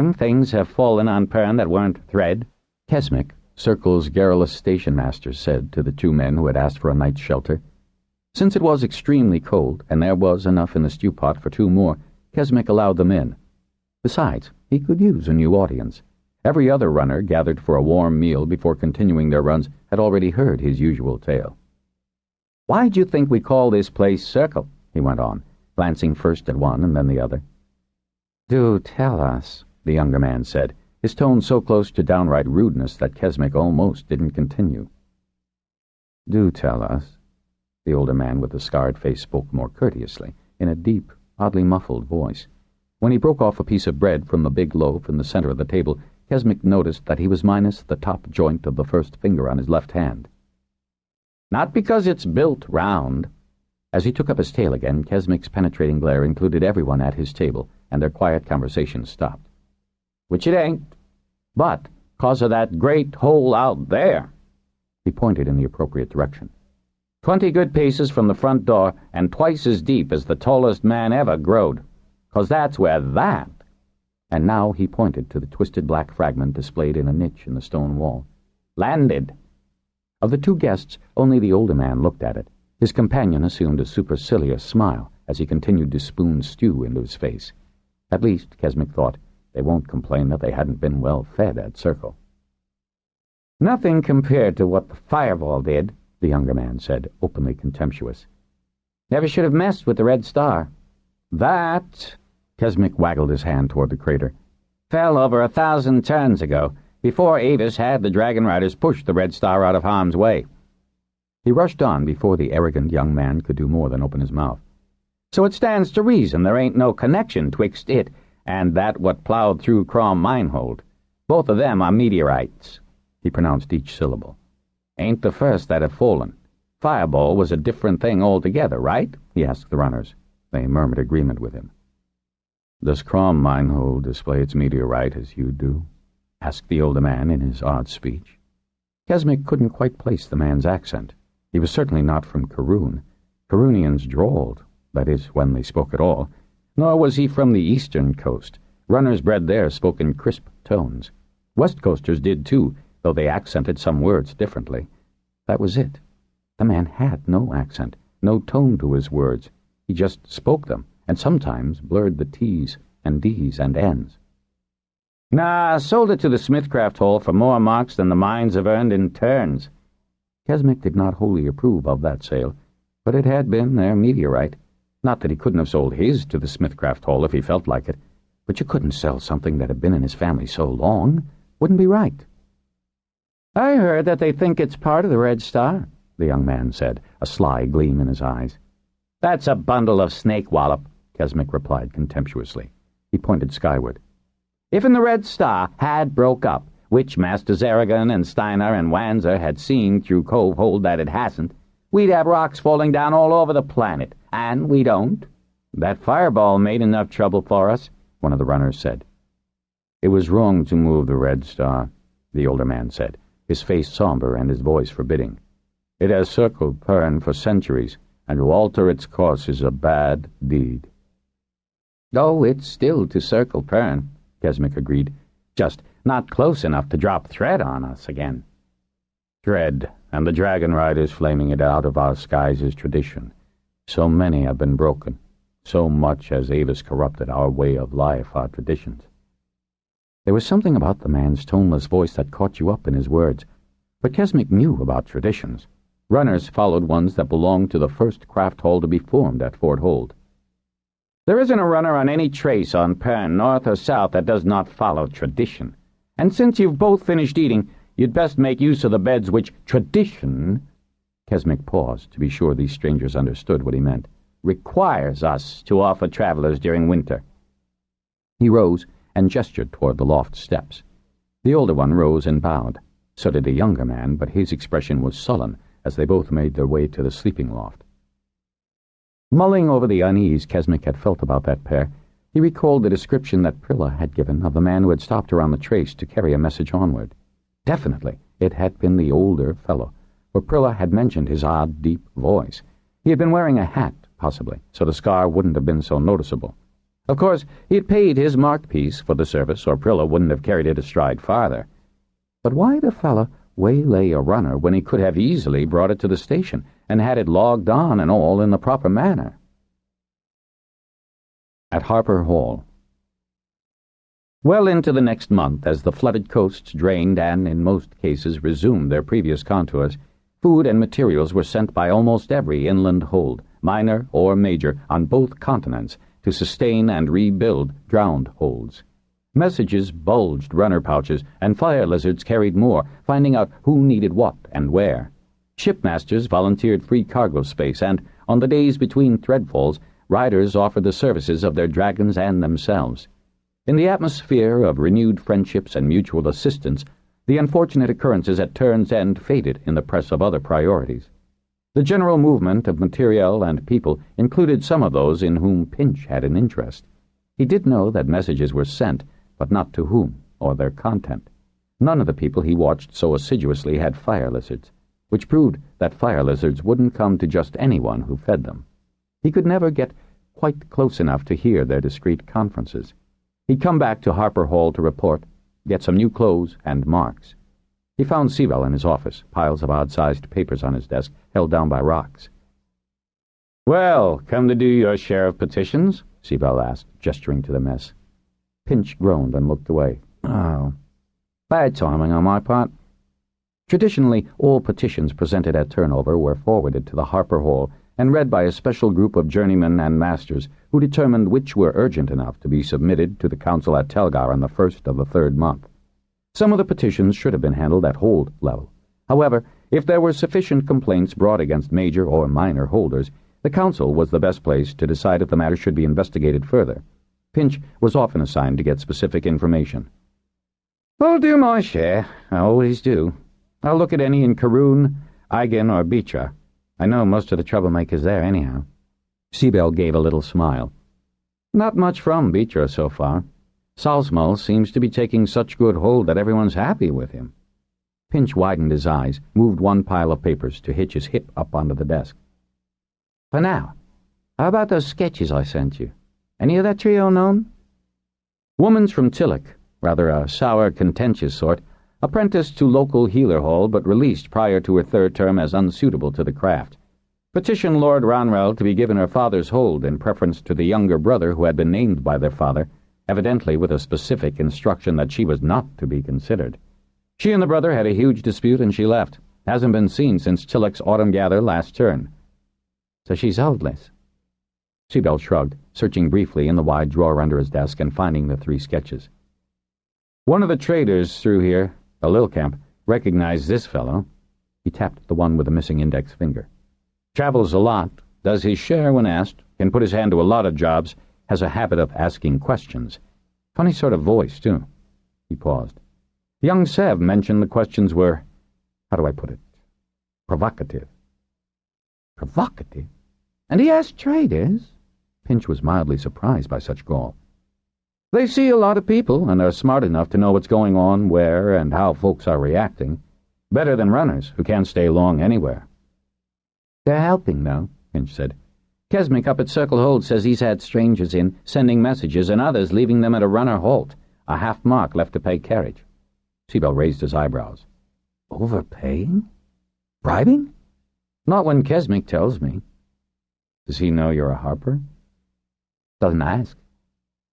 time things have fallen on Pern that weren't thread, Kesmick, Circle's garrulous station master, said to the two men who had asked for a night's shelter. Since it was extremely cold, and there was enough in the stew pot for two more, Kesmick allowed them in. Besides, he could use a new audience. Every other runner gathered for a warm meal before continuing their runs had already heard his usual tale. "Why'd you think we call this place Circle?" he went on, glancing first at one and then the other. "Do tell us," the younger man said, his tone so close to downright rudeness that Kesmick almost didn't continue. "Do tell us." The older man with the scarred face spoke more courteously, in a deep, oddly muffled voice. When he broke off a piece of bread from the big loaf in the center of the table, Kesmick noticed that he was minus the top joint of the first finger on his left hand. "Not because it's built round." As he took up his tale again, Kesmick's penetrating glare included everyone at his table, and their quiet conversation stopped. "Which it ain't. But 'cause of that great hole out there." He pointed in the appropriate direction. 20 good paces from the front door, and twice as deep as the tallest man ever growed. 'Cause that's where that—" And now he pointed to the twisted black fragment displayed in a niche in the stone wall. "Landed." Of the two guests, only the older man looked at it. His companion assumed a supercilious smile as he continued to spoon stew into his face. At least, Kesmick thought, they won't complain that they hadn't been well fed at Circle. "Nothing compared to what the fireball did," the younger man said, openly contemptuous. "Never should have messed with the Red Star. That," Kesmick waggled his hand toward the crater, "fell over 1,000 turns ago, before Avis had the Dragonriders push the Red Star out of harm's way." He rushed on before the arrogant young man could do more than open his mouth. "So it stands to reason there ain't no connection twixt it and that what plowed through Crom Minehold. Both of them are meteorites." He pronounced each syllable. "Ain't the first that have fallen. Fireball was a different thing altogether, right?" he asked the runners. They murmured agreement with him. "Does Crom Minehold display its meteorite as you do?" asked the older man in his odd speech. Kesmick couldn't quite place the man's accent. He was certainly not from Karoon. Karoonians drawled, that is, when they spoke at all. Nor was he from the eastern coast. Runners bred there spoke in crisp tones. West Coasters did too, though they accented some words differently. That was it. The man had no accent, no tone to his words. He just spoke them, and sometimes blurred the T's and D's and N's. "Nah, sold it to the Smithcraft Hall for more marks than the mines have earned in turns." Kesmick did not wholly approve of that sale, but it had been their meteorite. Not that he couldn't have sold his to the Smithcraft Hall if he felt like it, but you couldn't sell something that had been in his family so long. Wouldn't be right. "I heard that they think it's part of the Red Star," the young man said, a sly gleam in his eyes. "That's a bundle of snake wallop," Kesmick replied contemptuously. He pointed skyward. "If the Red Star had broke up, which Masters Aragon and Steiner and Wanzer had seen through Cove Hold that it hasn't, we'd have rocks falling down all over the planet, and we don't. That fireball made enough trouble for us," one of the runners said. "It was wrong to move the Red Star," the older man said, his face somber and his voice forbidding. "It has circled Pern for centuries, and to alter its course is a bad deed." "Oh, it's still to circle Pern," Kesmick agreed. "Just not close enough to drop thread on us again." "Thread, and the Dragonriders flaming it out of our skies is tradition. So many have been broken. So much has Avis corrupted our way of life, our traditions." There was something about the man's toneless voice that caught you up in his words. But Kesmick knew about traditions. Runners followed ones that belonged to the first craft hall to be formed at Fort Hold. "There isn't a runner on any trace on Pern, north or south, that does not follow tradition. And since you've both finished eating, you'd best make use of the beds which tradition—" Kesmick paused to be sure these strangers understood what he meant. "Requires us to offer travelers during winter." He rose and gestured toward the loft steps. The older one rose and bowed. So did the younger man, but his expression was sullen as they both made their way to the sleeping loft. Mulling over the unease Kesmick had felt about that pair, he recalled the description that Prilla had given of the man who had stopped her on the trace to carry a message onward. Definitely, it had been the older fellow, for Prilla had mentioned his odd, deep voice. He had been wearing a hat, possibly, so the scar wouldn't have been so noticeable. Of course, he had paid his marked piece for the service, or Prilla wouldn't have carried it a stride farther. But why the fellow waylay a runner when he could have easily brought it to the station and had it logged on and all in the proper manner? At Harper Hall. Well into the next month, as the flooded coasts drained and, in most cases, resumed their previous contours, food and materials were sent by almost every inland hold, minor or major, on both continents, to sustain and rebuild drowned holds. Messages bulged runner pouches, and fire lizards carried more, finding out who needed what and where. Shipmasters volunteered free cargo space, and, on the days between threadfalls, riders offered the services of their dragons and themselves. In the atmosphere of renewed friendships and mutual assistance, the unfortunate occurrences at Turn's End faded in the press of other priorities. The general movement of materiel and people included some of those in whom Pinch had an interest. He did know that messages were sent, but not to whom, or their content. None of the people he watched so assiduously had fire lizards, which proved that fire lizards wouldn't come to just anyone who fed them. He could never get quite close enough to hear their discreet conferences. He'd come back to Harper Hall to report, get some new clothes and marks. He found Sewell in his office, piles of odd-sized papers on his desk, held down by rocks. "Well, come to do your share of petitions?" Sewell asked, gesturing to the mess. Pinch groaned and looked away. "Oh, bad timing on my part." Traditionally, all petitions presented at turnover were forwarded to the Harper Hall and read by a special group of journeymen and masters who determined which were urgent enough to be submitted to the council at Telgar on the 1st of the 3rd month. Some of the petitions should have been handled at hold level. However, if there were sufficient complaints brought against major or minor holders, the council was the best place to decide if the matter should be investigated further. Pinch was often assigned to get specific information. "I'll do my share. I always do. I'll look at any in Karoon, Eigen, or Beecher. I know most of the troublemakers there anyhow." Sewell gave a little smile. "Not much from Beecher so far. Salsmull seems to be taking such good hold that everyone's happy with him." Pinch widened his eyes, moved one pile of papers to hitch his hip up onto the desk. "For now, how about those sketches I sent you? Any of that trio known?" Woman's from Tillich, rather a sour, contentious sort, apprenticed to local healer hall but released prior to her 3rd term as unsuitable to the craft. Petitioned Lord Ranrell to be given her father's hold in preference to the younger brother who had been named by their father, evidently with a specific instruction that she was not to be considered. She and the brother had a huge dispute and she left. Hasn't been seen since Tillich's autumn gather last turn. "So she's holdless?" Sewell shrugged, searching briefly in the wide drawer under his desk and finding the 3 sketches. "One of the traders through here, a Lilcamp, recognized this fellow." He tapped the one with the missing index finger. "Travels a lot, does his share when asked, can put his hand to a lot of jobs, has a habit of asking questions. Funny sort of voice, too." He paused. Young Sev mentioned the questions were, how do I put it, provocative. "Provocative? And he asked traders?" Pinch was mildly surprised by such gall. "They see a lot of people and are smart enough to know what's going on, where, and how folks are reacting. Better than runners, who can't stay long anywhere." "They're helping, though," Pinch said. "Kesmick up at Circle Hold says he's had strangers in, sending messages, and others leaving them at a runner halt, a half mark left to pay carriage." Sewell raised his eyebrows. "Overpaying? Bribing?" "Not when Kesmick tells me." "Does he know you're a Harper?" "Doesn't ask."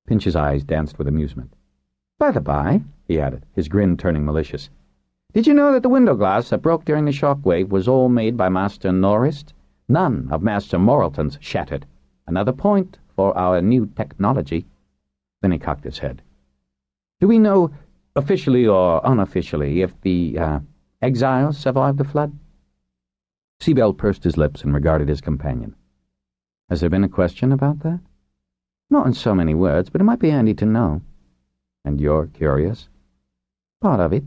Pinch's eyes danced with amusement. "By the by," he added, his grin turning malicious, "did you know that the window glass that broke during the shock wave was all made by Master Norrist? None of Master Moralton's shattered. Another point for our new technology." Then he cocked his head. "Do we know, officially or unofficially, if the, exiles survived the flood?" Sewell pursed his lips and regarded his companion. "Has there been a question about that?" "Not in so many words, but it might be handy to know." "And you're curious?" "Part of it."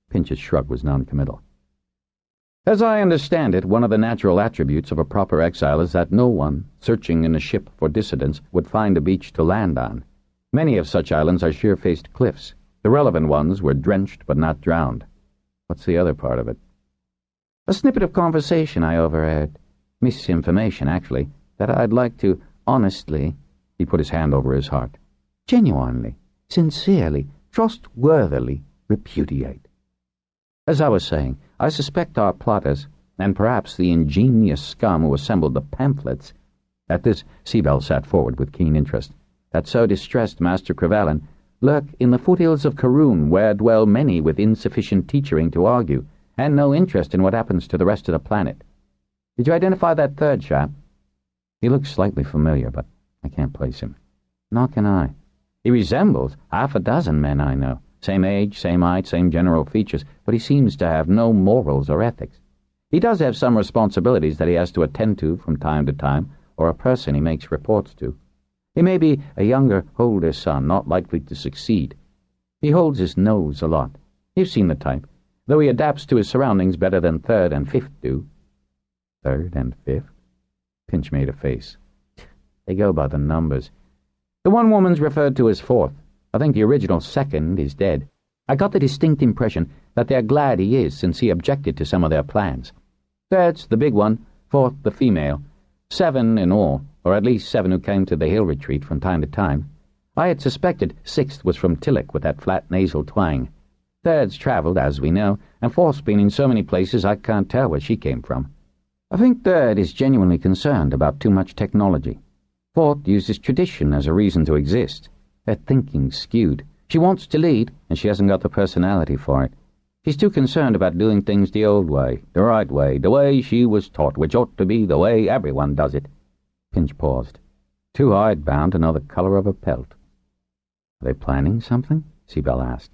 Pinch's shrug was noncommittal. "As I understand it, one of the natural attributes of a proper exile is that no one, searching in a ship for dissidents, would find a beach to land on. Many of such islands are sheer-faced cliffs. The relevant ones were drenched but not drowned." "What's the other part of it?" "A snippet of conversation I overheard. Misinformation, actually, that I'd like to honestly He put his hand over his heart. Genuinely, sincerely, trustworthily repudiate. As I was saying, I suspect our plotters, and perhaps the ingenious scum who assembled the pamphlets— At this, Seabell sat forward with keen interest— that so distressed Master Crevellin lurk in the foothills of Karoon, where dwell many with insufficient teachering to argue, and no interest in what happens to the rest of the planet. Did you identify that third chap? He looks slightly familiar, but I can't place him. Nor can I. He resembles half a dozen men I know. Same age, same height, same general features, but he seems to have no morals or ethics. He does have some responsibilities that he has to attend to from time to time, or a person he makes reports to. He may be a younger, older son, not likely to succeed. He holds his nose a lot. You've seen the type, though he adapts to his surroundings better than third and fifth do. Third and fifth? Pinch made a face. They go by the numbers. The one woman's referred to as fourth. I think the original second is dead. I got the distinct impression that they're glad he is, since he objected to some of their plans. Third's the big one, fourth the female. 7 in all, or at least 7 who came to the hill retreat from time to time. I had suspected sixth was from Tillich with that flat nasal twang. Third's travelled, as we know, and fourth's been in so many places I can't tell where she came from. I think third is genuinely concerned about too much technology. Fourth uses tradition as a reason to exist. Her thinking's skewed. She wants to lead, and she hasn't got the personality for it. She's too concerned about doing things the old way, the right way, the way she was taught, which ought to be the way everyone does it. Pinch paused. Too hidebound to know the colour of a pelt. Are they planning something? Seabell asked.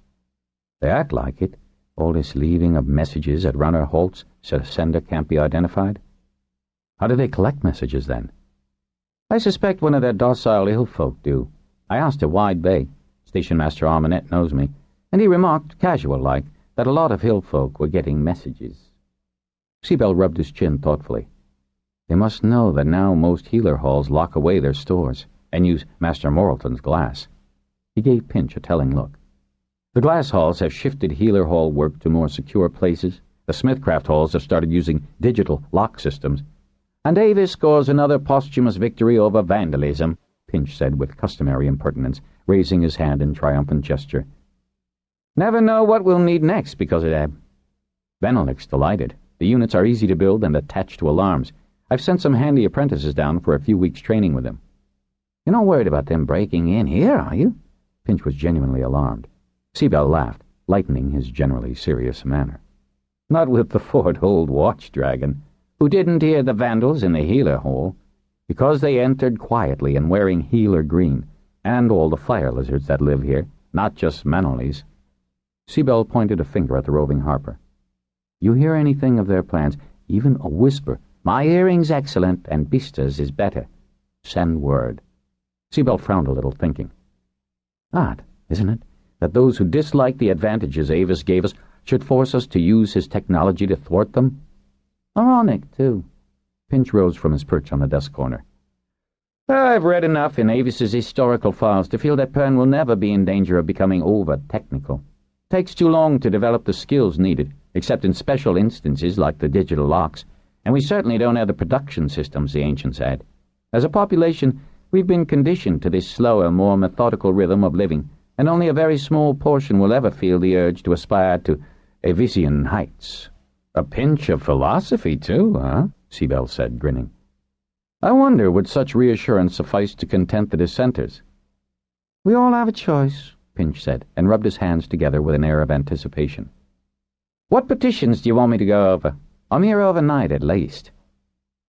They act like it. All this leaving of messages at runner halts so the sender can't be identified. How do they collect messages, then? I suspect one of their docile hill folk do. I asked at Wide Bay. Station Master Armanet knows me, and he remarked, casual-like, that a lot of hill folk were getting messages. Seabell rubbed his chin thoughtfully. They must know that now most healer halls lock away their stores and use Master Moralton's glass. He gave Pinch a telling look. The glass halls have shifted healer hall work to more secure places. The Smithcraft halls have started using digital lock systems. And Avis scores another posthumous victory over vandalism, Pinch said with customary impertinence, raising his hand in triumphant gesture. Never know what we'll need next because of that. Benelic's delighted. The units are easy to build and attached to alarms. I've sent some handy apprentices down for a few weeks' training with them. You're not worried about them breaking in here, are you? Pinch was genuinely alarmed. Seabell laughed, lightening his generally serious manner. Not with the Fort Hold Watch Dragon, who didn't hear the vandals in the healer hall, because they entered quietly and wearing healer green, and all the fire lizards that live here, not just Manolys. Seabell pointed a finger at the roving harper. You hear anything of their plans, even a whisper, my hearing's excellent and Bista's is better. Send word. Seabell frowned a little, thinking. Odd, isn't it, that those who dislike the advantages Avis gave us should force us to use his technology to thwart them? Ironic, too. Pinch rose from his perch on the desk corner. I've read enough in Avis's historical files to feel that Pern will never be in danger of becoming over-technical. Takes too long to develop the skills needed, except in special instances like the digital locks, and we certainly don't have the production systems the ancients had. As a population, we've been conditioned to this slower, more methodical rhythm of living, and only a very small portion will ever feel the urge to aspire to Avisian heights. A pinch of philosophy, too, huh? Seabell said, grinning. I wonder would such reassurance suffice to content the dissenters? We all have a choice, Pinch said, and rubbed his hands together with an air of anticipation. What petitions do you want me to go over? I'm here overnight, at least.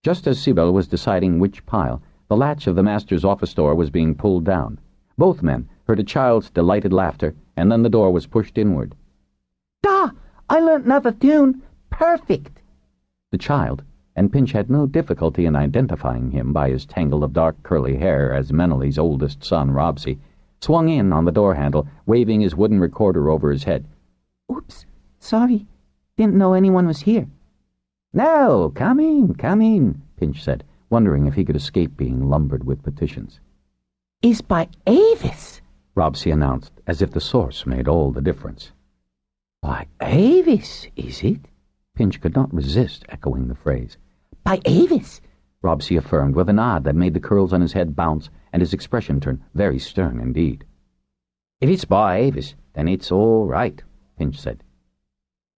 Just as Seabell was deciding which pile, the latch of the master's office door was being pulled down. Both men heard a child's delighted laughter, and then the door was pushed inward. Da! I learnt another tune! Perfect! The child, and Pinch had no difficulty in identifying him by his tangle of dark curly hair as Meneley's oldest son, Robsy, swung in on the door handle, waving his wooden recorder over his head. Oops, sorry. Didn't know anyone was here. No, come in, Pinch said, wondering if he could escape being lumbered with petitions. Is by Avis, Robsy announced, as if the source made all the difference. By Avis, is it? Pinch could not resist echoing the phrase. By Avis, Robsy affirmed with a nod that made the curls on his head bounce and his expression turn very stern indeed. "If it's by Avis, then it's all right," Pinch said.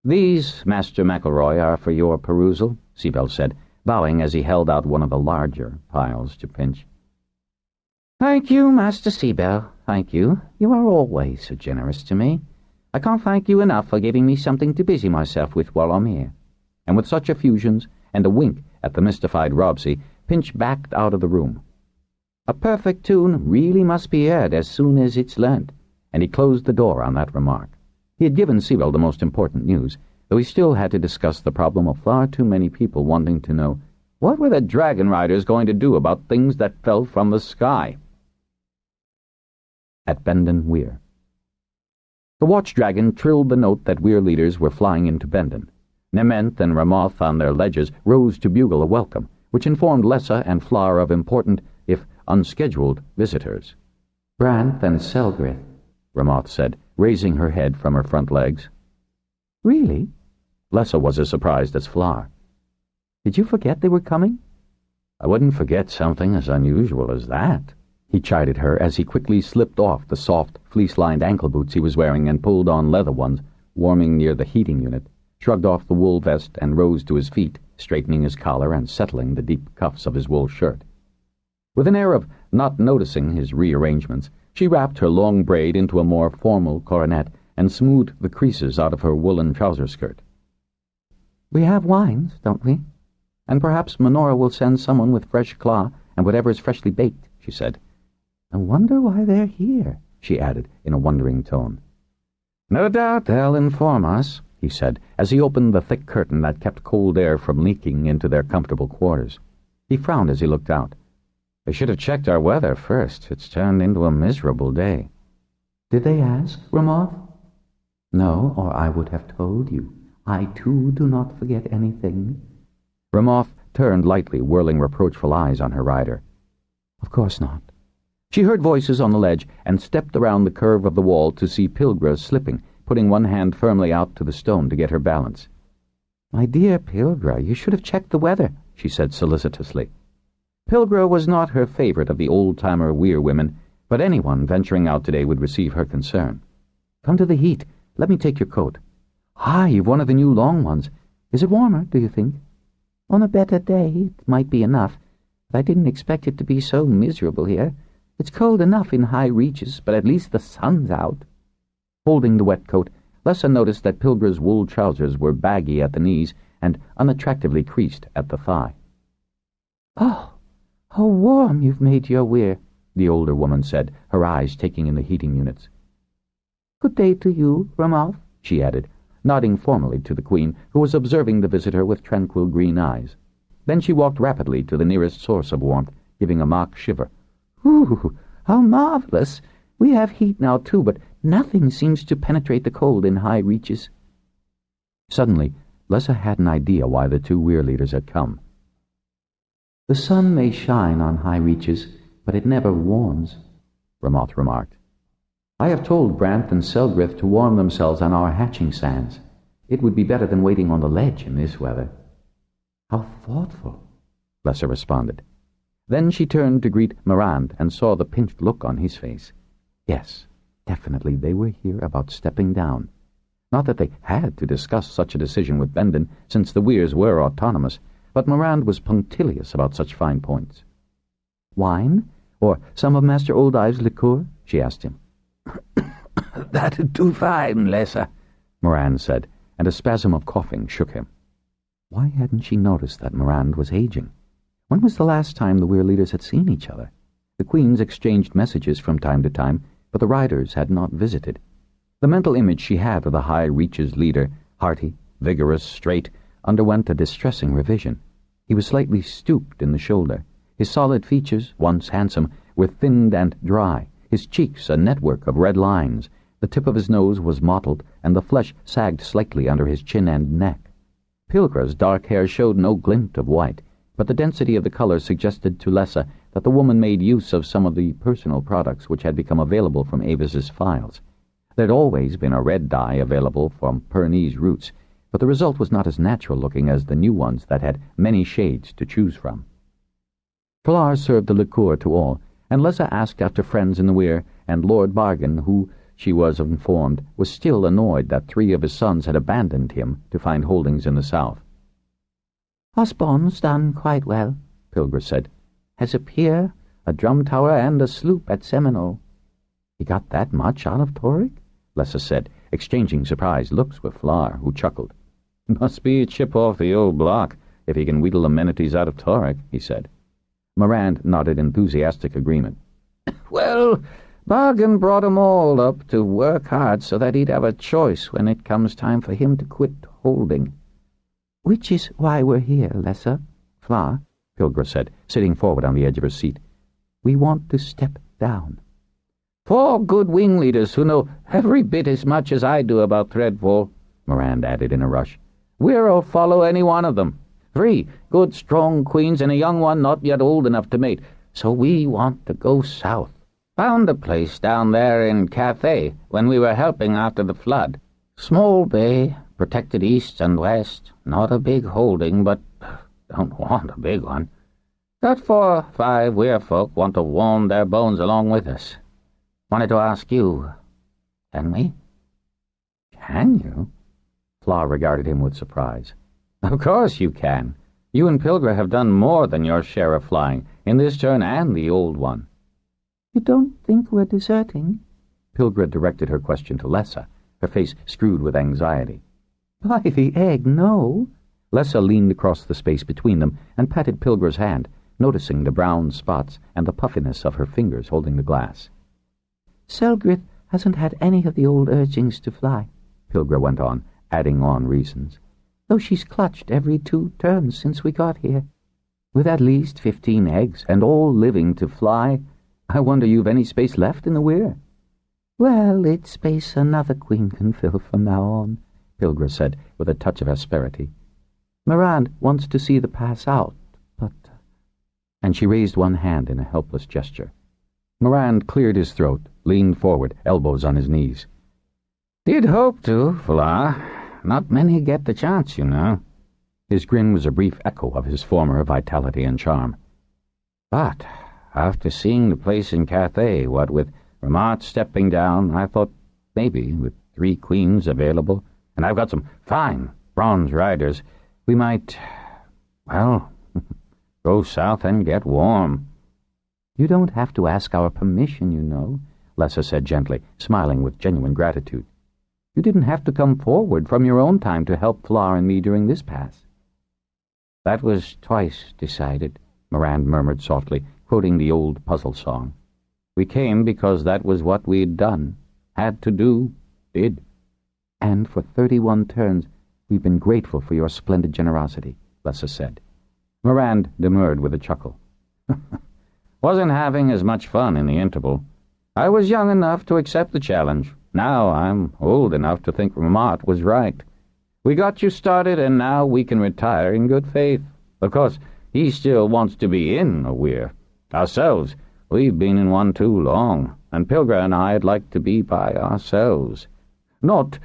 "These, Master McElroy, are for your perusal," Seabell said, bowing as he held out one of the larger piles to Pinch. "Thank you, Master Seabell, thank you. You are always so generous to me. I can't thank you enough for giving me something to busy myself with while I'm here." And with such effusions and a wink at the mystified Robsy, Pinch backed out of the room. A perfect tune really must be heard as soon as it's learnt, and he closed the door on that remark. He had given Seabell the most important news, though he still had to discuss the problem of far too many people wanting to know what were the Dragonriders going to do about things that fell from the sky. At Bendon Weir. The watch-dragon trilled the note that Weir leaders were flying into Bendon. Nement and Ramoth on their ledges rose to bugle a welcome, which informed Lessa and Flower of important, if unscheduled, visitors. "Branth and Selgrith," Ramoth said, raising her head from her front legs. "Really?" Lessa was as surprised as Flower. "Did you forget they were coming?" "I wouldn't forget something as unusual as that," he chided her as he quickly slipped off the soft, fleece-lined ankle boots he was wearing and pulled on leather ones, warming near the heating unit, shrugged off the wool vest and rose to his feet, straightening his collar and settling the deep cuffs of his wool shirt. With an air of not noticing his rearrangements, she wrapped her long braid into a more formal coronet and smoothed the creases out of her woolen trouser skirt. "We have wines, don't we? And perhaps Minora will send someone with fresh claw and whatever is freshly baked," she said. "I wonder why they're here," she added in a wondering tone. "No doubt they'll inform us," he said, as he opened the thick curtain that kept cold air from leaking into their comfortable quarters. He frowned as he looked out. "They should have checked our weather first. It's turned into a miserable day." "Did they ask, Ramoth?" "No, or I would have told you. I, too, do not forget anything." Ramoth turned lightly, whirling reproachful eyes on her rider. "Of course not." She heard voices on the ledge and stepped around the curve of the wall to see Pilgra slipping, putting one hand firmly out to the stone to get her balance. "My dear Pilgra, you should have checked the weather," she said solicitously. Pilgra was not her favorite of the old-timer Weir women, but anyone venturing out today would receive her concern. "Come to the heat. Let me take your coat." "Ah, you've one of the new long ones. Is it warmer, do you think?" "On a better day, it might be enough. But I didn't expect it to be so miserable here. It's cold enough in high reaches, but at least the sun's out." Holding the wet coat, Lessa noticed that Pilgra's wool trousers were baggy at the knees and unattractively creased at the thigh. "Oh, how warm you've made your weir," the older woman said, her eyes taking in the heating units. "Good day to you, Ramoth," she added, nodding formally to the Queen, who was observing the visitor with tranquil green eyes. Then she walked rapidly to the nearest source of warmth, giving a mock shiver. "Ooh, how marvelous! We have heat now, too, but nothing seems to penetrate the cold in high reaches." Suddenly, Lessa had an idea why the two Weir leaders had come. "The sun may shine on high reaches, but it never warms," Ramoth remarked. "I have told Branth and Selgrith to warm themselves on our hatching sands. It would be better than waiting on the ledge in this weather." "How thoughtful," Lessa responded. Then she turned to greet Morand and saw the pinched look on his face. Yes, definitely they were here about stepping down. Not that they had to discuss such a decision with Bendon, since the Weirs were autonomous, but Morand was punctilious about such fine points. "Wine? Or some of Master Oldive's liqueur?" she asked him. "That'd do fine, Lessa," Morand said, and a spasm of coughing shook him. Why hadn't she noticed that Morand was aging? When was the last time the Weir leaders had seen each other? The Queens exchanged messages from time to time, but the riders had not visited. The mental image she had of the High Reaches leader, hearty, vigorous, straight, underwent a distressing revision. He was slightly stooped in the shoulder. His solid features, once handsome, were thinned and dry, his cheeks a network of red lines. The tip of his nose was mottled, and the flesh sagged slightly under his chin and neck. Pilgra's dark hair showed no glint of white, but the density of the color suggested to Lessa that the woman made use of some of the personal products which had become available from Avis's files. There had always been a red dye available from Pernese roots, but the result was not as natural-looking as the new ones that had many shades to choose from. Flar served the liqueur to all, and Lessa asked after friends in the weir, and Lord Bargain, who, she was informed, was still annoyed that 3 of his sons had abandoned him to find holdings in the south. "Osborne's done quite well," Pilger said. "Has a pier, a drum tower, and a sloop at Seminole." "He got that much out of Torrig?" Lessa said, exchanging surprised looks with Flar, who chuckled. "Must be a chip off the old block, if he can wheedle amenities out of Torrig," he said. Morand nodded enthusiastic agreement. "Well, Bargain brought 'em all up to work hard so that he'd have a choice when it comes time for him to quit holding." "Which is why we're here, Lessa. Flar," Pilger said, sitting forward on the edge of her seat. "We want to step down." "4 good wing leaders who know every bit as much as I do about Threadfall," Morand added in a rush. "We'll follow any one of them. 3 good strong queens and a young one not yet old enough to mate, so we want to go south. Found a place down there in Cathay when we were helping after the flood. Small bay, protected east and west, not a big holding, but don't want a big one. Got 4 or 5 weir folk want to warm their bones along with us. Wanted to ask you, can we?" "Can you?" Flar regarded him with surprise. "Of course you can. You and Pilger have done more than your share of flying, in this turn and the old one." "You don't think we're deserting?" Pilger directed her question to Lessa, her face screwed with anxiety. "By the egg, no." Lessa leaned across the space between them and patted Pilger's hand, noticing the brown spots and the puffiness of her fingers holding the glass. "Selgrith hasn't had any of the old urgings to fly," Pilger went on, adding on reasons, "though she's clutched every 2 turns since we got here." "With at least 15 eggs, and all living to fly, I wonder you've any space left in the weir." "Well, it's space another queen can fill from now on," Pilger said, with a touch of asperity. "Morand wants to see the pass out, but—" And she raised one hand in a helpless gesture. Morand cleared his throat, leaned forward, elbows on his knees. "Did hope to, Flar. Not many get the chance, you know." His grin was a brief echo of his former vitality and charm. "But after seeing the place in Cathay, what with Ramart stepping down, I thought maybe, with 3 queens available, and I've got some fine bronze riders, we might, well, go south and get warm." "You don't have to ask our permission, you know," Lessa said gently, smiling with genuine gratitude. "You didn't have to come forward from your own time to help Flar and me during this pass." "That was twice decided," Morand murmured softly, quoting the old puzzle song. "We came because that was what we'd done, had to do, did." "And for 31 turns we've been grateful for your splendid generosity," Lessa said. Morand demurred with a chuckle. "Wasn't having as much fun in the interval. I was young enough to accept the challenge. Now I'm old enough to think Ramart was right. We got you started, and now we can retire in good faith. Of course, he still wants to be in a weir. Ourselves, we've been in one too long, and Pilger and I'd like to be by ourselves. Not,"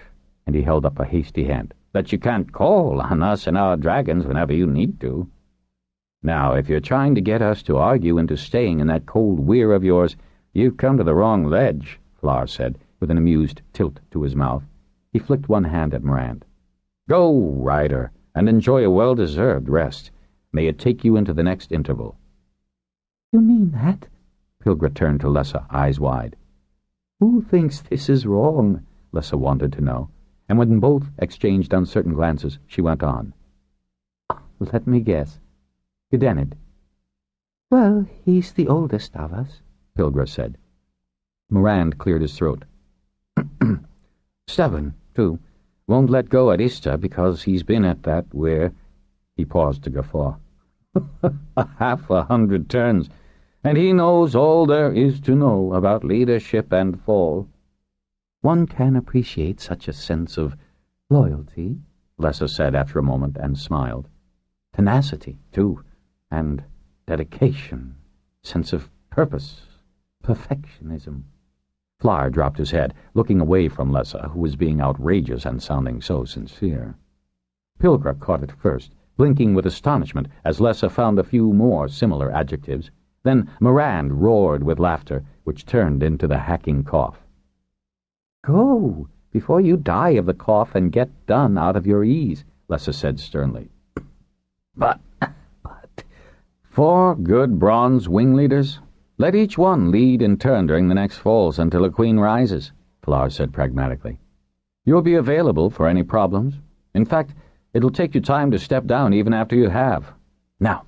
and he held up a hasty hand, "that you can't call on us and our dragons whenever you need to. Now, if you're trying to get us to argue into staying in that cold weir of yours, you've come to the wrong ledge," Flar said, with an amused tilt to his mouth. He flicked one hand at Morand. "Go, rider, and enjoy a well-deserved rest. May it take you into the next interval." "You mean that?" Pilger turned to Lessa, eyes wide. "Who thinks this is wrong?" Lessa wanted to know, and when both exchanged uncertain glances, she went on. "Let me guess. Gdened." "Well, he's the oldest of us," Pilger said. Morand cleared his throat. "Stubborn, too. Won't let go at Easter because he's been at that where—" He paused to guffaw. "Half 100 turns, and he knows all there is to know about leadership and fall." "One can appreciate such a sense of loyalty," Lessa said after a moment, and smiled. "Tenacity, too, and dedication, sense of purpose, perfectionism." Flar dropped his head, looking away from Lessa, who was being outrageous and sounding so sincere. Pilger caught it first, blinking with astonishment as Lessa found a few more similar adjectives. Then Morand roared with laughter, which turned into the hacking cough. "Go, before you die of the cough, and get done out of your ease," Lessa said sternly. But 4 good bronze wing leaders? Let each one lead in turn during the next falls until a queen rises, Flar said pragmatically. You'll be available for any problems. In fact, it'll take you time to step down even after you have. Now,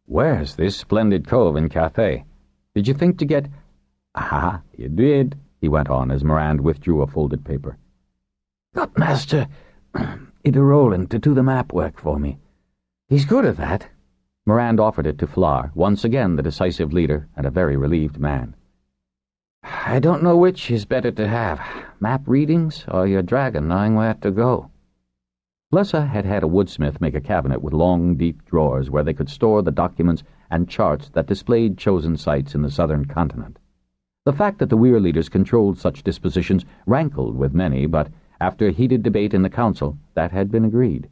where's this splendid cove in Cathay? Did you think to get... Ah, you did, he went on as Morand withdrew a folded paper. "Got Master Ida Roland to do the map work for me. He's good at that." Morand offered it to Flar, once again the decisive leader and a very relieved man. "I don't know which is better to have, map readings or your dragon knowing where to go." Lessa had had a woodsmith make a cabinet with long, deep drawers where they could store the documents and charts that displayed chosen sites in the southern continent. The fact that the Weir leaders controlled such dispositions rankled with many, but after heated debate in the council, that had been agreed.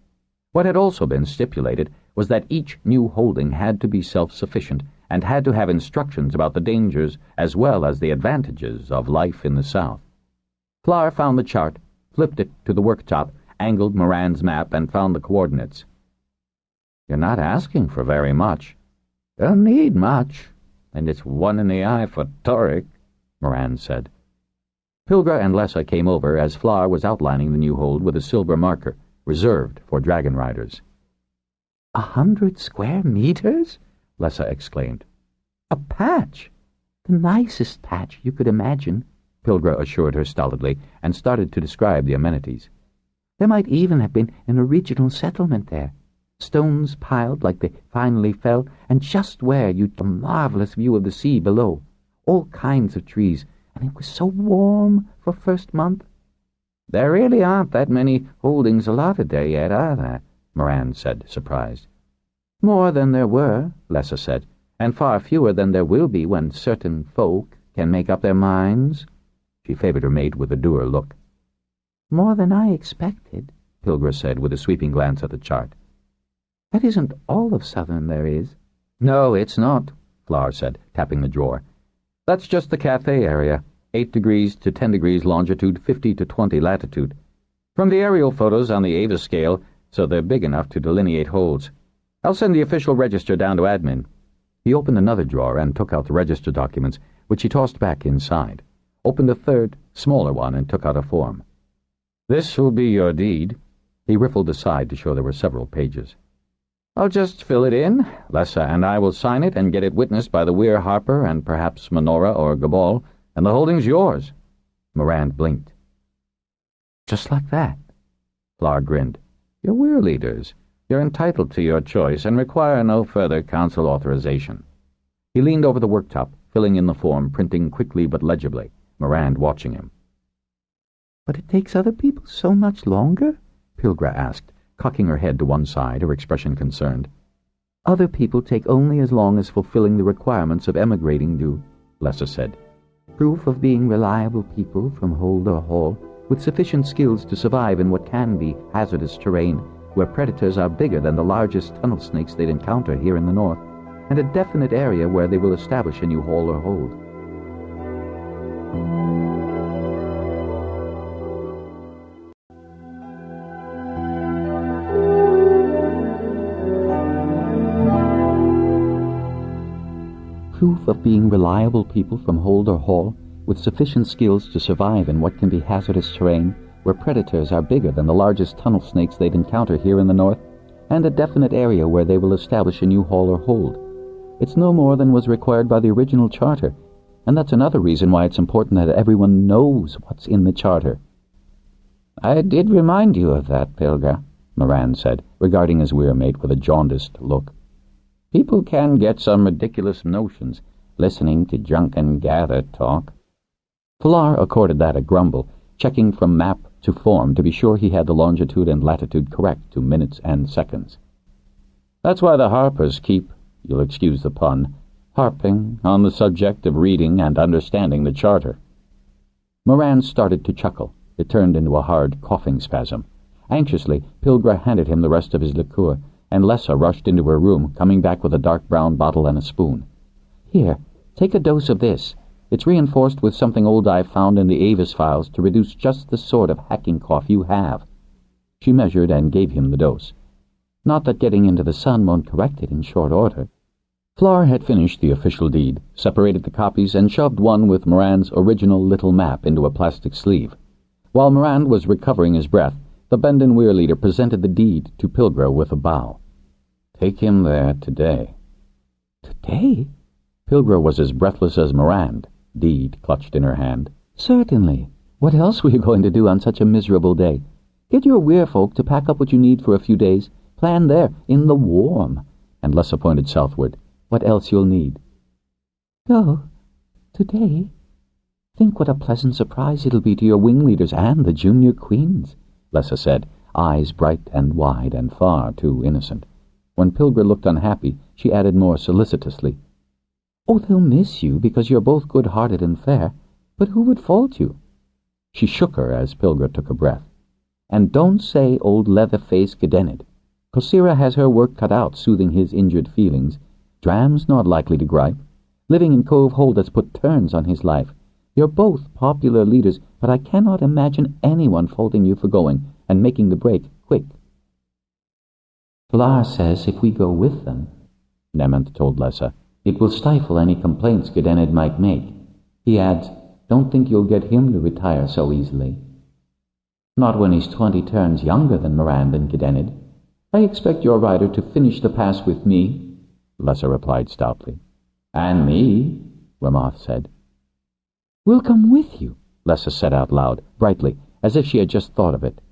What had also been stipulated was that each new holding had to be self-sufficient and had to have instructions about the dangers as well as the advantages of life in the south. Flar found the chart, flipped it to the worktop, angled Morand's map, and found the coordinates. You're not asking for very much. "Don't need much." And it's 1 in the eye for Torrik, Morand said. Pilgra and Lessa came over as Flar was outlining the new hold with a silver marker, reserved for Dragonriders. 100 square meters? Lessa exclaimed. "A patch! The nicest patch you could imagine," Pilgra assured her stolidly, and started to describe the amenities. "There might even have been an original settlement there. Stones piled like they finally fell, and just where you'd a marvelous view of the sea below. All kinds of trees, and it was so warm for first month." "There really aren't that many holdings allotted there yet, are there?" Morand said, surprised. "More than there were," Lessa said, "and far fewer than there will be when certain folk can make up their minds." She favored her mate with a dour look. "More than I expected," Pilgra said with a sweeping glance at the chart. "That isn't all of southern there is." "No, it's not," Flar said, tapping the drawer. "That's just the Cathay area, 8 degrees to 10 degrees longitude, 50 to 20 latitude. From the aerial photos on the Ava scale, so they're big enough to delineate holds. I'll send the official register down to admin." He opened another drawer and took out the register documents, which he tossed back inside. Opened a third, smaller one, and took out a form. "This will be your deed." He riffled aside to show there were several pages. "I'll just fill it in. Lessa and I will sign it and get it witnessed by the Weir Harper and perhaps Menora or Gabal, and the holding's yours." Morand blinked. "Just like that?" Flar grinned. "You're Weir leaders. You're entitled to your choice and require no further council authorization." He leaned over the worktop, filling in the form, printing quickly but legibly, Morand watching him. "But it takes other people so much longer?" Pilgra asked, cocking her head to one side, her expression concerned. "Other people take only as long as fulfilling the requirements of emigrating do," Lessa said. "Proof of being reliable people from hold or hall, with sufficient skills to survive in what can be hazardous terrain, where predators are bigger than the largest tunnel snakes they'd encounter here in the north, and a definite area where they will establish a new hall or hold." Proof of being reliable people from hold or hall, with sufficient skills to survive in what can be hazardous terrain, where predators are bigger than the largest tunnel snakes they'd encounter here in the north, and a definite area where they will establish a new hall or hold. It's no more than was required by the original charter, and that's another reason why it's important that everyone knows what's in the charter. "I did remind you of that, Pilgra," Morand said, regarding his Weir mate with a jaundiced look. "People can get some ridiculous notions, listening to drunken gather talk." Flar accorded that a grumble, checking from map to form to be sure he had the longitude and latitude correct to minutes and seconds. "That's why the Harpers keep, you'll excuse the pun, harping on the subject of reading and understanding the charter." Morand started to chuckle. It turned into a hard coughing spasm. Anxiously, Pilgra handed him the rest of his liqueur, and Lessa rushed into her room, coming back with a dark brown bottle and a spoon. "Here, take a dose of this. It's reinforced with something old I found in the Avis files to reduce just the sort of hacking cough you have." She measured and gave him the dose. Not that getting into the sun won't correct it in short order. Fleur had finished the official deed, separated the copies, and shoved one with Morand's original little map into a plastic sleeve. While Morand was recovering his breath, the Bendon Weir leader presented the deed to Pilgra with a bow. "Take him there today." "Today?" Pilgra was as breathless as Morand, deed clutched in her hand. "Certainly. What else were you going to do on such a miserable day? Get your Weir folk to pack up what you need for a few days. Plan there, in the warm." And Lessa pointed southward. "What else you'll need." "Go? Today? Think what a pleasant surprise it'll be to your wing leaders and the junior queens," Lessa said, eyes bright and wide and far too innocent. When Pilgra looked unhappy, she added more solicitously, "Oh, they'll miss you because you're both good-hearted and fair, but who would fault you?" She shook her as Pilgra took a breath. "And don't say old leather-faced Gedenid. Kosira has her work cut out soothing his injured feelings. Dram's not likely to gripe. Living in Cove Hold has put turns on his life. You're both popular leaders, but I cannot imagine anyone faulting you for going and making the break quick." "Fleur says if we go with them," Nemeth told Lessa, "it will stifle any complaints Gedenid might make." He adds, "Don't think you'll get him to retire so easily." "Not when he's 20 turns younger than Morand and Gedenid. I expect your rider to finish the pass with me," Lessa replied stoutly. "And me," Ramoth said. "We'll come with you," Lessa said out loud, brightly, as if she had just thought of it.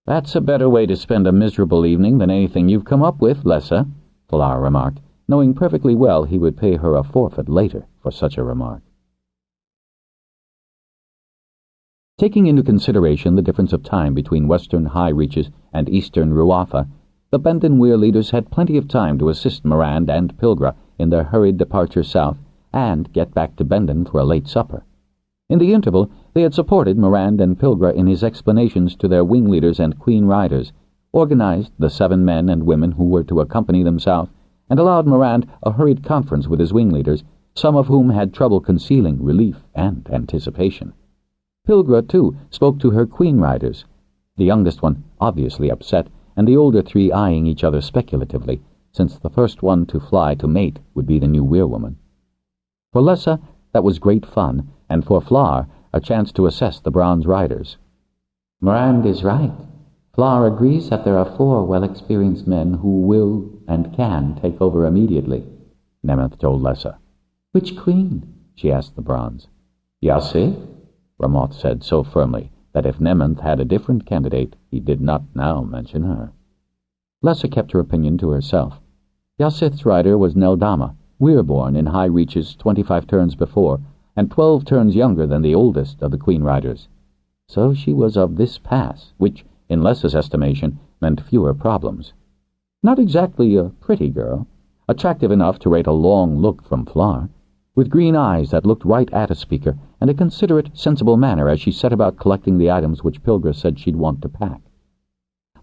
"That's a better way to spend a miserable evening than anything you've come up with, Lessa," Fleur remarked, knowing perfectly well he would pay her a forfeit later for such a remark. Taking into consideration the difference of time between western high reaches and eastern Ruatha, the Bendon Weir leaders had plenty of time to assist Morand and Pilgra in their hurried departure south and get back to Bendon for a late supper. In the interval, they had supported Morand and Pilgra in his explanations to their wing leaders and queen riders, organized the 7 men and women who were to accompany them south, and allowed Morand a hurried conference with his wing leaders, some of whom had trouble concealing relief and anticipation. Pilgra, too, spoke to her queen riders, the youngest one obviously upset, and the older 3 eyeing each other speculatively, since the first one to fly to mate would be the new weirwoman. For Lessa, that was great fun, and for Fleur, a chance to assess the bronze riders. "Morand is right. Fleur agrees that there are 4 well-experienced men who will and can take over immediately," Nemeth told Lessa. "Which queen?" she asked the bronze. "Yassif," Ramoth said so firmly that if Nemeth had a different candidate, he did not now mention her. Lessa kept her opinion to herself. Yassith's rider was Neldama, weir-born in high reaches 25 turns before, and 12 turns younger than the oldest of the queen riders. So she was of this pass, which, in Lessa's estimation, meant fewer problems. Not exactly a pretty girl, attractive enough to rate a long look from Fleur, with green eyes that looked right at a speaker, and a considerate, sensible manner as she set about collecting the items which Pilgra said she'd want to pack.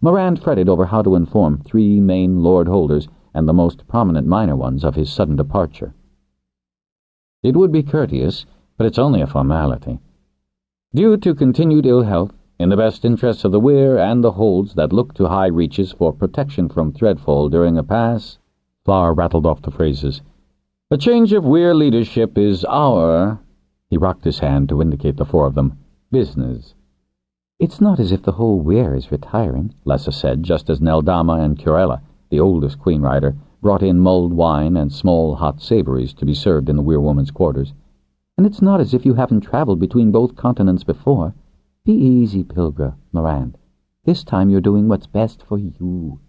Morand fretted over how to inform 3 main lord-holders and the most prominent minor ones of his sudden departure. "It would be courteous, but it's only a formality. Due to continued ill health, in the best interests of the Weir and the holds that look to high reaches for protection from threadfall during a pass," Fleur rattled off the phrases. "A change of Weir leadership is our," he rocked his hand to indicate the 4 of them, "business." "It's not as if the whole Weir is retiring," Lessa said, just as Neldama and Curella, the oldest queen rider, brought in mulled wine and small hot savories to be served in the weirwoman's quarters. "And it's not as if you haven't traveled between both continents before. Be easy, Pilgra, Morand. This time you're doing what's best for you."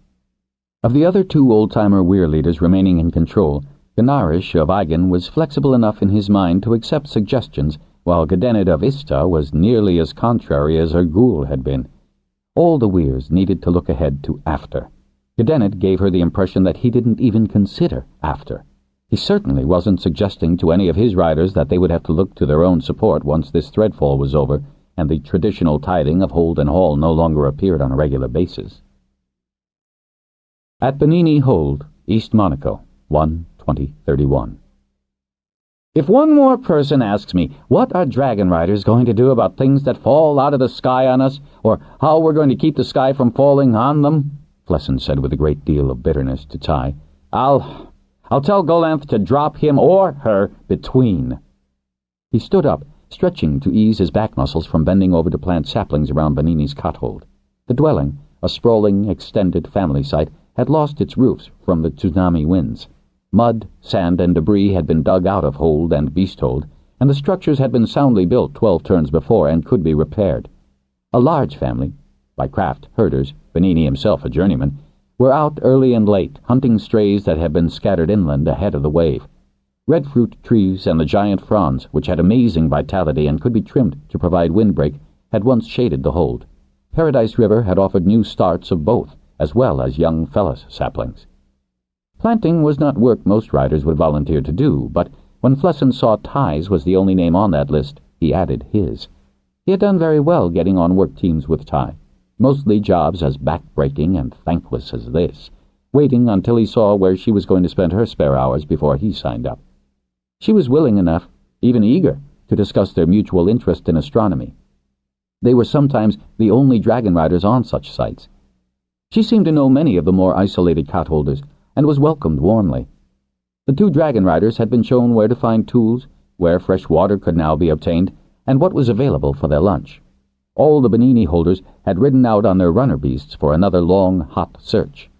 Of the other 2 old-timer Weir leaders remaining in control, Gnarish of Eigen was flexible enough in his mind to accept suggestions, while Gedenid of Ista was nearly as contrary as her ghoul had been. All the Weirs needed to look ahead to after. Gedenid gave her the impression that he didn't even consider after. He certainly wasn't suggesting to any of his riders that they would have to look to their own support once this threadfall was over and the traditional tithing of hold and haul no longer appeared on a regular basis. At Benini Hold, East Monaco, 1/20/31. If one more person asks me, what are Dragonriders going to do about things that fall out of the sky on us, or how we're going to keep the sky from falling on them, Flesson said with a great deal of bitterness to Ty, I'll tell Golanth to drop him or her between. He stood up, stretching to ease his back muscles from bending over to plant saplings around Benini's cot-hold. The dwelling, a sprawling, extended family site, had lost its roofs from the tsunami winds. Mud, sand, and debris had been dug out of hold and beast-hold, and the structures had been soundly built 12 turns before and could be repaired. A large family, by craft herders, Benini himself a journeyman, were out early and late, hunting strays that had been scattered inland ahead of the wave. Red fruit trees and the giant fronds, which had amazing vitality and could be trimmed to provide windbreak, had once shaded the hold. Paradise River had offered new starts of both, as well as young fellas saplings. Planting was not work most riders would volunteer to do, but when Flesson saw Ty's was the only name on that list, he added his. He had done very well getting on work teams with Ty, mostly jobs as back-breaking and thankless as this, waiting until he saw where she was going to spend her spare hours before he signed up. She was willing enough, even eager, to discuss their mutual interest in astronomy. They were sometimes the only Dragonriders on such sites. She seemed to know many of the more isolated cot-holders, and was welcomed warmly. The 2 Dragonriders had been shown where to find tools, where fresh water could now be obtained, and what was available for their lunch. All the Benini holders had ridden out on their runner beasts for another long, hot search.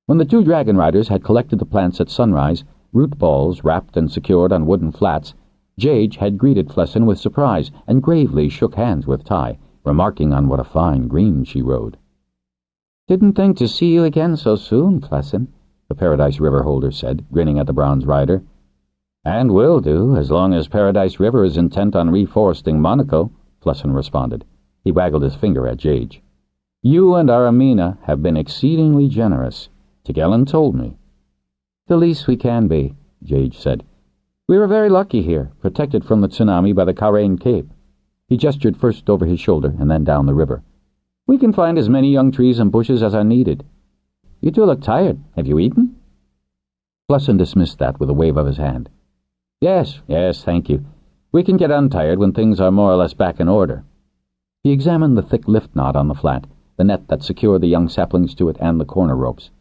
When the 2 Dragonriders had collected the plants at sunrise, root balls wrapped and secured on wooden flats, Jage had greeted Flesson with surprise and gravely shook hands with Ty, remarking on what a fine green she rode. Didn't think to see you again so soon, Flesson, the Paradise River holder said, grinning at the bronze rider. And will do, as long as Paradise River is intent on reforesting Monaco, Flesson responded. He waggled his finger at Jage. You and Aramina have been exceedingly generous. Tigellen told me. The least we can be, Jage said. We were very lucky here, protected from the tsunami by the Karain Cape. He gestured first over his shoulder and then down the river. We can find as many young trees and bushes as are needed. You 2 look tired. Have you eaten? Flesson dismissed that with a wave of his hand. Yes, thank you. We can get untired when things are more or less back in order. He examined the thick lift knot on the flat, the net that secured the young saplings to it and the corner ropes.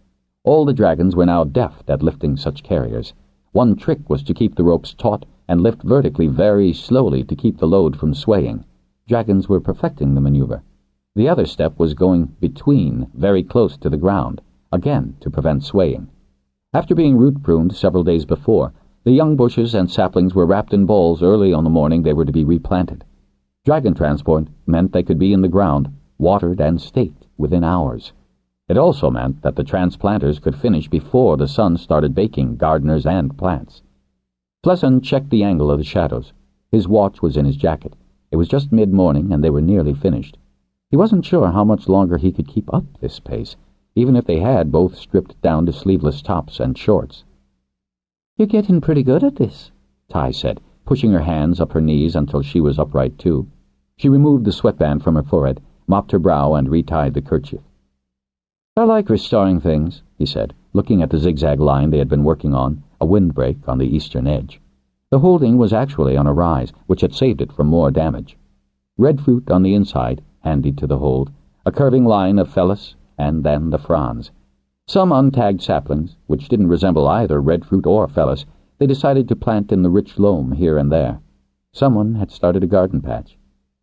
All the dragons were now deft at lifting such carriers. One trick was to keep the ropes taut and lift vertically very slowly to keep the load from swaying. Dragons were perfecting the maneuver. The other step was going between, very close to the ground, again to prevent swaying. After being root-pruned several days before, the young bushes and saplings were wrapped in balls early on the morning they were to be replanted. Dragon transport meant they could be in the ground, watered and staked within hours. It also meant that the transplanters could finish before the sun started baking gardeners and plants. Flesson checked the angle of the shadows. His watch was in his jacket. It was just mid-morning and they were nearly finished. He wasn't sure how much longer he could keep up this pace, even if they had both stripped down to sleeveless tops and shorts. You're getting pretty good at this, Ty said, pushing her hands up her knees until she was upright too. She removed the sweatband from her forehead, mopped her brow, and retied the kerchief. I like restoring things, he said, looking at the zigzag line they had been working on, a windbreak on the eastern edge. The holding was actually on a rise, which had saved it from more damage. Red fruit on the inside, handy to the hold, a curving line of phallus, and then the fronds. Some untagged saplings, which didn't resemble either red fruit or phallus, they decided to plant in the rich loam here and there. Someone had started a garden patch.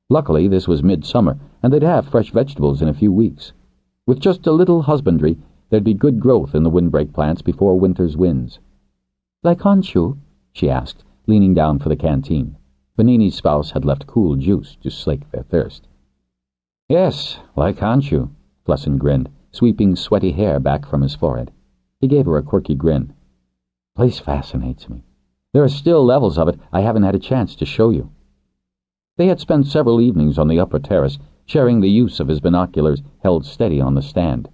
Luckily, this was midsummer, and they'd have fresh vegetables in a few weeks. With just a little husbandry, there'd be good growth in the windbreak plants before winter's winds. Like Honshu? She asked, leaning down for the canteen. Benini's spouse had left cool juice to slake their thirst. Yes, like Honshu, Flesson grinned, sweeping sweaty hair back from his forehead. He gave her a quirky grin. Place fascinates me. There are still levels of it I haven't had a chance to show you. They had spent several evenings on the upper terrace, sharing the use of his binoculars held steady on the stand.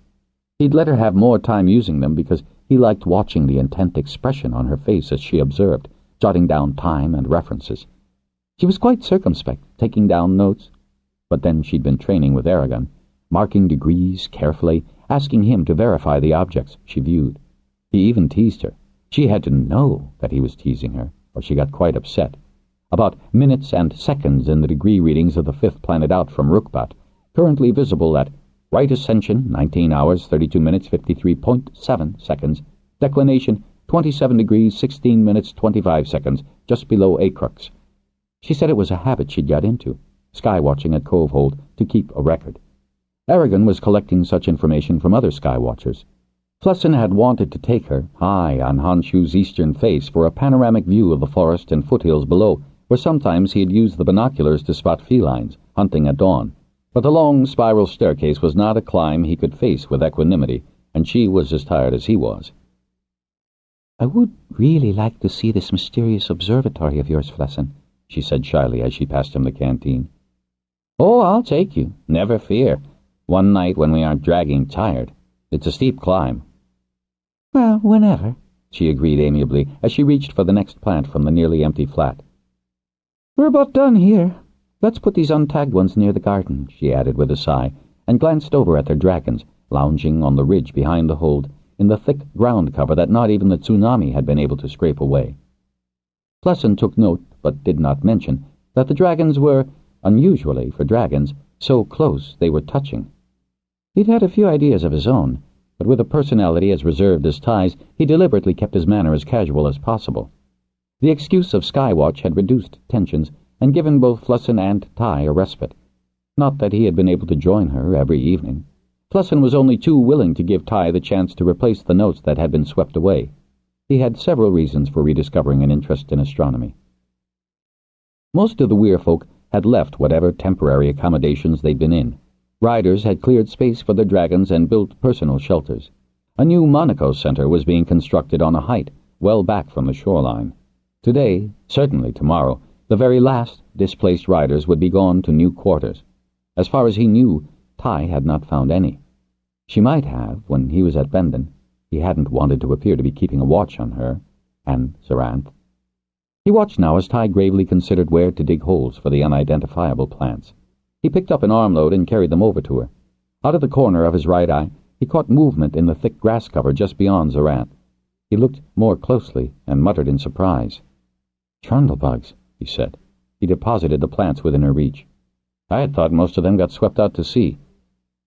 He'd let her have more time using them because he liked watching the intent expression on her face as she observed, jotting down time and references. She was quite circumspect, taking down notes. But then she'd been training with Aragon, marking degrees carefully, asking him to verify the objects she viewed. He even teased her. She had to know that he was teasing her, or she got quite upset. About minutes and seconds in the degree readings of the fifth planet out from Rukbat, currently visible at right ascension, 19 hours, 32 minutes, 53.7 seconds, declination, 27 degrees, 16 minutes, 25 seconds, just below Acrux. She said it was a habit she'd got into, skywatching at Covehold to keep a record. Aragon was collecting such information from other skywatchers. Flessin had wanted to take her, high on Honshu's eastern face, for a panoramic view of the forest and foothills below, where sometimes he had used the binoculars to spot felines hunting at dawn. But the long spiral staircase was not a climb he could face with equanimity, and she was as tired as he was. "I would really like to see this mysterious observatory of yours, Flessin," she said shyly as she passed him the canteen. "Oh, I'll take you. Never fear. One night when we aren't dragging tired. It's a steep climb." "Well, whenever," she agreed amiably as she reached for the next plant from the nearly empty flat. "We're about done here. Let's put these untagged ones near the garden," she added with a sigh, and glanced over at their dragons, lounging on the ridge behind the hold, in the thick ground cover that not even the tsunami had been able to scrape away. Flessin took note, but did not mention, that the dragons were, unusually for dragons, so close they were touching. He'd had a few ideas of his own, but with a personality as reserved as Ty's, he deliberately kept his manner as casual as possible. The excuse of Skywatch had reduced tensions and given both Flessin and Ty a respite. Not that he had been able to join her every evening. Flessin was only too willing to give Ty the chance to replace the notes that had been swept away. He had several reasons for rediscovering an interest in astronomy. Most of the Weir folk had left whatever temporary accommodations they'd been in. Riders had cleared space for their dragons and built personal shelters. A new Monaco center was being constructed on a height well back from the shoreline. Today, certainly tomorrow, the very last displaced riders would be gone to new quarters. As far as he knew, Ty had not found any. She might have, when he was at Bendon. He hadn't wanted to appear to be keeping a watch on her, and Zoranth. He watched now as Ty gravely considered where to dig holes for the unidentifiable plants. He picked up an armload and carried them over to her. Out of the corner of his right eye, he caught movement in the thick grass cover just beyond Zoranth. He looked more closely and muttered in surprise. "Trundlebugs," he said. He deposited the plants within her reach. "I had thought most of them got swept out to sea."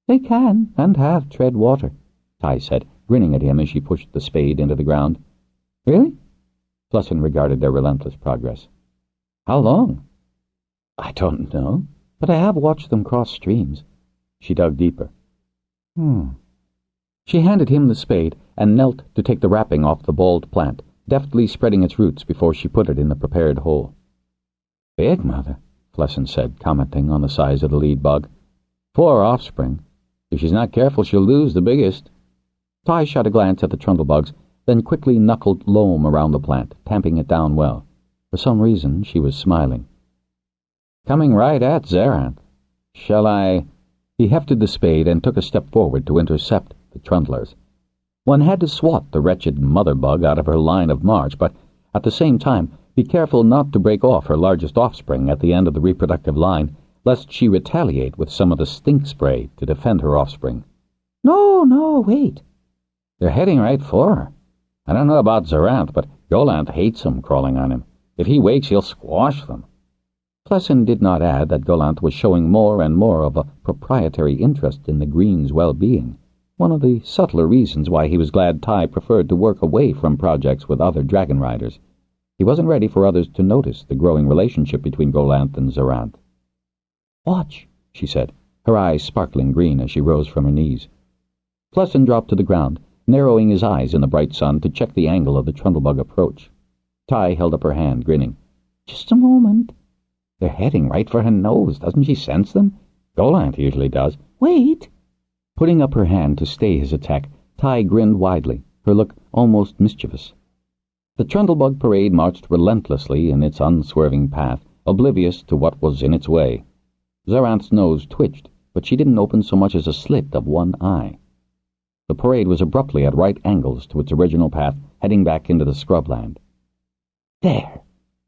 "They can and have tread water," Ty said, grinning at him as she pushed the spade into the ground. "Really?" Flessin regarded their relentless progress. "How long?" "I don't know, but I have watched them cross streams." She dug deeper. She handed him the spade and knelt to take the wrapping off the bald plant, deftly spreading its roots before she put it in the prepared hole. "Big, Mother," Flessin said, commenting on the size of the lead bug. "4 offspring. If she's not careful, she'll lose the biggest." Ty shot a glance at the trundlebugs, then quickly knuckled loam around the plant, tamping it down well. For some reason, she was smiling. "Coming right at Zoranth. Shall I—" He hefted the spade and took a step forward to intercept the trundlers. One had to swat the wretched mother bug out of her line of march, but at the same time be careful not to break off her largest offspring at the end of the reproductive line, lest she retaliate with some of the stink spray to defend her offspring. No, wait." "They're heading right for her. I don't know about Zoranth, but Golanth hates them crawling on him. If he wakes, he'll squash them." Flessin did not add that Golanth was showing more and more of a proprietary interest in the green's well-being, one of the subtler reasons why he was glad Ty preferred to work away from projects with other Dragonriders. He wasn't ready for others to notice the growing relationship between Golanth and Zoranth. "Watch," she said, her eyes sparkling green as she rose from her knees. Flessin dropped to the ground, narrowing his eyes in the bright sun to check the angle of the trundlebug approach. Ty held up her hand, grinning. "Just a moment." "They're heading right for her nose. Doesn't she sense them? Golanth usually does." "Wait." Putting up her hand to stay his attack, Ty grinned widely, her look almost mischievous. The trundlebug parade marched relentlessly in its unswerving path, oblivious to what was in its way. Zoranth's nose twitched, but she didn't open so much as a slit of one eye. The parade was abruptly at right angles to its original path, heading back into the scrubland. "There!"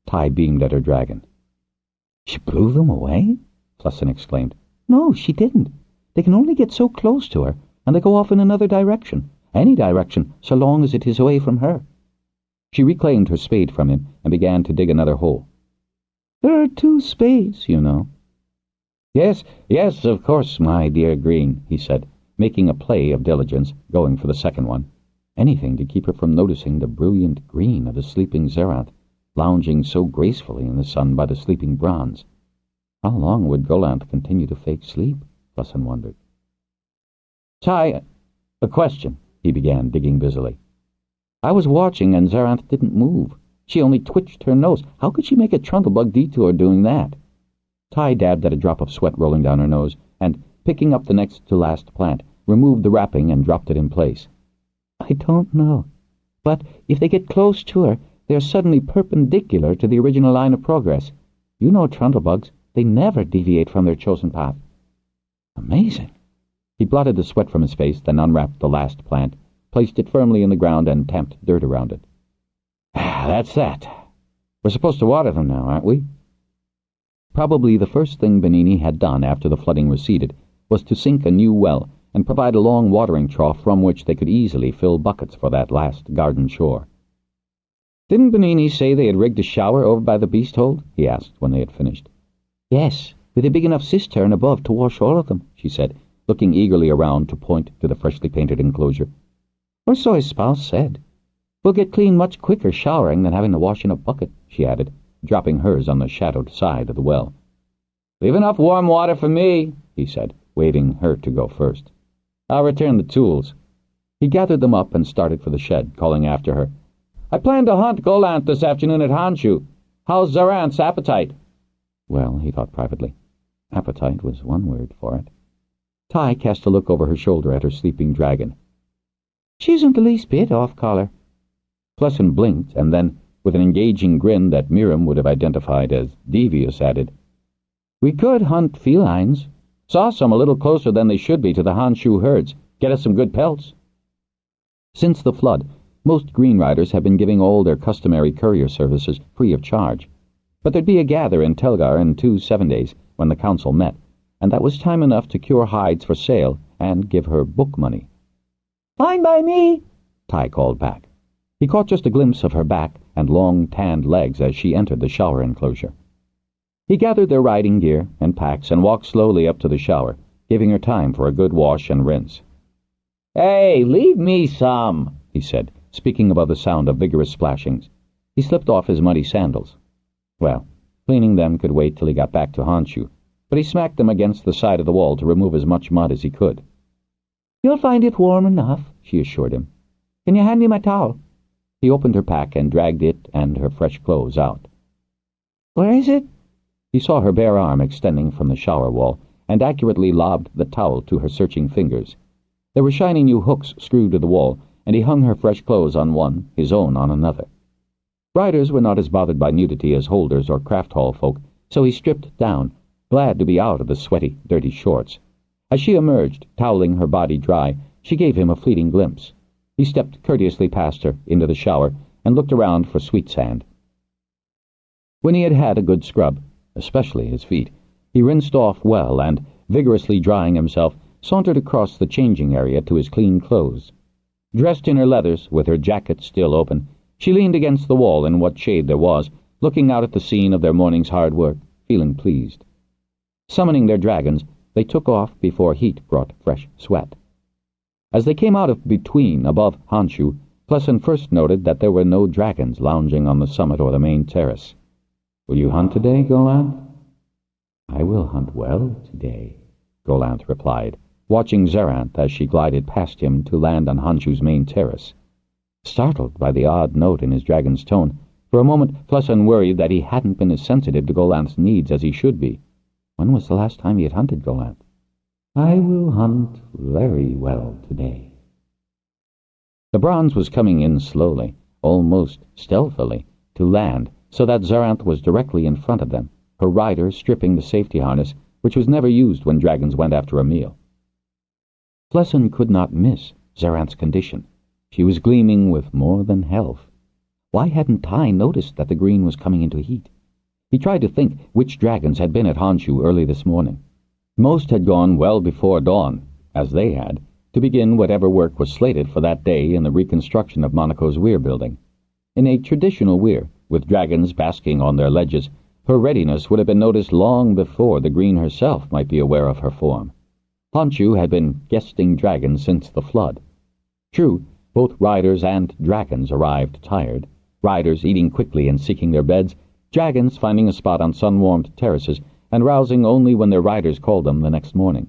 Ty beamed at her dragon. "She blew them away?" Flessin exclaimed. "No, she didn't. They can only get so close to her, and they go off in another direction, any direction, so long as it is away from her. She reclaimed her spade from him and began to dig another hole. There are 2 spades, you know. Yes, of course, my dear Green, he said, making a play of diligence, going for the second one. Anything to keep her from noticing the brilliant green of the sleeping Zerath, lounging so gracefully in the sun by the sleeping bronze. How long would Golanth continue to fake sleep? Flussin wondered. Ty, a question, he began, digging busily. I was watching and Zerath didn't move. She only twitched her nose. How could she make a trundlebug detour doing that? Ty dabbed at a drop of sweat rolling down her nose, and, picking up the next-to-last plant, removed the wrapping and dropped it in place. I don't know. But if they get close to her, they are suddenly perpendicular to the original line of progress. You know trundlebugs. They never deviate from their chosen path. Amazing. He blotted the sweat from his face, then unwrapped the last plant, placed it firmly in the ground, and tamped dirt around it. That's that. We're supposed to water them now, aren't we? Probably the first thing Benini had done after the flooding receded was to sink a new well and provide a long watering trough from which they could easily fill buckets for that last garden shore. Didn't Benini say they had rigged a shower over by the beast hold? He asked when they had finished. Yes, with a big enough cistern above to wash all of them, she said, looking eagerly around to point to the freshly painted enclosure. Or so his spouse said. We'll get clean much quicker showering than having to wash in a bucket, she added, dropping hers on the shadowed side of the well. Leave enough warm water for me, he said, waving her to go first. I'll return the tools. He gathered them up and started for the shed, calling after her. I plan to hunt Golanth this afternoon at Honshu. How's Zerath's appetite? Well, he thought privately, appetite was one word for it. Ty cast a look over her shoulder at her sleeping dragon. She isn't the least bit off collar. Plessin blinked, and then, with an engaging grin that Miriam would have identified as devious, added, We could hunt felines. Saw some a little closer than they should be to the Honshu herds. Get us some good pelts. Since the flood, most Greenriders have been giving all their customary courier services free of charge. But there'd be a gather in Telgar in 2 7-days when the council met, and that was time enough to cure hides for sale and give her book money. Fine by me, Ty called back. He caught just a glimpse of her back and long tanned legs as she entered the shower enclosure. He gathered their riding gear and packs and walked slowly up to the shower, giving her time for a good wash and rinse. Hey, leave me some, he said, speaking above the sound of vigorous splashings. He slipped off his muddy sandals. Well, cleaning them could wait till he got back to Honshu, but he smacked them against the side of the wall to remove as much mud as he could. You'll find it warm enough, she assured him. Can you hand me my towel? He opened her pack and dragged it and her fresh clothes out. Where is it? He saw her bare arm extending from the shower wall and accurately lobbed the towel to her searching fingers. There were shiny new hooks screwed to the wall, and he hung her fresh clothes on one, his own on another. Riders were not as bothered by nudity as holders or craft hall folk, so he stripped down, glad to be out of the sweaty, dirty shorts. As she emerged, toweling her body dry, she gave him a fleeting glimpse. He stepped courteously past her into the shower and looked around for sweet sand. When he had had a good scrub, especially his feet, he rinsed off well and, vigorously drying himself, sauntered across the changing area to his clean clothes. Dressed in her leathers, with her jacket still open, she leaned against the wall in what shade there was, looking out at the scene of their morning's hard work, feeling pleased. Summoning their dragons, they took off before heat brought fresh sweat. As they came out of between above Honshu, Plessin first noted that there were no dragons lounging on the summit or the main terrace. Will you hunt today, Golanth? I will hunt well today, Golanth replied, watching Zerath as she glided past him to land on Honshu's main terrace. Startled by the odd note in his dragon's tone, for a moment Plessin worried that he hadn't been as sensitive to Golanth's needs as he should be. When was the last time he had hunted Golanth? I will hunt very well today. The bronze was coming in slowly, almost stealthily, to land, so that Zerath was directly in front of them, her rider stripping the safety harness, which was never used when dragons went after a meal. Plessin could not miss Zerath's condition. She was gleaming with more than health. Why hadn't Ty noticed that the green was coming into heat? He tried to think which dragons had been at Honshu early this morning. Most had gone well before dawn, as they had, to begin whatever work was slated for that day in the reconstruction of Monaco's weir building. In a traditional weir, with dragons basking on their ledges, her readiness would have been noticed long before the Green herself might be aware of her form. Honshu had been guesting dragons since the flood. True, both riders and dragons arrived tired, riders eating quickly and seeking their beds, dragons finding a spot on sun-warmed terraces and rousing only when their riders called them the next morning.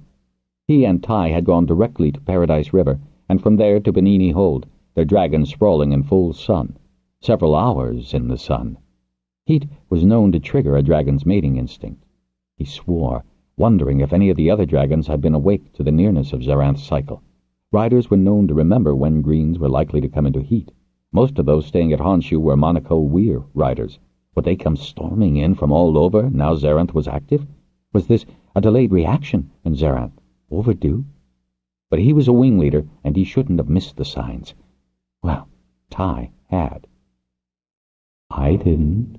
He and Tai had gone directly to Paradise River, and from there to Benini Hold, their dragons sprawling in full sun, several hours in the sun. Heat was known to trigger a dragon's mating instinct. He swore, wondering if any of the other dragons had been awake to the nearness of Zaranth's cycle. Riders were known to remember when greens were likely to come into heat. Most of those staying at Honshu were Monaco weir riders. Would they come storming in from all over now Zaranth was active? Was this a delayed reaction, and Zaranth overdue? But he was a wing leader, and he shouldn't have missed the signs. Well, Tai had. I didn't.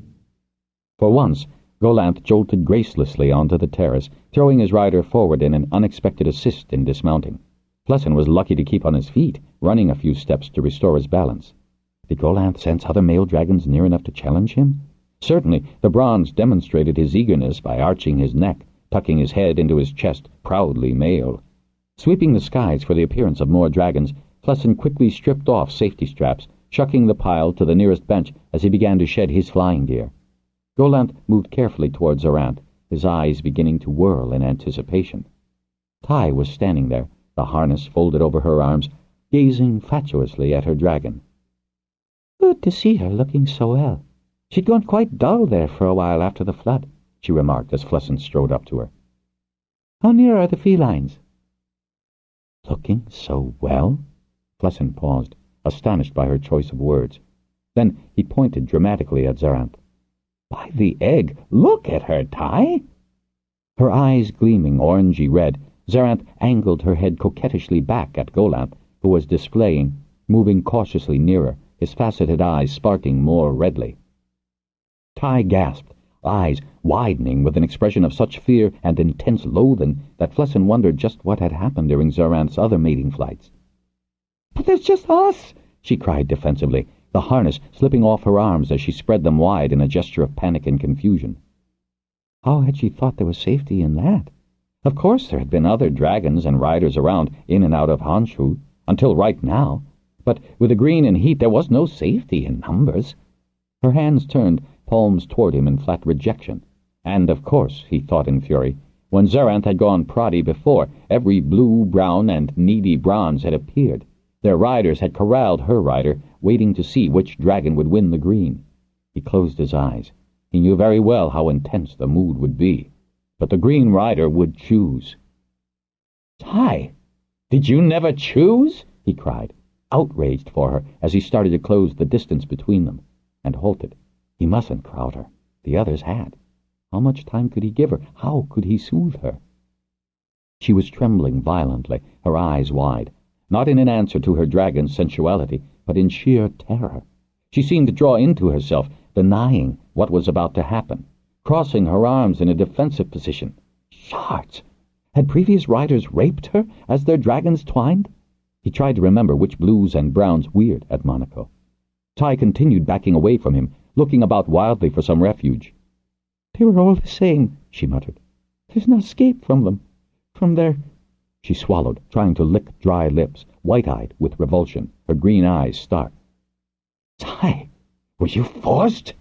For once, Golanth jolted gracelessly onto the terrace, throwing his rider forward in an unexpected assist in dismounting. Flessin was lucky to keep on his feet, running a few steps to restore his balance. Did Golanth sense other male dragons near enough to challenge him? Certainly, the bronze demonstrated his eagerness by arching his neck, tucking his head into his chest, proudly male. Sweeping the skies for the appearance of more dragons, Flessin quickly stripped off safety straps, shucking the pile to the nearest bench as he began to shed his flying gear. Golanth moved carefully towards Zaranth, his eyes beginning to whirl in anticipation. Tai was standing there, the harness folded over her arms, gazing fatuously at her dragon. Good to see her looking so well. She'd gone quite dull there for a while after the flood, she remarked as Flessin strode up to her. How near are the felines? Looking so well? Flessin paused, astonished by her choice of words. Then he pointed dramatically at Zaranth. By the egg, look at her, Tai! Her eyes gleaming orangey red, Zaranth angled her head coquettishly back at Golanth, who was displaying, moving cautiously nearer, his faceted eyes sparking more redly. Tai gasped, eyes widening with an expression of such fear and intense loathing that Flessin wondered just what had happened during Zaranth's other mating flights. "But there's just us!" she cried defensively, the harness slipping off her arms as she spread them wide in a gesture of panic and confusion. How had she thought there was safety in that? Of course there had been other dragons and riders around in and out of Honshu, until right now, but with the green and heat there was no safety in numbers. Her hands turned, palms toward him in flat rejection. And, of course, he thought in fury, when Zaranth had gone proddy before, every blue, brown, and needy bronze had appeared. Their riders had corralled her rider, waiting to see which dragon would win the green. He closed his eyes. He knew very well how intense the mood would be. But the green rider would choose. "Tai, did you never choose?" he cried, outraged for her as he started to close the distance between them, and halted. He mustn't crowd her. The others had. How much time could he give her? How could he soothe her? She was trembling violently, her eyes wide, not in an answer to her dragon's sensuality, but in sheer terror. She seemed to draw into herself, denying what was about to happen, crossing her arms in a defensive position. Shards! Had previous riders raped her as their dragons twined? He tried to remember which blues and browns weird at Monaco. Tai continued backing away from him, looking about wildly for some refuge. "They were all the same," she muttered. "There's no escape from them. From their—" She swallowed, trying to lick dry lips, white-eyed with revulsion, her green eyes stark. "Tai, were you forced?"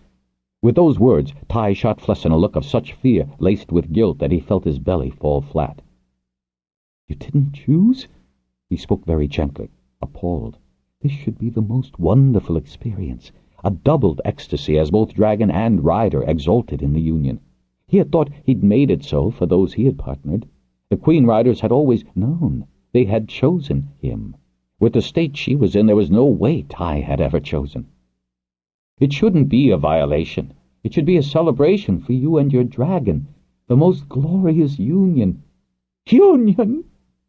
With those words, Tai shot Flessin a look of such fear, laced with guilt, that he felt his belly fall flat. "You didn't choose?" He spoke very gently, appalled. This should be the most wonderful experience, a doubled ecstasy as both dragon and rider exulted in the union. He had thought he'd made it so for those he had partnered. The Queen Riders had always known. They had chosen him. With the state she was in, there was no way Tai had ever chosen. "It shouldn't be a violation. It should be a celebration for you and your dragon. The most glorious union." "Union!"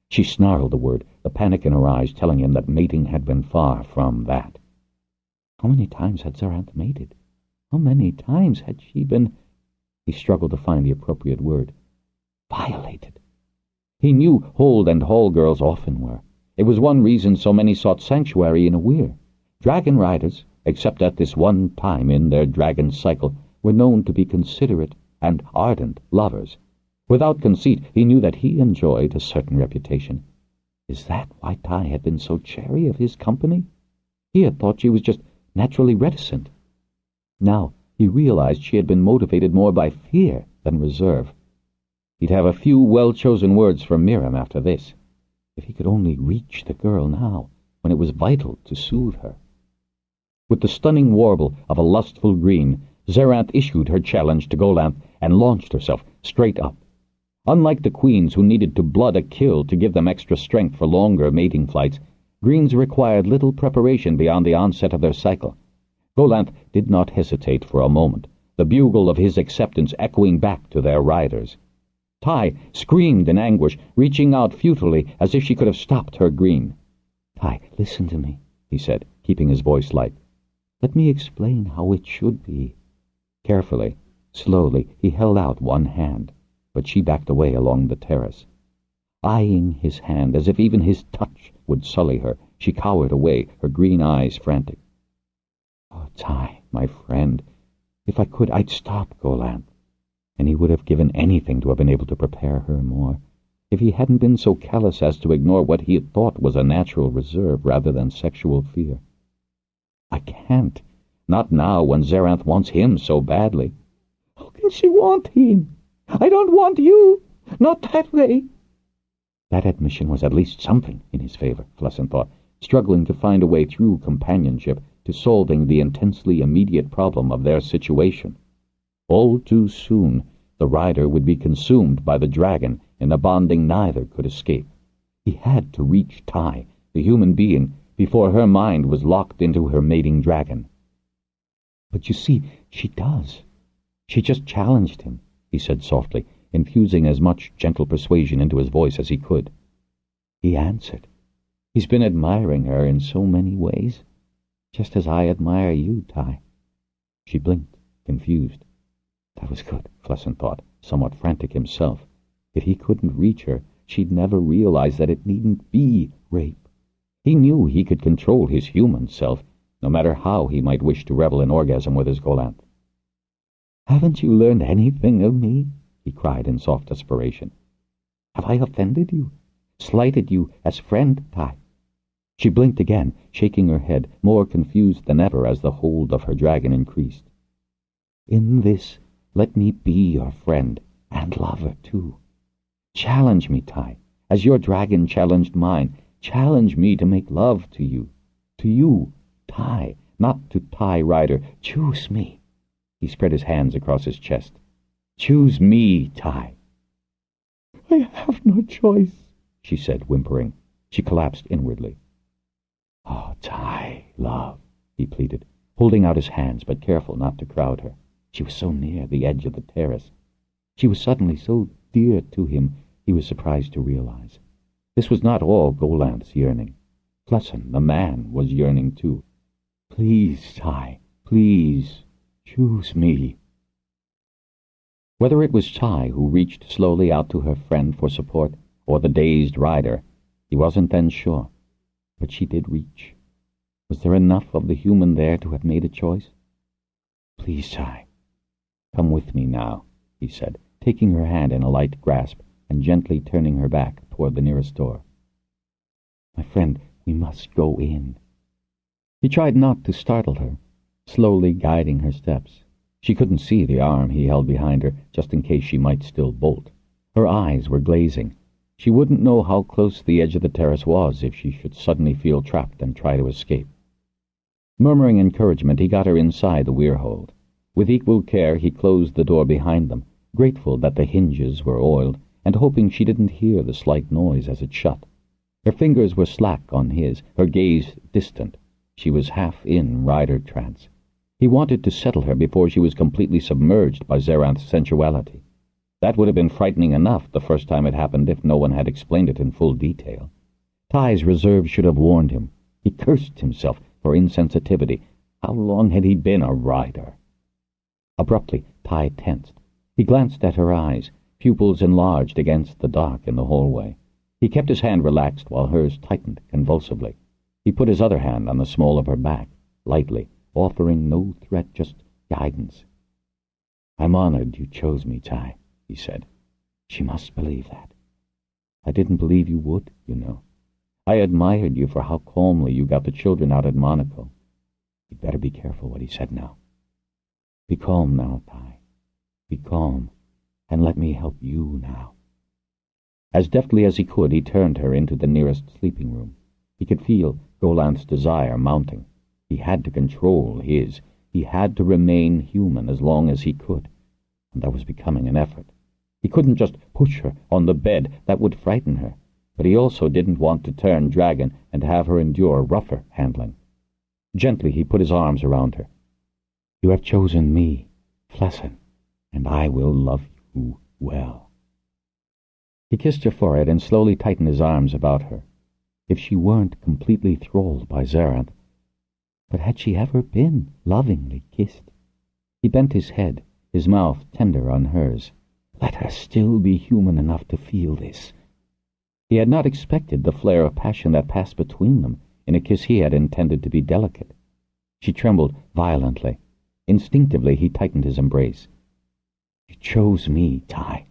She snarled the word, the panic in her eyes telling him that mating had been far from that. How many times had Zaranth mated? How many times had she been— He struggled to find the appropriate word. Violated. He knew hold and hall girls often were. It was one reason so many sought sanctuary in a weir. Dragonriders, except at this one time in their dragon cycle, were known to be considerate and ardent lovers. Without conceit, he knew that he enjoyed a certain reputation. Is that why Tai had been so chary of his company? He had thought she was just naturally reticent. Now he realized she had been motivated more by fear than reserve. He'd have a few well-chosen words for Miriam after this. If he could only reach the girl now, when it was vital to soothe her. With the stunning warble of a lustful green, Zerath issued her challenge to Golanth and launched herself straight up. Unlike the queens who needed to blood a kill to give them extra strength for longer mating flights, greens required little preparation beyond the onset of their cycle. Golanth did not hesitate for a moment, the bugle of his acceptance echoing back to their riders. Tai screamed in anguish, reaching out futilely as if she could have stopped her green. "Tai, listen to me," he said, keeping his voice light. "Let me explain how it should be." Carefully, slowly, he held out one hand, but she backed away along the terrace. Eyeing his hand as if even his touch would sully her, she cowered away, her green eyes frantic. "Oh, Tai, my friend, if I could, I'd stop Golanth." And he would have given anything to have been able to prepare her more, if he hadn't been so callous as to ignore what he had thought was a natural reserve rather than sexual fear. "I can't. Not now, when Zerath wants him so badly." "How can she want him? I don't want you. Not that way." That admission was at least something in his favor, Flessen thought, struggling to find a way through companionship to solving the intensely immediate problem of their situation. All too soon, the rider would be consumed by the dragon in a bonding neither could escape. He had to reach Tai, the human being, before her mind was locked into her mating dragon. "But you see, she does. She just challenged him," he said softly, infusing as much gentle persuasion into his voice as he could. "He answered. He's been admiring her in so many ways, just as I admire you, Tai." She blinked, confused. That was good, Flessen thought, somewhat frantic himself. If he couldn't reach her, she'd never realize that it needn't be rape. He knew he could control his human self, no matter how he might wish to revel in orgasm with his Golanth. "Haven't you learned anything of me?" he cried in soft desperation. "Have I offended you? Slighted you as friend, Tai?" She blinked again, shaking her head, more confused than ever as the hold of her dragon increased. "In this, let me be your friend, and lover, too. Challenge me, Tai, as your dragon challenged mine. Challenge me to make love to you. To you, Tai, not to Tai Rider. Choose me." He spread his hands across his chest. "Choose me, Tai." "I have no choice," she said, whimpering. She collapsed inwardly. "Oh, Tai, love," he pleaded, holding out his hands but careful not to crowd her. She was so near the edge of the terrace. She was suddenly so dear to him, he was surprised to realize. This was not all Golanth's yearning. Flessen, the man, was yearning too. "Please, Tai, please, choose me." Whether it was Tai who reached slowly out to her friend for support, or the dazed rider, he wasn't then sure. But she did reach. Was there enough of the human there to have made a choice? "Please, Tai, come with me now," he said, taking her hand in a light grasp and gently turning her back toward the nearest door. "My friend, we must go in." He tried not to startle her, slowly guiding her steps. She couldn't see the arm he held behind her, just in case she might still bolt. Her eyes were glazing. She wouldn't know how close the edge of the terrace was if she should suddenly feel trapped and try to escape. Murmuring encouragement, he got her inside the weir-hold. With equal care he closed the door behind them, grateful that the hinges were oiled, and hoping she didn't hear the slight noise as it shut. Her fingers were slack on his, her gaze distant. She was half in rider trance. He wanted to settle her before she was completely submerged by Zerath's sensuality. That would have been frightening enough the first time it happened if no one had explained it in full detail. Tai's reserve should have warned him. He cursed himself for insensitivity. How long had he been a rider? Abruptly, Tai tensed. He glanced at her eyes, pupils enlarged against the dark in the hallway. He kept his hand relaxed while hers tightened convulsively. He put his other hand on the small of her back, lightly, offering no threat, just guidance. "I'm honored you chose me, Ty," he said. "She must believe that. I didn't believe you would, you know. I admired you for how calmly you got the children out at Monaco. You'd better be careful what he said now. Be calm now, Ty. Be calm, and let me help you now." As deftly as he could, he turned her into the nearest sleeping room. He could feel Golanth's desire mounting. He had to control his. He had to remain human as long as he could. And that was becoming an effort. He couldn't just push her on the bed. That would frighten her. But he also didn't want to turn dragon and have her endure rougher handling. Gently he put his arms around her. "You have chosen me, Flessin, and I will love you well." He kissed her forehead and slowly tightened his arms about her. If she weren't completely thralled by Zerath, but had she ever been lovingly kissed? He bent his head, his mouth tender on hers. Let her still be human enough to feel this. He had not expected the flare of passion that passed between them in a kiss he had intended to be delicate. She trembled violently. Instinctively he tightened his embrace. "You chose me, Ty.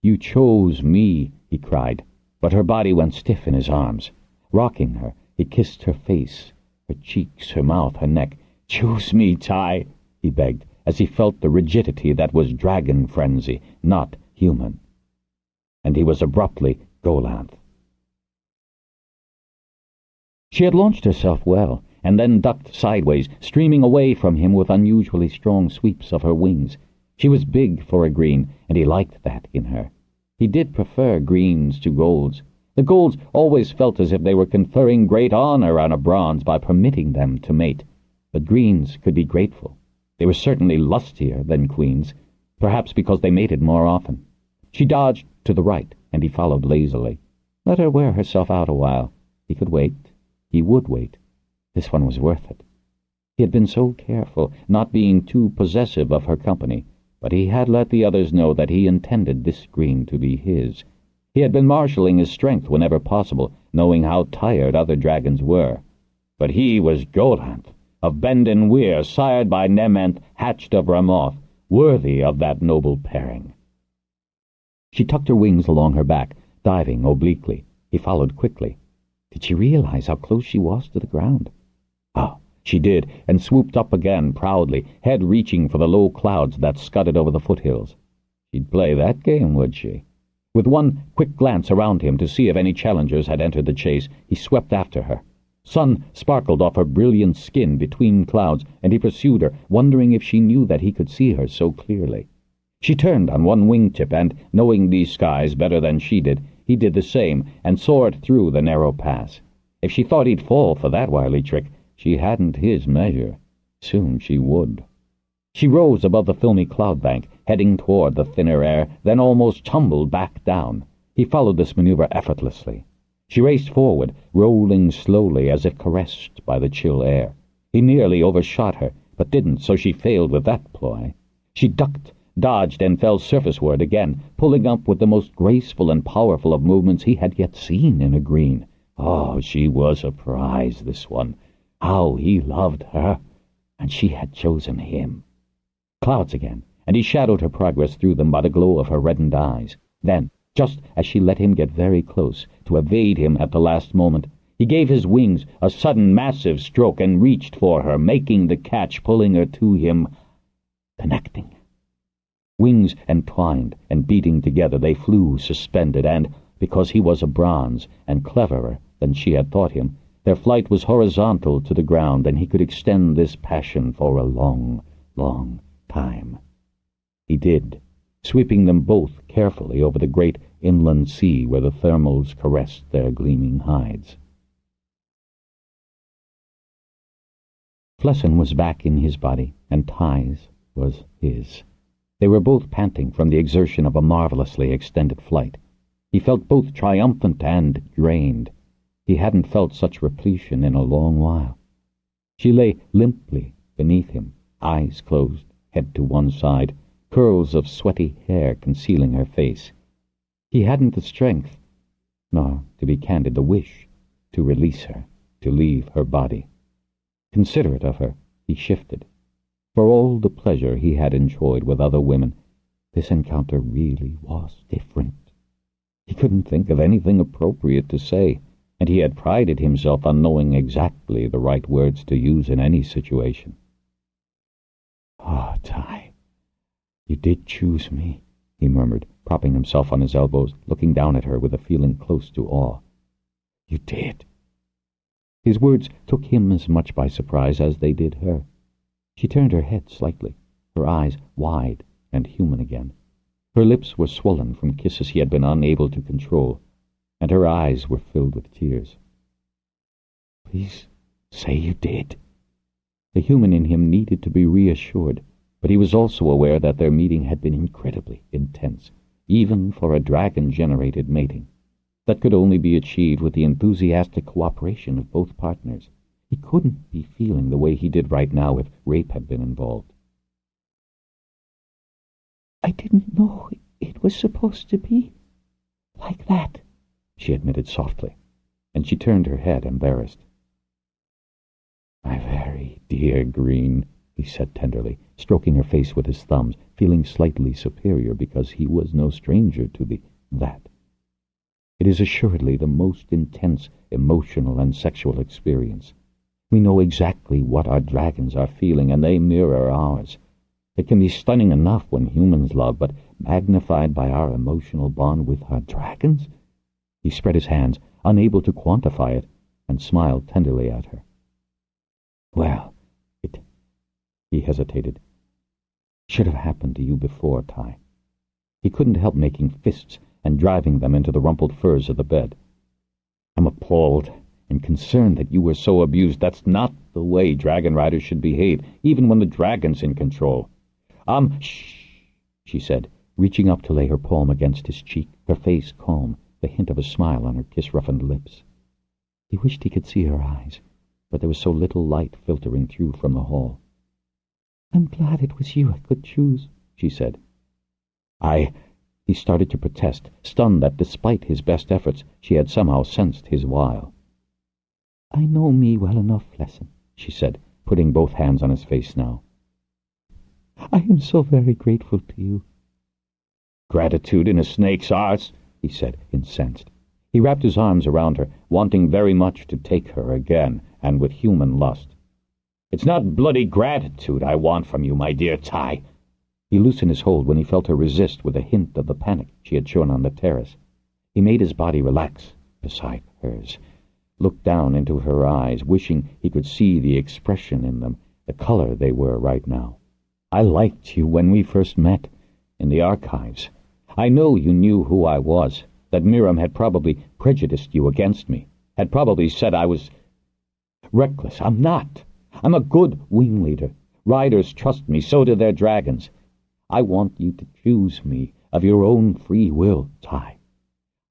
You chose me," he cried, but her body went stiff in his arms. Rocking her, he kissed her face, her cheeks, her mouth, her neck. "Choose me, Ty," he begged, as he felt the rigidity that was dragon frenzy, not human. And he was abruptly Golanth. She had launched herself well, and then ducked sideways, streaming away from him with unusually strong sweeps of her wings. She was big for a green, and he liked that in her. He did prefer greens to golds. The golds always felt as if they were conferring great honor on a bronze by permitting them to mate. But greens could be grateful. They were certainly lustier than queens, perhaps because they mated more often. She dodged to the right, and he followed lazily. Let her wear herself out a while. He could wait. He would wait. This one was worth it. He had been so careful, not being too possessive of her company, but he had let the others know that he intended this green to be his. He had been marshalling his strength whenever possible, knowing how tired other dragons were. But he was Golanth, of Bendon Weir, sired by Nementh, hatched of Ramoth, worthy of that noble pairing. She tucked her wings along her back, diving obliquely. He followed quickly. Did she realize how close she was to the ground? Ah, she did, and swooped up again proudly, head reaching for the low clouds that scudded over the foothills. She'd play that game, would she? With one quick glance around him to see if any challengers had entered the chase, he swept after her. Sun sparkled off her brilliant skin between clouds, and he pursued her, wondering if she knew that he could see her so clearly. She turned on one wingtip, and, knowing these skies better than she did, he did the same, and soared through the narrow pass. If she thought he'd fall for that wily trick, she hadn't his measure. Soon she would. She rose above the filmy cloud bank, heading toward the thinner air, then almost tumbled back down. He followed this maneuver effortlessly. She raced forward, rolling slowly as if caressed by the chill air. He nearly overshot her, but didn't, so she failed with that ploy. She ducked, dodged, and fell surfaceward again, pulling up with the most graceful and powerful of movements he had yet seen in a green. Oh, she was a prize, this one. How he loved her! And she had chosen him. Clouds again, and he shadowed her progress through them by the glow of her reddened eyes. Then, just as she let him get very close, to evade him at the last moment, he gave his wings a sudden massive stroke and reached for her, making the catch, pulling her to him, connecting. Wings entwined and beating together, they flew suspended, and, because he was a bronze and cleverer than she had thought him, their flight was horizontal to the ground, and he could extend this passion for a long, long time. He did, sweeping them both carefully over the great inland sea where the thermals caressed their gleaming hides. Flessin was back in his body, and Ty's was his. They were both panting from the exertion of a marvelously extended flight. He felt both triumphant and drained. He hadn't felt such repletion in a long while. She lay limply beneath him, eyes closed, head to one side, curls of sweaty hair concealing her face. He hadn't the strength, nor, to be candid, the wish to release her, to leave her body. Considerate of her, he shifted. For all the pleasure he had enjoyed with other women, this encounter really was different. He couldn't think of anything appropriate to say, and he had prided himself on knowing exactly the right words to use in any situation. "Ah, Ty, you did choose me," he murmured, propping himself on his elbows, looking down at her with a feeling close to awe. "You did." His words took him as much by surprise as they did her. She turned her head slightly, her eyes wide and human again. Her lips were swollen from kisses he had been unable to control, and her eyes were filled with tears. "Please say you did." The human in him needed to be reassured, but he was also aware that their meeting had been incredibly intense, even for a dragon-generated mating, that could only be achieved with the enthusiastic cooperation of both partners. He couldn't be feeling the way he did right now if rape had been involved. "I didn't know it was supposed to be like that," she admitted softly, and she turned her head, embarrassed. "My very dear Green," he said tenderly, stroking her face with his thumbs, feeling slightly superior because he was no stranger to that. "It is assuredly the most intense emotional and sexual experience. We know exactly what our dragons are feeling, and they mirror ours. It can be stunning enough when humans love, but magnified by our emotional bond with our dragons?" He spread his hands, unable to quantify it, and smiled tenderly at her. "Well, he hesitated. "Should have happened to you before, Ty." He couldn't help making fists and driving them into the rumpled furs of the bed. "I'm appalled and concerned that you were so abused. That's not the way Dragonriders should behave, even when the dragon's in control." Shh," she said, reaching up to lay her palm against his cheek, her face calm, the hint of a smile on her kiss-roughened lips. He wished he could see her eyes, but there was so little light filtering through from the hall. "I'm glad it was you I could choose," she said. He started to protest, stunned that despite his best efforts, she had somehow sensed his wile. "I know me well enough, Lesson," she said, putting both hands on his face now. "I am so very grateful to you." "Gratitude in a snake's arse," he said, incensed. He wrapped his arms around her, wanting very much to take her again, and with human lust. "It's not bloody gratitude I want from you, my dear Ty." He loosened his hold when he felt her resist with a hint of the panic she had shown on the terrace. He made his body relax beside hers, looked down into her eyes, wishing he could see the expression in them, the color they were right now. "I liked you when we first met, in the archives. I know you knew who I was, that Miriam had probably prejudiced you against me, had probably said I was reckless. I'm not. I'm a good wing leader. Riders trust me, so do their dragons. I want you to choose me of your own free will, Ty.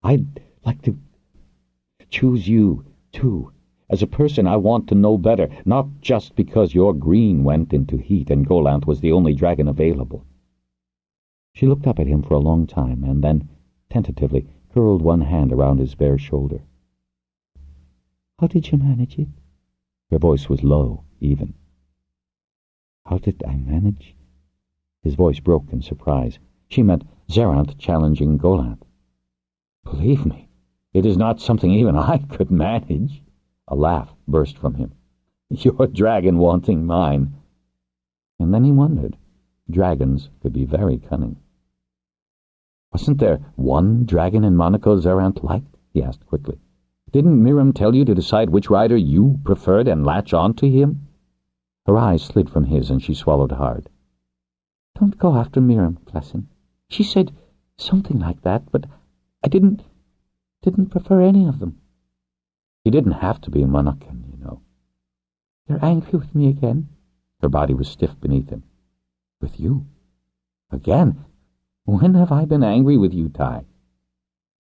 I'd like to choose you, too. As a person I want to know better, not just because your green went into heat and Golanth was the only dragon available." She looked up at him for a long time, and then, tentatively, curled one hand around his bare shoulder. "How did you manage it?" Her voice was low, even. "How did I manage?" His voice broke in surprise. She meant Zerath challenging Golanth. "Believe me, it is not something even I could manage." A laugh burst from him. "Your dragon wanting mine." And then he wondered. Dragons could be very cunning. "Wasn't there one dragon in Monaco Zerath liked?" he asked quickly. "Didn't Miriam tell you to decide which rider you preferred and latch on to him?" Her eyes slid from his, and she swallowed hard. "Don't go after Miriam, Classin. She said something like that, but I didn't prefer any of them." "He didn't have to be Monacan, you know." "You're angry with me again?" Her body was stiff beneath him. "With you? Again? When have I been angry with you, Ty?"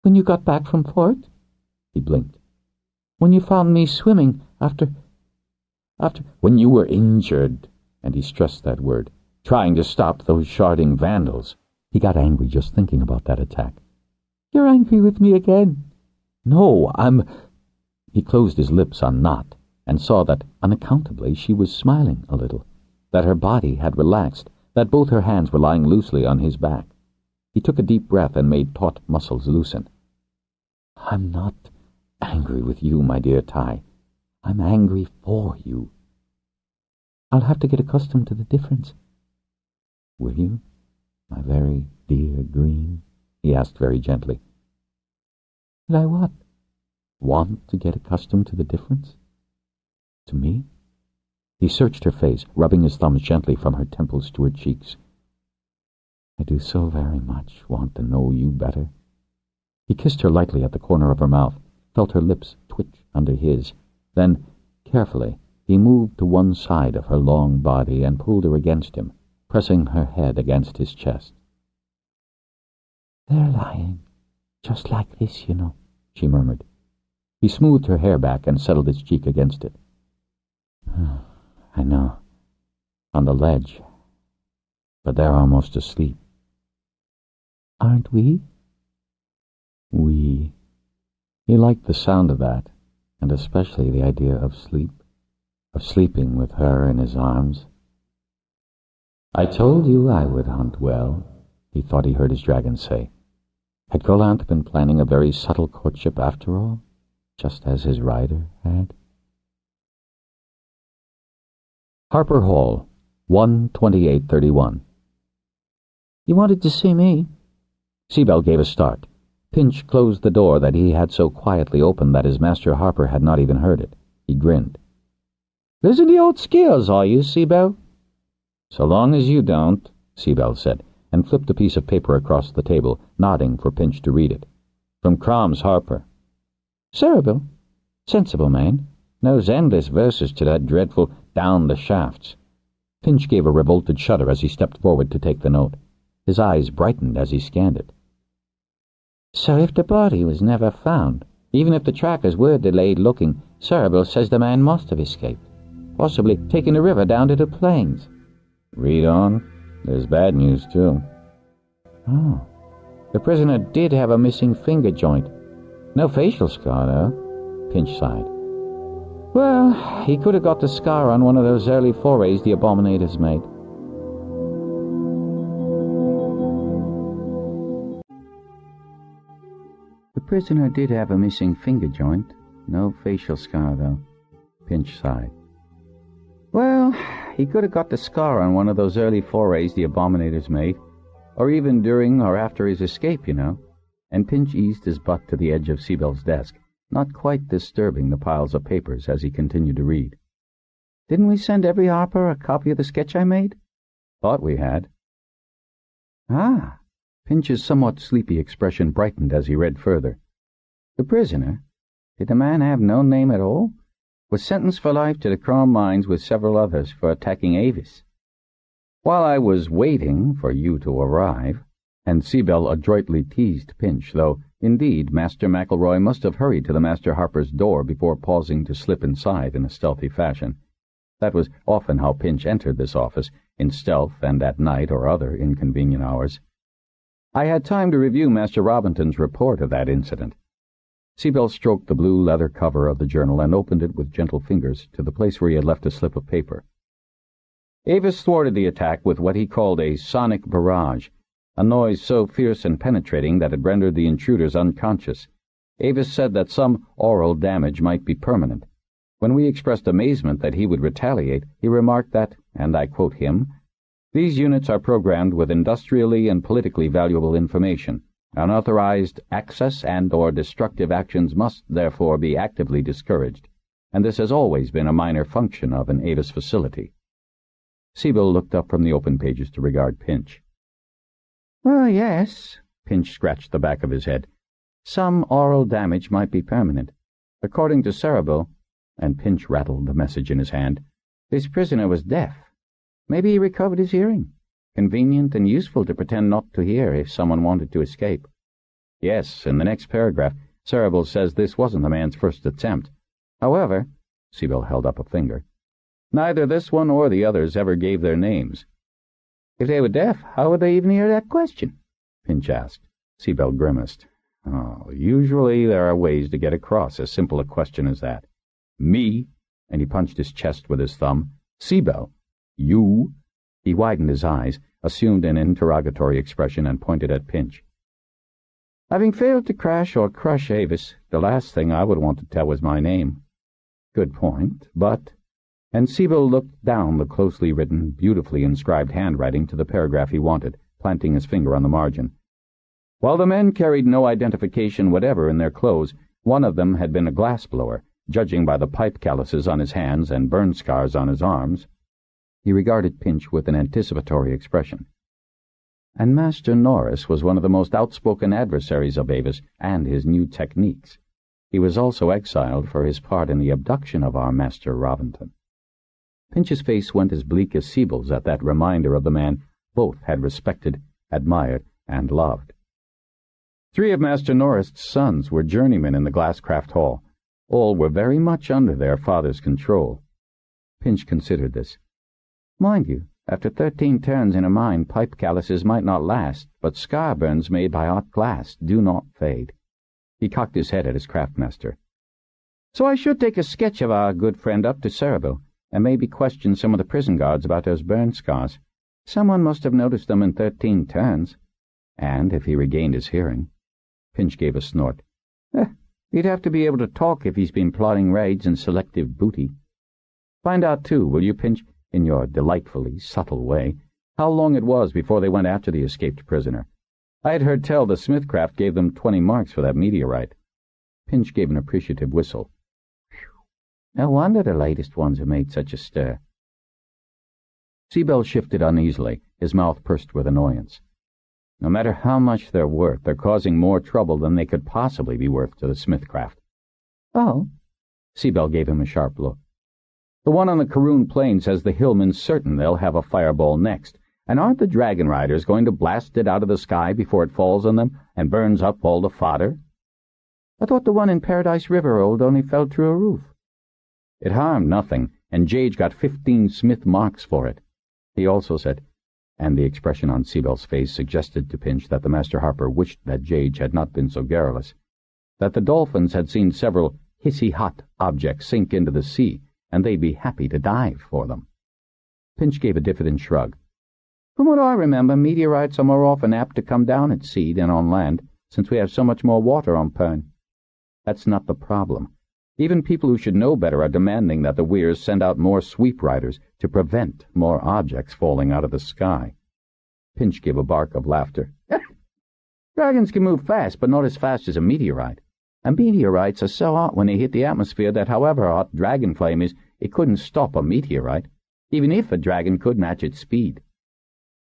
"When you got back from Fort." He blinked. "When you found me swimming after... When you were injured," and he stressed that word, "trying to stop those sharding vandals." He got angry just thinking about that attack. "You're angry with me again." No, I'm—" He closed his lips on "not," and saw that, unaccountably, she was smiling a little, that her body had relaxed, that both her hands were lying loosely on his back. He took a deep breath and made taut muscles loosen. "I'm not angry with you, my dear Ty. I'm angry for you." "I'll have to get accustomed to the difference." "Will you, my very dear Green?" he asked very gently. "Will I what?" "Want to get accustomed to the difference? To me?" He searched her face, rubbing his thumbs gently from her temples to her cheeks. "I do so very much want to know you better." He kissed her lightly at the corner of her mouth, felt her lips twitch under his. Then, carefully, he moved to one side of her long body and pulled her against him, pressing her head against his chest. "They're lying, just like this, you know," she murmured. He smoothed her hair back and settled his cheek against it. "I know. On the ledge. But they're almost asleep." "Aren't we?" "We." He liked the sound of that, and especially the idea of sleep, of sleeping with her in his arms. "I told you I would hunt well," he thought he heard his dragon say. Had Golanth been planning a very subtle courtship after all, just as his rider had? Harper Hall, 1/28/31. "You wanted to see me?" Seabell gave a start. Pinch closed the door that he had so quietly opened that his master Harper had not even heard it. He grinned. "Losing the old skills, are you, Seabell?" "So long as you don't," Seabell said, and flipped a piece of paper across the table, nodding for Pinch to read it. "From Crom's Harper." "Cerebral. Sensible man. Knows endless verses to that dreadful Down the Shafts." Pinch gave a revolted shudder as he stepped forward to take the note. His eyes brightened as he scanned it. "So if the body was never found, even if the trackers were delayed looking, Cerebral says the man must have escaped, possibly taking the river down to the plains." "Read on. There's bad news, too." "Oh. The prisoner did have a missing finger joint. No facial scar, though." Pinch sighed. "Well, he could have got the scar on one of those early forays the Abominators made." "The prisoner did have a missing finger joint. No facial scar, though." Pinch sighed. "Well, he could have got the scar on one of those early forays the Abominators made, or even during or after his escape, you know." And Pinch eased his butt to the edge of Seabell's desk, not quite disturbing the piles of papers as he continued to read. "Didn't we send every Harper a copy of the sketch I made?" "Thought we had." "Ah." Pinch's somewhat sleepy expression brightened as he read further. "The prisoner? Did the man have no name at all? Was sentenced for life to the Crom mines with several others for attacking Avis. While I was waiting for you to arrive," and Seabell adroitly teased Pinch, though, indeed, Master McElroy must have hurried to the Master Harper's door before pausing to slip inside in a stealthy fashion. That was often how Pinch entered this office, in stealth and at night or other inconvenient hours. "I had time to review Master Robinton's report of that incident." Seabell stroked the blue leather cover of the journal and opened it with gentle fingers to the place where he had left a slip of paper. "Avis thwarted the attack with what he called a sonic barrage, a noise so fierce and penetrating that it rendered the intruders unconscious. Avis said that some aural damage might be permanent. When we expressed amazement that he would retaliate, he remarked that, and I quote him, 'These units are programmed with industrially and politically valuable information. Unauthorized access and or destructive actions must, therefore, be actively discouraged, and this has always been a minor function of an Avis facility.'" Seabell looked up from the open pages to regard Pinch. "Well, yes," Pinch scratched the back of his head. "Some aural damage might be permanent. According to Cerebral," and Pinch rattled the message in his hand, "this prisoner was deaf. Maybe he recovered his hearing. Convenient and useful to pretend not to hear if someone wanted to escape. Yes, in the next paragraph, Cerebral says this wasn't the man's first attempt. However," Seabell held up a finger, "neither this one or the others ever gave their names." "If they were deaf, how would they even hear that question?" Pinch asked. Seabell grimaced. Oh, usually there are ways to get across as simple a question as that. Me, and he punched his chest with his thumb. Seabell, you. He widened his eyes, assumed an interrogatory expression, and pointed at Pinch. Having failed to crash or crush Avis, the last thing I would want to tell was my name. Good point, but... And Seabell looked down the closely written, beautifully inscribed handwriting to the paragraph he wanted, planting his finger on the margin. While the men carried no identification whatever in their clothes, one of them had been a glassblower, judging by the pipe calluses on his hands and burn scars on his arms. He regarded Pinch with an anticipatory expression. And Master Norris was one of the most outspoken adversaries of Avis and his new techniques. He was also exiled for his part in the abduction of our Master Robinson. Pinch's face went as bleak as Seabell's at that reminder of the man both had respected, admired, and loved. 3 of Master Norris' sons were journeymen in the Glasscraft Hall. All were very much under their father's control. Pinch considered this. Mind you, after 13 turns in a mine, pipe calluses might not last, but scar burns made by hot glass do not fade. He cocked his head at his craftmaster. So I should take a sketch of our good friend up to Cerebel, and maybe question some of the prison guards about those burn scars. Someone must have noticed them in 13 turns. And if he regained his hearing. Pinch gave a snort. He'd have to be able to talk if he's been plotting raids and selective booty. Find out, too, will you, Pinch, in your delightfully subtle way, how long it was before they went after the escaped prisoner. I had heard tell the Smithcraft gave them 20 marks for that meteorite. Pinch gave an appreciative whistle. No wonder the latest ones have made such a stir. Seabell shifted uneasily, his mouth pursed with annoyance. No matter how much they're worth, they're causing more trouble than they could possibly be worth to the Smithcraft. Oh? Seabell gave him a sharp look. The one on the Karoon Plain says the Hillman's certain they'll have a fireball next, and aren't the Dragonriders going to blast it out of the sky before it falls on them and burns up all the fodder? I thought the one in Paradise River only fell through a roof. It harmed nothing, and Jage got 15 Smith marks for it. He also said, and the expression on Seabell's face suggested to Pinch that the Master Harper wished that Jage had not been so garrulous, that the dolphins had seen several hissy-hot objects sink into the sea, and they'd be happy to dive for them. Pinch gave a diffident shrug. From what I remember, meteorites are more often apt to come down at sea than on land, since we have so much more water on Pern. That's not the problem. Even people who should know better are demanding that the Weirs send out more sweep riders to prevent more objects falling out of the sky. Pinch gave a bark of laughter. Dragons can move fast, but not as fast as a meteorite. And meteorites are so hot when they hit the atmosphere that however hot dragon flame is, it couldn't stop a meteorite, even if a dragon could match its speed.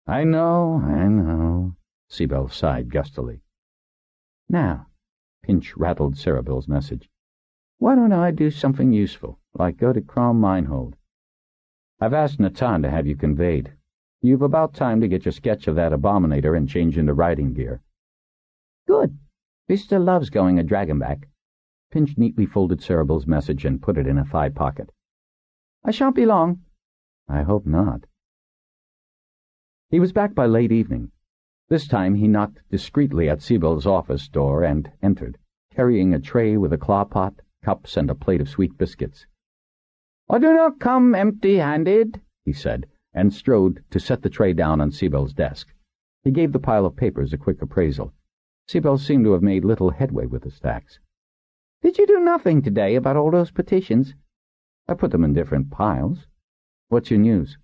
I know, Seabell sighed gustily. Now, Pinch rattled Cerebell's message. Why don't I do something useful, like go to Crom Minehold? I've asked Natan to have you conveyed. You've about time to get your sketch of that Abominator and change into riding gear. Good. Vista loves going a dragonback. Pinch neatly folded Cerebell's message and put it in a thigh pocket. I shan't be long. I hope not. He was back by late evening. This time he knocked discreetly at Seabell's office door and entered, carrying a tray with a claw pot, cups, and a plate of sweet biscuits. I do not come empty-handed, he said, and strode to set the tray down on Seabell's desk. He gave the pile of papers a quick appraisal. Seabell seemed to have made little headway with the stacks. Did you do nothing today about all those petitions? I put them in different piles. What's your news?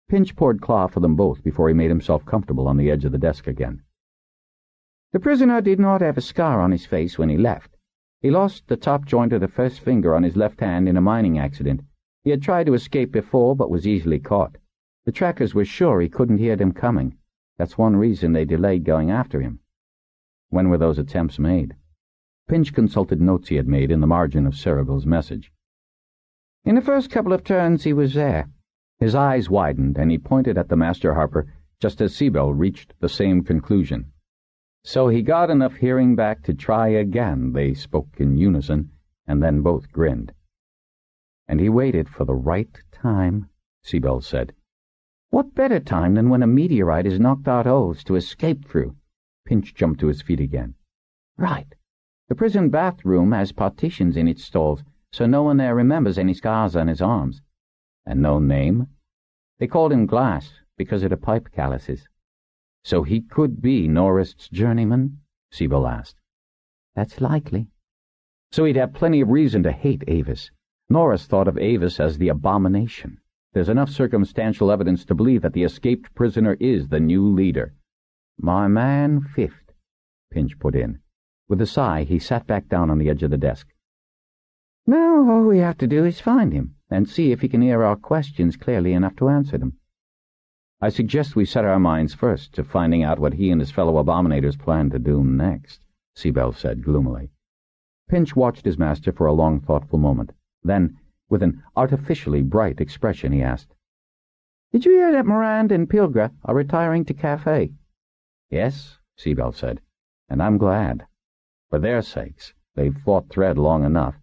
Pinch poured claw for them both before he made himself comfortable on the edge of the desk again. The prisoner did not have a scar on his face when he left. He lost the top joint of the first finger on his left hand in a mining accident. He had tried to escape before, but was easily caught. The trackers were sure he couldn't hear them coming. That's one reason they delayed going after him. When were those attempts made? Pinch consulted notes he had made in the margin of Cerebell's message. In the first couple of turns he was there. His eyes widened, and he pointed at the Master Harper just as Seabell reached the same conclusion. So he got enough hearing back to try again, they spoke in unison, and then both grinned. And he waited for the right time, Seabell said. What better time than when a meteorite is knocked out holes to escape through? Pinch jumped to his feet again. Right. The prison bathroom has partitions in its stalls, so no one there remembers any scars on his arms. And no name? They called him Glass because of the pipe calluses. So he could be Norrist's journeyman? Sibyl asked. That's likely. So he'd have plenty of reason to hate Avis. Norris thought of Avis as the abomination. There's enough circumstantial evidence to believe that the escaped prisoner is the new leader. My man Fifth, Pinch put in. With a sigh, he sat back down on the edge of the desk. Now all we have to do is find him, and see if he can hear our questions clearly enough to answer them. I suggest we set our minds first to finding out what he and his fellow Abominators plan to do next, Sibyl said gloomily. Pinch watched his master for a long, thoughtful moment. Then, with an artificially bright expression, he asked, Did you hear that Morand and Pilgra are retiring to Cafe? Yes, Sibyl said, and I'm glad. For their sakes, they've fought Thread long enough,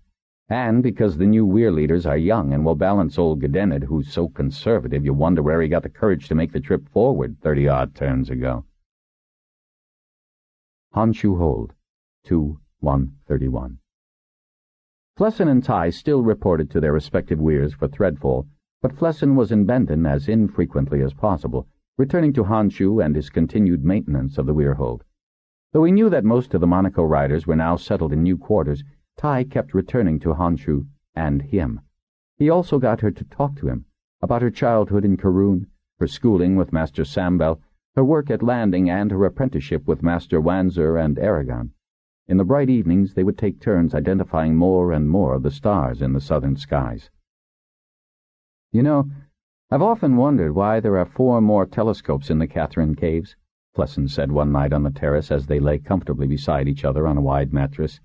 and because the new Weir leaders are young and will balance old Gedenid, who's so conservative you wonder where he got the courage to make the trip forward 30-odd turns ago. Honshu Hold, 2-131. Flessin and Ty still reported to their respective weirs for Threadfall, but Flessin was in Benton as infrequently as possible, returning to Honshu and his continued maintenance of the Weirhold. Though he knew that most of the Monaco riders were now settled in new quarters, Ty kept returning to Honshu and him. He also got her to talk to him about her childhood in Karun, her schooling with Master Sambel, her work at Landing, and her apprenticeship with Master Wanzer and Aragon. In the bright evenings they would take turns identifying more and more of the stars in the southern skies. You know, I've often wondered why there are 4 more telescopes in the Catherine Caves, Flessin said one night on the terrace as they lay comfortably beside each other on a wide mattress.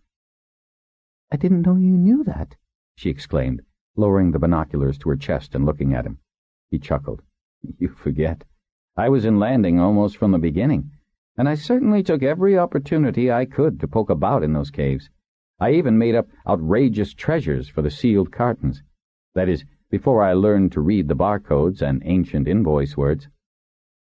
I didn't know you knew that, she exclaimed, lowering the binoculars to her chest and looking at him. He chuckled. You forget. I was in Landing almost from the beginning, and I certainly took every opportunity I could to poke about in those caves. I even made up outrageous treasures for the sealed cartons. That is, before I learned to read the barcodes and ancient invoice words.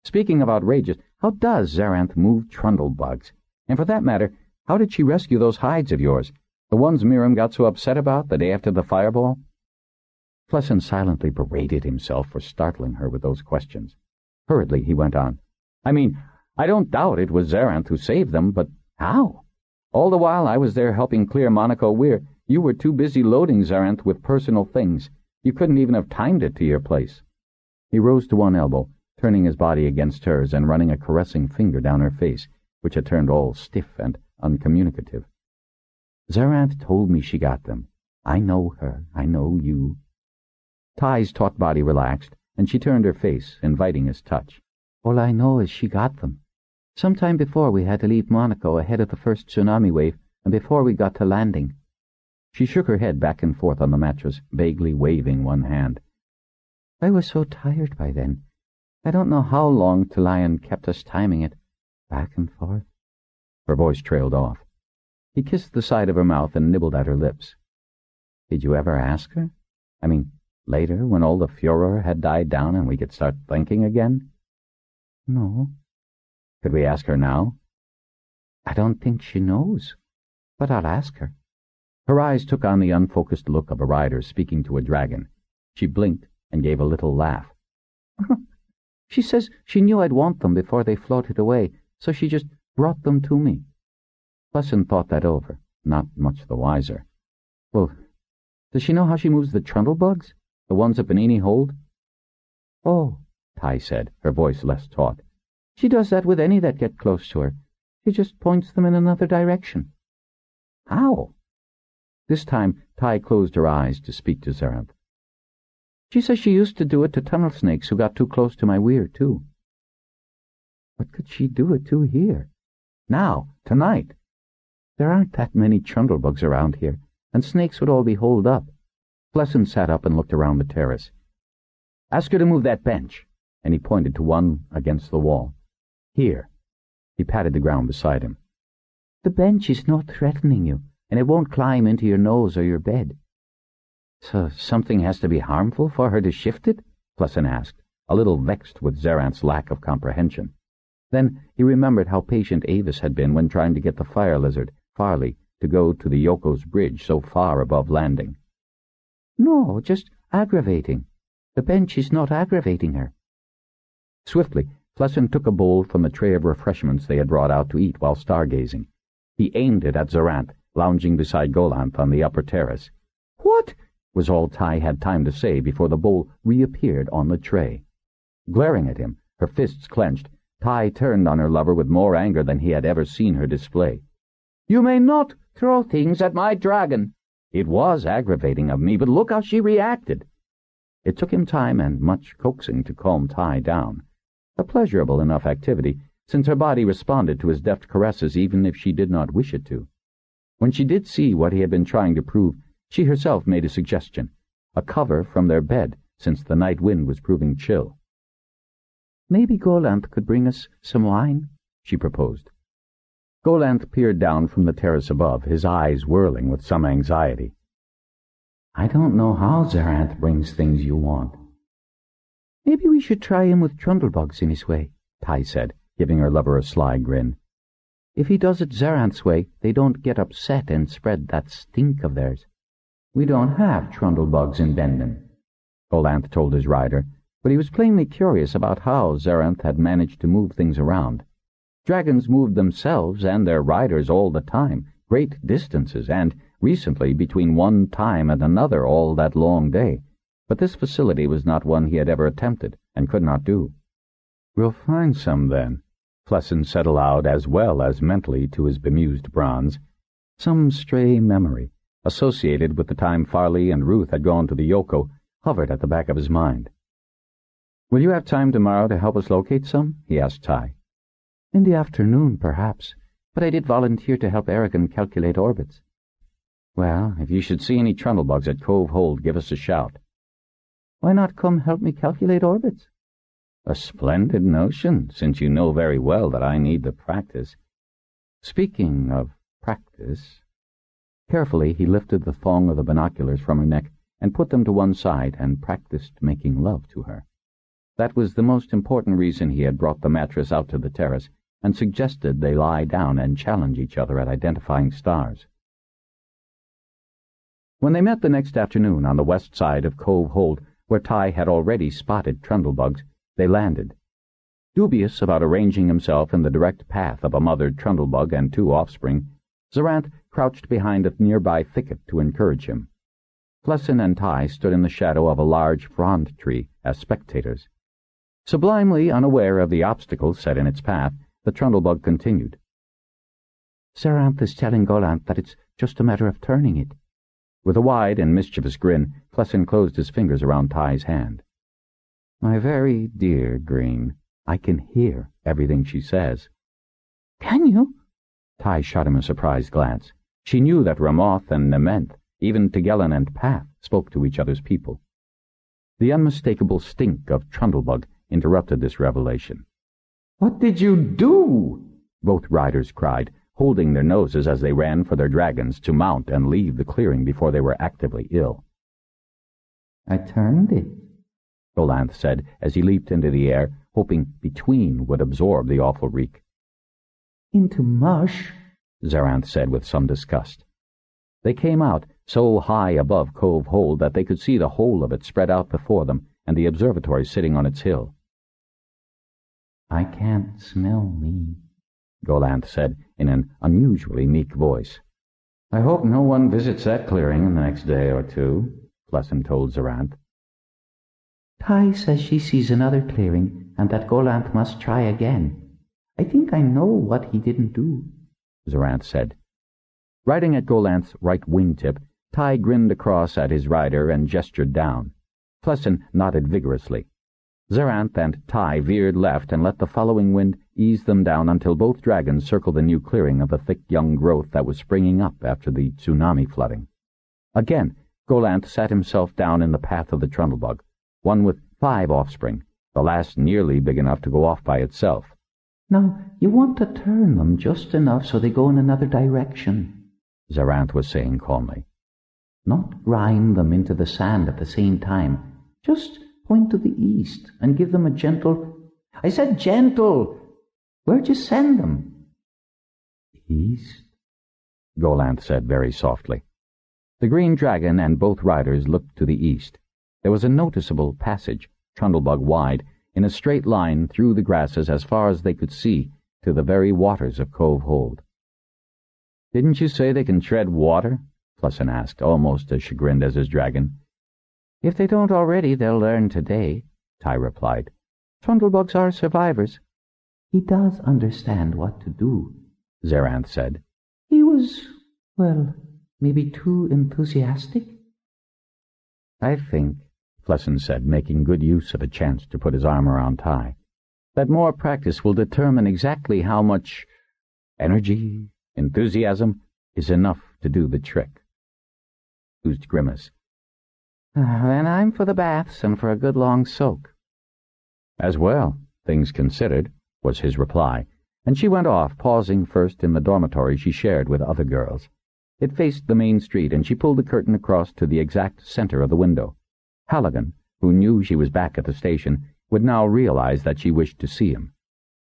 Speaking of outrageous, how does Zaranth move trundlebugs? And for that matter, how did she rescue those hides of yours, the ones Miriam got so upset about the day after the fireball? Flessin silently berated himself for startling her with those questions. Hurriedly, he went on. I mean, I don't doubt it was Zaranth who saved them, but how? All the while I was there helping clear Monaco Weir, you were too busy loading Zaranth with personal things. You couldn't even have timed it to your place. He rose to one elbow, turning his body against hers and running a caressing finger down her face, which had turned all stiff and uncommunicative. Zaranth told me she got them. I know her. I know you. Ty's taut body relaxed, and she turned her face, inviting his touch. All I know is she got them. Sometime before we had to leave Monaco ahead of the first tsunami wave, and before we got to Landing. She shook her head back and forth on the mattress, vaguely waving one hand. I was so tired by then. I don't know how long Talion kept us timing it, back and forth. Her voice trailed off. He kissed the side of her mouth and nibbled at her lips. Did you ever ask her? I mean, later, when all the furor had died down and we could start thinking again? No. Could we ask her now? I don't think she knows, but I'll ask her. Her eyes took on the unfocused look of a rider speaking to a dragon. She blinked and gave a little laugh. She says she knew I'd want them before they floated away, so she just brought them to me. Flessin thought that over, not much the wiser. Well, does she know how she moves the trundlebugs? The ones that Benini hold? Oh, Ty said, her voice less taut. She does that with any that get close to her. She just points them in another direction. How? This time, Ty closed her eyes to speak to Zaranth. She says she used to do it to tunnel snakes who got too close to my weir, too. What could she do it to here? Now, tonight. There aren't that many trundlebugs around here, and snakes would all be holed up. Flessin sat up and looked around the terrace. Ask her to move that bench, and he pointed to one against the wall. Here. He patted the ground beside him. The bench is not threatening you, and it won't climb into your nose or your bed. So something has to be harmful for her to shift it? Flessin asked, a little vexed with Zaranth's lack of comprehension. Then he remembered how patient Avis had been when trying to get the fire lizard, Farley to go to the Yoko's bridge so far above landing. No, just aggravating. The bench is not aggravating her. Swiftly, Flessin took a bowl from the tray of refreshments they had brought out to eat while stargazing. He aimed it at Zerath, lounging beside Golanth on the upper terrace. "What?" was all Ty had time to say before the bowl reappeared on the tray. Glaring at him, her fists clenched, Ty turned on her lover with more anger than he had ever seen her display. "You may not throw things at my dragon." "It was aggravating of me, but look how she reacted." It took him time and much coaxing to calm Ty down. A pleasurable enough activity, since her body responded to his deft caresses even if she did not wish it to. When she did see what he had been trying to prove, she herself made a suggestion, a cover from their bed, since the night wind was proving chill. "Maybe Golanth could bring us some wine," she proposed. Golanth peered down from the terrace above, his eyes whirling with some anxiety. "I don't know how Zerath brings things you want." "Maybe we should try him with trundlebugs in his way," Ty said, giving her lover a sly grin. "If he does it Zerath's way, they don't get upset and spread that stink of theirs." "We don't have trundlebugs in Bendon," Golanth told his rider, but he was plainly curious about how Zerath had managed to move things around. Dragons moved themselves and their riders all the time, great distances, and, recently, between one time and another all that long day. But this facility was not one he had ever attempted, and could not do. "We'll find some, then," Flessin said aloud as well as mentally to his bemused bronze. Some stray memory, associated with the time Farley and Ruth had gone to the Yoko, hovered at the back of his mind. "Will you have time tomorrow to help us locate some?" he asked Ty. "In the afternoon, perhaps, but I did volunteer to help Aragon calculate orbits." "Well, if you should see any trundlebugs at Cove Hold, give us a shout." "Why not come help me calculate orbits?" "A splendid notion, since you know very well that I need the practice. Speaking of practice—" Carefully he lifted the thong of the binoculars from her neck and put them to one side and practiced making love to her. That was the most important reason he had brought the mattress out to the terrace and suggested they lie down and challenge each other at identifying stars. When they met the next afternoon on the west side of Cove Hold, where Ty had already spotted trundlebugs, they landed. Dubious about arranging himself in the direct path of a mothered trundlebug and two offspring, Zerath crouched behind a nearby thicket to encourage him. Flessin and Ty stood in the shadow of a large frond tree as spectators. Sublimely unaware of the obstacles set in its path, the trundlebug continued. "Zerath is telling Golanth that it's just a matter of turning it." With a wide and mischievous grin, Flessin closed his fingers around Ty's hand. "My very dear Green, I can hear everything she says." "Can you?" Ty shot him a surprised glance. She knew that Ramoth and Nementh, even Tigellan and Path, spoke to each other's people. The unmistakable stink of trundlebug interrupted this revelation. "What did you do?" both riders cried, holding their noses as they ran for their dragons to mount and leave the clearing before they were actively ill. "I turned it," Golanth said as he leaped into the air, hoping Between would absorb the awful reek. "Into mush," Zerath said with some disgust. They came out, so high above Cove Hold that they could see the whole of it spread out before them and the observatory sitting on its hill. "I can't smell me," Golanth said in an unusually meek voice. "I hope no one visits that clearing in the next day or two," Flessin told Zerath. "Ty says she sees another clearing and that Golanth must try again. I think I know what he didn't do," Zerath said. Riding at Golanth's right wingtip, Ty grinned across at his rider and gestured down. Flessin nodded vigorously. Zerath and Ty veered left and let the following wind ease them down until both dragons circled the new clearing of the thick young growth that was springing up after the tsunami flooding. Again, Golanth sat himself down in the path of the trundlebug, one with 5 offspring, the last nearly big enough to go off by itself. "Now, you want to turn them just enough so they go in another direction," Zerath was saying calmly. "Not grind them into the sand at the same time. Just point to the east and give them a gentle—" "I said gentle! Where'd you send them?" "East," Golanth said very softly. The green dragon and both riders looked to the east. There was a noticeable passage, trundlebug wide, in a straight line through the grasses as far as they could see, to the very waters of Cove Hold. "Didn't you say they can tread water?" Flussin asked, almost as chagrined as his dragon. "If they don't already, they'll learn today," Ty replied. "Trundlebugs are survivors." "He does understand what to do," Zeranth said. "He was, well, maybe too enthusiastic?" "I think," Flussin said, making good use of a chance to put his arm around Ty, "that more practice will determine exactly how much energy, enthusiasm, is enough to do the trick." Used grimace. "Then I'm for the baths and for a good long soak." "As well, things considered," was his reply, and she went off, pausing first in the dormitory she shared with other girls. It faced the main street, and she pulled the curtain across to the exact center of the window. Halligan, who knew she was back at the station, would now realize that she wished to see him.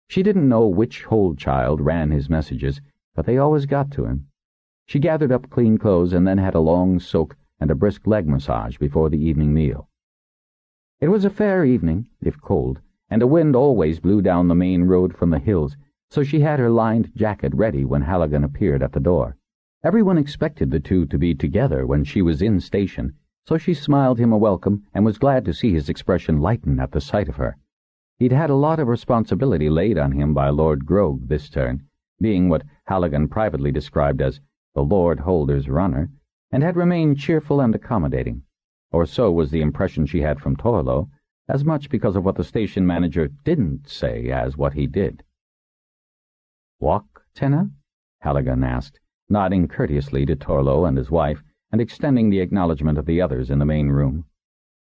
She didn't know which Hold child ran his messages, but they always got to him. She gathered up clean clothes and then had a long soak and a brisk leg massage before the evening meal. It was a fair evening, if cold, and a wind always blew down the main road from the hills, so she had her lined jacket ready when Halligan appeared at the door. Everyone expected the two to be together when she was in station, so she smiled him a welcome and was glad to see his expression lighten at the sight of her. He'd had a lot of responsibility laid on him by Lord Grog this turn, being what Halligan privately described as the Lord Holder's runner, and had remained cheerful and accommodating. Or so was the impression she had from Torlo, as much because of what the station manager didn't say as what he did. "Walk, Tenna?" Halligan asked, nodding courteously to Torlo and his wife, and extending the acknowledgement of the others in the main room.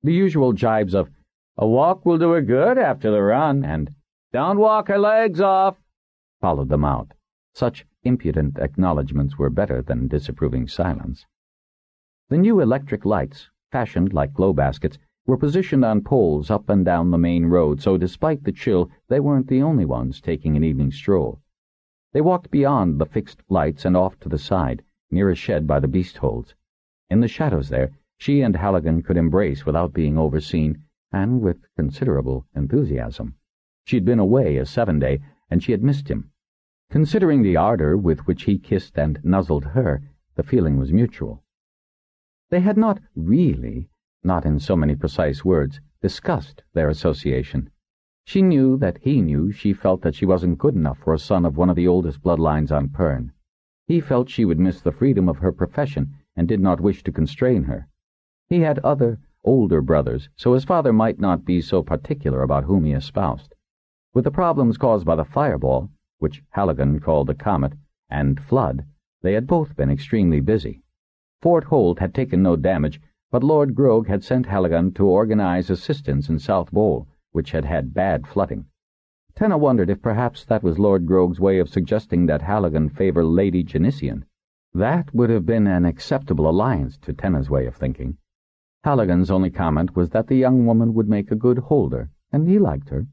The usual jibes of, "A walk will do her good after the run," and "Don't walk her legs off," followed them out. Such impudent acknowledgments were better than disapproving silence. The new electric lights, fashioned like glow baskets, were positioned on poles up and down the main road, so despite the chill, they weren't the only ones taking an evening stroll. They walked beyond the fixed lights and off to the side, near a shed by the beast holds. In the shadows there, she and Halligan could embrace without being overseen, and with considerable enthusiasm. She'd been away a 7-day, and she had missed him. Considering the ardor with which he kissed and nuzzled her, the feeling was mutual. They had not really, not in so many precise words, discussed their association. She knew that he knew she felt that she wasn't good enough for a son of one of the oldest bloodlines on Pern. He felt she would miss the freedom of her profession and did not wish to constrain her. He had other, older brothers, so his father might not be so particular about whom he espoused. With the problems caused by the fireball, which Halligan called a comet, and flood, they had both been extremely busy. Fort Hold had taken no damage, but Lord Grog had sent Halligan to organize assistance in South Bowl, which had had bad flooding. Tenna wondered if perhaps that was Lord Grog's way of suggesting that Halligan favor Lady Genisian. That would have been an acceptable alliance to Tenna's way of thinking. Halligan's only comment was that the young woman would make a good holder, and he liked her.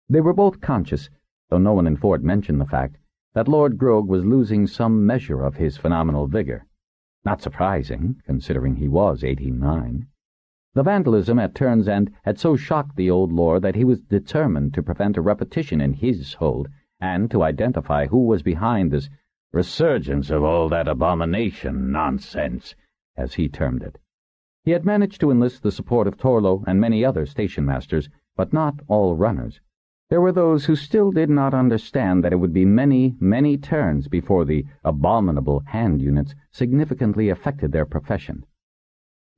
They were both conscious, though no one in Fort mentioned the fact, that Lord Grog was losing some measure of his phenomenal vigor. Not surprising, considering he was 89. The vandalism at Turn's End had so shocked the old lord that he was determined to prevent a repetition in his hold, and to identify who was behind this resurgence of all that abomination nonsense, as he termed it. He had managed to enlist the support of Torlo and many other station-masters, but not all runners. There were those who still did not understand that it would be many, many turns before the abominable hand units significantly affected their profession.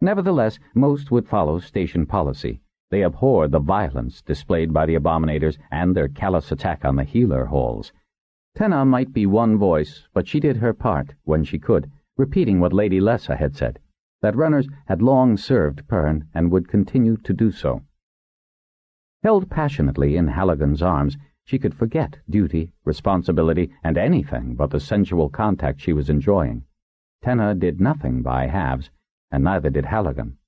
Nevertheless, most would follow station policy. They abhorred the violence displayed by the Abominators and their callous attack on the healer halls. Tenna might be one voice, but she did her part when she could, repeating what Lady Lessa had said, that runners had long served Pern and would continue to do so. Held passionately in Halligan's arms, she could forget duty, responsibility, and anything but the sensual contact she was enjoying. Tenna did nothing by halves, and neither did Halligan.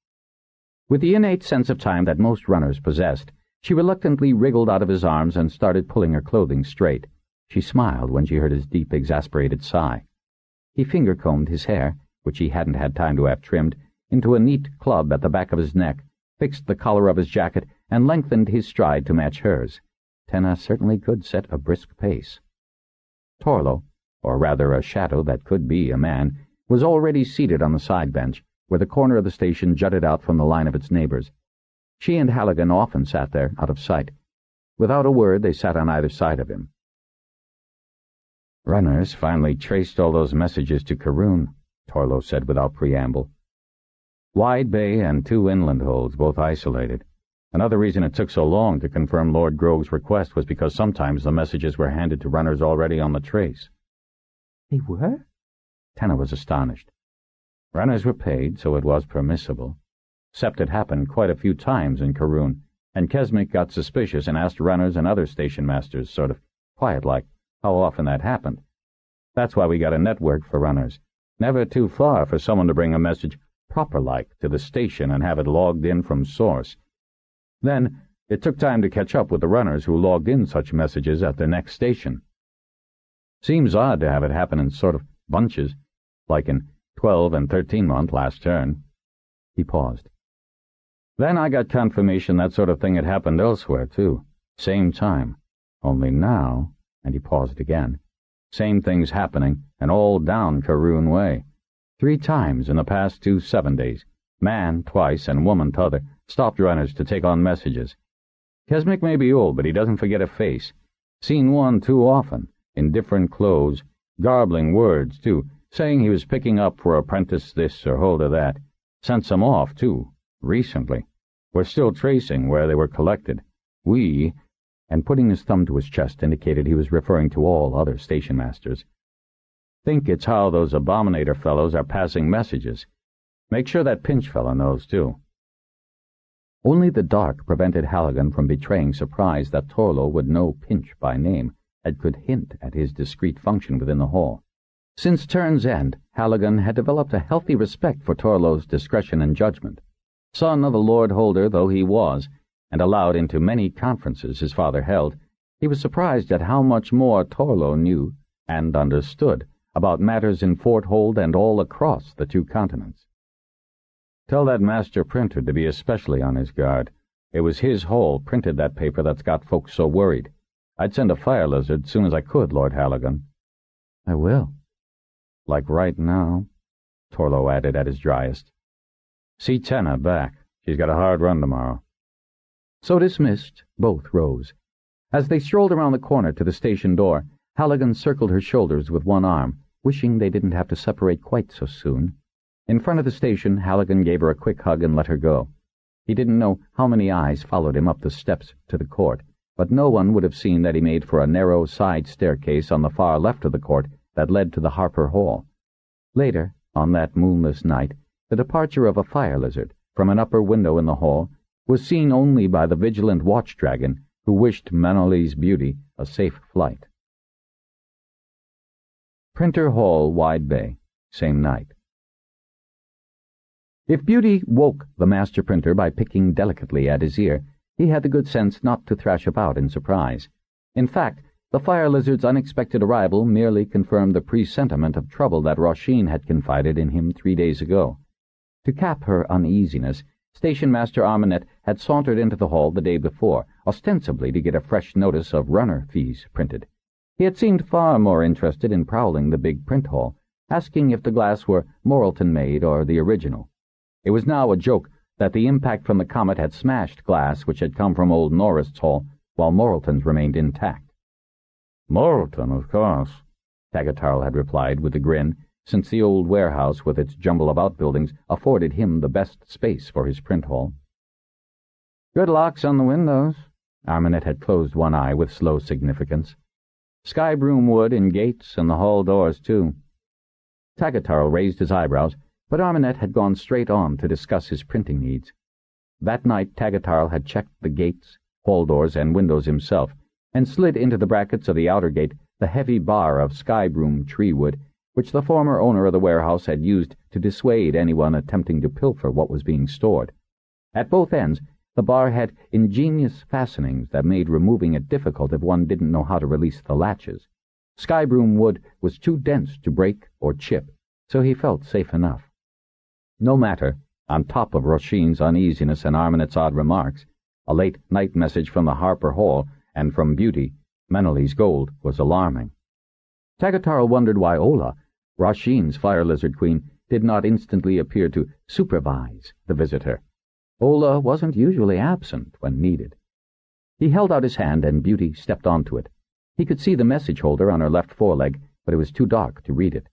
With the innate sense of time that most runners possessed, she reluctantly wriggled out of his arms and started pulling her clothing straight. She smiled when she heard his deep, exasperated sigh. He finger-combed his hair, which he hadn't had time to have trimmed, into a neat club at the back of his neck, fixed the collar of his jacket, and lengthened his stride to match hers. Tenna certainly could set a brisk pace. Torlo, or rather a shadow that could be a man, was already seated on the side bench, where the corner of the station jutted out from the line of its neighbors. She and Halligan often sat there, out of sight. Without a word, they sat on either side of him. "Runners finally traced all those messages to Karoon," Torlo said without preamble. "Wide Bay and 2 inland holds, both isolated. Another reason it took so long to confirm Lord Grove's request was because sometimes the messages were handed to runners already on the trace." "They were?" Tenna was astonished. Runners were paid, so it was permissible. Except it happened quite a few times in Karoon, and Kesmick got suspicious and asked runners and other station masters, sort of quiet-like, how often that happened. That's why we got a network for runners. Never too far for someone to bring a message proper-like to the station and have it logged in from source. Then it took time to catch up with the runners who logged in such messages at their next station. Seems odd to have it happen in sort of bunches, like in 12 and 13-month last turn. He paused. Then I got confirmation that sort of thing had happened elsewhere, too. Same time. Only now, and he paused again, same things happening, and all down Karoon Way. 3 times in the past 2 7 days. Man twice and woman t'other stopped runners to take on messages. Kesmick may be old, but he doesn't forget a face. Seen one too often, in different clothes, garbling words, too, saying he was picking up for apprentice this or holder that. Sent some off, too, recently. We're still tracing where they were collected. We, and putting his thumb to his chest indicated he was referring to all other station masters, think it's how those Abominator fellows are passing messages. Make sure that Pinch fellow knows, too." Only the dark prevented Halligan from betraying surprise that Torlo would know Pinch by name, and could hint at his discreet function within the hall. Since turn's end, Halligan had developed a healthy respect for Torlo's discretion and judgment. Son of a lord holder though he was, and allowed into many conferences his father held, he was surprised at how much more Torlo knew and understood about matters in Fort Hold and all across the 2 continents. "Tell that master printer to be especially on his guard. It was his hole printed that paper that's got folks so worried. I'd send a fire lizard soon as I could, Lord Halligan." "I will." "Like right now," Torlo added at his driest. "See Tenna back. She's got a hard run tomorrow." So dismissed, both rose. As they strolled around the corner to the station door, Halligan circled her shoulders with one arm, wishing they didn't have to separate quite so soon. In front of the station, Halligan gave her a quick hug and let her go. He didn't know how many eyes followed him up the steps to the court, but no one would have seen that he made for a narrow side staircase on the far left of the court that led to the Harper Hall. Later, on that moonless night, the departure of a fire lizard from an upper window in the hall was seen only by the vigilant watch-dragon who wished Manoli's beauty a safe flight. Printer Hall, Wide Bay, same night. If Beauty woke the master printer by picking delicately at his ear, he had the good sense not to thrash about in surprise. In fact, the fire lizard's unexpected arrival merely confirmed the presentiment of trouble that Roisin had confided in him 3 days ago. To cap her uneasiness, Station Master Armanet had sauntered into the hall the day before, ostensibly to get a fresh notice of runner fees printed. He had seemed far more interested in prowling the big print hall, asking if the glass were Moralton-made or the original. It was now a joke that the impact from the comet had smashed glass which had come from old Norrist's hall, while Moralton's remained intact. "Moralton, of course," Tagatarl had replied with a grin, since the old warehouse with its jumble of outbuildings afforded him the best space for his print hall. "Good locks on the windows." Armanet had closed one eye with slow significance. "Skybroom wood in gates and the hall doors, too." Tagatarl raised his eyebrows, but Armanet had gone straight on to discuss his printing needs. That night Tagatarl had checked the gates, hall doors, and windows himself, and slid into the brackets of the outer gate the heavy bar of skybroom tree wood, which the former owner of the warehouse had used to dissuade anyone attempting to pilfer what was being stored. At both ends, the bar had ingenious fastenings that made removing it difficult if one didn't know how to release the latches. Skybroom wood was too dense to break or chip, so he felt safe enough. No matter, on top of Roshin's uneasiness and Armanet's odd remarks, a late night message from the Harper Hall and from Beauty, Meneley's gold, was alarming. Tagatarl wondered why Ola, Roshin's fire lizard queen, did not instantly appear to supervise the visitor. Ola wasn't usually absent when needed. He held out his hand and Beauty stepped onto it. He could see the message holder on her left foreleg, but it was too dark to read it.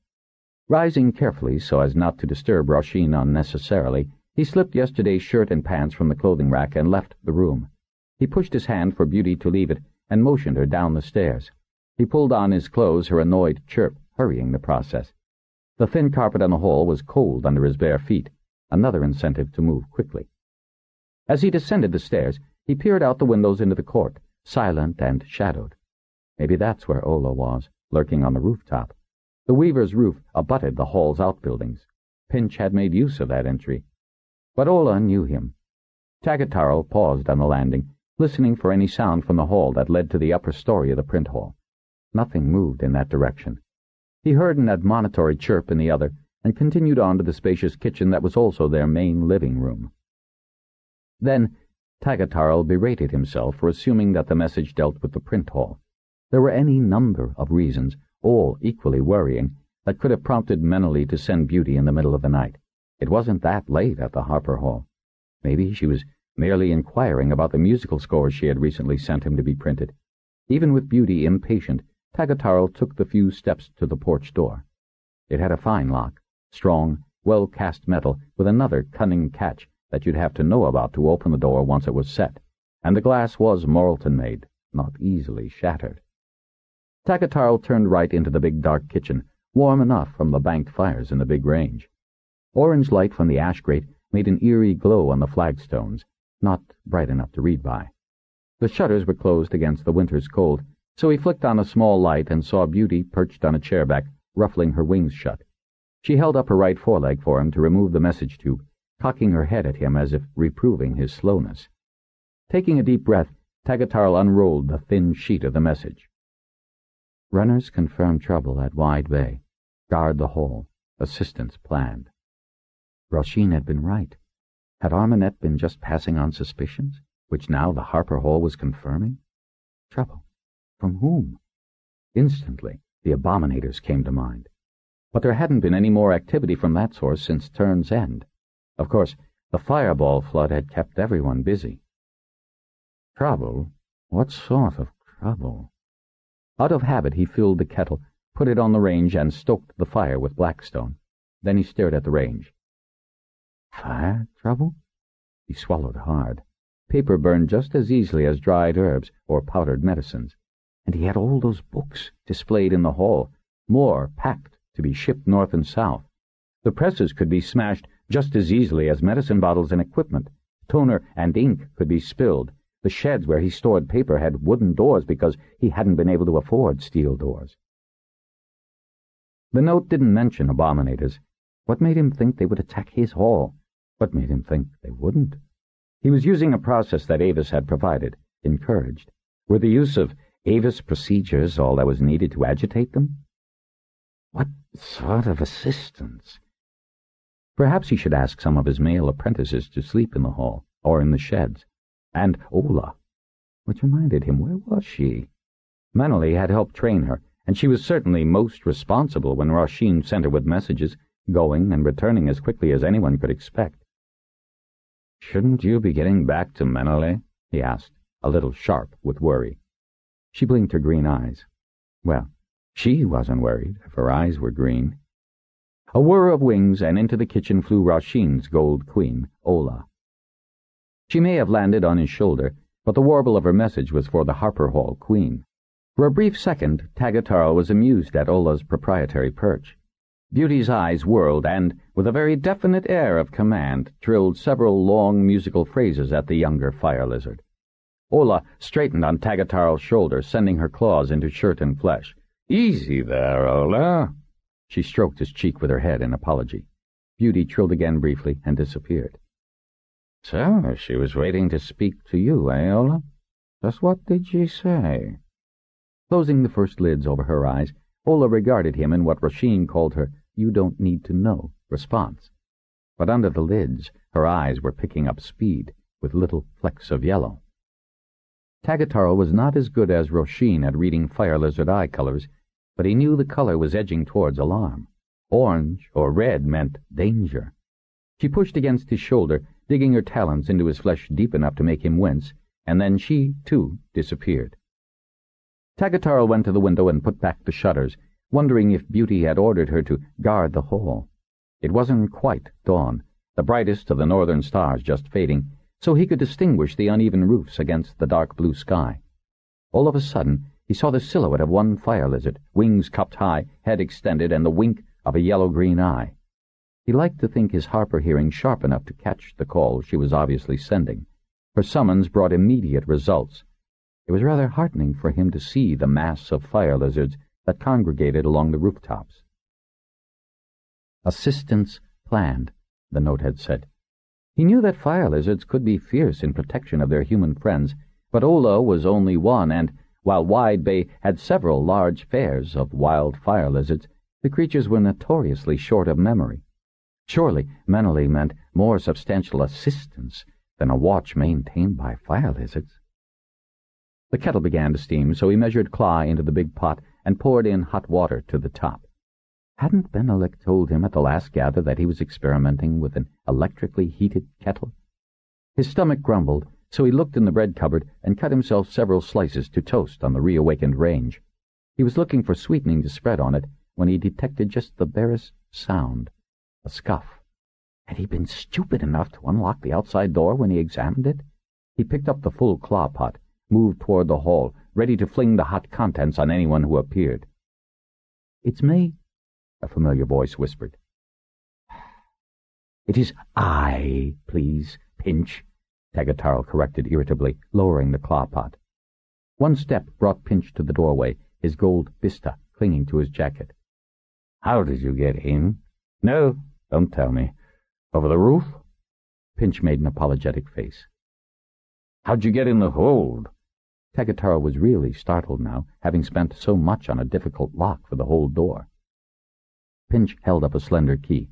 Rising carefully so as not to disturb Roshin unnecessarily, he slipped yesterday's shirt and pants from the clothing rack and left the room. He pushed his hand for Beauty to leave it and motioned her down the stairs. He pulled on his clothes, her annoyed chirp hurrying the process. The thin carpet on the hall was cold under his bare feet, another incentive to move quickly. As he descended the stairs, he peered out the windows into the court, silent and shadowed. Maybe that's where Ola was, lurking on the rooftop. The weaver's roof abutted the hall's outbuildings. Pinch had made use of that entry. But Ola knew him. Tagatarl paused on the landing, listening for any sound from the hall that led to the upper story of the print hall. Nothing moved in that direction. He heard an admonitory chirp in the other, and continued on to the spacious kitchen that was also their main living room. Then Tagatarl berated himself for assuming that the message dealt with the print hall. There were any number of reasons, all equally worrying, that could have prompted Meneley to send Beauty in the middle of the night. It wasn't that late at the Harper Hall. Maybe she was merely inquiring about the musical scores she had recently sent him to be printed. Even with Beauty impatient, Tagatarl took the few steps to the porch door. It had a fine lock, strong, well-cast metal, with another cunning catch that you'd have to know about to open the door once it was set, and the glass was Moralton-made, not easily shattered. Tagatarl turned right into the big dark kitchen, warm enough from the banked fires in the big range. Orange light from the ash grate made an eerie glow on the flagstones, not bright enough to read by. The shutters were closed against the winter's cold, so he flicked on a small light and saw Beauty perched on a chairback, ruffling her wings shut. She held up her right foreleg for him to remove the message tube, cocking her head at him as if reproving his slowness. Taking a deep breath, Tagatarl unrolled the thin sheet of the message. Runners confirm trouble at Wide Bay. Guard the hall. Assistance planned. Roshin had been right. Had Armanet been just passing on suspicions, which now the Harper Hall was confirming? Trouble. From whom? Instantly, the Abominators came to mind. But there hadn't been any more activity from that source since Turn's End. Of course, the fireball flood had kept everyone busy. Trouble? What sort of trouble? Out of habit, he filled the kettle, put it on the range, and stoked the fire with blackstone. Then he stared at the range. Fire trouble? He swallowed hard. Paper burned just as easily as dried herbs or powdered medicines. And he had all those books displayed in the hall, more packed to be shipped north and south. The presses could be smashed just as easily as medicine bottles and equipment. Toner and ink could be spilled. The sheds where he stored paper had wooden doors because he hadn't been able to afford steel doors. The note didn't mention Abominators. What made him think they would attack his hall? What made him think they wouldn't? He was using a process that Avis had provided, encouraged. Were the use of Avis procedures all that was needed to agitate them? What sort of assistance? Perhaps he should ask some of his male apprentices to sleep in the hall, or in the sheds. And Ola, which reminded him, where was she? Meneley had helped train her, and she was certainly most responsible when Roshin sent her with messages, going and returning as quickly as anyone could expect. "Shouldn't you be getting back to Meneley?" he asked, a little sharp with worry. She blinked her green eyes. Well, she wasn't worried if her eyes were green. A whir of wings, and into the kitchen flew Roshin's gold queen, Ola. She may have landed on his shoulder, but the warble of her message was for the Harper Hall queen. For a brief second, Tagatarl was amused at Ola's proprietary perch. Beauty's eyes whirled and, with a very definite air of command, trilled several long musical phrases at the younger fire lizard. Ola straightened on Tagatarl's shoulder, sending her claws into shirt and flesh. "Easy there, Ola." She stroked his cheek with her head in apology. Beauty trilled again briefly and disappeared. "So, she was waiting to speak to you, eh, Ola? Just what did she say?" Closing the first lids over her eyes, Ola regarded him in what Rasheen called her you-don't-need-to-know response. But under the lids, her eyes were picking up speed, with little flecks of yellow. Tagatarl was not as good as Rasheen at reading fire lizard eye colors, but he knew the color was edging towards alarm. Orange or red meant danger. She pushed against his shoulder, digging her talons into his flesh deep enough to make him wince, and then she, too, disappeared. Tagatarl went to the window and put back the shutters, wondering if Beauty had ordered her to guard the hall. It wasn't quite dawn, the brightest of the northern stars just fading, so he could distinguish the uneven roofs against the dark blue sky. All of a sudden, he saw the silhouette of one fire lizard, wings cupped high, head extended, and the wink of a yellow-green eye. He liked to think his harper hearing sharp enough to catch the call she was obviously sending. Her summons brought immediate results. It was rather heartening for him to see the mass of fire lizards that congregated along the rooftops. Assistance planned, the note had said. He knew that fire lizards could be fierce in protection of their human friends, but Ola was only one, and, while Wide Bay had several large fairs of wild fire lizards, the creatures were notoriously short of memory. Surely, mentally meant more substantial assistance than a watch maintained by fire lizards. The kettle began to steam, so he measured Claw into the big pot and poured in hot water to the top. Hadn't Benelek told him at the last gather that he was experimenting with an electrically heated kettle? His stomach grumbled, so he looked in the bread cupboard and cut himself several slices to toast on the reawakened range. He was looking for sweetening to spread on it when he detected just the barest sound, a scuff. Had he been stupid enough to unlock the outside door when he examined it? He picked up the full Claw pot, moved toward the hall, ready to fling the hot contents on anyone who appeared. "It's me," a familiar voice whispered. "It is I, please, Pinch," Tagatarl corrected irritably, lowering the Claw pot. One step brought Pinch to the doorway, his gold bista clinging to his jacket. "How did you get in?" "No, don't tell me. Over the roof?" Pinch made an apologetic face. "How'd you get in the hold?" Tagatarl was really startled now, having spent so much on a difficult lock for the hold door. Pinch held up a slender key.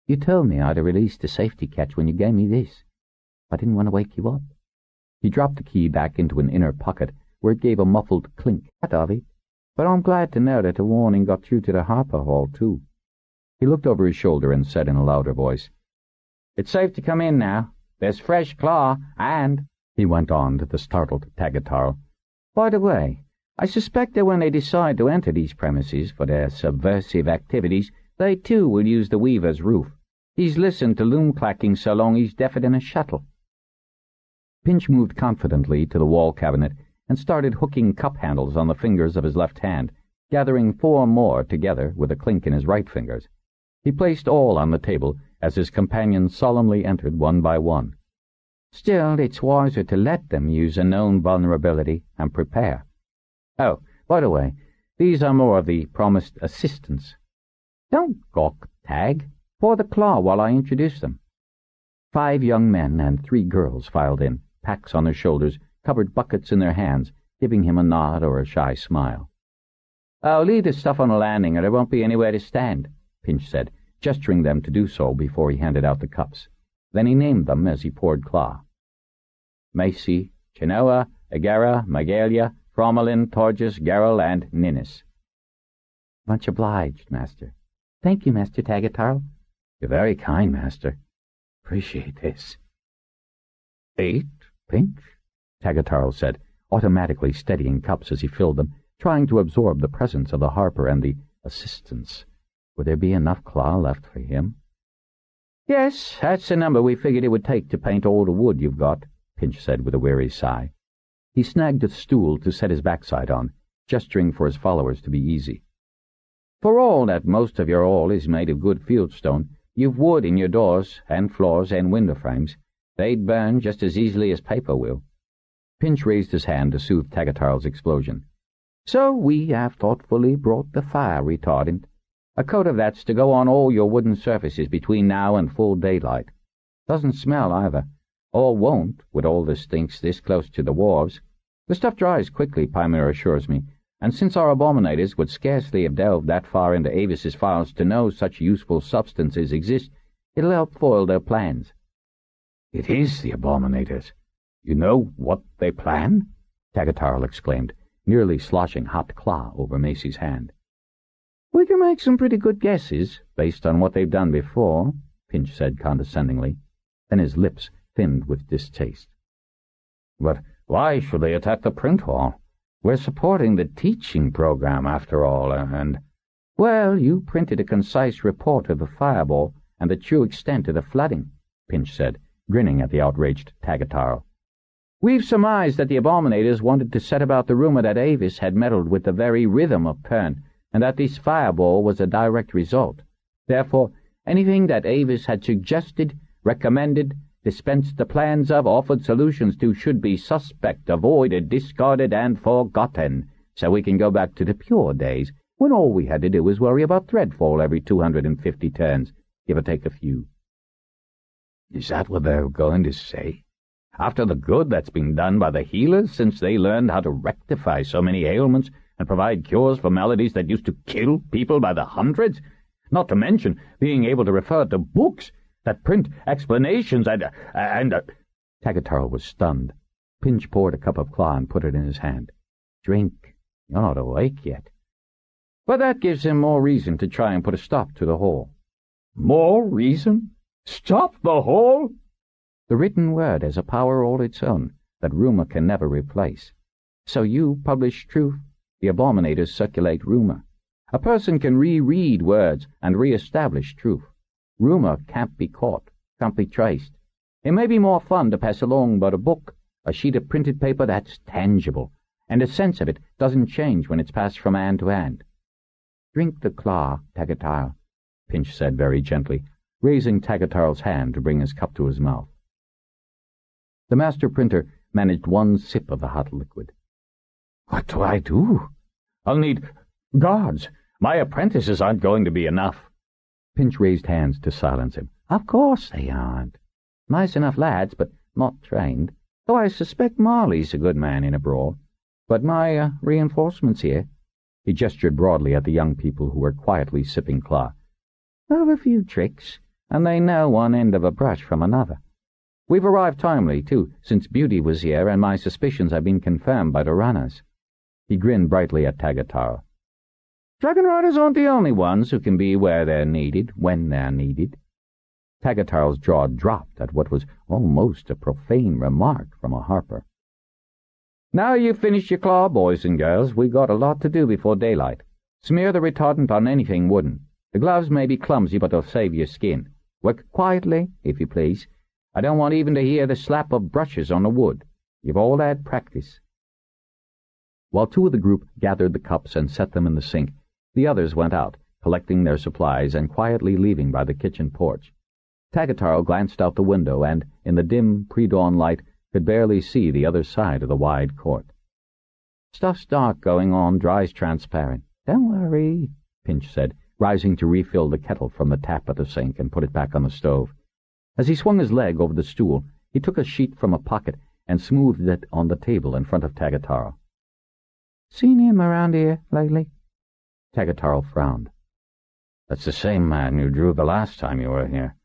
"You told me I'd have released the safety catch when you gave me this. I didn't want to wake you up." He dropped the key back into an inner pocket, where it gave a muffled clink. "That of it. But I'm glad to know that the warning got through to the Harper Hall, too." He looked over his shoulder and said in a louder voice, "It's safe to come in now. There's fresh Claw, and—" he went on to the startled Tagatarl. "By the way, I suspect that when they decide to enter these premises for their subversive activities, they too will use the Weaver's roof. He's listened to loom clacking so long he's deafened in a shuttle." Pinch moved confidently to the wall cabinet and started hooking cup handles on the fingers of his left hand, gathering 4 more together with a clink in his right fingers. He placed all on the table as his companions solemnly entered one by one. "Still, it's wiser to let them use a known vulnerability and prepare. Oh, by the way, these are more of the promised assistants. Don't gawk, Tag. Pour the Claw while I introduce them." 5 young men and 3 girls filed in, packs on their shoulders, covered buckets in their hands, giving him a nod or a shy smile. "Oh, leave the stuff on the landing or there won't be anywhere to stand," Pinch said, gesturing them to do so before he handed out the cups. Then he named them as he poured Claw. "Macy, Chenoa, Agara, Magalia, Fromelin, Torges, Geralt, and Ninnis." "Much obliged, Master." "Thank you, Master Tagatarl." "You're very kind, Master. Appreciate this." "8, Pinch?" Tagatarl said, automatically steadying cups as he filled them, trying to absorb the presence of the Harper and the assistants. Would there be enough Claw left for him? "Yes, that's the number we figured it would take to paint all the wood you've got," Pinch said with a weary sigh. He snagged a stool to set his backside on, gesturing for his followers to be easy. "For all that most of your all is made of good fieldstone, you've wood in your doors and floors and window frames. They'd burn just as easily as paper will." Pinch raised his hand to soothe Tagatarl's explosion. "So we have thoughtfully brought the fire retardant. A coat of that's to go on all your wooden surfaces between now and full daylight. Doesn't smell either. Or won't, with all the stinks this close to the wharves. The stuff dries quickly, Pymir assures me. and since our Abominators would scarcely have delved that far into Avis's files to know such useful substances exist, it'll help foil their plans." "It is the Abominators. You know what they plan?" Tagatarl exclaimed, nearly sloshing hot claw over Macy's hand. "We can make some pretty good guesses, based on what they've done before," Pinch said condescendingly. Then his lips thinned with distaste. "But why should they attack the print hall? We're supporting the teaching program, after all, and—" "Well, you printed a concise report of the fireball and the true extent of the flooding," Pinch said, grinning at the outraged Tagatarl. "We've surmised that the Abominators wanted to set about the rumor that Avis had meddled with the very rhythm of Pern, and that this fireball was a direct result. Therefore, anything that Avis had suggested, recommended, dispensed the plans of, offered solutions to, should be suspect, avoided, discarded, and forgotten, so we can go back to the pure days, when all we had to do was worry about threadfall every 250 turns, give or take a few." "Is that what they're going to say? After the good that's been done by the healers since they learned how to rectify so many ailments and provide cures for maladies that used to kill people by the hundreds? Not to mention being able to refer to books that print explanations and Tagatarl was stunned. Pinch poured a cup of claw and put it in his hand. "Drink. You're not awake yet." "But that gives him more reason to try and put a stop to the whole." "More reason? Stop the whole?" The written word has a power all its own that rumor can never replace. So you publish truth, the Abominators circulate rumor. A person can reread words and re-establish truth. Rumor can't be caught, can't be traced. It may be more fun to pass along but a book, a sheet of printed paper that's tangible, and the sense of it doesn't change when it's passed from hand to hand. "Drink the claw, Tagatarl," Pinch said very gently, raising Tagatarl's hand to bring his cup to his mouth. The master printer managed one sip of the hot liquid. "What do I do? I'll need guards. My apprentices aren't going to be enough." Pinch raised hands to silence him. "Of course they aren't. Nice enough lads, but not trained. Though I suspect Marley's a good man in a brawl. But my reinforcements here," he gestured broadly at the young people who were quietly sipping claw, "have a few tricks, and they know one end of a brush from another. We've arrived timely, too, since Beauty was here, and my suspicions have been confirmed by the runners." He grinned brightly at Tagatarl. "Dragonriders aren't the only ones who can be where they're needed, when they're needed." Tagatarl's jaw dropped at what was almost a profane remark from a harper. "Now you've finished your claw, boys and girls, we've got a lot to do before daylight. Smear the retardant on anything wooden. The gloves may be clumsy, but they'll save your skin. Work quietly, if you please. I don't want even to hear the slap of brushes on the wood. You've all had practice." While two of the group gathered the cups and set them in the sink, the others went out, collecting their supplies and quietly leaving by the kitchen porch. Tagatarl glanced out the window and, in the dim pre-dawn light, could barely see the other side of the wide court. "Stuff's dark going on, dry's transparent. Don't worry," Pinch said, rising to refill the kettle from the tap at the sink and put it back on the stove. As he swung his leg over the stool, he took a sheet from a pocket and smoothed it on the table in front of Tagatarl. "Seen him around here lately?" Tagatarl frowned. "That's the same man you drew the last time you were here.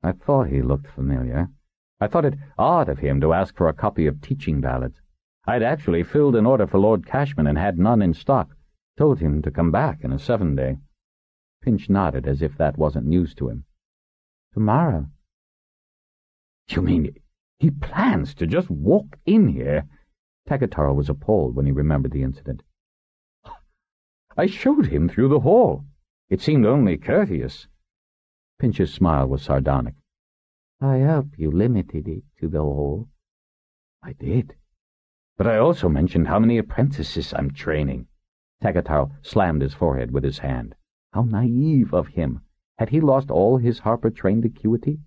I thought he looked familiar. I thought it odd of him to ask for a copy of Teaching Ballads. I'd actually filled an order for Lord Cashman and had none in stock. Told him to come back in a 7-day. Pinch nodded as if that wasn't news to him. "Tomorrow." "You mean he plans to just walk in here?" Tagatarl was appalled when he remembered the incident. "I showed him through the hall. It seemed only courteous." Pinch's smile was sardonic. "I hope you limited it to the hall." "I did. But I also mentioned how many apprentices I'm training." Tagatarl slammed his forehead with his hand. How naive of him! Had he lost all his harper-trained acuity?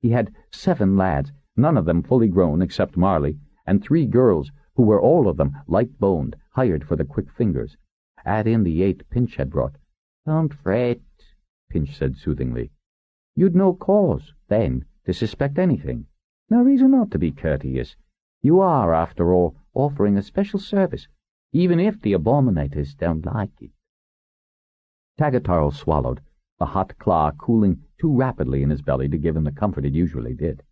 He had 7 lads, none of them fully grown except Marley, and 3 girls who were all of them light-boned, hired for their quick fingers. Add in the 8 Pinch had brought. "Don't fret," Pinch said soothingly. "You'd no cause, then, to suspect anything. No reason not to be courteous. You are, after all, offering a special service. even if the Abominators don't like it. Tagatarl swallowed, the hot claw cooling too rapidly in his belly to give him the comfort it usually did.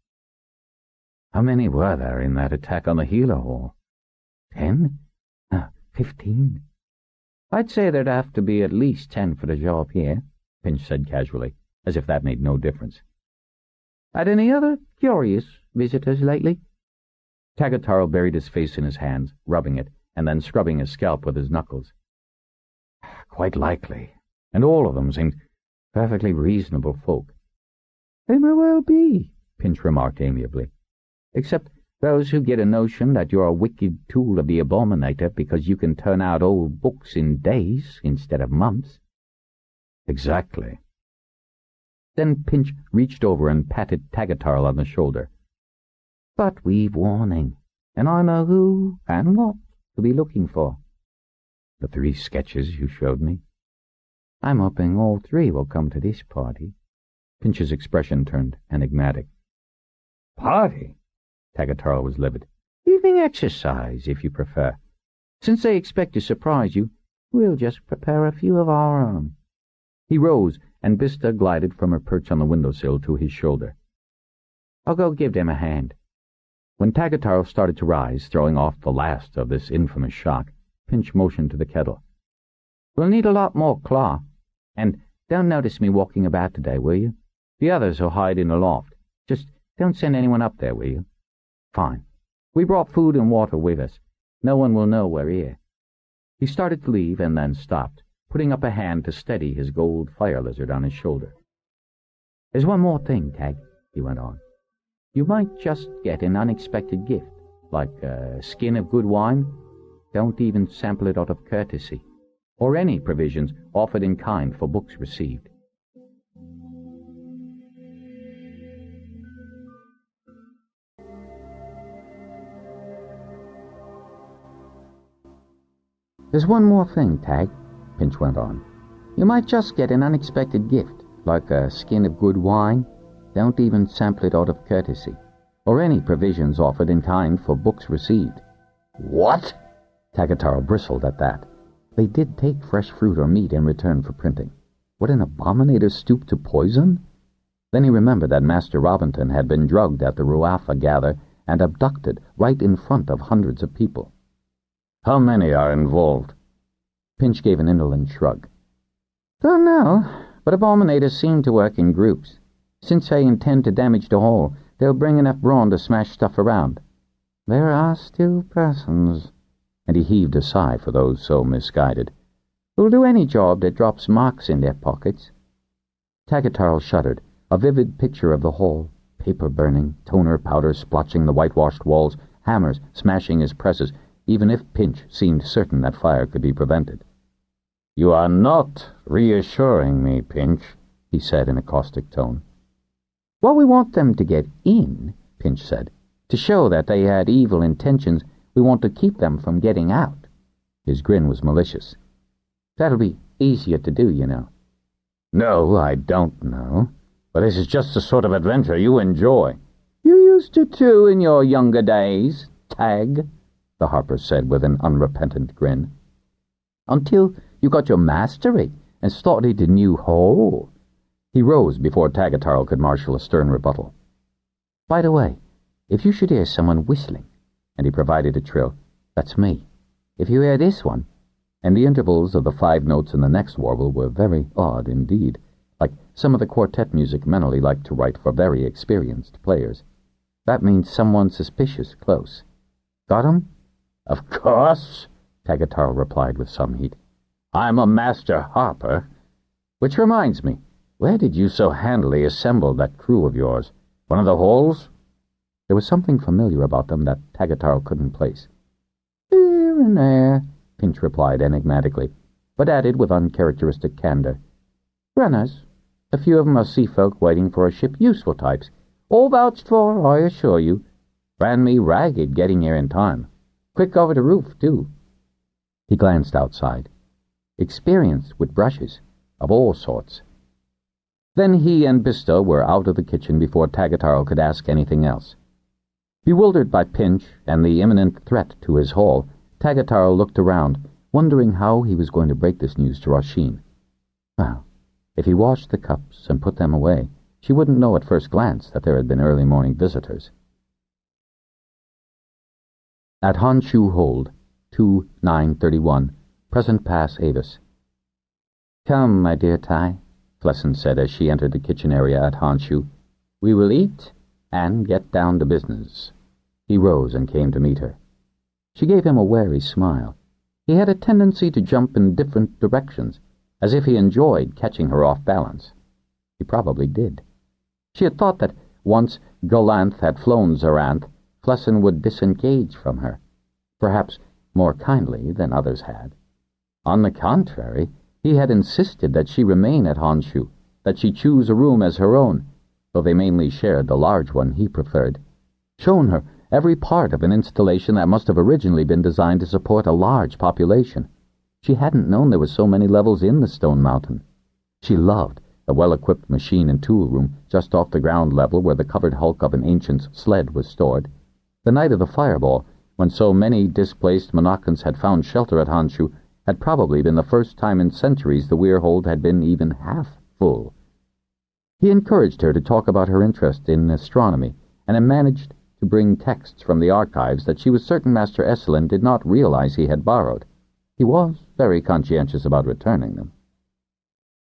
How many were there in that attack on the healer hall? 10? 15? I'd say there'd have to be at least 10 for the job here, Pinch said casually, as if that made no difference. Had any other curious visitors lately? Tagatarl buried his face in his hands, rubbing it, and then scrubbing his scalp with his knuckles. Quite likely, and all of them seemed perfectly reasonable folk. They may well be, Pinch remarked amiably, except those who get a notion that you're a wicked tool of the Abominator because you can turn out old books in days instead of months. Exactly. Then Pinch reached over and patted Tagatarl on the shoulder. But we've warning, and I know who and what to be looking for. The 3 sketches you showed me. I'm hoping all 3 will come to this party. Pinch's expression turned enigmatic. Party? Tagatarl was livid. Evening exercise, if you prefer. Since they expect to surprise you, we'll just prepare a few of our own. He rose, and Bista glided from her perch on the windowsill to his shoulder. I'll go give them a hand. When Tagatarl started to rise, throwing off the last of this infamous shock, Pinch motioned to the kettle. We'll need a lot more claw. And don't notice me walking about today, will you? The others will hide in the loft. Just don't send anyone up there, will you? Fine. We brought food and water with us. No one will know we're here. He started to leave and then stopped, putting up a hand to steady his gold fire lizard on his shoulder. There's one more thing, Tag, he went on. You might just get an unexpected gift, like a skin of good wine. Don't even sample it out of courtesy, or any provisions offered in kind for books received. There's one more thing, Tag, Pinch went on. You might just get an unexpected gift, like a skin of good wine. Don't even sample it out of courtesy, or any provisions offered in kind for books received. What? Tagatarl bristled at that. They did take fresh fruit or meat in return for printing. Would an Abominator stoop to poison? Then he remembered that Master Robinson had been drugged at the Ruafa gather and abducted right in front of hundreds of people. How many are involved? Pinch gave an indolent shrug. Don't know, but Abominators seem to work in groups. Since they intend to damage the hall, they'll bring enough brawn to smash stuff around. There are still persons, and he heaved a sigh for those so misguided, who'll do any job that drops marks in their pockets. Tagatarl shuddered, a vivid picture of the hall, paper burning, toner powder splotching the whitewashed walls, hammers smashing his presses, even if Pinch seemed certain that fire could be prevented. You are not reassuring me, Pinch, he said in a caustic tone. Well, we want them to get in, Pinch said. To show that they had evil intentions, we want to keep them from getting out. His grin was malicious. That'll be easier to do, you know. No, I don't know. But this is just the sort of adventure you enjoy. You used to too in your younger days, Tag, the harper said with an unrepentant grin. Until you got your mastery and started a new hole. He rose before Tagatarl could marshal a stern rebuttal. By the way, if you should hear someone whistling, and he provided a trill, that's me. If you hear this one, and the intervals of the 5 notes in the next warble were very odd indeed, like some of the quartet music mentally liked to write for very experienced players. That means someone suspicious close. Got 'em? Of course, Tagatarl replied with some heat. I'm a master harper. Which reminds me, where did you so handily assemble that crew of yours? One of the halls? There was something familiar about them that Tagatarl couldn't place. Here and there, Pinch replied enigmatically, but added with uncharacteristic candor. Runners. A few of them are sea folk waiting for a ship, useful types. All vouched for, I assure you. Ran me ragged getting here in time. Quick over the roof, too. He glanced outside. Experienced with brushes, of all sorts. Then he and Bista were out of the kitchen before Tagatarl could ask anything else. Bewildered by Pinch and the imminent threat to his hall, Tagatar looked around, wondering how he was going to break this news to Rasheen. Well, if he washed the cups and put them away, she wouldn't know at first glance that there had been early morning visitors. At Honshu Hold, 2-9-31, Present Pass, Avis. Come, my dear Tai, Flesson said as she entered the kitchen area at Honshu. We will eat and get down to business. He rose and came to meet her. She gave him a wary smile. He had a tendency to jump in different directions, as if he enjoyed catching her off balance. He probably did. She had thought that once Golanth had flown Zoranth, Flesson would disengage from her, perhaps more kindly than others had. On the contrary, he had insisted that she remain at Honshu, that she choose a room as her own, though they mainly shared the large one he preferred, shown her every part of an installation that must have originally been designed to support a large population. She hadn't known there were so many levels in the stone mountain. She loved the well-equipped machine and tool room just off the ground level where the covered hulk of an ancient's sled was stored. The night of the fireball, when so many displaced Monacans had found shelter at Honshu, had probably been the first time in centuries the Weirhold had been even half full. He encouraged her to talk about her interest in astronomy, and had managed to bring texts from the archives that she was certain Master Esselin did not realize he had borrowed. He was very conscientious about returning them.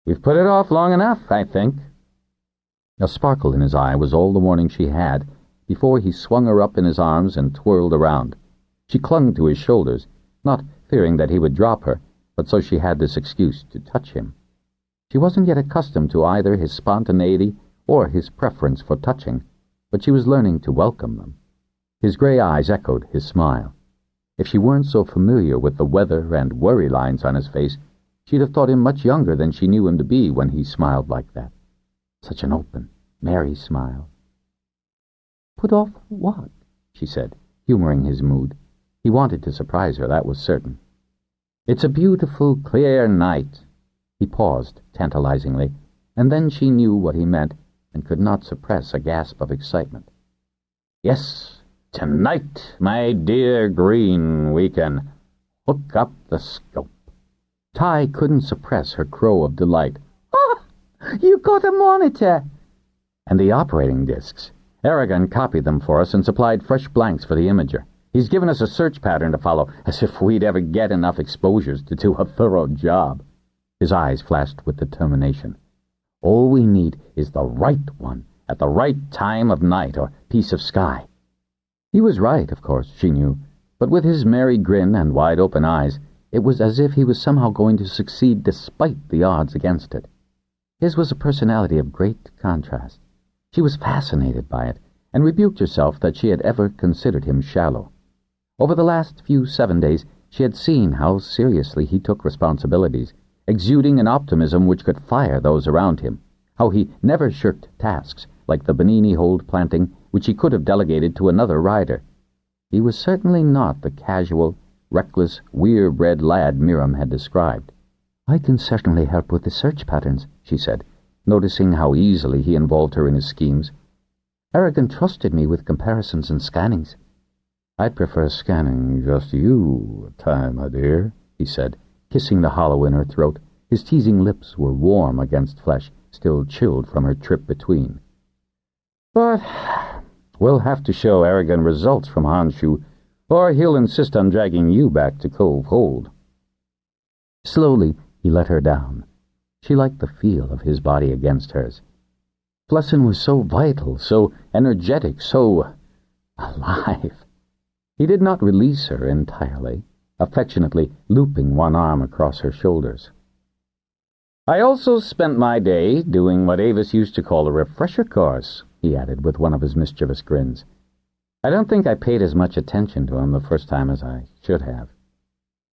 We've put it off long enough, I think. A sparkle in his eye was all the warning she had before he swung her up in his arms and twirled around. She clung to his shoulders, not fearing that he would drop her, but so she had this excuse to touch him. She wasn't yet accustomed to either his spontaneity or his preference for touching, but she was learning to welcome them. His gray eyes echoed his smile. If she weren't so familiar with the weather and worry lines on his face, she'd have thought him much younger than she knew him to be when he smiled like that. Such an open, merry smile. Put off what? She said, humoring his mood. He wanted to surprise her, that was certain. It's a beautiful, clear night. He paused, tantalizingly, and then she knew what he meant and could not suppress a gasp of excitement. Yes, tonight, my dear Green, we can hook up the scope. Tai couldn't suppress her crow of delight. Oh, you got a monitor! And the operating discs. Aragon copied them for us and supplied fresh blanks for the imager. He's given us a search pattern to follow, as if we'd ever get enough exposures to do a thorough job. His eyes flashed with determination. All we need is the right one, at the right time of night or piece of sky. He was right, of course, she knew, but with his merry grin and wide-open eyes, it was as if he was somehow going to succeed despite the odds against it. His was a personality of great contrast. She was fascinated by it, and rebuked herself that she had ever considered him shallow. Over the last few 7 days, she had seen how seriously he took responsibilities, exuding an optimism which could fire those around him, how he never shirked tasks, like the Benini hold planting, which he could have delegated to another rider. He was certainly not the casual, reckless, weir-bred lad Miriam had described. "I can certainly help with the search patterns," she said, noticing how easily he involved her in his schemes. "Aragon trusted me with comparisons and scannings." "I'd prefer scanning just you, Tai, my dear," he said, kissing the hollow in her throat. His teasing lips were warm against flesh, still chilled from her trip between. "But we'll have to show Aragon results from Honshu, or he'll insist on dragging you back to Cove Hold." Slowly, he let her down. She liked the feel of his body against hers. Flesson was so vital, so energetic, so alive. He did not release her entirely, affectionately looping one arm across her shoulders. "I also spent my day doing what Avis used to call a refresher course," he added with one of his mischievous grins. "I don't think I paid as much attention to him the first time as I should have."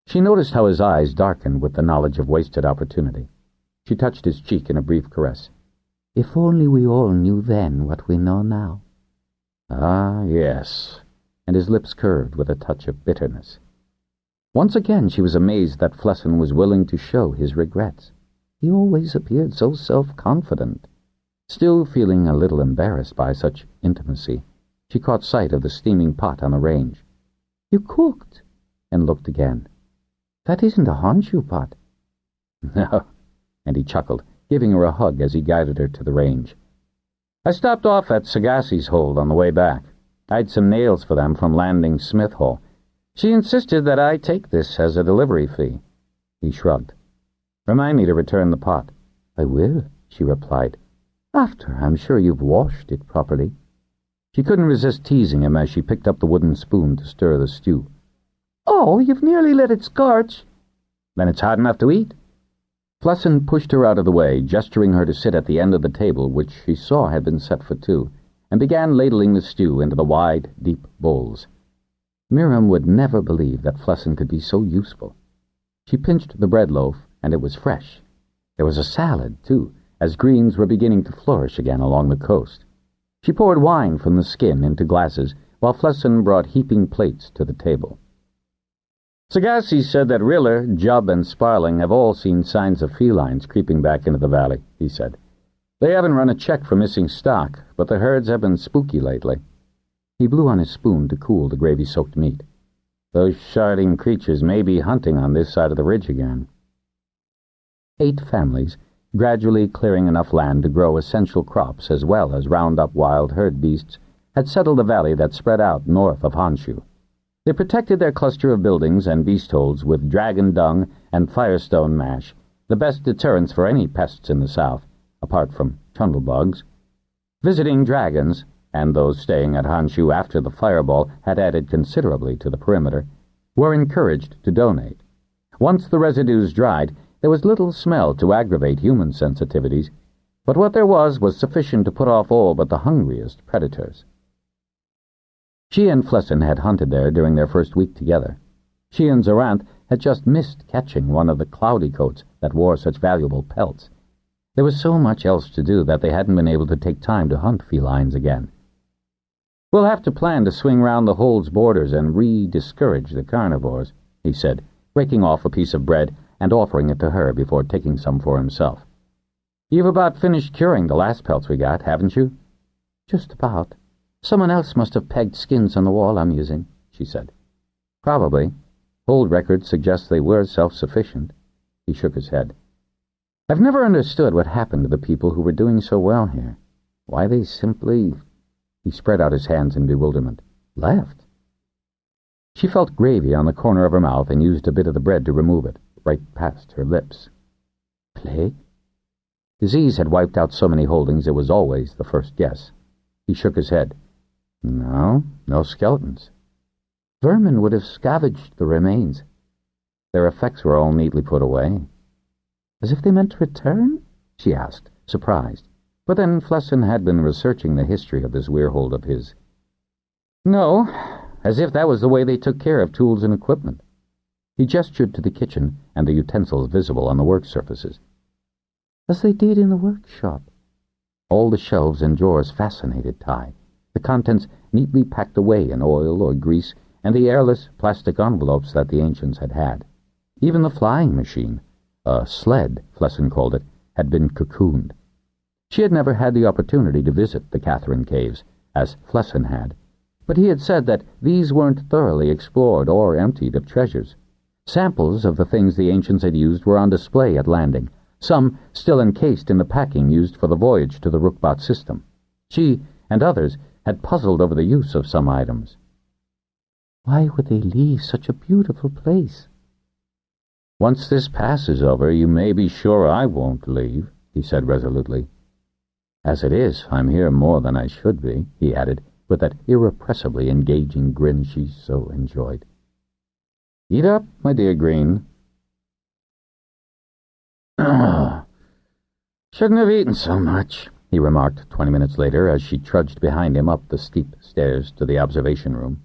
She noticed how his eyes darkened with the knowledge of wasted opportunity. She touched his cheek in a brief caress. "If only we all knew then what we know now." "Ah, yes," and his lips curved with a touch of bitterness. Once again she was amazed that Flesson was willing to show his regrets. He always appeared so self-confident. Still feeling a little embarrassed by such intimacy, she caught sight of the steaming pot on the range. "You cooked?" and looked again. "That isn't a Honshu pot." "No," and he chuckled, giving her a hug as he guided her to the range. "I stopped off at Sagassi's hold on the way back. I'd some nails for them from Landing Smith Hall. She insisted that I take this as a delivery fee." He shrugged. "Remind me to return the pot." "I will," she replied. "After I'm sure you've washed it properly." She couldn't resist teasing him as she picked up the wooden spoon to stir the stew. "Oh, you've nearly let it scorch." "Then it's hot enough to eat." Flesson pushed her out of the way, gesturing her to sit at the end of the table, which she saw had been set for two, and began ladling the stew into the wide, deep bowls. Miriam would never believe that Flesson could be so useful. She pinched the bread loaf, and it was fresh. There was a salad, too, as greens were beginning to flourish again along the coast. She poured wine from the skin into glasses, while Flesson brought heaping plates to the table. "Sagassi said that Riller, Jubb, and Sparling have all seen signs of felines creeping back into the valley," he said. "They haven't run a check for missing stock, but the herds have been spooky lately." He blew on his spoon to cool the gravy-soaked meat. "Those sharding creatures may be hunting on this side of the ridge again." 8 families, gradually clearing enough land to grow essential crops as well as round up wild herd beasts, had settled the valley that spread out north of Honshu. They protected their cluster of buildings and beast holds with dragon dung and firestone mash, the best deterrents for any pests in the south, apart from trundlebugs. Visiting dragons, and those staying at Honshu after the fireball had added considerably to the perimeter, were encouraged to donate. Once the residues dried, there was little smell to aggravate human sensitivities, but what there was sufficient to put off all but the hungriest predators. She and Flesson had hunted there during their first week together. She and Zoranth had just missed catching one of the cloudy coats that wore such valuable pelts. There was so much else to do that they hadn't been able to take time to hunt felines again. "We'll have to plan to swing round the hold's borders and re-discourage the carnivores," he said, breaking off a piece of bread and offering it to her before taking some for himself. "You've about finished curing the last pelts we got, haven't you?" "Just about. Someone else must have pegged skins on the wall I'm using," she said. "Probably. Hold records suggest they were self-sufficient." He shook his head. "I've never understood what happened to the people who were doing so well here. Why they simply—" He spread out his hands in bewilderment. "Left." She felt gravy on the corner of her mouth and used a bit of the bread to remove it, right past her lips. Plague? Disease had wiped out so many holdings it was always the first guess. He shook his head. "No skeletons." "Vermin would have scavenged the remains." "Their effects were all neatly put away." "As if they meant to return?" she asked, surprised. But then Flesson had been researching the history of this weirhold of his. "No, as if that was the way they took care of tools and equipment." He gestured to the kitchen and the utensils visible on the work surfaces. "As they did in the workshop." All the shelves and drawers fascinated Ty, the contents neatly packed away in oil or grease and the airless plastic envelopes that the ancients had had. Even the flying machine, a sled, Flesson called it, had been cocooned. She had never had the opportunity to visit the Catherine Caves, as Flesson had, but he had said that these weren't thoroughly explored or emptied of treasures. Samples of the things the ancients had used were on display at landing, some still encased in the packing used for the voyage to the Rukbat system. She and others had puzzled over the use of some items. "Why would they leave such a beautiful place?" "Once this passes over, you may be sure I won't leave," he said resolutely. "As it is, I'm here more than I should be," he added, with that irrepressibly engaging grin she so enjoyed. "Eat up, my dear Green." "Shouldn't have eaten so much," he remarked 20 minutes later as she trudged behind him up the steep stairs to the observation room.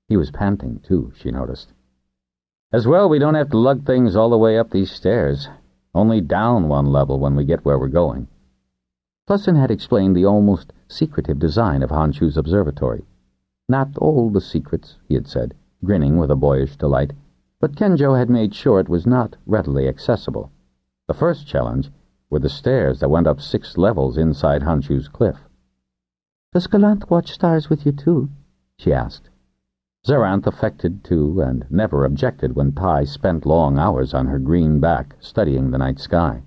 He was panting, too, she noticed. "As well we don't have to lug things all the way up these stairs, only down one level when we get where we're going." Flesson had explained the almost secretive design of Honshu's observatory. Not all the secrets, he had said, grinning with a boyish delight, but Kenjo had made sure it was not readily accessible. The first challenge were the stairs that went up 6 levels inside Honshu's cliff. "Does Golanth watch stars with you, too?" she asked. Zaranth affected to and never objected when Pi spent long hours on her green back studying the night sky.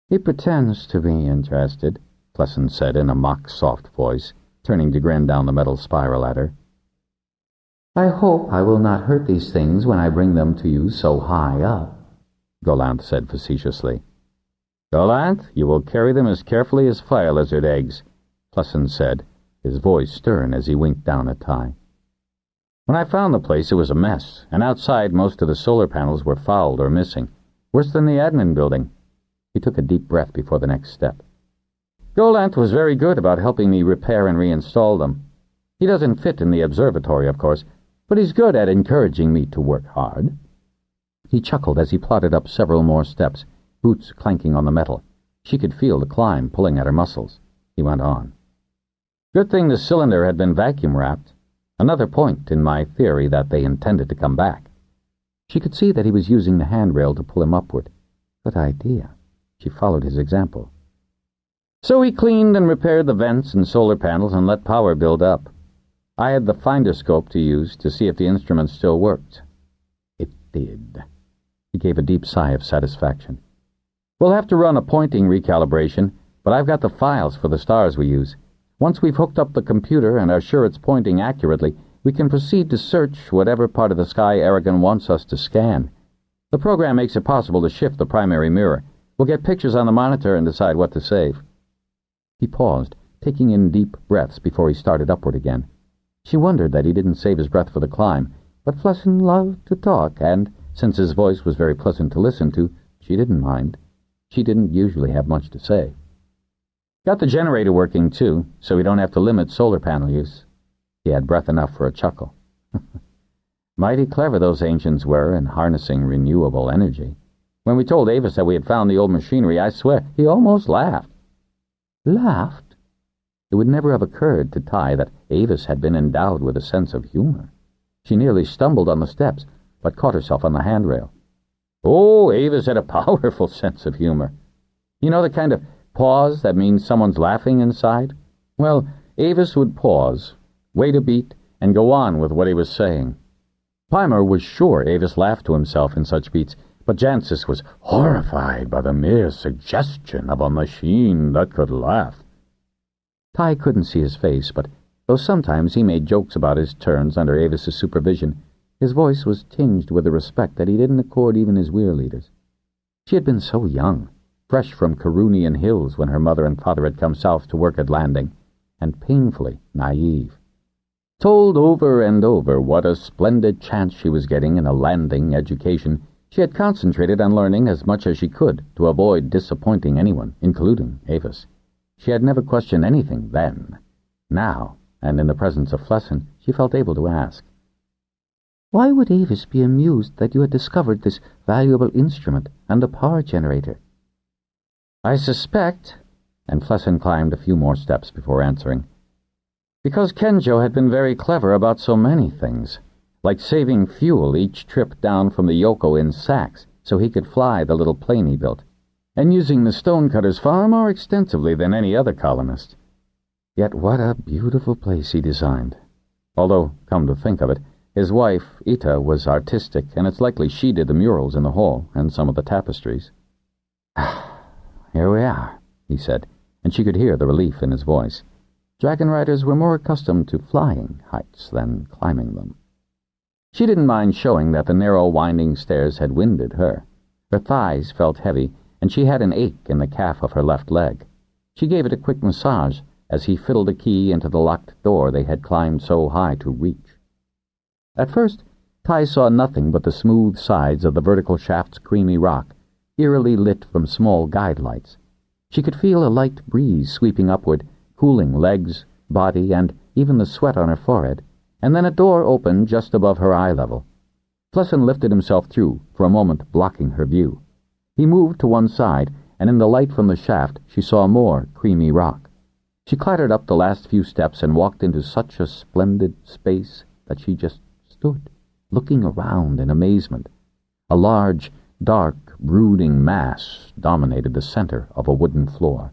"He pretends to be interested," Plesson said in a mock-soft voice, turning to grin down the metal spiral at her. "I hope I will not hurt these things when I bring them to you so high up," Golanth said facetiously. "Golanth, you will carry them as carefully as fire lizard eggs," Plesson said, his voice stern as he winked down at Ty. "When I found the place, it was a mess, and outside most of the solar panels were fouled or missing, worse than the admin building." He took a deep breath before the next step. "Golanth was very good about helping me repair and reinstall them. He doesn't fit in the observatory, of course, but he's good at encouraging me to work hard." He chuckled as he plodded up several more steps, boots clanking on the metal. She could feel the climb pulling at her muscles. He went on. "Good thing the cylinder had been vacuum-wrapped. Another point in my theory that they intended to come back." She could see that he was using the handrail to pull him upward. Good idea. She followed his example. "So he cleaned and repaired the vents and solar panels and let power build up. I had the finder scope to use to see if the instrument still worked." It did. He gave a deep sigh of satisfaction. "We'll have to run a pointing recalibration, but I've got the files for the stars we use. Once we've hooked up the computer and are sure it's pointing accurately, we can proceed to search whatever part of the sky Aragon wants us to scan. The program makes it possible to shift the primary mirror. We'll get pictures on the monitor and decide what to save." He paused, taking in deep breaths before he started upward again. She wondered that he didn't save his breath for the climb, but Plesson loved to talk, and, since his voice was very pleasant to listen to, she didn't mind. She didn't usually have much to say. "Got the generator working, too, so we don't have to limit solar panel use." He had breath enough for a chuckle. Mighty clever those ancients were in harnessing renewable energy. When we told Avis that we had found the old machinery, I swear, he almost laughed. Laughed? It would never have occurred to Ty that Avis had been endowed with a sense of humor. She nearly stumbled on the steps, but caught herself on the handrail. "Oh, Avis had a powerful sense of humor. You know the kind of pause that means someone's laughing inside? Well, Avis would pause, wait a beat, and go on with what he was saying. Pimer was sure Avis laughed to himself in such beats, but Jancis was horrified by the mere suggestion of a machine that could laugh. Ty couldn't see his face, but though sometimes he made jokes about his turns under Avis's supervision, his voice was tinged with a respect that he didn't accord even his weir leaders. She had been so young, fresh from Carunian hills when her mother and father had come south to work at Landing, and painfully naive. Told over and over what a splendid chance she was getting in a Landing education, she had concentrated on learning as much as she could to avoid disappointing anyone, including Avis. She had never questioned anything then. Now, and in the presence of Plesson, she felt able to ask, "Why would Avis be amused that you had discovered this valuable instrument and a power generator?" "I suspect," and Plesson climbed a few more steps before answering, "because Kenjo had been very clever about so many things, like saving fuel each trip down from the Yoko in sacks so he could fly the little plane he built, and using the stonecutters far more extensively than any other colonist. Yet what a beautiful place he designed. Although, come to think of it, his wife, Ita, was artistic, and it's likely she did the murals in the hall and some of the tapestries." "Here we are," he said, and she could hear the relief in his voice. Dragonriders were more accustomed to flying heights than climbing them. She didn't mind showing that the narrow, winding stairs had winded her. Her thighs felt heavy, and she had an ache in the calf of her left leg. She gave it a quick massage as he fiddled a key into the locked door they had climbed so high to reach. At first, Ty saw nothing but the smooth sides of the vertical shaft's creamy rock, eerily lit from small guide lights. She could feel a light breeze sweeping upward, cooling legs, body, and even the sweat on her forehead, and then a door opened just above her eye level. Plesson lifted himself through, for a moment blocking her view. He moved to one side, and in the light from the shaft she saw more creamy rock. She clattered up the last few steps and walked into such a splendid space that she just stood, looking around in amazement. A large, dark, brooding mass dominated the center of a wooden floor.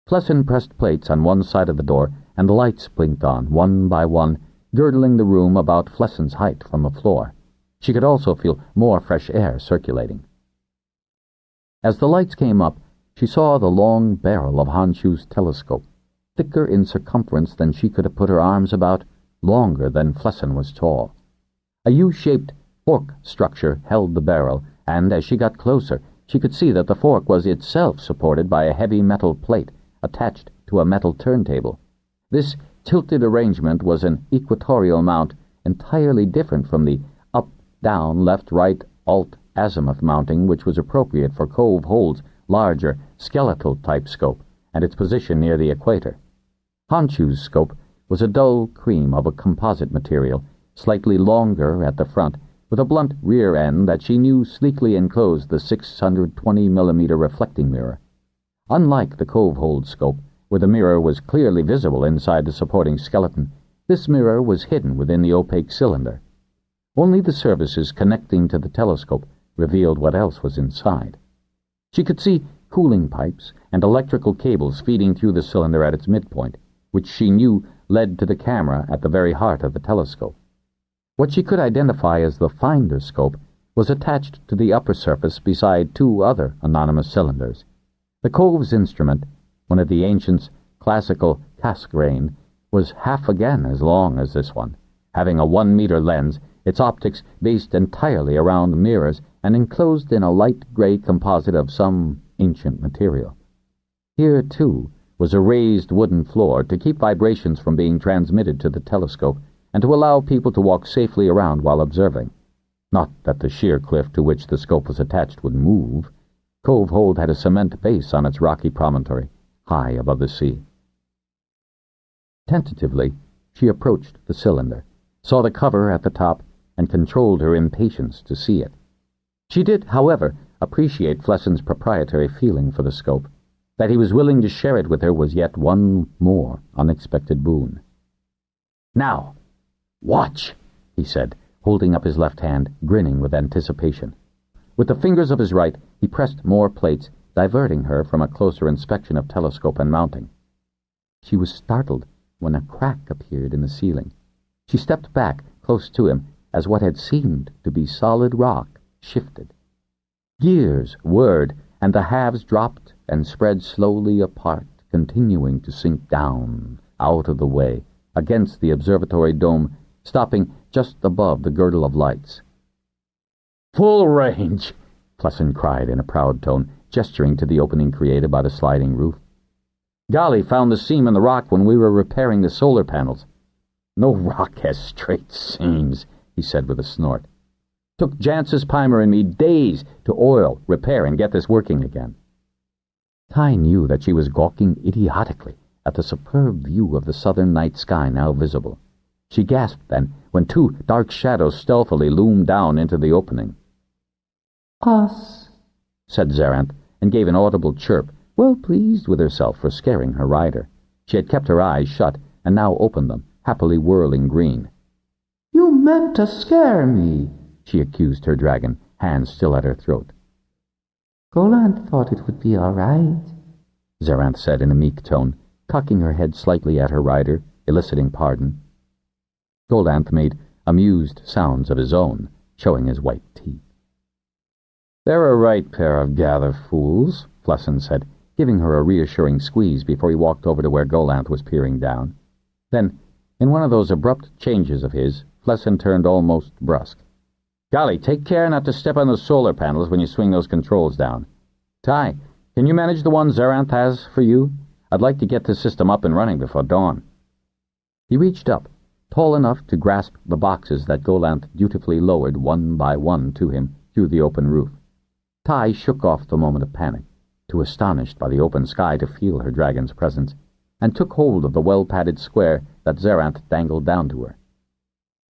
Plesson pressed plates on one side of the door, and the lights blinked on, one by one, girdling the room about Flesson's height from the floor. She could also feel more fresh air circulating. As the lights came up, she saw the long barrel of Honshu's telescope, thicker in circumference than she could have put her arms about, longer than Flesson was tall. A U-shaped fork structure held the barrel, and as she got closer, she could see that the fork was itself supported by a heavy metal plate attached to a metal turntable. This tilted arrangement was an equatorial mount entirely different from the up-down, left-right, alt-azimuth mounting which was appropriate for Cove Hold's larger, skeletal-type scope and its position near the equator. Honshu's scope was a dull cream of a composite material, slightly longer at the front, with a blunt rear end that she knew sleekly enclosed the 620mm reflecting mirror. Unlike the Cove Hold scope, where the mirror was clearly visible inside the supporting skeleton, this mirror was hidden within the opaque cylinder. Only the surfaces connecting to the telescope revealed what else was inside. She could see cooling pipes and electrical cables feeding through the cylinder at its midpoint, which she knew led to the camera at the very heart of the telescope. What she could identify as the finder scope was attached to the upper surface beside two other anonymous cylinders. The Cove's instrument, one of the ancients' classical Cassegrain, was half again as long as this one, having a 1-meter lens, its optics based entirely around mirrors and enclosed in a light gray composite of some ancient material. Here, too, was a raised wooden floor to keep vibrations from being transmitted to the telescope and to allow people to walk safely around while observing. Not that the sheer cliff to which the scope was attached would move. Cove Hold had a cement base on its rocky promontory, high above the sea. Tentatively, she approached the cylinder, saw the cover at the top, and controlled her impatience to see it. She did, however, appreciate Flesson's proprietary feeling for the scope. That he was willing to share it with her was yet one more unexpected boon. "Now, watch," he said, holding up his left hand, grinning with anticipation. With the fingers of his right, he pressed more plates, diverting her from a closer inspection of telescope and mounting. She was startled when a crack appeared in the ceiling. She stepped back close to him as what had seemed to be solid rock shifted. Gears whirred, and the halves dropped and spread slowly apart, continuing to sink down, out of the way, against the observatory dome, stopping just above the girdle of lights. "Full range!" Flesson cried in a proud tone, gesturing to the opening created by the sliding roof. "Golly found the seam in the rock when we were repairing the solar panels." "No rock has straight seams," he said with a snort. "Took Jancis, Pimer, and me days to oil, repair, and get this working again." Ty knew that she was gawking idiotically at the superb view of the southern night sky now visible. She gasped then, when two dark shadows stealthily loomed down into the opening. "Us," said Zaranth, and gave an audible chirp, well pleased with herself for scaring her rider. She had kept her eyes shut, and now opened them, happily whirling green. "You meant to scare me," she accused her dragon, hands still at her throat. "Golanth thought it would be all right," Zaranth said in a meek tone, cocking her head slightly at her rider, eliciting pardon. Golanth made amused sounds of his own, showing his white teeth. "They're a right pair of gather fools," Flesson said, giving her a reassuring squeeze before he walked over to where Golanth was peering down. Then, in one of those abrupt changes of his, Flesson turned almost brusque. "Golly, take care not to step on those solar panels when you swing those controls down. Ty, can you manage the one Zaranth has for you? I'd like to get this system up and running before dawn." He reached up, tall enough to grasp the boxes that Golanth dutifully lowered one by one to him through the open roof. Ty shook off the moment of panic, too astonished by the open sky to feel her dragon's presence, and took hold of the well-padded square that Zaranth dangled down to her.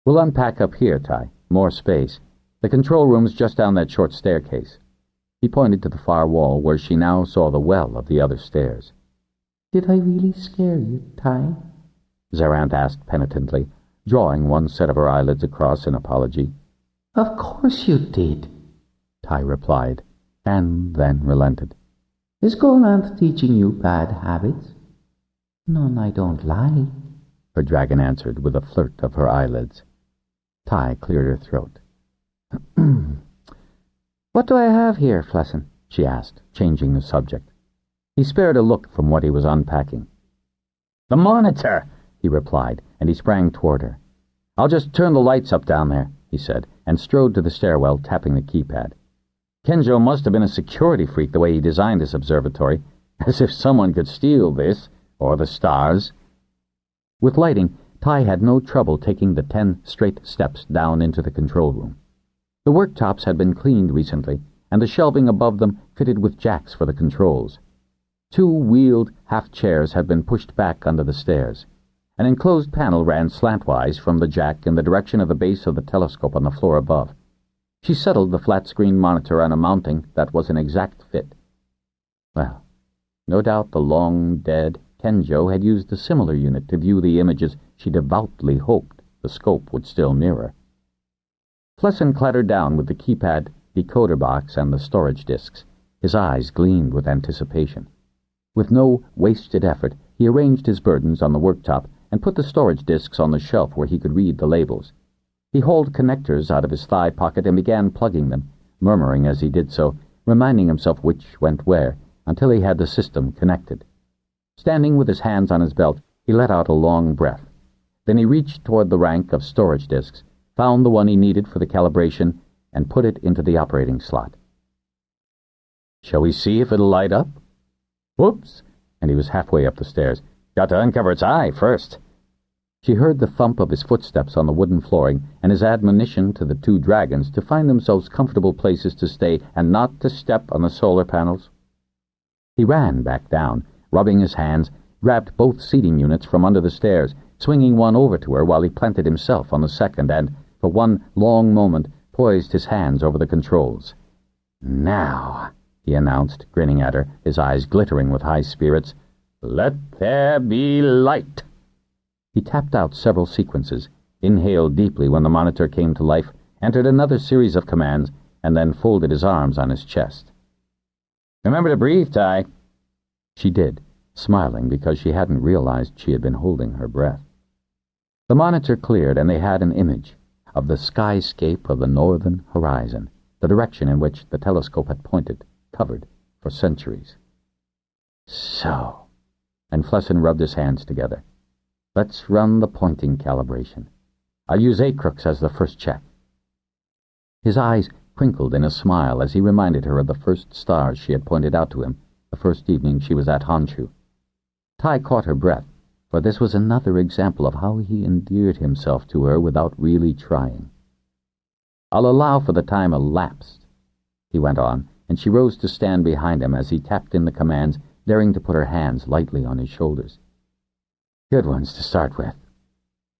"We'll unpack up here, Ty. More space. The control room's just down that short staircase." He pointed to the far wall where she now saw the well of the other stairs. "Did I really scare you, Ty?" Zaranth asked penitently, drawing one set of her eyelids across in apology. "Of course you did," Ty replied, and then relented. "Is Golanth teaching you bad habits?" "None I don't like." her dragon answered with a flirt of her eyelids. Ty cleared her throat. "What do I have here, Flessin?" she asked, changing the subject. He spared a look from what he was unpacking. "The monitor," he replied, and he sprang toward her. "I'll just turn the lights up down there," he said, and strode to the stairwell, tapping the keypad. Kenjo must have been a security freak the way he designed his observatory, as if someone could steal this, or the stars. With lighting, Ty had no trouble taking the 10 straight steps down into the control room. The worktops had been cleaned recently, and the shelving above them fitted with jacks for the controls. 2 wheeled half-chairs had been pushed back under the stairs. An enclosed panel ran slantwise from the jack in the direction of the base of the telescope on the floor above. She settled the flat-screen monitor on a mounting that was an exact fit. Well, no doubt the long-dead Kenjo had used a similar unit to view the images she devoutly hoped the scope would still mirror. Flessin clattered down with the keypad, decoder box, and the storage disks. His eyes gleamed with anticipation. With no wasted effort, he arranged his burdens on the worktop and put the storage disks on the shelf where he could read the labels. He hauled connectors out of his thigh pocket and began plugging them, murmuring as he did so, reminding himself which went where, until he had the system connected. Standing with his hands on his belt, he let out a long breath. Then he reached toward the rank of storage disks, found the one he needed for the calibration, and put it into the operating slot. "Shall we see if it'll light up?" "Whoops!" And he was halfway up the stairs. "Got to uncover its eye first." She heard the thump of his footsteps on the wooden flooring and his admonition to the 2 dragons to find themselves comfortable places to stay and not to step on the solar panels. He ran back down, rubbing his hands, grabbed both seating units from under the stairs, swinging one over to her while he planted himself on the second and, for one long moment, poised his hands over the controls. "Now," he announced, grinning at her, his eyes glittering with high spirits, "let there be light." He tapped out several sequences, inhaled deeply when the monitor came to life, entered another series of commands, and then folded his arms on his chest. "Remember to breathe, Ty." She did, smiling because she hadn't realized she had been holding her breath. The monitor cleared, and they had an image of the skyscape of the northern horizon, the direction in which the telescope had pointed, covered for centuries. "So," and Flessin rubbed his hands together. "Let's run the pointing calibration. I'll use 8 crooks as the first check." His eyes crinkled in a smile as he reminded her of the first stars she had pointed out to him the first evening she was at Honshu. Ty caught her breath, for this was another example of how he endeared himself to her without really trying. "I'll allow for the time elapsed," he went on, and she rose to stand behind him as he tapped in the commands, daring to put her hands lightly on his shoulders. "Good ones to start with."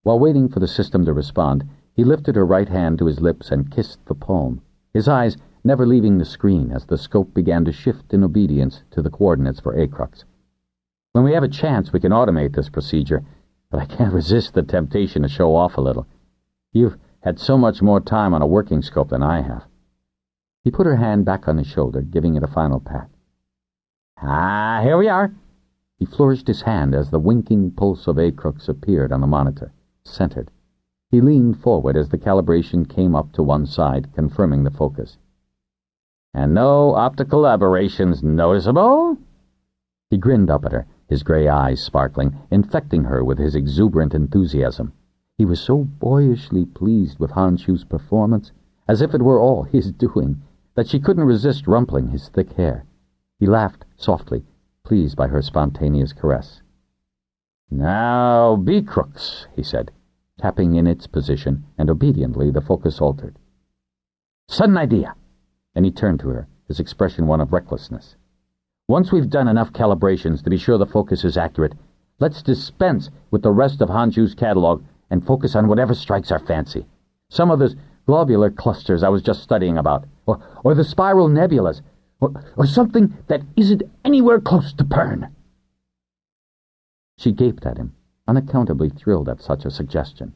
While waiting for the system to respond, he lifted her right hand to his lips and kissed the palm, his eyes never leaving the screen as the scope began to shift in obedience to the coordinates for Acrux. "When we have a chance, we can automate this procedure, but I can't resist the temptation to show off a little. You've had so much more time on a working scope than I have." He put her hand back on his shoulder, giving it a final pat. Here we are." He flourished his hand as the winking pulse of Acrux appeared on the monitor, centered. He leaned forward as the calibration came up to one side, confirming the focus. "And no optical aberrations noticeable?" He grinned up at her, his gray eyes sparkling, infecting her with his exuberant enthusiasm. He was so boyishly pleased with Honshu's performance, as if it were all his doing, that she couldn't resist rumpling his thick hair. He laughed softly, pleased by her spontaneous caress. "Now be crooks," he said, tapping in its position, and obediently the focus altered. "Sudden idea!" And he turned to her, his expression one of recklessness. "Once we've done enough calibrations to be sure the focus is accurate, let's dispense with the rest of Honshu's catalog and focus on whatever strikes our fancy. Some of those globular clusters I was just studying about, or the spiral nebulas, or something that isn't anywhere close to Pern." She gaped at him, unaccountably thrilled at such a suggestion.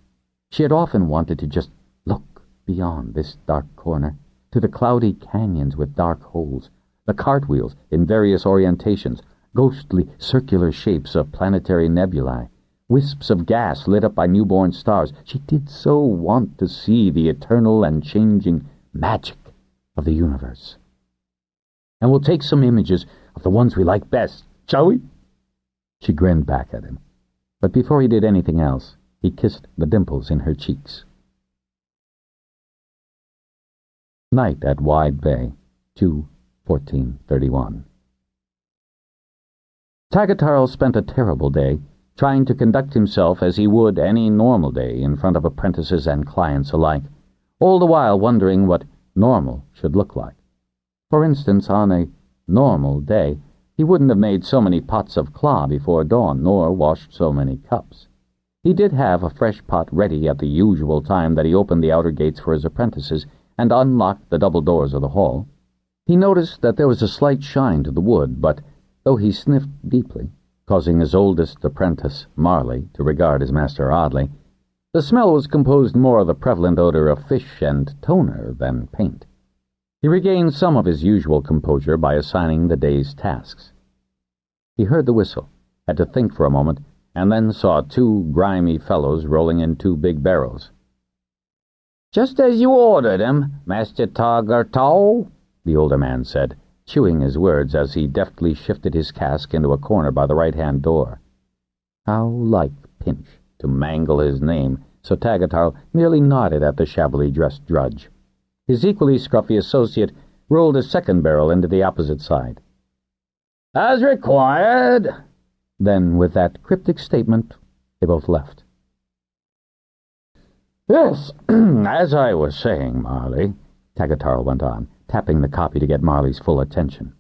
She had often wanted to just look beyond this dark corner, to the cloudy canyons with dark holes, the cartwheels in various orientations, ghostly circular shapes of planetary nebulae, wisps of gas lit up by newborn stars. She did so want to see the eternal and changing magic of the universe. "And we'll take some images of the ones we like best, shall we?" She grinned back at him, but before he did anything else, he kissed the dimples in her cheeks. Night at Wide Bay, 2/14/31. Tagatarl spent a terrible day, trying to conduct himself as he would any normal day in front of apprentices and clients alike, all the while wondering what normal should look like. For instance, on a normal day, he wouldn't have made so many pots of claw before dawn, nor washed so many cups. He did have a fresh pot ready at the usual time that he opened the outer gates for his apprentices and unlocked the double doors of the hall. He noticed that there was a slight shine to the wood, but though he sniffed deeply, causing his oldest apprentice, Marley, to regard his master oddly, the smell was composed more of the prevalent odor of fish and toner than paint. He regained some of his usual composure by assigning the day's tasks. He heard the whistle, had to think for a moment, and then saw two grimy fellows rolling in two big barrels. "Just as you ordered him, Master Tagatarl," the older man said, chewing his words as he deftly shifted his cask into a corner by the right-hand door. How like Pinch to mangle his name, so Tagatarl merely nodded at the shabbily dressed drudge. His equally scruffy associate rolled a second barrel into the opposite side. "As required." Then, with that cryptic statement, they both left. "Yes, as I was saying, Marley," Tagatarl went on, tapping the copy to get Marley's full attention.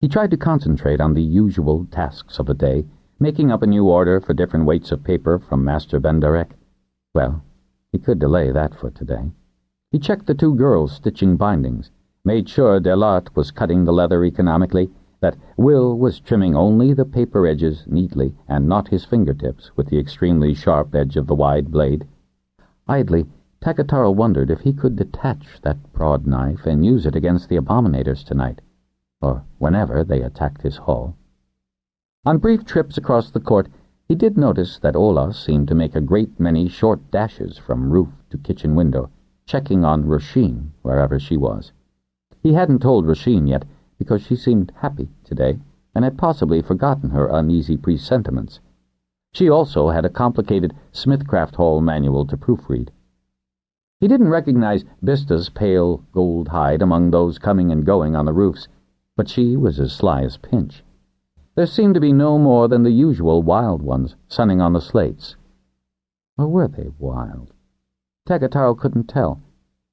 He tried to concentrate on the usual tasks of the day, making up a new order for different weights of paper from Master Bendarek. Well, he could delay that for today. He checked the two girls stitching bindings, made sure Delart was cutting the leather economically, that Will was trimming only the paper edges neatly and not his fingertips with the extremely sharp edge of the wide blade. Idly, Tagatarl wondered if he could detach that broad knife and use it against the Abominators tonight, or whenever they attacked his hall. On brief trips across the court, he did notice that Ola seemed to make a great many short dashes from roof to kitchen window, checking on Roisin wherever she was. He hadn't told Roisin yet, because she seemed happy today, and had possibly forgotten her uneasy presentiments. She also had a complicated Smithcraft Hall manual to proofread. He didn't recognize Bista's pale gold hide among those coming and going on the roofs, but she was as sly as Pinch. There seemed to be no more than the usual wild ones sunning on the slates. Or were they wild? Tagatarl couldn't tell,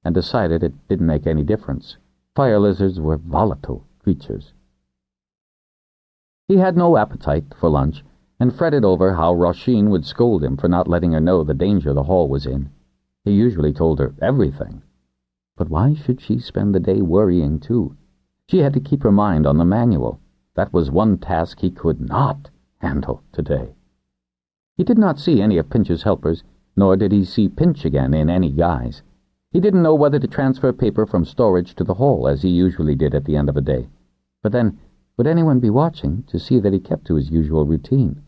and decided it didn't make any difference. Fire lizards were volatile creatures. He had no appetite for lunch, and fretted over how Roisin would scold him for not letting her know the danger the hall was in. He usually told her everything. But why should she spend the day worrying, too? She had to keep her mind on the manual. That was one task he could not handle today. He did not see any of Pinch's helpers, nor did he see Pinch again in any guise. He didn't know whether to transfer paper from storage to the hall, as he usually did at the end of a day. But then, would anyone be watching to see that he kept to his usual routine?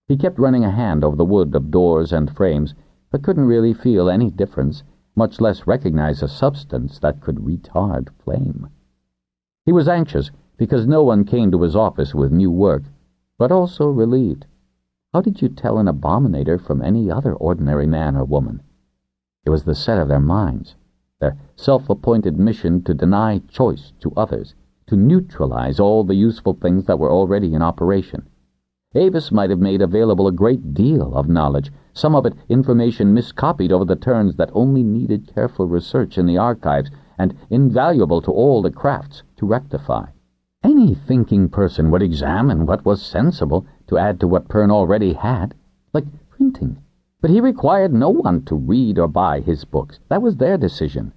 He kept running a hand over the wood of doors and frames, but couldn't really feel any difference, much less recognize a substance that could retard flame. He was anxious because no one came to his office with new work, but also relieved. How did you tell an Abominator from any other ordinary man or woman? It was the set of their minds, their self-appointed mission to deny choice to others, to neutralize all the useful things that were already in operation. Avis might have made available a great deal of knowledge, some of it information miscopied over the turns that only needed careful research in the archives and invaluable to all the crafts to rectify. Any thinking person would examine what was sensible to add to what Pern already had, like printing. But he required no one to read or buy his books. That was their decision.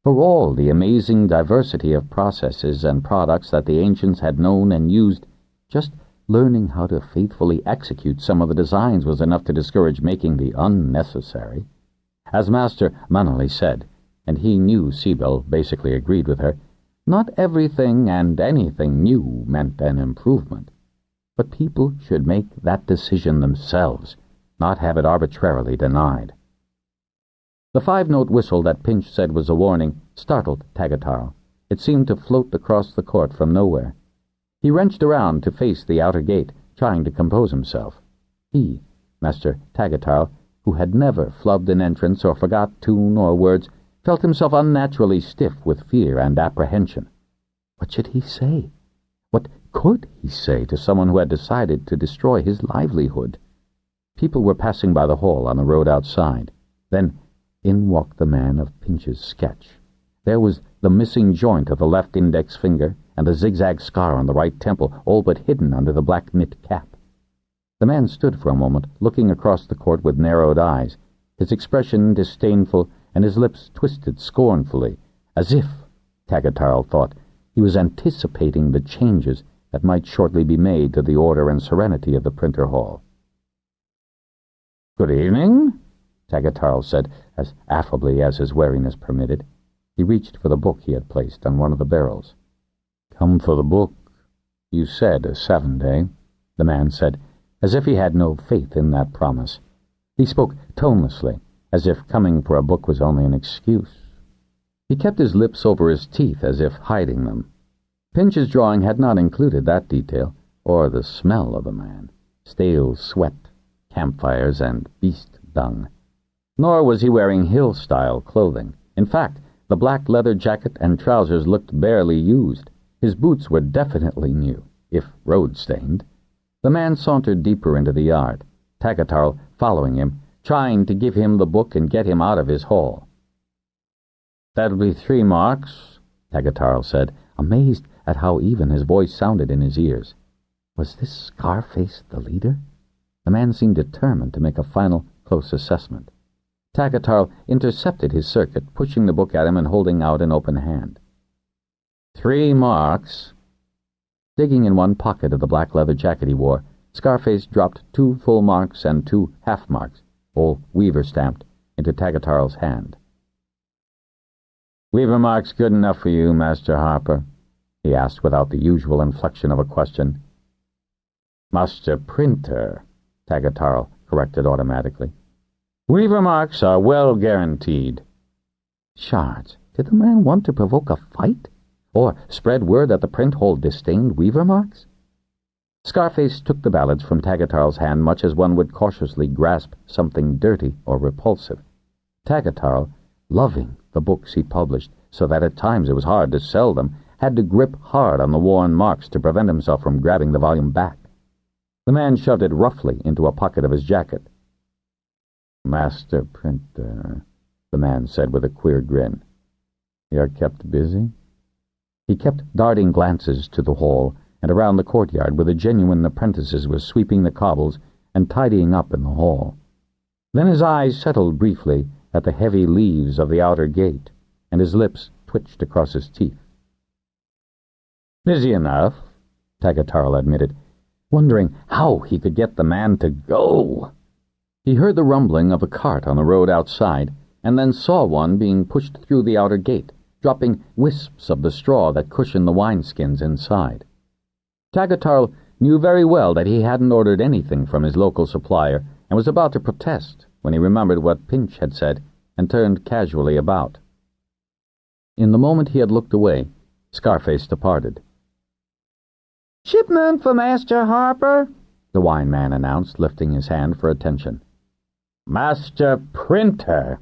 For all the amazing diversity of processes and products that the ancients had known and used, just learning how to faithfully execute some of the designs was enough to discourage making the unnecessary. As Master Manley said, and he knew Sibyl basically agreed with her, not everything and anything new meant an improvement. But people should make that decision themselves, not have it arbitrarily denied. The 5-note whistle that Pinch said was a warning startled Tagatarl. It seemed to float across the court from nowhere. He wrenched around to face the outer gate, trying to compose himself. He, Master Tagatarl, who had never flubbed an entrance or forgot tune or words, felt himself unnaturally stiff with fear and apprehension. What should he say? What could he say to someone who had decided to destroy his livelihood? People were passing by the hall on the road outside. Then in walked the man of Pinch's sketch. There was the missing joint of the left index finger and the zigzag scar on the right temple, all but hidden under the black knit cap. The man stood for a moment, looking across the court with narrowed eyes, his expression disdainful and his lips twisted scornfully, as if, Tagatarl thought, he was anticipating the changes that might shortly be made to the order and serenity of the printer hall. "Good evening," Tagatarl said, as affably as his wariness permitted. He reached for the book he had placed on one of the barrels. "Come for the book, you said, 7-day," the man said, as if he had no faith in that promise. He spoke tonelessly, as if coming for a book was only an excuse. He kept his lips over his teeth as if hiding them. Pinch's drawing had not included that detail, or the smell of the man, stale sweat, campfires, and beast dung. Nor was he wearing hill-style clothing. In fact, the black leather jacket and trousers looked barely used. His boots were definitely new, if road-stained. The man sauntered deeper into the yard, Tagatarl following him, trying to give him the book and get him out of his hall. "That'll be 3 marks, Tagatarl said, amazed at how even his voice sounded in his ears. Was this Scarface the leader? The man seemed determined to make a final, close assessment. Tagatarl intercepted his circuit, pushing the book at him and holding out an open hand. 3 marks. Digging in one pocket of the black leather jacket he wore, Scarface dropped 2 full marks and 2 half marks, all weaver-stamped, into Tagatarl's hand. "Weaver marks good enough for you, Master Harper?" he asked without the usual inflection of a question. "Master Printer," Tagatarl corrected automatically. "Weaver marks are well guaranteed." Shards, did the man want to provoke a fight? Or spread word that the print hall disdained weaver marks? Scarface took the ballads from Tagatarl's hand much as one would cautiously grasp something dirty or repulsive. Tagatarl, loving the books he published so that at times it was hard to sell them, had to grip hard on the worn marks to prevent himself from grabbing the volume back. The man shoved it roughly into a pocket of his jacket. "Master Printer," the man said with a queer grin. "You're kept busy?" He kept darting glances to the hall and around the courtyard where the genuine apprentices were sweeping the cobbles and tidying up in the hall. Then his eyes settled briefly at the heavy leaves of the outer gate, and his lips twitched across his teeth. "Busy enough," Tagatarl admitted, wondering how he could get the man to go. He heard the rumbling of a cart on the road outside, and then saw one being pushed through the outer gate, dropping wisps of the straw that cushioned the wineskins inside. Tagatarl knew very well that he hadn't ordered anything from his local supplier, and was about to protest when he remembered what Pinch had said and turned casually about. In the moment he had looked away, Scarface departed. "Shipment for Master Harper," the wine man announced, lifting his hand for attention. "Master Printer,"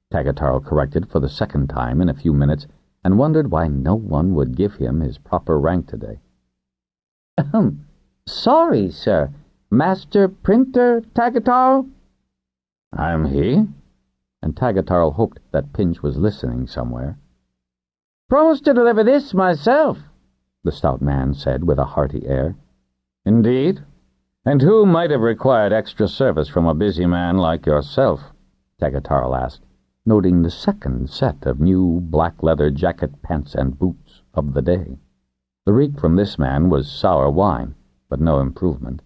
Tagatarl corrected for the second time in a few minutes, and wondered why no one would give him his proper rank today. Sorry, sir. Master Printer Tagatarl?" "I'm he," and Tagatarl hoped that Pinch was listening somewhere. "Promised to deliver this myself," the stout man said with a hearty air. "Indeed? And who might have required extra service from a busy man like yourself?" Tagatarl asked, noting the second set of new black leather jacket, pants, and boots of the day. The reek from this man was sour wine, but no improvement.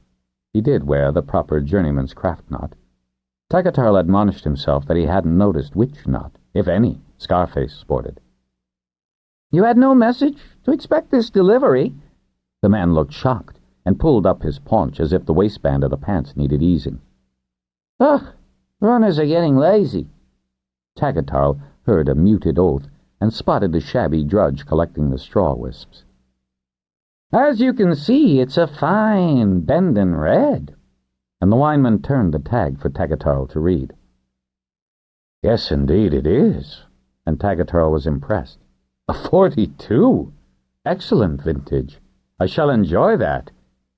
He did wear the proper journeyman's craft knot. Tagatarl admonished himself that he hadn't noticed which knot, if any, Scarface sported. "You had no message to expect this delivery?" The man looked shocked, and pulled up his paunch as if the waistband of the pants needed easing. Ugh, runners are getting lazy. Tagatarl heard a muted oath and spotted the shabby drudge collecting the straw wisps. As you can see, it's a fine bendin' red. And the wineman turned the tag for Tagatarl to read. Yes, indeed it is. And Tagatarl was impressed. A 42! Excellent vintage. I shall enjoy that.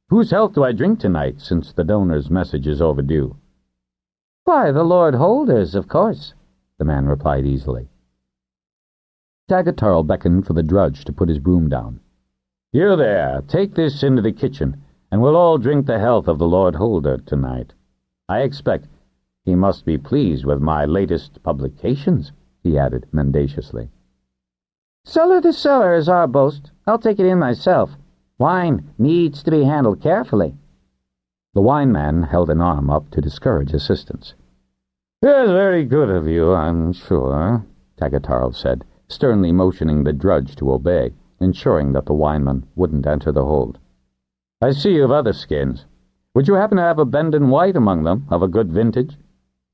Whose health do I drink tonight, since the donor's message is overdue? Why, the Lord Holder's, of course, the man replied easily. Tagatarl beckoned for the drudge to put his broom down. You there, take this into the kitchen, and we'll all drink the health of the Lord Holder tonight. I expect he must be pleased with my latest publications, he added mendaciously. Cellar to cellar is our boast. I'll take it in myself. Wine needs to be handled carefully. The wineman held an arm up to discourage assistance. Yes, very good of you, I'm sure, Tagatarl said, sternly motioning the drudge to obey, ensuring that the wineman wouldn't enter the hold. I see you have other skins. Would you happen to have a Bendon White among them, of a good vintage?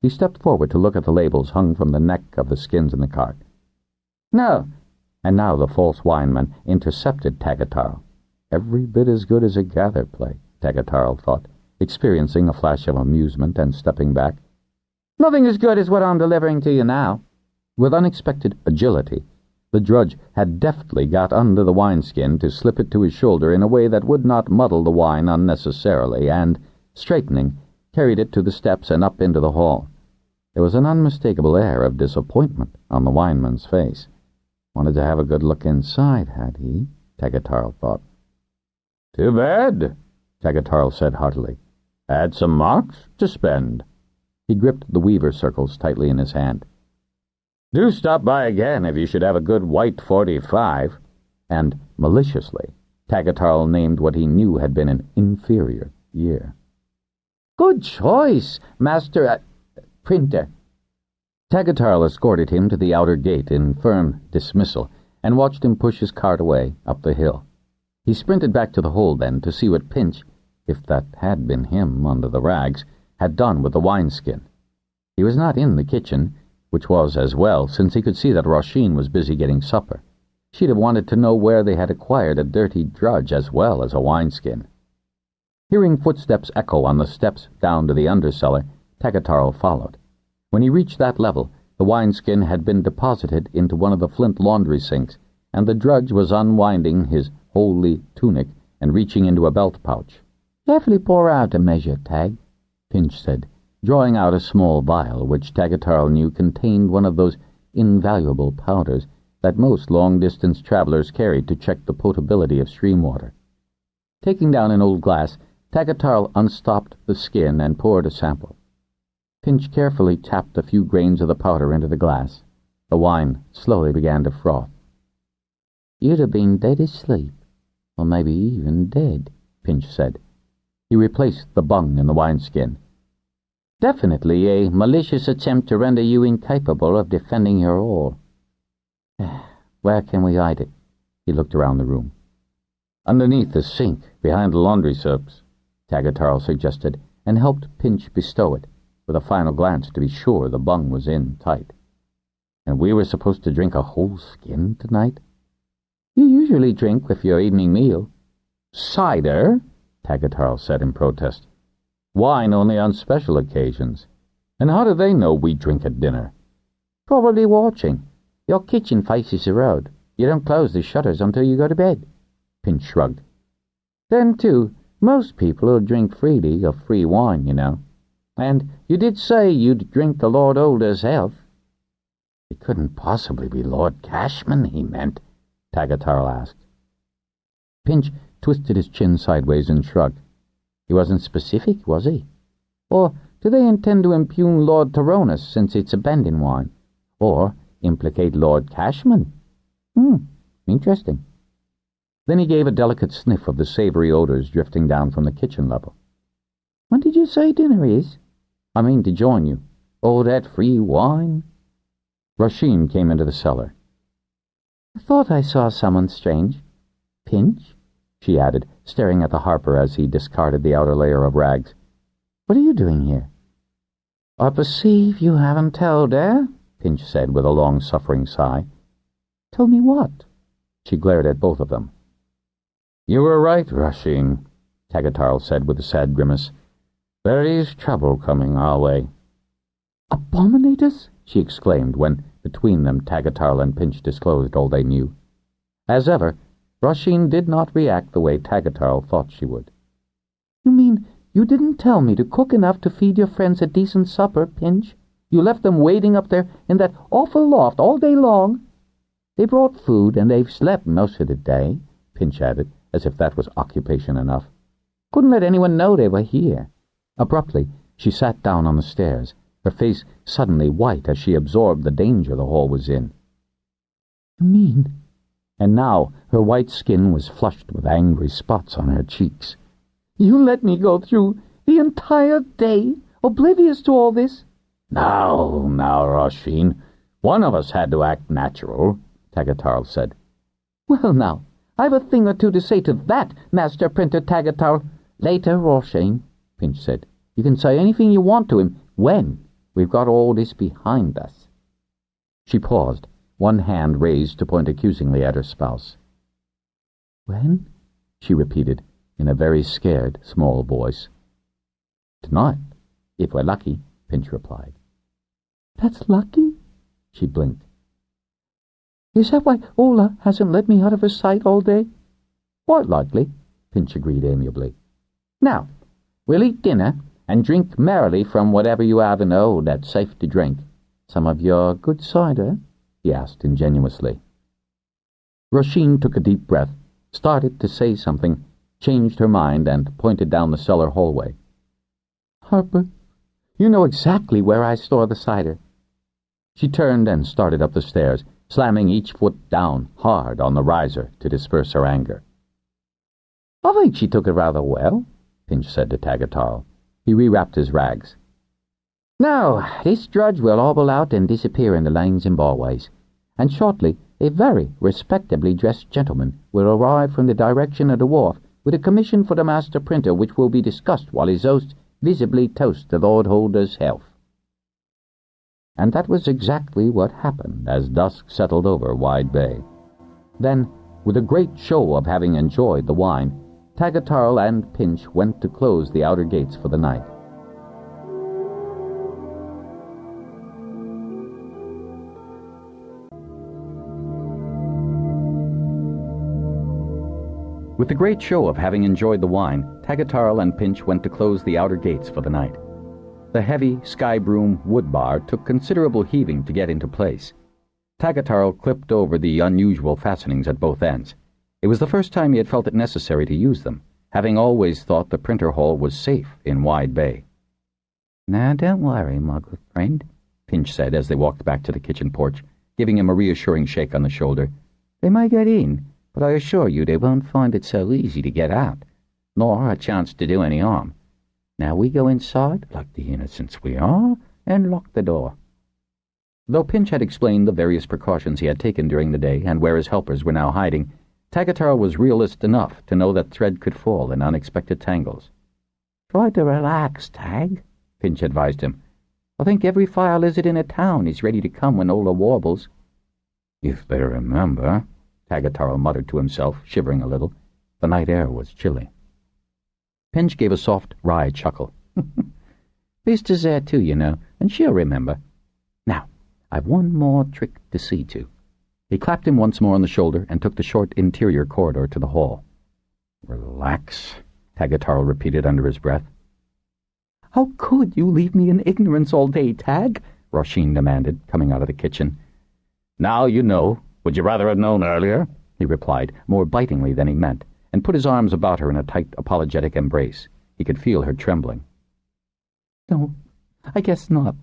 He stepped forward to look at the labels hung from the neck of the skins in the cart. No. And now the false wineman intercepted Tagatarl. Every bit as good as a gather play, Tagatarl thought, experiencing a flash of amusement and stepping back. Nothing as good as what I'm delivering to you now. With unexpected agility, the drudge had deftly got under the wineskin to slip it to his shoulder in a way that would not muddle the wine unnecessarily, and, straightening, carried it to the steps and up into the hall. There was an unmistakable air of disappointment on the wineman's face. Wanted to have a good look inside, had he? Tagatarl thought. Too bad, Tagatarl said heartily. Had some marks to spend. He gripped the weaver circles tightly in his hand. Do stop by again if you should have a good white 45. And, maliciously, Tagatarl named what he knew had been an inferior year. Good choice, Master Printer. Tagatarl escorted him to the outer gate in firm dismissal and watched him push his cart away up the hill. He sprinted back to the hold then to see what Pinch, if that had been him under the rags, had done with the wineskin. He was not in the kitchen, which was as well, since he could see that Roisin was busy getting supper. She'd have wanted to know where they had acquired a dirty drudge as well as a wineskin. Hearing footsteps echo on the steps down to the undercellar, Tagatarl followed. When he reached that level, the wineskin had been deposited into one of the flint laundry sinks, and the drudge was unwinding his holy tunic and reaching into a belt pouch. Carefully pour out a measure, Tag, Pinch said, drawing out a small vial which Tagatarl knew contained one of those invaluable powders that most long-distance travelers carried to check the potability of stream water. Taking down an old glass, Tagatarl unstopped the skin and poured a sample. Pinch carefully tapped a few grains of the powder into the glass. The wine slowly began to froth. You'd have been dead asleep, or maybe even dead, Pinch said. He replaced the bung in the wineskin. Definitely a malicious attempt to render you incapable of defending your all. Where can we hide it? He looked around the room. Underneath the sink, behind the laundry soaps, Tagatarl suggested, and helped Pinch bestow it, with a final glance to be sure the bung was in tight. And we were supposed to drink a whole skin tonight? You usually drink with your evening meal. Cider, Tagatarl said in protest. Wine only on special occasions. And how do they know we drink at dinner? Probably watching. Your kitchen faces the road. You don't close the shutters until you go to bed. Pinch shrugged. Then, too, most people who drink freely of free wine, you know. And you did say you'd drink the Lord Older's health. It couldn't possibly be Lord Cashman, he meant, Tagatarl asked. Pinch twisted his chin sideways and shrugged. He wasn't specific, was he? Or do they intend to impugn Lord Tyrannus since it's a Bendon wine? Or implicate Lord Cashman? Interesting. Then he gave a delicate sniff of the savory odors drifting down from the kitchen level. When did you say dinner is? I mean to join you. Oh, that free wine. Roisin came into the cellar. I thought I saw someone strange. Pinch? she added, staring at the harper as he discarded the outer layer of rags. "What are you doing here?" "I perceive you haven't told her," Pinch said with a long-suffering sigh. "Told me what?" She glared at both of them. "You were right, Rasheen," Tagatarl said with a sad grimace. "There is trouble coming our way." "Abominators?" she exclaimed when, between them, Tagatarl and Pinch disclosed all they knew. As ever, Rasheen did not react the way Tagatarl thought she would. "You mean you didn't tell me to cook enough to feed your friends a decent supper, Pinch? You left them waiting up there in that awful loft all day long?" "They brought food, and they've slept most of the day," Pinch added, as if that was occupation enough. "Couldn't let anyone know they were here." Abruptly, she sat down on the stairs, her face suddenly white as she absorbed the danger the hall was in. "You mean—" And now her white skin was flushed with angry spots on her cheeks. "You let me go through the entire day, oblivious to all this?" Now, Rasheen, one of us had to act natural," Tagatarl said. "Well, now, I've a thing or two to say to that, Master Printer Tagatarl." "Later, Rasheen," Pinch said. "You can say anything you want to him when we've got all this behind us." She paused, one hand raised to point accusingly at her spouse. "When?" she repeated, in a very scared, small voice. "Tonight, if we're lucky," Pinch replied. "That's lucky?" She blinked. "Is that why Ola hasn't let me out of her sight all day?" "Quite likely," Pinch agreed amiably. "Now, we'll eat dinner and drink merrily from whatever you have in the that's safe to drink. Some of your good cider?" he asked ingenuously. Rasheen took a deep breath, started to say something, changed her mind, and pointed down the cellar hallway. "Harper, you know exactly where I store the cider." She turned and started up the stairs, slamming each foot down hard on the riser to disperse her anger. "I think she took it rather well," Pinch said to Tagatarl. He rewrapped his rags. "Now, this drudge will hobble out and disappear in the lanes and byways, and shortly a very respectably dressed gentleman will arrive from the direction of the wharf with a commission for the master printer, which will be discussed while his host visibly toasts the Lord Holder's health." And that was exactly what happened as dusk settled over Wide Bay. Then, with a great show of having enjoyed the wine, Tagatarl and Pinch went to close the outer gates for the night. With the great show of having enjoyed the wine, Tagatarl and Pinch went to close the outer gates for the night. The heavy sky-broom wood bar took considerable heaving to get into place. Tagatarl clipped over the unusual fastenings at both ends. It was the first time he had felt it necessary to use them, having always thought the printer hall was safe in Wide Bay. "Now, don't worry, my good friend," Pinch said as they walked back to the kitchen porch, giving him a reassuring shake on the shoulder. "They may get in, but I assure you they won't find it so easy to get out, nor a chance to do any harm. Now we go inside, like the innocents we are, and lock the door." Though Pinch had explained the various precautions he had taken during the day and where his helpers were now hiding, Tagatarl was realist enough to know that thread could fall in unexpected tangles. "Try to relax, Tag," Pinch advised him. "I think every fire lizard in a town is ready to come when Ola warbles." "If they remember," Tagatarl muttered to himself, shivering a little. The night air was chilly. Pinch gave a soft, wry chuckle. "Vista's there too, you know, and she'll remember. Now, I've one more trick to see to." He clapped him once more on the shoulder and took the short interior corridor to the hall. "Relax," Tagatarl repeated under his breath. "How could you leave me in ignorance all day, Tag?" Rasheen demanded, coming out of the kitchen. "Now you know. Would you rather have known earlier?" he replied, more bitingly than he meant, and put his arms about her in a tight, apologetic embrace. He could feel her trembling. "No, I guess not.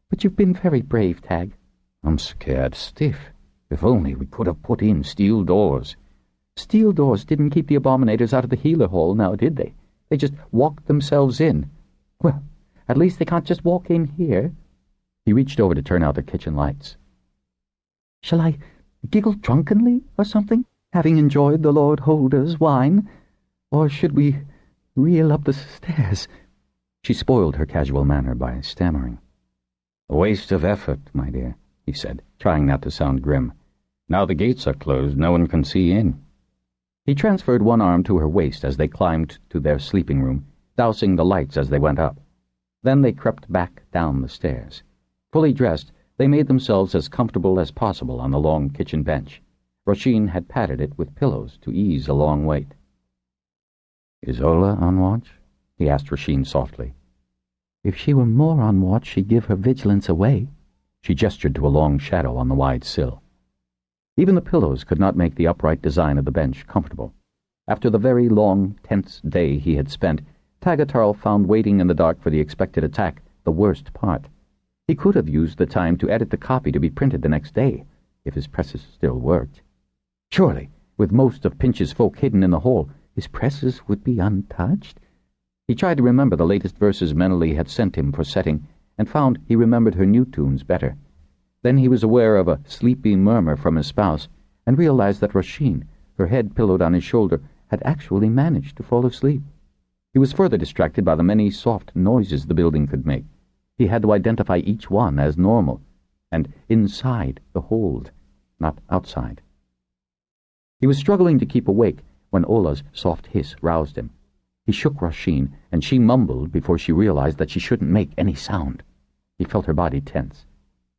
But you've been very brave, Tag." "I'm scared stiff. If only we could have put in steel doors." "Steel doors didn't keep the Abominators out of the healer hall, now did they? They just walked themselves in. Well, at least they can't just walk in here." He reached over to turn out the kitchen lights. "Shall I giggle drunkenly or something, having enjoyed the Lord Holder's wine, Or should we reel up the stairs?" She spoiled her casual manner by stammering. "A waste of effort, my dear," he said, trying not to sound grim. "Now the gates are closed, no one can see in." He transferred one arm to her waist as they climbed to their sleeping room, dousing the lights as they went up. Then they crept back down the stairs. Fully dressed, they made themselves as comfortable as possible on the long kitchen bench. Roisin had padded it with pillows to ease a long wait. "Is Ola on watch?" he asked Roisin softly. "If she were more on watch, she'd give her vigilance away." She gestured to a long shadow on the wide sill. Even the pillows could not make the upright design of the bench comfortable. After the very long, tense day he had spent, Tagatarl found waiting in the dark for the expected attack the worst part. He could have used the time to edit the copy to be printed the next day, if his presses still worked. Surely, with most of Pinch's folk hidden in the hole, his presses would be untouched. He tried to remember the latest verses Meneley had sent him for setting, and found he remembered her new tunes better. Then he was aware of a sleepy murmur from his spouse, and realized that Roisin, her head pillowed on his shoulder, had actually managed to fall asleep. He was further distracted by the many soft noises the building could make. He had to identify each one as normal, and inside the hold, not outside. He was struggling to keep awake when Ola's soft hiss roused him. He shook Roisin, and she mumbled before she realized that she shouldn't make any sound. He felt her body tense.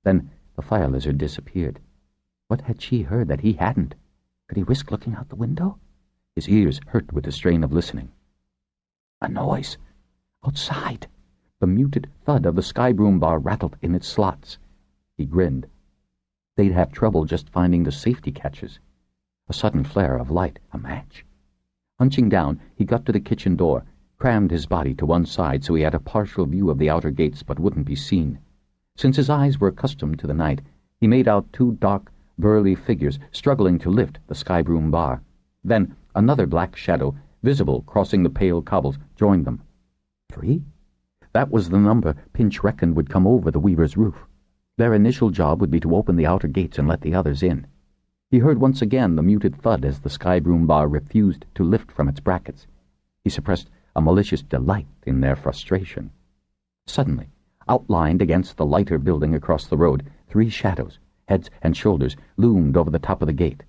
Then the fire lizard disappeared. What had she heard that he hadn't? Could he risk looking out the window? His ears hurt with the strain of listening. A noise! Outside! The muted thud of the skybroom bar rattled in its slots. He grinned. They'd have trouble just finding the safety catches. A sudden flare of light, a match. Hunching down, he got to the kitchen door, crammed his body to one side so he had a partial view of the outer gates but wouldn't be seen. Since his eyes were accustomed to the night, he made out two dark, burly figures struggling to lift the skybroom bar. Then another black shadow, visible crossing the pale cobbles, joined them. 3? That was the number Pinch reckoned would come over the weaver's roof. Their initial job would be to open the outer gates and let the others in. He heard once again the muted thud as the skybroom bar refused to lift from its brackets. He suppressed a malicious delight in their frustration. Suddenly, outlined against the lighter building across the road, 3 shadows, heads and shoulders, loomed over the top of the gate.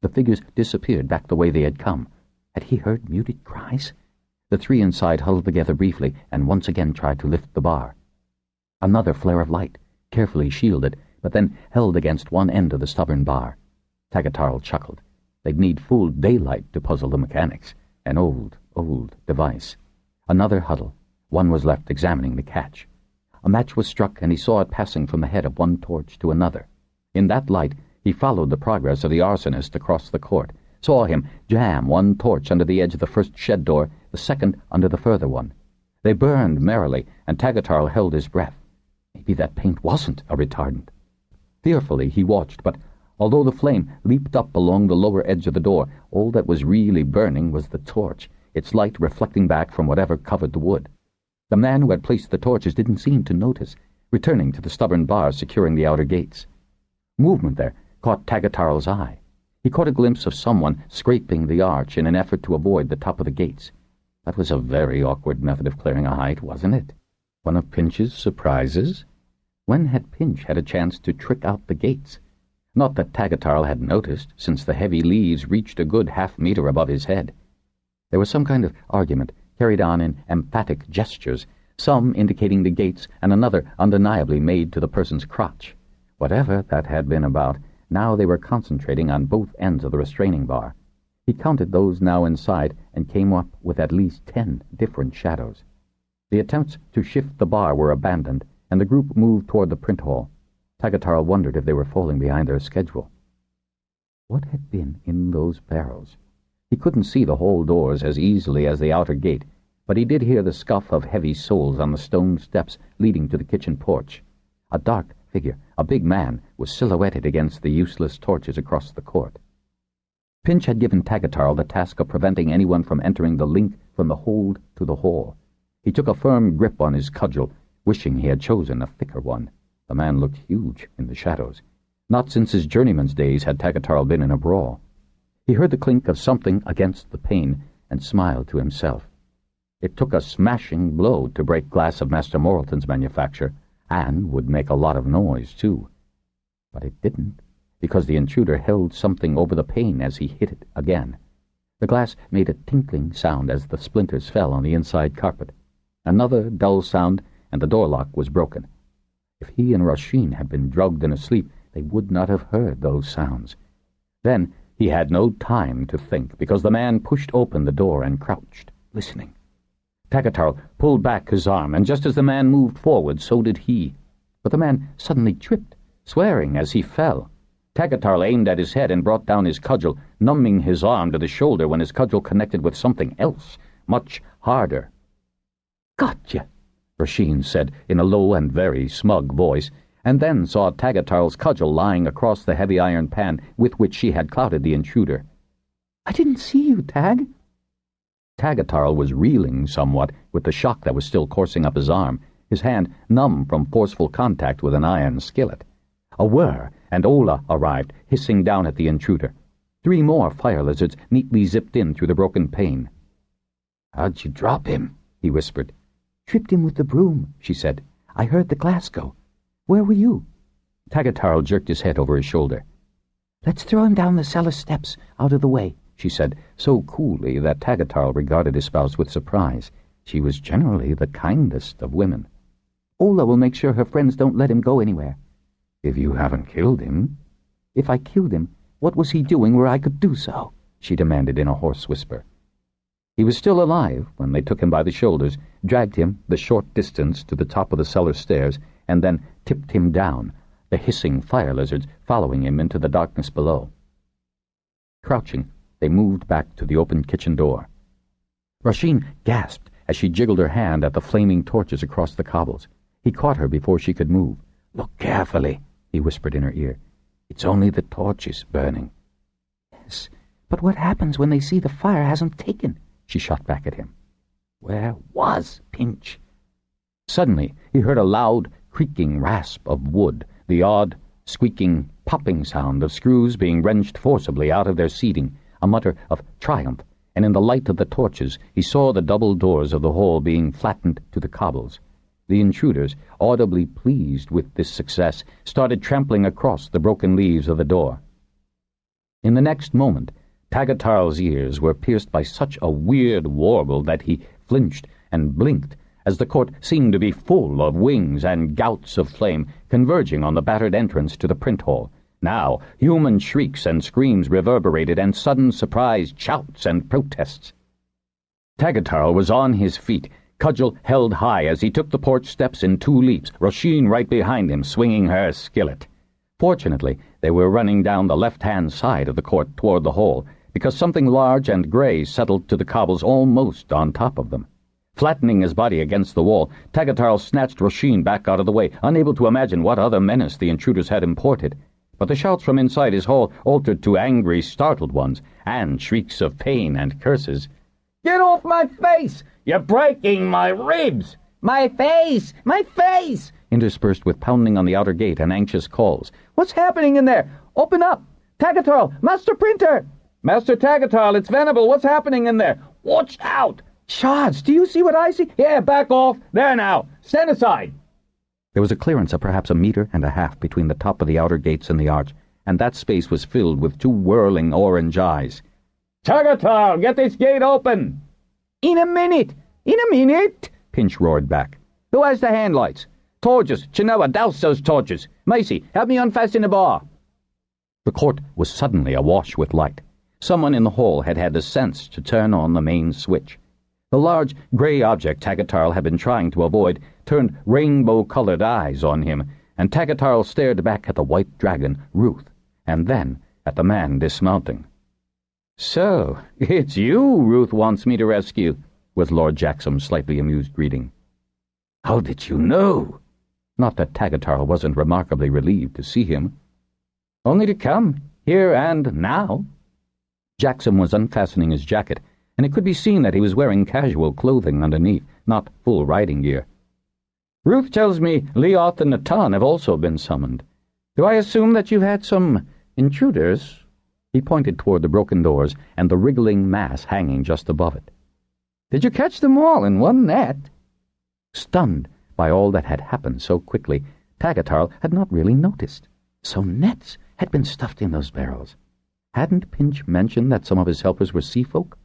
The figures disappeared back the way they had come. Had he heard muted cries? The 3 inside huddled together briefly and once again tried to lift the bar. Another flare of light, carefully shielded, but then held against one end of the stubborn bar. Tagatarl chuckled. They'd need full daylight to puzzle the mechanics. An old device. Another huddle. One was left examining the catch. A match was struck, and he saw it passing from the head of one torch to another. In that light, he followed the progress of the arsonist across the court, saw him jam one torch under the edge of the first shed door, the second under the further one. They burned merrily, and Tagatarl held his breath. Maybe that paint wasn't a retardant. Fearfully he watched, but although the flame leaped up along the lower edge of the door, all that was really burning was the torch, its light reflecting back from whatever covered the wood. The man who had placed the torches didn't seem to notice, returning to the stubborn bar securing the outer gates. Movement there caught Tagatarl's eye. He caught a glimpse of someone scraping the arch in an effort to avoid the top of the gates. That was a very awkward method of clearing a height, wasn't it? One of Pinch's surprises? When had Pinch had a chance to trick out the gates? Not that Tagatarl had noticed, since the heavy leaves reached a good half-meter above his head. There was some kind of argument, carried on in emphatic gestures, some indicating the gates and another undeniably made to the person's crotch. Whatever that had been about, now they were concentrating on both ends of the restraining bar. He counted those now inside and came up with at least 10 different shadows. The attempts to shift the bar were abandoned, and the group moved toward the print hall. Tagatarl wondered if they were falling behind their schedule. What had been in those barrels? He couldn't see the hall doors as easily as the outer gate, but he did hear the scuff of heavy soles on the stone steps leading to the kitchen porch. A dark figure, a big man, was silhouetted against the useless torches across the court. Pinch had given Tagatarl the task of preventing anyone from entering the link from the hold to the hall. He took a firm grip on his cudgel, wishing he had chosen a thicker one. The man looked huge in the shadows. Not since his journeyman's days had Tagatarl been in a brawl. He heard the clink of something against the pane, and smiled to himself. It took a smashing blow to break glass of Master Morrilton's manufacture, and would make a lot of noise, too. But it didn't, because the intruder held something over the pane as he hit it again. The glass made a tinkling sound as the splinters fell on the inside carpet. Another dull sound, and the door lock was broken. If he and Rasheen had been drugged and asleep, they would not have heard those sounds. Then he had no time to think, because the man pushed open the door and crouched, listening. Tagatarl pulled back his arm, and just as the man moved forward, so did he. But the man suddenly tripped, swearing as he fell. Tagatarl aimed at his head and brought down his cudgel, numbing his arm to the shoulder when his cudgel connected with something else, much harder. "Gotcha," Rasheen said in a low and very smug voice, and then saw Tagatarl's cudgel lying across the heavy iron pan with which she had clouted the intruder. "I didn't see you, Tag." Tagatarl was reeling somewhat with the shock that was still coursing up his arm, his hand numb from forceful contact with an iron skillet. A whir, and Ola arrived, hissing down at the intruder. 3 more fire lizards neatly zipped in through the broken pane. "How'd you drop him?" he whispered. "Tripped him with the broom," she said. "I heard the glass go. Where were you?" Tagatarl jerked his head over his shoulder. "Let's throw him down the cellar steps, out of the way," she said, so coolly that Tagatarl regarded his spouse with surprise. She was generally the kindest of women. "Ola will make sure her friends don't let him go anywhere." "If you haven't killed him?" "If I killed him, what was he doing where I could do so?" she demanded in a hoarse whisper. He was still alive when they took him by the shoulders, dragged him the short distance to the top of the cellar stairs, and then tipped him down, the hissing fire lizards following him into the darkness below. Crouching, they moved back to the open kitchen door. Rasheen gasped as she jiggled her hand at the flaming torches across the cobbles. He caught her before she could move. "Look carefully," he whispered in her ear. "It's only the torches burning." "Yes, but what happens when they see the fire hasn't taken?" she shot back at him. "Where was Pinch?" Suddenly he heard a loud, creaking rasp of wood, the odd, squeaking, popping sound of screws being wrenched forcibly out of their seating, a mutter of triumph, and in the light of the torches he saw the double doors of the hall being flattened to the cobbles. The intruders, audibly pleased with this success, started trampling across the broken leaves of the door. In the next moment, Tagatarl's ears were pierced by such a weird warble that he flinched and blinked, as the court seemed to be full of wings and gouts of flame converging on the battered entrance to the print hall. Now human shrieks and screams reverberated, and sudden surprised shouts and protests. Tagatarl was on his feet, cudgel held high as he took the porch steps in 2 leaps, Rasheen right behind him, swinging her skillet. Fortunately, they were running down the left-hand side of the court toward the hall, because something large and grey settled to the cobbles almost on top of them. Flattening his body against the wall, Tagatarl snatched Rasheen back out of the way, unable to imagine what other menace the intruders had imported. But the shouts from inside his hall altered to angry, startled ones, and shrieks of pain and curses. "Get off my face! You're breaking my ribs!" "My face! My face!" interspersed with pounding on the outer gate and anxious calls. "What's happening in there? Open up! Tagatarl! Master Printer!" "Master Tagatarl, it's Venable! What's happening in there?" "Watch out!" "Shards, do you see what I see?" "Yeah, back off! There now! Stand aside!" There was a clearance of perhaps 1.5 meters between the top of the outer gates and the arch, and that space was filled with 2 whirling orange eyes. "Tagatarl, get this gate open!" "In a minute! In a minute!" Pinch roared back. "Who has the handlights? Torches! Chinoa, douse those torches! Macy, help me unfasten the bar!" The court was suddenly awash with light. Someone in the hall had had the sense to turn on the main switch. The large, grey object Tagatarl had been trying to avoid turned rainbow-colored eyes on him, and Tagatarl stared back at the white dragon, Ruth, and then at the man dismounting. "So, it's you Ruth wants me to rescue," was Lord Jacksom's slightly amused greeting. "How did you know?" Not that Tagatarl wasn't remarkably relieved to see him. "Only to come, here and now." Jacksom was unfastening his jacket, and it could be seen that he was wearing casual clothing underneath, not full riding gear. "Ruth tells me Leoth and Natan have also been summoned. Do I assume that you've had some intruders?" He pointed toward the broken doors and the wriggling mass hanging just above it. "Did you catch them all in one net?" Stunned by all that had happened so quickly, Tagatarl had not really noticed. So nets had been stuffed in those barrels. Hadn't Pinch mentioned that some of his helpers were sea folk?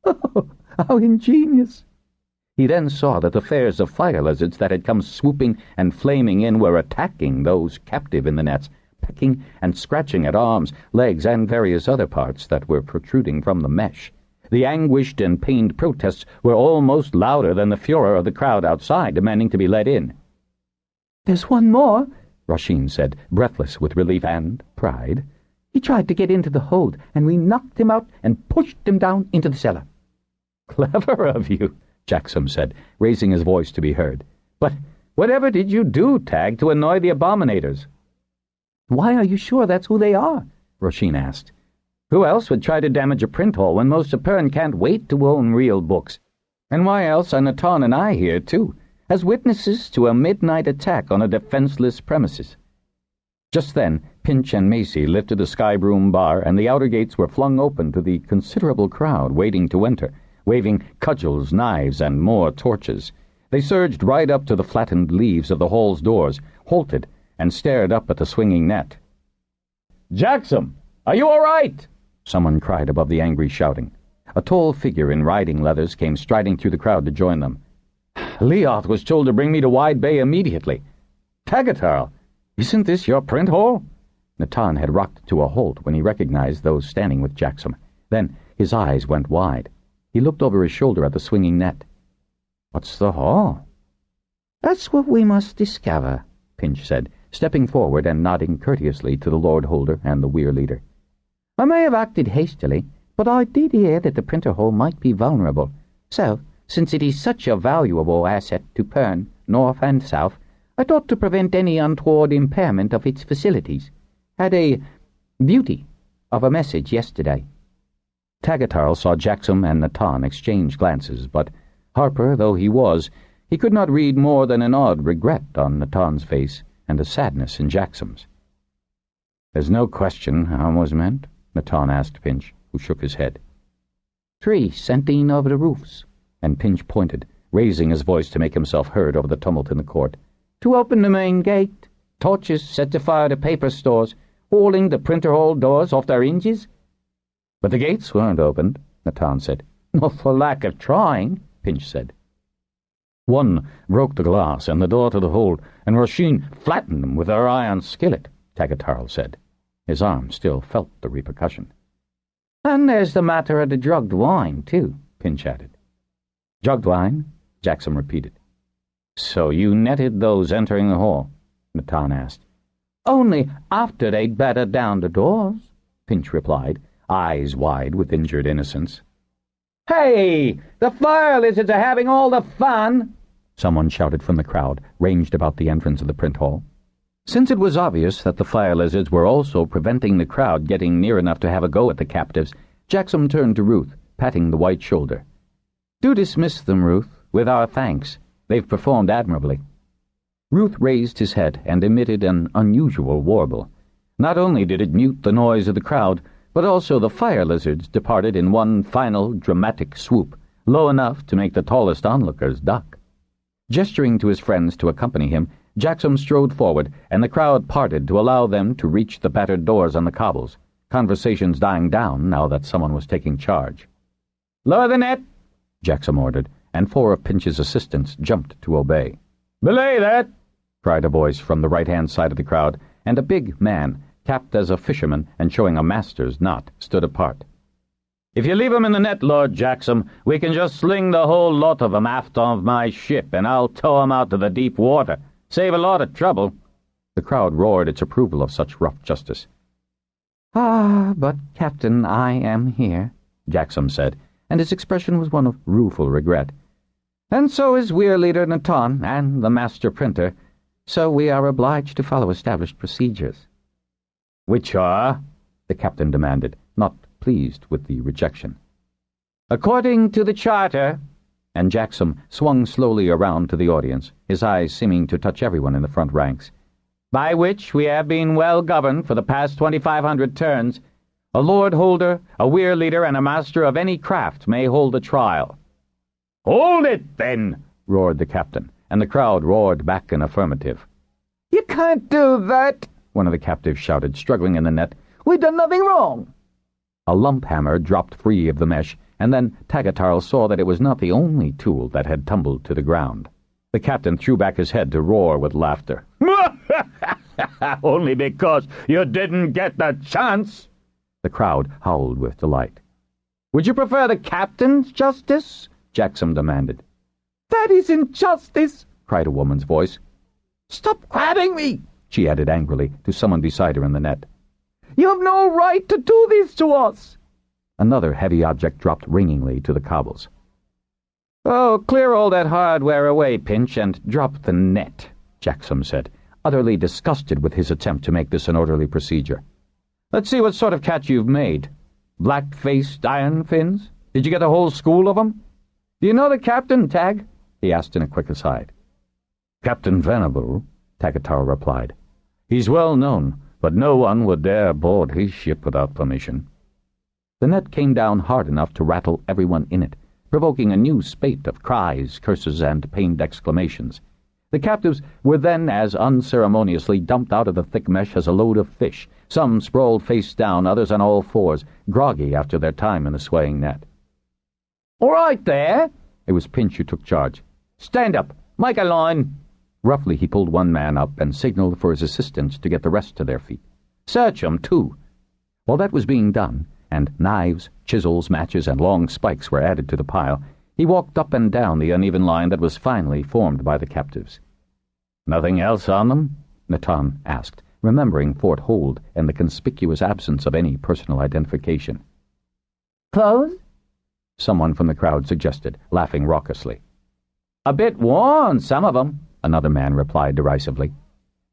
Oh, how ingenious! He then saw that the fares of fire lizards that had come swooping and flaming in were attacking those captive in the nets, pecking and scratching at arms, legs, and various other parts that were protruding from the mesh. The anguished and pained protests were almost louder than the furor of the crowd outside demanding to be let in. "There's one more," Rasheen said, breathless with relief and pride. "He tried to get into the hold, and we knocked him out and pushed him down into the cellar." "Clever of you," Jackson said, raising his voice to be heard. "But whatever did you do, Tag, to annoy the Abominators?" "Why are you sure that's who they are?" Rasheen asked. "Who else would try to damage a print hall when most of Pern can't wait to own real books? And why else are Natan and I here, too, as witnesses to a midnight attack on a defenseless premises?" Just then, Pinch and Macy lifted the Skybroom bar, and the outer gates were flung open to the considerable crowd waiting to enter, waving cudgels, knives, and more torches. They surged right up to the flattened leaves of the hall's doors, halted, and stared up at the swinging net. "Jackson, are you all right?" someone cried above the angry shouting. A tall figure in riding leathers came striding through the crowd to join them. "Leoth was told to bring me to Wide Bay immediately. Tagatarl, isn't this your print hall?" Natan had rocked to a halt when he recognized those standing with Jackson. Then his eyes went wide. He looked over his shoulder at the swinging net. "What's the hall?" "That's what we must discover," Pinch said, stepping forward and nodding courteously to the Lord Holder and the Weir Leader. "I may have acted hastily, but I did hear that the printer hall might be vulnerable. So, since it is such a valuable asset to Pern, north and south, I thought to prevent any untoward impairment of its facilities. Had a beauty of a message yesterday." Tagatarl saw Jackson and Natan exchange glances, but, Harper though he was, he could not read more than an odd regret on Natan's face and a sadness in Jackson's. "There's no question harm was meant?" Natan asked Pinch, who shook his head. "Tree sent in over the roofs," and Pinch pointed, raising his voice to make himself heard over the tumult in the court. "To open the main gate. Torches set to fire the paper stores, hauling the printer hall doors off their hinges." "But the gates weren't opened," Natan said. "Not for lack of trying," Pinch said. "One broke the glass and the door to the hold, and Rasheen flattened them with her iron skillet," Tagatarl said. His arm still felt the repercussion. "And there's the matter of the drugged wine, too," Pinch added. "Drugged wine?" Jackson repeated. "So you netted those entering the hall?" Natan asked. "Only after they'd battered down the doors," Pinch replied, eyes wide with injured innocence. "Hey! The fire lizards are having all the fun!" someone shouted from the crowd, ranged about the entrance of the print hall. Since it was obvious that the fire lizards were also preventing the crowd getting near enough to have a go at the captives, Jackson turned to Ruth, patting the white shoulder. "Do dismiss them, Ruth, with our thanks. They've performed admirably." Ruth raised his head and emitted an unusual warble. Not only did it mute the noise of the crowd, but also the fire lizards departed in one final dramatic swoop, low enough to make the tallest onlookers duck. Gesturing to his friends to accompany him, Jackson strode forward, and the crowd parted to allow them to reach the battered doors on the cobbles, conversations dying down now that someone was taking charge. "Lower the net," Jackson ordered, and 4 of Pinch's assistants jumped to obey. "Belay that!" cried a voice from the right-hand side of the crowd, and a big man, capped as a fisherman and showing a master's knot, stood apart. "If you leave 'em in the net, Lord Jackson, we can just sling the whole lot of 'em aft of my ship, and I'll tow 'em out to the deep water. Save a lot of trouble." The crowd roared its approval of such rough justice. "Ah, but, Captain, I am here," Jackson said, and his expression was one of rueful regret. "And so is Weir Leader Natan and the Master Printer, so we are obliged to follow established procedures." "Which are?" the captain demanded, not pleased with the rejection. "According to the charter," and Jackson swung slowly around to the audience, his eyes seeming to touch everyone in the front ranks, "by which we have been well governed for the past 2,500 turns, A lord holder, a weir leader, and a master of any craft may hold a trial." "Hold it, then!" roared the captain, and the crowd roared back in affirmative. "You can't do that," one of the captives shouted, struggling in the net. "We've done nothing wrong." A lump hammer dropped free of the mesh, and then Tagatarl saw that it was not the only tool that had tumbled to the ground. The captain threw back his head to roar with laughter. "Only because you didn't get the chance!" The crowd howled with delight. "Would you prefer the captain's justice?" Jackson demanded. "That is injustice!" cried a woman's voice. "Stop grabbing me!" she added angrily to someone beside her in the net. "You have no right to do this to us!" Another heavy object dropped ringingly to the cobbles. "Oh, clear all that hardware away, Pinch, and drop the net," Jackson said, utterly disgusted with his attempt to make this an orderly procedure. "Let's see what sort of cat you've made. Black-faced iron fins? Did you get a whole school of 'em? Do you know the captain, Tag?" he asked in a quick aside. "Captain Venable," Tagatarl replied. "He's well known, but no one would dare board his ship without permission." The net came down hard enough to rattle everyone in it, provoking a new spate of cries, curses, and pained exclamations. The captives were then as unceremoniously dumped out of the thick mesh as a load of fish, some sprawled face down, others on all fours, groggy after their time in the swaying net. "All right there!" It was Pinch who took charge. "Stand up! Make a line!" Roughly he pulled one man up and signaled for his assistants to get the rest to their feet. "Search 'em, too." While that was being done, and knives, chisels, matches, and long spikes were added to the pile, he walked up and down the uneven line that was finally formed by the captives. "Nothing else on them?" Natan asked, remembering Fort Hold and the conspicuous absence of any personal identification. "Clothes?" Someone from the crowd suggested, laughing raucously. "A bit worn, some of 'em," another man replied derisively.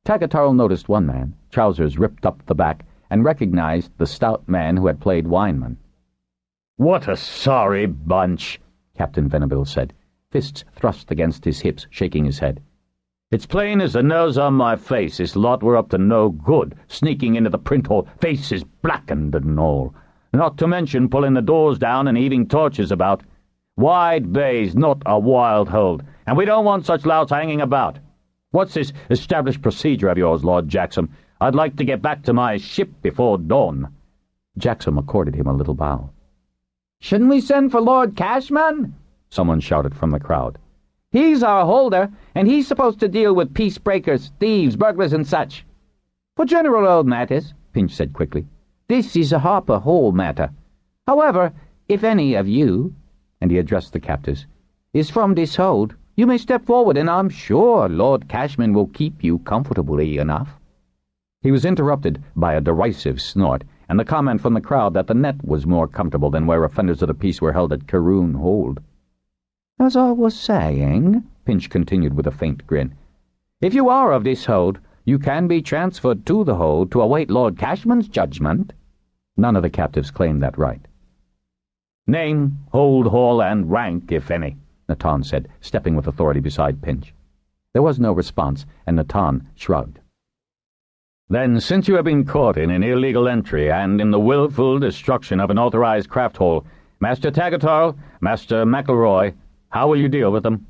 Tagatarl noticed one man, trousers ripped up the back, and recognized the stout man who had played Wineman. "What a sorry bunch," Captain Venable said, fists thrust against his hips, shaking his head. "It's plain as the nose on my face this lot were up to no good, sneaking into the print hall, faces blackened and all. Not to mention pulling the doors down and heaving torches about. Wide Bay's not a wild hold, and we don't want such louts hanging about. What's this established procedure of yours, Lord Jackson? I'd like to get back to my ship before dawn." Jackson accorded him a little bow. "Shouldn't we send for Lord Cashman?" someone shouted from the crowd. "He's our holder, and he's supposed to deal with peace-breakers, thieves, burglars, and such." "For general old matters," Pinch said quickly, "this is a Harper Hall matter. However, if any of you," and he addressed the captives, "is from this hold, you may step forward, and I'm sure Lord Cashman will keep you comfortably enough." He was interrupted by a derisive snort, and the comment from the crowd that the net was more comfortable than where offenders of the peace were held at Caroon Hold. "As I was saying," Pinch continued with a faint grin, "if you are of this hold, you can be transferred to the hold to await Lord Cashman's judgment." None of the captives claimed that right. "Name, hold, hall, and rank, if any," Natan said, stepping with authority beside Pinch. There was no response, and Natan shrugged. "Then, since you have been caught in an illegal entry and in the willful destruction of an authorized craft hole, Master Tagatarl, Master McElroy, how will you deal with them?"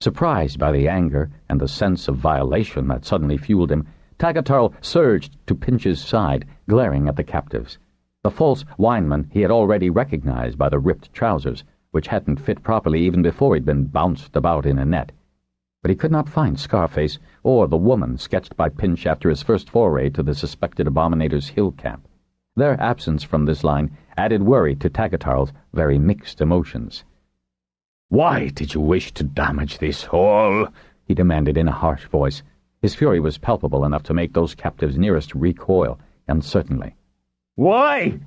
Surprised by the anger and the sense of violation that suddenly fueled him, Tagatarl surged to Pinch's side, glaring at the captives. The false Wineman he had already recognized by the ripped trousers, which hadn't fit properly even before he'd been bounced about in a net. But he could not find Scarface or the woman sketched by Pinch after his first foray to the suspected Abominators' hill camp. Their absence from this line added worry to Tagatarl's very mixed emotions. "Why did you wish to damage this hall?" he demanded in a harsh voice. His fury was palpable enough to make those captives nearest recoil, uncertainly. "Why?"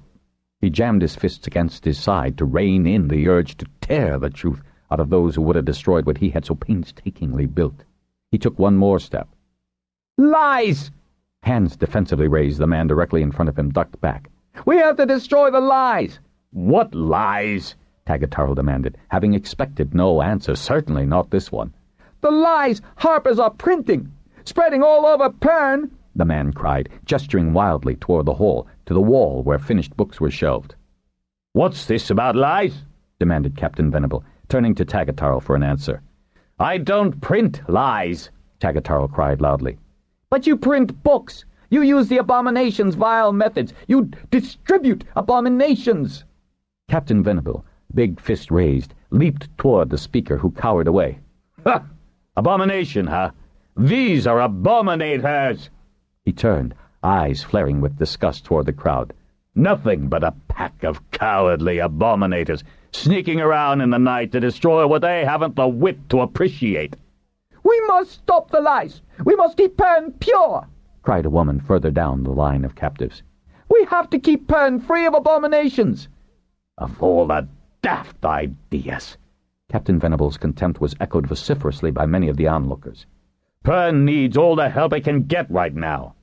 He jammed his fists against his side to rein in the urge to tear the truth out of those who would have destroyed what he had so painstakingly built. He took one more step. "Lies!" Hands defensively raised, the man directly in front of him ducked back. "We have to destroy the lies!" "What lies?" Tagatarl demanded, having expected no answer, certainly not this one. "The lies Harpers are printing, spreading all over Pern." the man cried, gesturing wildly toward the hall, to the wall where finished books were shelved. "What's this about lies?" demanded Captain Venable, turning to Tagatarl for an answer. "I don't print lies," Tagatarl cried loudly. "But you print books! You use the Abominations' vile methods! You distribute abominations!" Captain Venable, big fist raised, leaped toward the speaker, who cowered away. "Ha! Abomination, huh? These are Abominators!" He turned, eyes flaring with disgust toward the crowd. "Nothing but a pack of cowardly Abominators, sneaking around in the night to destroy what they haven't the wit to appreciate." "We must stop the lies! We must keep Pern pure!" cried a woman further down the line of captives. "We have to keep Pern free of abominations!" "Of all the daft ideas!" Captain Venable's contempt was echoed vociferously by many of the onlookers. "Pern needs all the help it can get right now."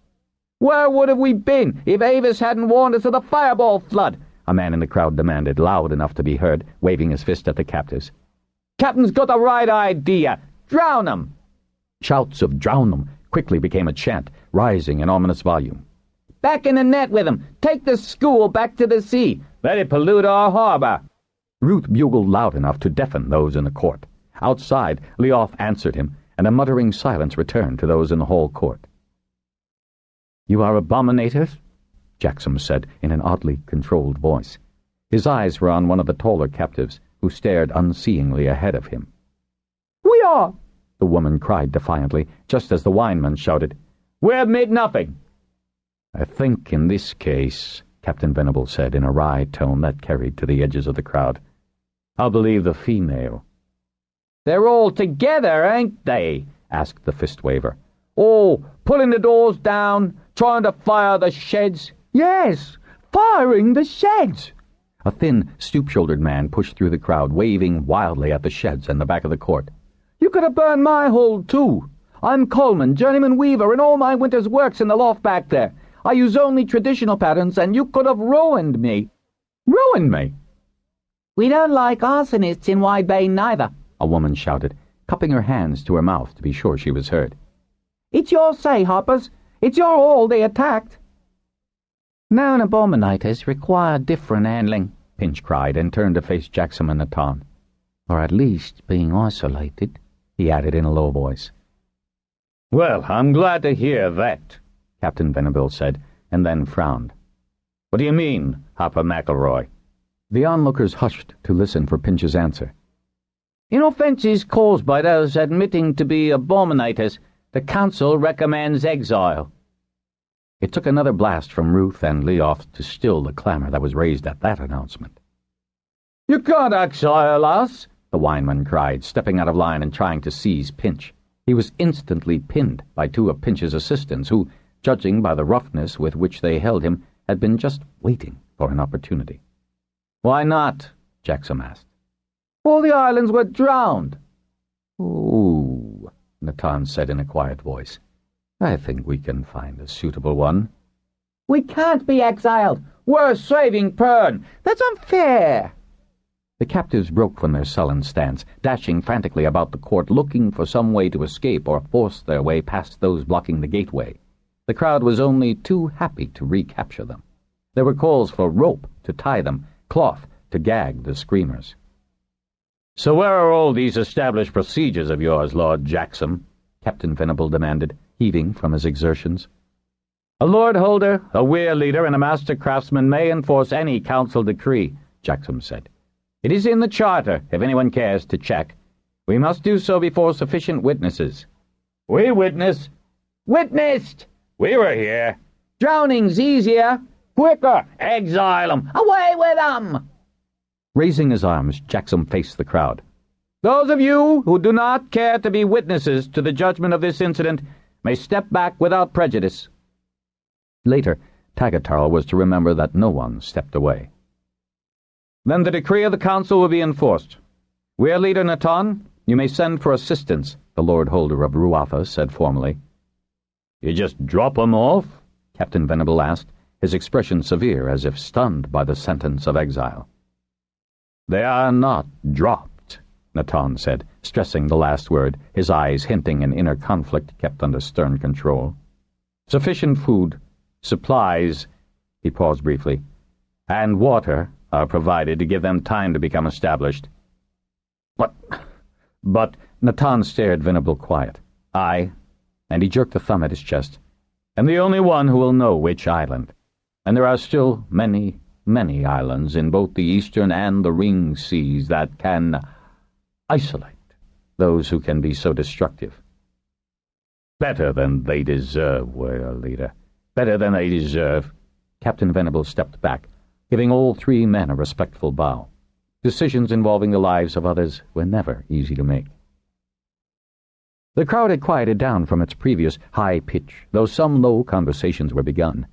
"Where would have we been if Avis hadn't warned us of the fireball flood?" a man in the crowd demanded, loud enough to be heard, waving his fist at the captives. "Captain's got the right idea! Drown 'em!" Shouts of "drown them" quickly became a chant, rising in ominous volume. "Back in the net with 'em! Take the school back to the sea! Let it pollute our harbor!" Ruth bugled loud enough to deafen those in the court. Outside, Leoth answered him, and a muttering silence returned to those in the hall court. "You are Abominators?" Jackson said in an oddly controlled voice. His eyes were on one of the taller captives, who stared unseeingly ahead of him. "We are!" the woman cried defiantly, just as the wineman shouted, "We admit nothing!" "I think in this case," Captain Venable said in a wry tone that carried to the edges of the crowd, "I'll believe the female." "They're all together, ain't they?" asked the fist-waver. "Oh, pulling the doors down, trying to fire the sheds." "Yes, firing the sheds!" A thin, stoop-shouldered man pushed through the crowd, waving wildly at the sheds in the back of the court. "You could have burned my hold, too. I'm Coleman, journeyman weaver, and all my winter's work's in the loft back there. I use only traditional patterns, and you could have ruined me." "Ruined me?" "We don't like arsonists in Wide Bay, neither," a woman shouted, cupping her hands to her mouth to be sure she was heard. "It's your say, Harpers. It's your hall they attacked." "Known Abominators require different handling," Pinch cried, and turned to face Jackson and Natan. "Or at least being isolated," he added in a low voice. "Well, I'm glad to hear that," Captain Venable said, and then frowned. "What do you mean, Hopper McElroy?" The onlookers hushed to listen for Pinch's answer. "In offences caused by those admitting to be Abominators, the Council recommends exile." It took another blast from Ruth and Leoth to still the clamor that was raised at that announcement. "You can't exile us," the wineman cried, stepping out of line and trying to seize Pinch. He was instantly pinned by two of Pinch's assistants who, judging by the roughness with which they held him, had been just waiting for an opportunity. "Why not?" Jackson asked. "All the islands were drowned." "Ooh," Natan said in a quiet voice. "I think we can find a suitable one." "We can't be exiled. We're saving Pern. That's unfair." The captives broke from their sullen stance, dashing frantically about the court, looking for some way to escape or force their way past those blocking the gateway. The crowd was only too happy to recapture them. There were calls for rope to tie them, cloth to gag the screamers. "So where are all these established procedures of yours, Lord Jackson?" Captain Venable demanded, heaving from his exertions. "A Lord Holder, a Weir Leader, and a Master Craftsman may enforce any council decree," Jackson said. "It is in the Charter, if anyone cares to check. We must do so before sufficient witnesses." "We witness." "Witnessed." "We were here." "Drowning's easier." "Quicker! Exile 'em!" "Away with 'em!" Raising his arms, Jackson faced the crowd. "Those of you who do not care to be witnesses to the judgment of this incident may step back without prejudice." Later, Tagatarl was to remember that no one stepped away. "Then the decree of the council will be enforced. Weir Leader Natan, you may send for assistance," the Lord Holder of Ruatha said formally. "You just drop 'em off?" Captain Venable asked, his expression severe as if stunned by the sentence of exile. "They are not dropped," Natan said, stressing the last word, his eyes hinting an inner conflict kept under stern control. Sufficient food, supplies," he paused briefly, "and water are provided to give them time to become established." But, Natan stared Venable quiet. "I," and he jerked a thumb at his chest, "am the only one who will know which island. And there are still many, many islands in both the eastern and the ring seas that can isolate those who can be so destructive." "Better than they deserve, warrior leader. Better than they deserve." Captain Venable stepped back, giving all three men a respectful bow. Decisions involving the lives of others were never easy to make. The crowd had quieted down from its previous high pitch, though some low conversations were begun.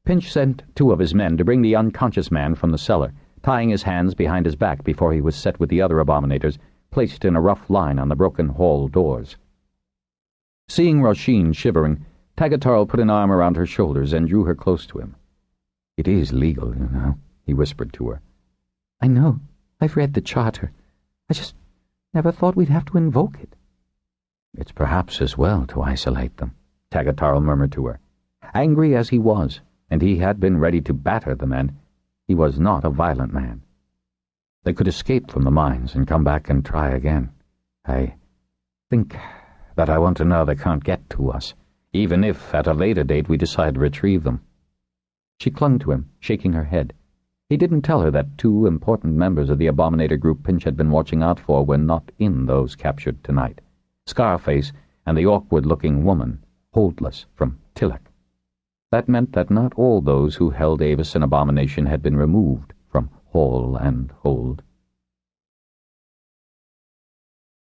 Pinch sent 2 of his men to bring the unconscious man from the cellar, tying his hands behind his back before he was set with the other Abominators, placed in a rough line on the broken hall doors. Seeing Roisin shivering, Tagatarl put an arm around her shoulders and drew her close to him. "It is legal, you know," he whispered to her. "I know. I've read the charter. I just never thought we'd have to invoke it." "It's perhaps as well to isolate them," Tagatarl murmured to her. Angry as he was, and he had been ready to batter the men, he was not a violent man. They could escape from the mines and come back and try again. I think that I want to know they can't get to us, even if at a later date we decide to retrieve them. She clung to him, shaking her head. He didn't tell her that 2 important members of the Abominator group Pinch had been watching out for were not in those captured tonight. Scarface and the awkward-looking woman, Holdless, from Tilak. That meant that not all those who held Avis in abomination had been removed from Hall and Hold.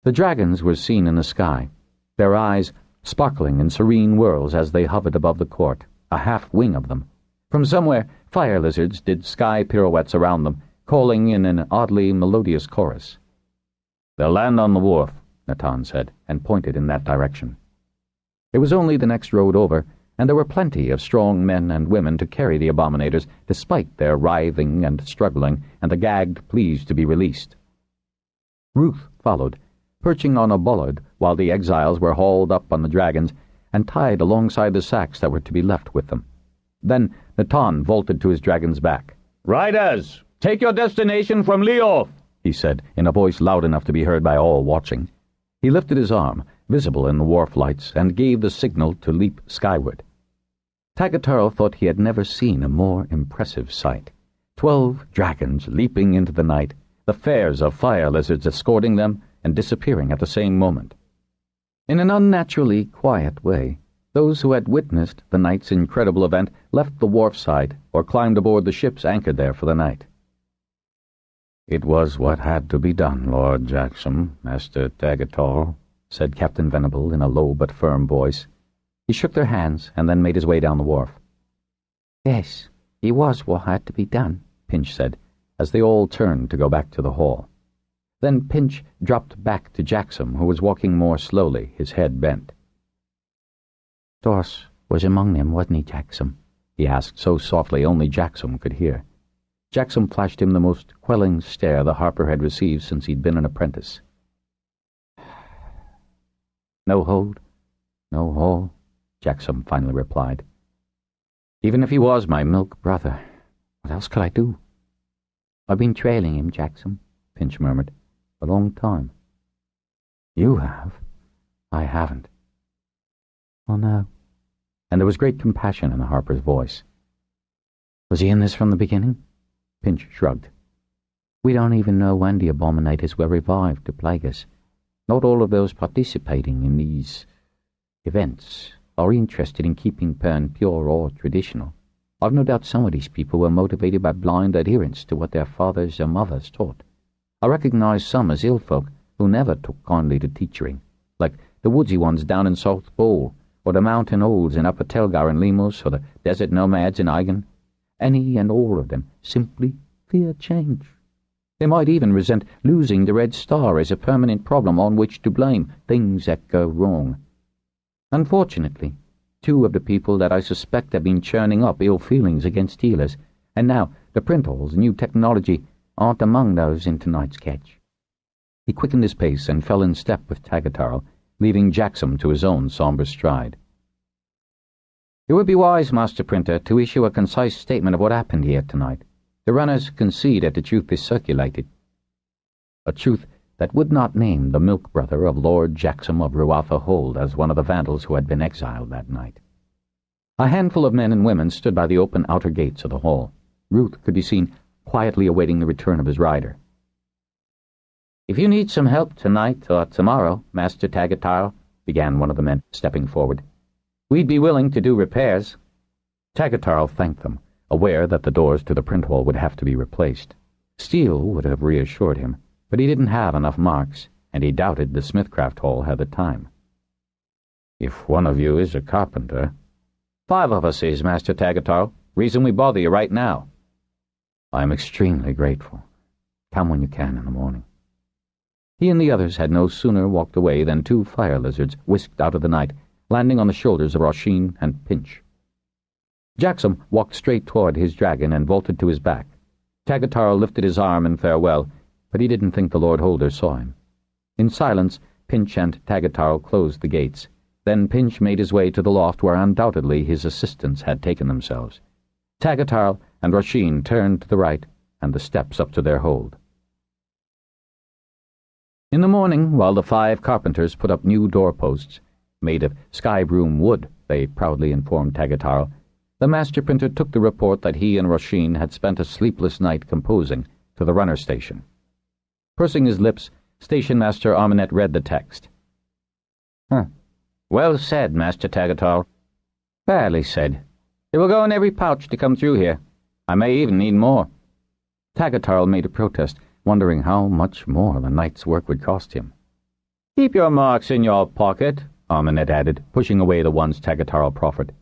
The dragons were seen in the sky, their eyes sparkling in serene whirls as they hovered above the court, a half-wing of them. From somewhere, fire lizards did sky pirouettes around them, calling in an oddly melodious chorus. "They'll land on the wharf," Natan said, and pointed in that direction. It was only the next road over, and there were plenty of strong men and women to carry the Abominators, despite their writhing and struggling, and the gagged pleased to be released. Ruth followed, perching on a bollard while the exiles were hauled up on the dragons and tied alongside the sacks that were to be left with them. Then Natan vaulted to his dragon's back. "Riders, take your destination from Leof," he said, in a voice loud enough to be heard by all watching. He lifted his arm, visible in the wharf lights, and gave the signal to leap skyward. Tagatarl thought he had never seen a more impressive sight. 12 dragons leaping into the night, the fares of fire lizards escorting them and disappearing at the same moment. In an unnaturally quiet way, those who had witnessed the night's incredible event left the wharf side or climbed aboard the ships anchored there for the night. "It was what had to be done, Lord Jackson, Master Tagatarl," said Captain Venable in a low but firm voice. He shook their hands and then made his way down the wharf. "Yes, it was what had to be done," Pinch said, as they all turned to go back to the hall. Then Pinch dropped back to Jackson, who was walking more slowly, his head bent. "Dors was among them, wasn't he, Jackson?" he asked so softly only Jackson could hear. Jackson flashed him the most quelling stare the Harper had received since he'd been an apprentice. "No hold, no hall," Jackson finally replied. "Even if he was my milk brother, what else could I do?" "I've been trailing him, Jackson," Pinch murmured. "A long time." "You have? I haven't." "Oh, no." And there was great compassion in the Harper's voice. "Was he in this from the beginning?" Pinch shrugged. "We don't even know when the Abominators were revived to plague us. Not all of those participating in these events are interested in keeping Pern pure or traditional. I've no doubt some of these people were motivated by blind adherence to what their fathers or mothers taught. I recognize some as ill folk who never took kindly to teaching, like the woodsy ones down in South Pole, or the mountain olds in Upper Telgar and Limos, or the desert nomads in Eigen. Any and all of them simply fear change. They might even resent losing the Red Star as a permanent problem on which to blame things that go wrong. Unfortunately, 2 of the people that I suspect have been churning up ill feelings against healers, and now the Printall's new technology aren't among those in tonight's catch." He quickened his pace and fell in step with Tagatarl, leaving Jackson to his own somber stride. It would be wise, Master Printer, to issue a concise statement of what happened here tonight. The runners concede that the truth is circulated. A truth that would not name the milk brother of Lord Jackson of Ruatha Hold as one of the vandals who had been exiled that night. A handful of men and women stood by the open outer gates of the hall. Ruth could be seen quietly awaiting the return of his rider. "If you need some help tonight or tomorrow, Master Tagatarl," began one of the men, stepping forward, "we'd be willing to do repairs." Tagatarl thanked them, aware that the doors to the print hall would have to be replaced. Steel would have reassured him, but he didn't have enough marks, and he doubted the Smithcraft Hall had the time. "If one of you is a carpenter—" "5 of us is, Master Tagatarl. Reason we bother you right now." "I'm extremely grateful. Come when you can in the morning." He and the others had no sooner walked away than 2 fire lizards whisked out of the night, landing on the shoulders of Roshin and Pinch. Jackson walked straight toward his dragon and vaulted to his back. Tagatarl lifted his arm in farewell, but he didn't think the Lord Holder saw him. In silence, Pinch and Tagatarl closed the gates. Then Pinch made his way to the loft where undoubtedly his assistants had taken themselves. Tagatarl and Roshin turned to the right and the steps up to their hold. In the morning, while the 5 carpenters put up new doorposts, made of sky-broom wood, they proudly informed Tagatarl, the Master Printer took the report that he and Roshin had spent a sleepless night composing to the runner station. Pursing his lips, Station Master Armanet read the text. "Well said, Master Tagatarl." "Fairly said. It will go in every pouch to come through here. I may even need more." Tagatarl made a protest, wondering how much more the night's work would cost him. "Keep your marks in your pocket," Armanet added, pushing away the ones Tagatarl proffered.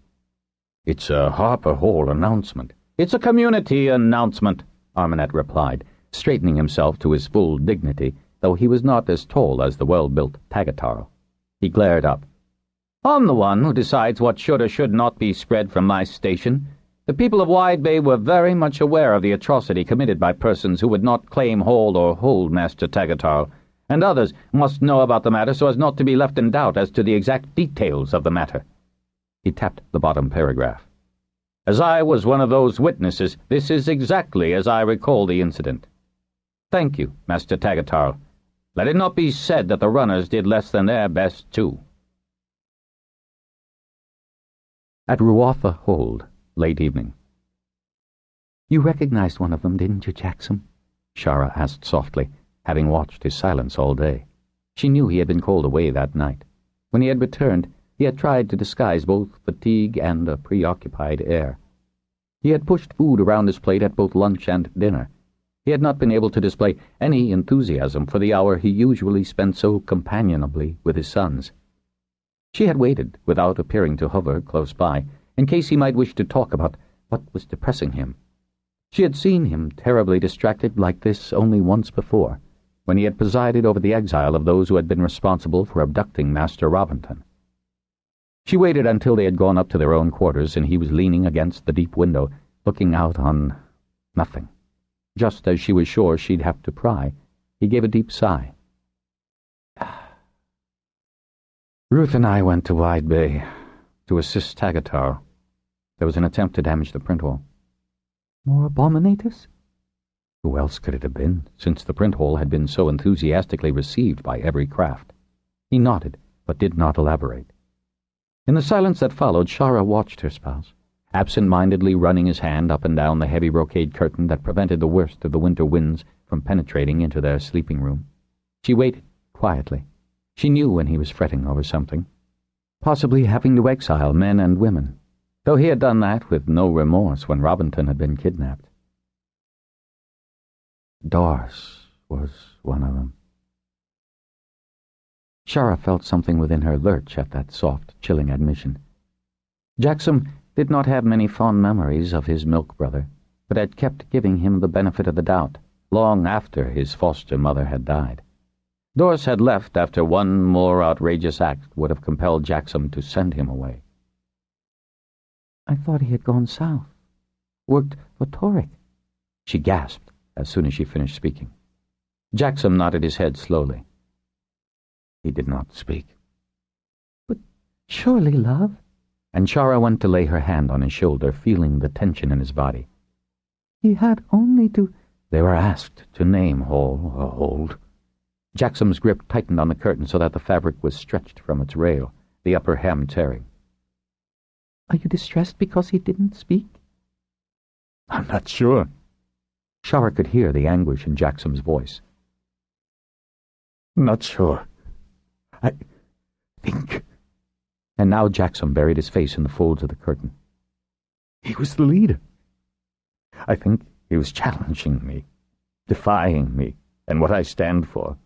"It's a Harper Hall announcement." "It's a community announcement," Armanet replied, straightening himself to his full dignity, though he was not as tall as the well-built Tagatarl. He glared up. "I'm the one who decides what should or should not be spread from my station. The people of Wide Bay were very much aware of the atrocity committed by persons who would not claim hold or hold Master Tagatarl, and others must know about the matter so as not to be left in doubt as to the exact details of the matter." He tapped the bottom paragraph. "As I was one of those witnesses, this is exactly as I recall the incident. Thank you, Master Tagatarl. Let it not be said that the runners did less than their best, too." At Ruatha Hold, late evening. "You recognized one of them, didn't you, Jackson?" Shara asked softly, having watched his silence all day. She knew he had been called away that night. When he had returned, he had tried to disguise both fatigue and a preoccupied air. He had pushed food around his plate at both lunch and dinner. He had not been able to display any enthusiasm for the hour he usually spent so companionably with his sons. She had waited, without appearing to hover close by, in case he might wish to talk about what was depressing him. She had seen him terribly distracted like this only once before, when he had presided over the exile of those who had been responsible for abducting Master Robinson. She waited until they had gone up to their own quarters and he was leaning against the deep window, looking out on nothing. Just as she was sure she'd have to pry, he gave a deep sigh. "Ruth and I went to Wide Bay to assist Tagatarl. There was an attempt to damage the print hall." "More Abominators?" Who else could it have been, since the print hall had been so enthusiastically received by every craft? He nodded, but did not elaborate. In the silence that followed, Shara watched her spouse, absent-mindedly running his hand up and down the heavy brocade curtain that prevented the worst of the winter winds from penetrating into their sleeping room. She waited, quietly. She knew when he was fretting over something, possibly having to exile men and women, though he had done that with no remorse when Robinson had been kidnapped. Doris was one of them. Shara felt something within her lurch at that soft, chilling admission. Jackson did not have many fond memories of his milk brother, but had kept giving him the benefit of the doubt, long after his foster mother had died. Doris had left after one more outrageous act would have compelled Jackson to send him away. "I thought he had gone south. Worked for Torek." She gasped as soon as she finished speaking. Jackson nodded his head slowly. He did not speak. "But surely, love, and Shara went to lay her hand on his shoulder, feeling the tension in his body. He had only to... They were asked to name Hall or Hold. Jackson's grip tightened on the curtain so that the fabric was stretched from its rail, the upper hem tearing. Are you distressed because he didn't speak? I'm not sure. Shara could hear the anguish in Jackson's voice. Not sure. I think... And now Jackson buried his face in the folds of the curtain. He was the leader. I think he was challenging me, defying me, and what I stand for.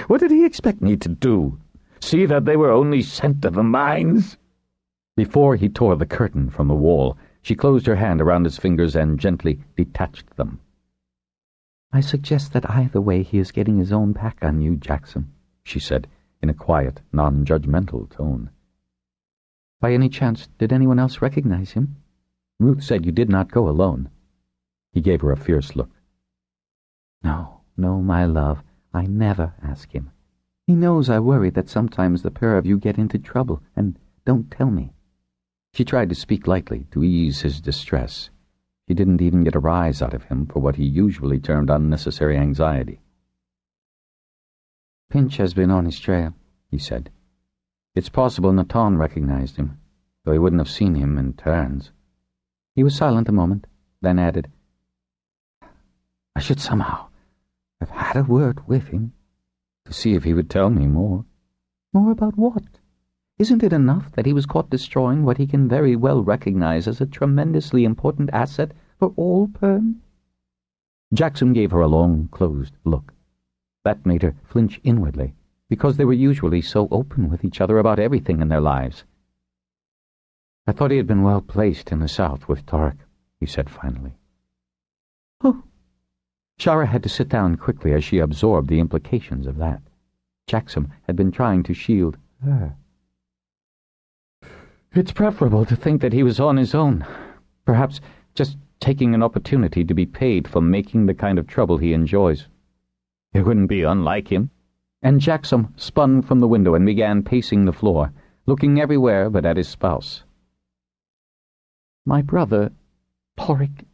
What did he expect me to do? See that they were only sent to the mines? Before he tore the curtain from the wall, she closed her hand around his fingers and gently detached them. I suggest that either way he is getting his own pack on you, Jackson, she said, in a quiet, non-judgmental tone. By any chance, did anyone else recognize him? Ruth said you did not go alone. He gave her a fierce look. No, my love, I never ask him. He knows I worry that sometimes the pair of you get into trouble, and don't tell me. She tried to speak lightly, to ease his distress. She didn't even get a rise out of him for what he usually termed unnecessary anxiety. Pinch has been on his trail, he said. It's possible Natan recognized him, though he wouldn't have seen him in turns. He was silent a moment, then added, I should somehow have had a word with him, to see if he would tell me more. More about what? Isn't it enough that he was caught destroying what he can very well recognize as a tremendously important asset for all Pern? Jackson gave her a long, closed look. That made her flinch inwardly, because they were usually so open with each other about everything in their lives. I thought he had been well placed in the south with Torek, he said finally. Oh. Shara had to sit down quickly as she absorbed the implications of that. Jackson had been trying to shield her. It's preferable to think that he was on his own, perhaps just taking an opportunity to be paid for making the kind of trouble he enjoys. It wouldn't be unlike him. And Jackson spun from the window and began pacing the floor, looking everywhere but at his spouse. My brother, Torek,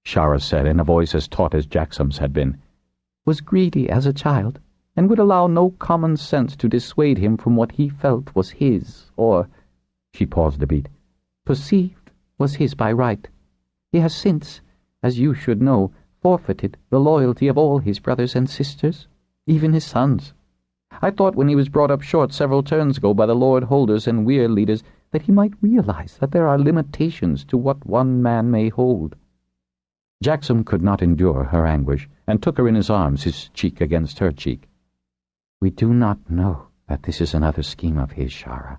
Shara said in a voice as taut as Jackson's had been, was greedy as a child, and would allow no common sense to dissuade him from what he felt was his, or... She paused a beat. Perceived was his by right. He has since, as you should know, forfeited the loyalty of all his brothers and sisters, even his sons. I thought when he was brought up short several turns ago by the Lord Holders and Weir leaders that he might realize that there are limitations to what one man may hold. Jackson could not endure her anguish, and took her in his arms, his cheek against her cheek. We do not know that this is another scheme of his, Shara.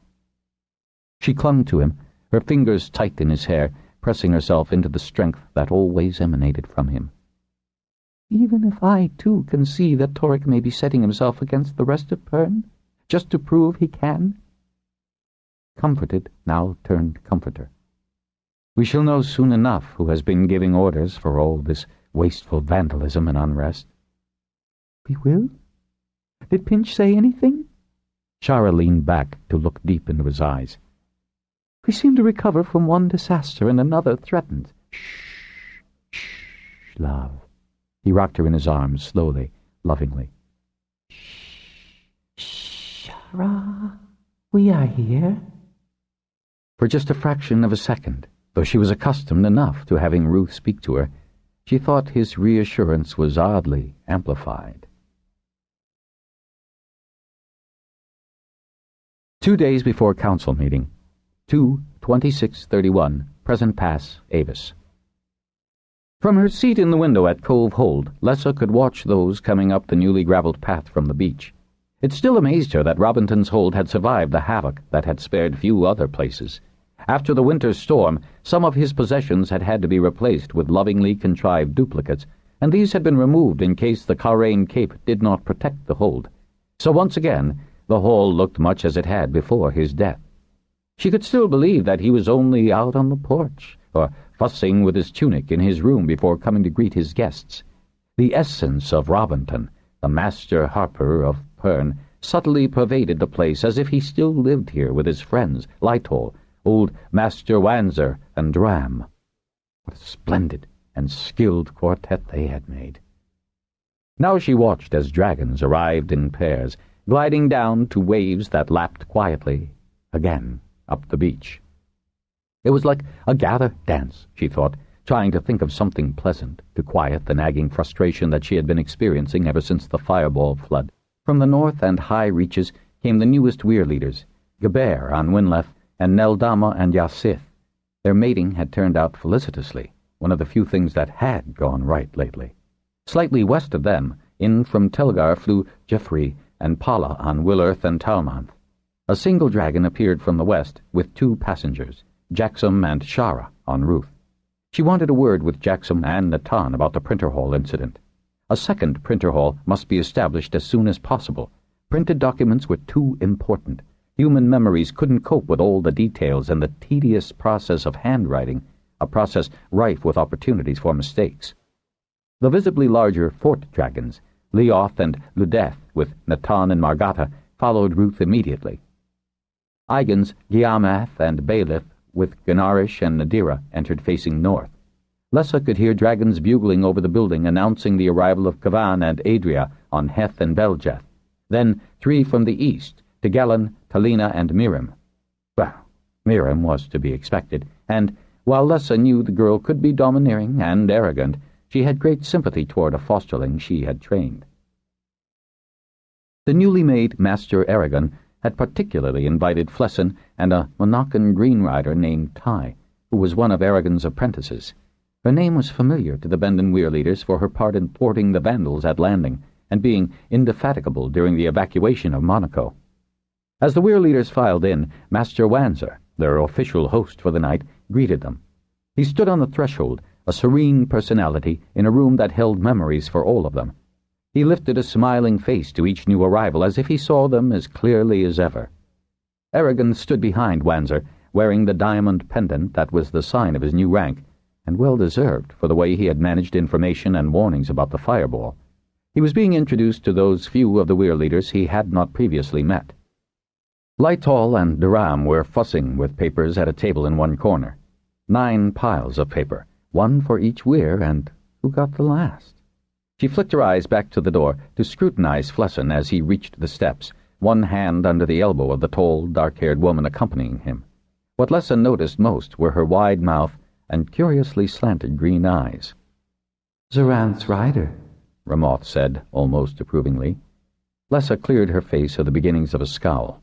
She clung to him, her fingers tight in his hair, pressing herself into the strength that always emanated from him. Even if I, too, can see that Torek may be setting himself against the rest of Pern, just to prove he can? Comforted now turned comforter. We shall know soon enough who has been giving orders for all this wasteful vandalism and unrest. We will? Did Pinch say anything? Shara leaned back to look deep into his eyes. We seem to recover from one disaster and another threatened. Shh, love. He rocked her in his arms, slowly, lovingly. Shara, we are here. For just a fraction of a second, though she was accustomed enough to having Ruth speak to her, she thought his reassurance was oddly amplified. 2 days before council meeting, 2/26/31, Present Pass, Avis. From her seat in the window at Cove Hold, Lessa could watch those coming up the newly gravelled path from the beach. It still amazed her that Robinton's Hold had survived the havoc that had spared few other places. After the winter storm, some of his possessions had to be replaced with lovingly contrived duplicates, and these had been removed in case the Carraine Cape did not protect the hold. So once again, the hall looked much as it had before his death. She could still believe that he was only out on the porch, or fussing with his tunic in his room before coming to greet his guests. The essence of Robinton, the master harper of Pern, subtly pervaded the place as if he still lived here with his friends, Lytol, old Master Wanzer, and Dram. What a splendid and skilled quartet they had made. Now she watched as dragons arrived in pairs, gliding down to waves that lapped quietly, again, up the beach. It was like a gather dance, she thought, trying to think of something pleasant to quiet the nagging frustration that she had been experiencing ever since the fireball flood. From the north and high reaches came the newest weir leaders, Geber on Winleth and Neldama and Yasith. Their mating had turned out felicitously, one of the few things that had gone right lately. Slightly west of them, in from Telgar flew Jeffrey and Pala on Willerth and Talmonth. A single dragon appeared from the west with 2 passengers, Jaxum and Shara, en route. She wanted a word with Jaxum and Natan about the printer hall incident. A second printer hall must be established as soon as possible. Printed documents were too important. Human memories couldn't cope with all the details and the tedious process of handwriting, a process rife with opportunities for mistakes. The visibly larger fort dragons, Leoth and Ludeth, with Natan and Margata, followed Ruth immediately. Eigens, Giamath, and Baelith, with Ganarish and Nadira, entered facing north. Lessa could hear dragons bugling over the building, announcing the arrival of Kavan and Adria on Heth and Beljeth. Then 3 from the east, Tegellan, Talina, and Mirim. Well, Mirim was to be expected, and while Lessa knew the girl could be domineering and arrogant, she had great sympathy toward a fosterling she had trained. The newly made Master Aragon had particularly invited Flessin and a Monacan green rider named Tai, who was one of Aragon's apprentices. Her name was familiar to the Bendon Weir leaders for her part in thwarting the Vandals at landing and being indefatigable during the evacuation of Monaco. As the Weir leaders filed in, Master Wanzer, their official host for the night, greeted them. He stood on the threshold, a serene personality in a room that held memories for all of them. He lifted a smiling face to each new arrival as if he saw them as clearly as ever. Aragon stood behind Wanzer, wearing the diamond pendant that was the sign of his new rank, and well-deserved for the way he had managed information and warnings about the fireball. He was being introduced to those few of the Weir leaders he had not previously met. Lytol and Duram were fussing with papers at a table in one corner. 9 piles of paper, 1 for each Weir, and who got the last? She flicked her eyes back to the door to scrutinize Flessin as he reached the steps, one hand under the elbow of the tall, dark-haired woman accompanying him. What Lessa noticed most were her wide mouth and curiously slanted green eyes. "Zoranth's rider," Ramoth said, almost approvingly. Lessa cleared her face of the beginnings of a scowl.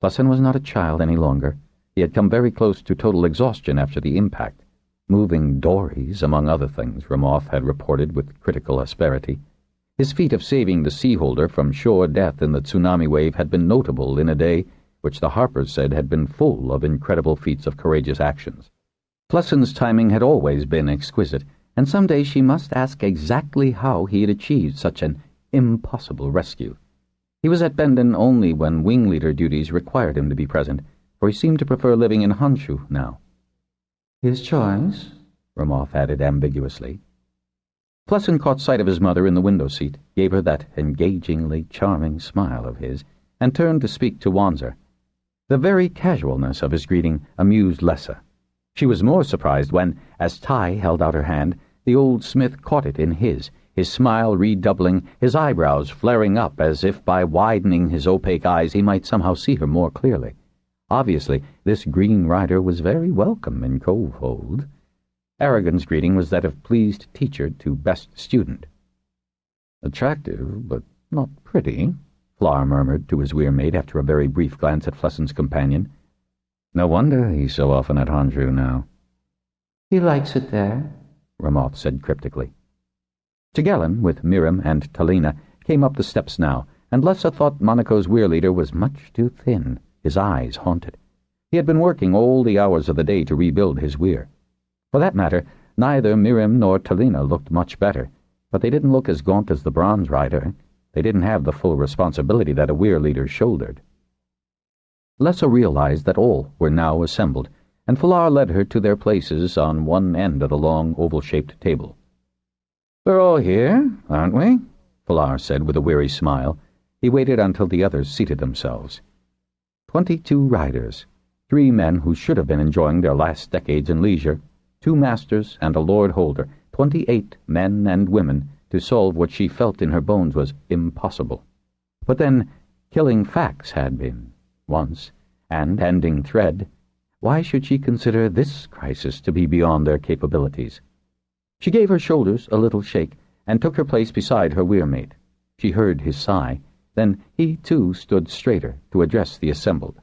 Flessin was not a child any longer. He had come very close to total exhaustion after the impact. Moving dories, among other things, Ramoth had reported with critical asperity. His feat of saving the Seaholder from sure death in the tsunami wave had been notable in a day which the Harpers said had been full of incredible feats of courageous actions. Flessin's timing had always been exquisite, and some day she must ask exactly how he had achieved such an impossible rescue. He was at Bendon only when wing leader duties required him to be present, for he seemed to prefer living in Honshu now. "His choice," Ramoth added ambiguously. Flessin caught sight of his mother in the window seat, gave her that engagingly charming smile of his, and turned to speak to Wanzer. The very casualness of his greeting amused Lessa. She was more surprised when, as Tai held out her hand, the old smith caught it in his smile redoubling, his eyebrows flaring up as if by widening his opaque eyes he might somehow see her more clearly. Obviously, this green rider was very welcome in Covehold. Aragon's greeting was that of pleased teacher to best student. "Attractive, but not pretty," Flar murmured to his weir-mate after a very brief glance at Flessin's companion. "No wonder he's so often at Honshu now." "He likes it there," Ramoth said cryptically. Tegellan, with Mirim and Talina, came up the steps now, and Lessa thought Monaco's weir leader was much too thin. His eyes haunted. He had been working all the hours of the day to rebuild his weir. For that matter, neither Mirim nor Talina looked much better, but they didn't look as gaunt as the bronze rider. They didn't have the full responsibility that a weir leader shouldered. Lessa realized that all were now assembled, and Falar led her to their places on one end of the long, oval-shaped table. "We're all here, aren't we?" Falar said with a weary smile. He waited until the others seated themselves. 22 riders, 3 men who should have been enjoying their last decades in leisure, 2 masters and a lord holder, 28 men and women to solve what she felt in her bones was impossible. But then, killing facts had been, once, and ending thread. Why should she consider this crisis to be beyond their capabilities? She gave her shoulders a little shake and took her place beside her weirmate. She heard his sigh. Then he, too, stood straighter to address the assembled.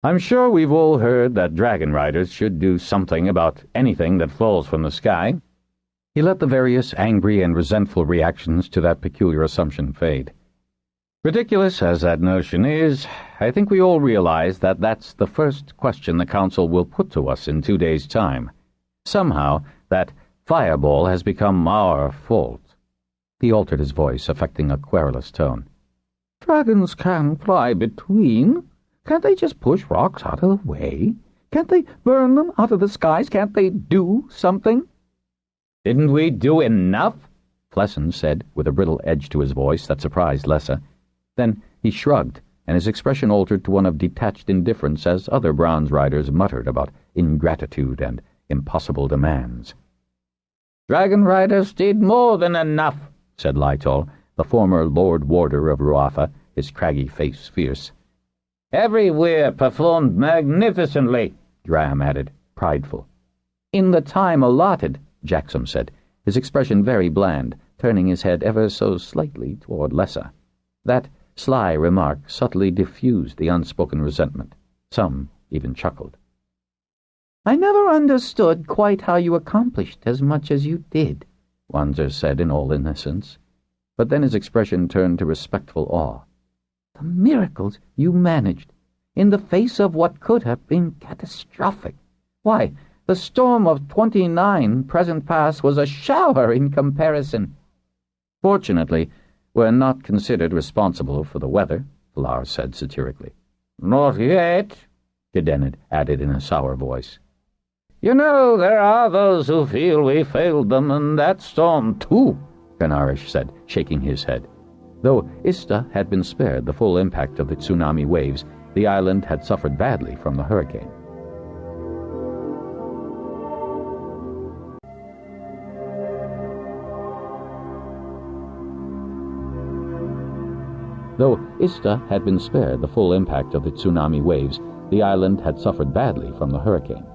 I'm sure we've all heard that Dragonriders should do something about anything that falls from the sky. He let the various angry and resentful reactions to that peculiar assumption fade. Ridiculous as that notion is, I think we all realize that that's the first question the Council will put to us in 2 days' time. Somehow, that fireball has become our fault. He altered his voice, affecting a querulous tone. Dragons can fly between. Can't they just push rocks out of the way? Can't they burn them out of the skies? Can't they do something? Didn't we do enough? Flesson said, with a brittle edge to his voice that surprised Lessa. Then he shrugged, and his expression altered to one of detached indifference as other bronze riders muttered about ingratitude and impossible demands. Dragonriders did more than enough, said Lytol, the former Lord Warder of Ruatha, his craggy face fierce. Everywhere performed magnificently, Graham added, prideful. In the time allotted, Jackson said, his expression very bland, turning his head ever so slightly toward Lessa. That sly remark subtly diffused the unspoken resentment. Some even chuckled. I never understood quite how you accomplished as much as you did, Wanzer said in all innocence. But then his expression turned to respectful awe. The miracles you managed, in the face of what could have been catastrophic. Why, the storm of 29 present past was a shower in comparison. Fortunately, we're not considered responsible for the weather, Valar said satirically. Not yet, Gedenid added in a sour voice. You know, there are those who feel we failed them in that storm, too, Ganarish said, shaking his head. Though Ista had been spared the full impact of the tsunami waves, the island had suffered badly from the hurricane. Though Ista had been spared the full impact of the tsunami waves, the island had suffered badly from the hurricane.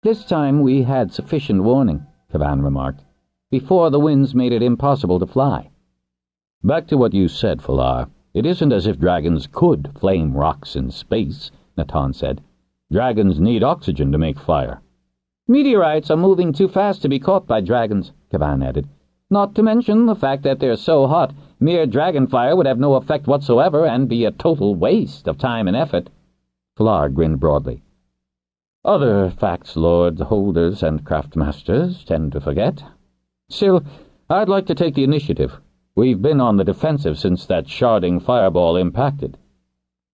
This time we had sufficient warning, Kavan remarked, before the winds made it impossible to fly. Back to what you said, Falar. It isn't as if dragons could flame rocks in space, Natan said. Dragons need oxygen to make fire. Meteorites are moving too fast to be caught by dragons, Kavan added. Not to mention the fact that they're so hot, mere dragon fire would have no effect whatsoever and be a total waste of time and effort. Falar grinned broadly. Other facts lords, holders, and craftmasters tend to forget. Still, I'd like to take the initiative. We've been on the defensive since that sharding fireball impacted.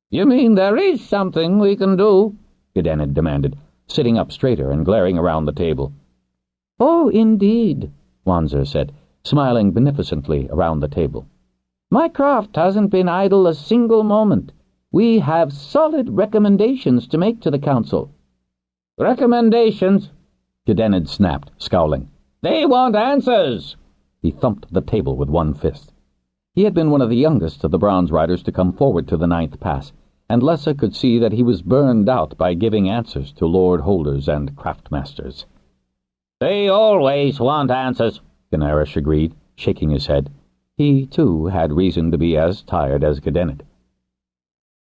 You mean there is something we can do? Gedenid demanded, sitting up straighter and glaring around the table. Oh, indeed, Wanzer said, smiling beneficently around the table. My craft hasn't been idle a single moment. We have solid recommendations to make to the Council. Recommendations? Gedenid snapped, scowling. They want answers! He thumped the table with one fist. He had been one of the youngest of the bronze riders to come forward to the 9th pass, and Lessa could see that he was burned out by giving answers to lord holders and craftmasters. They always want answers, Ganarish agreed, shaking his head. He, too, had reason to be as tired as Gedenid.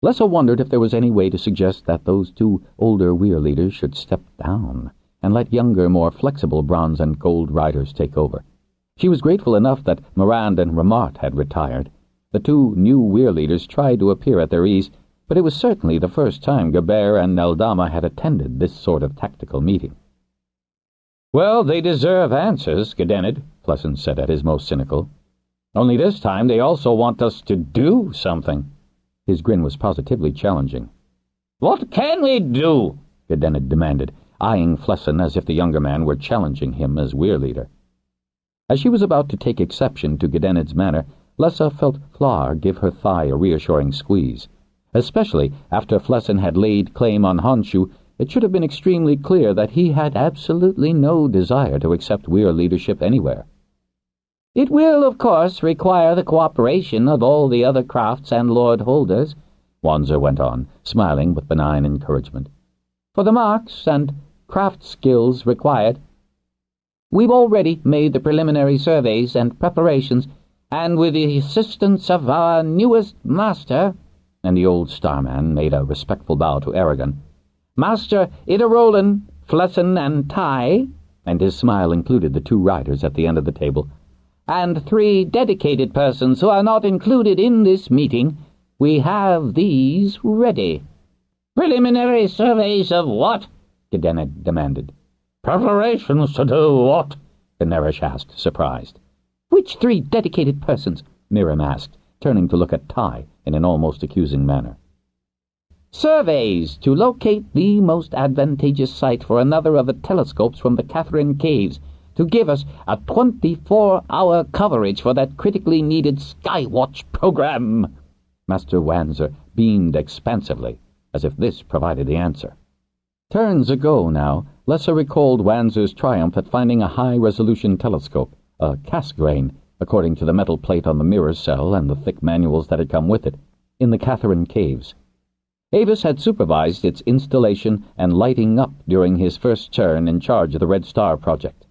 Lessa wondered if there was any way to suggest that those 2 older weir leaders should step down and let younger, more flexible bronze and gold riders take over. She was grateful enough that Morand and Ramart had retired. The 2 new weir leaders tried to appear at their ease, but it was certainly the first time Geber and Neldama had attended this sort of tactical meeting. Well, they deserve answers, Gedenid, Flesson said at his most cynical. Only this time they also want us to do something. His grin was positively challenging. What can we do? Gedenid demanded, eyeing Flesson as if the younger man were challenging him as weir leader. As she was about to take exception to Gedenid's manner, Lessa felt Flar give her thigh a reassuring squeeze. Especially after Flessin had laid claim on Honshu, it should have been extremely clear that he had absolutely no desire to accept Weir leadership anywhere. It will, of course, require the cooperation of all the other crafts and lord holders, Wanzer went on, smiling with benign encouragement. For the marks and craft skills required, we've already made the preliminary surveys and preparations, and with the assistance of our newest master, and the old starman made a respectful bow to Aragon, Master Idarolin, Flessin, and Tai, and his smile included the 2 riders at the end of the table, and 3 dedicated persons who are not included in this meeting, we have these ready. Preliminary surveys of what? Gedennet demanded. Preparations to do what? Daenerys asked, surprised. Which 3 dedicated persons? Miriam asked, turning to look at Tai in an almost accusing manner. Surveys to locate the most advantageous site for another of the telescopes from the Catherine Caves to give us a 24-hour coverage for that critically needed Skywatch program. Master Wanzer beamed expansively, as if this provided the answer. Turns ago now, Lessa recalled Wanzer's triumph at finding a high-resolution telescope, a Cassegrain, according to the metal plate on the mirror cell and the thick manuals that had come with it, in the Catherine Caves. Avis had supervised its installation and lighting up during his first turn in charge of the Red Star project.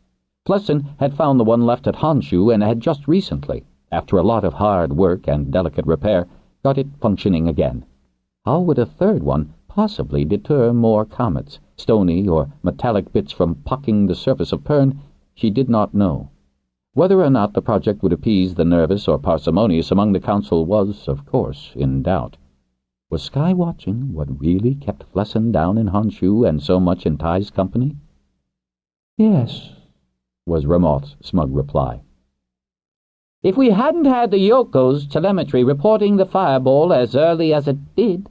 Flessin had found the one left at Honshu and had just recently, after a lot of hard work and delicate repair, got it functioning again. How would a third one possibly deter more comets, stony or metallic bits from pucking the surface of Pern? She did not know. Whether or not the project would appease the nervous or parsimonious among the council was, of course, in doubt. Was sky-watching what really kept Flessin down in Honshu and so much in Tai's company? Yes, was Ramoth's smug reply. If we hadn't had the Yoko's telemetry reporting the fireball as early as it did,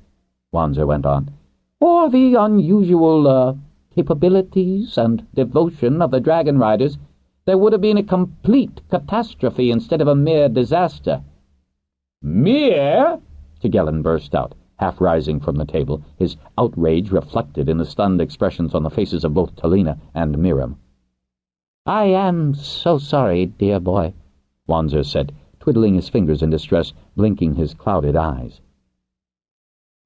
Wanzer went on, or the unusual capabilities and devotion of the Dragonriders, there would have been a complete catastrophe instead of a mere disaster. Mere? Tygelen burst out, half rising from the table, his outrage reflected in the stunned expressions on the faces of both Talina and Miriam. I am so sorry, dear boy, Wanzer said, twiddling his fingers in distress, blinking his clouded eyes.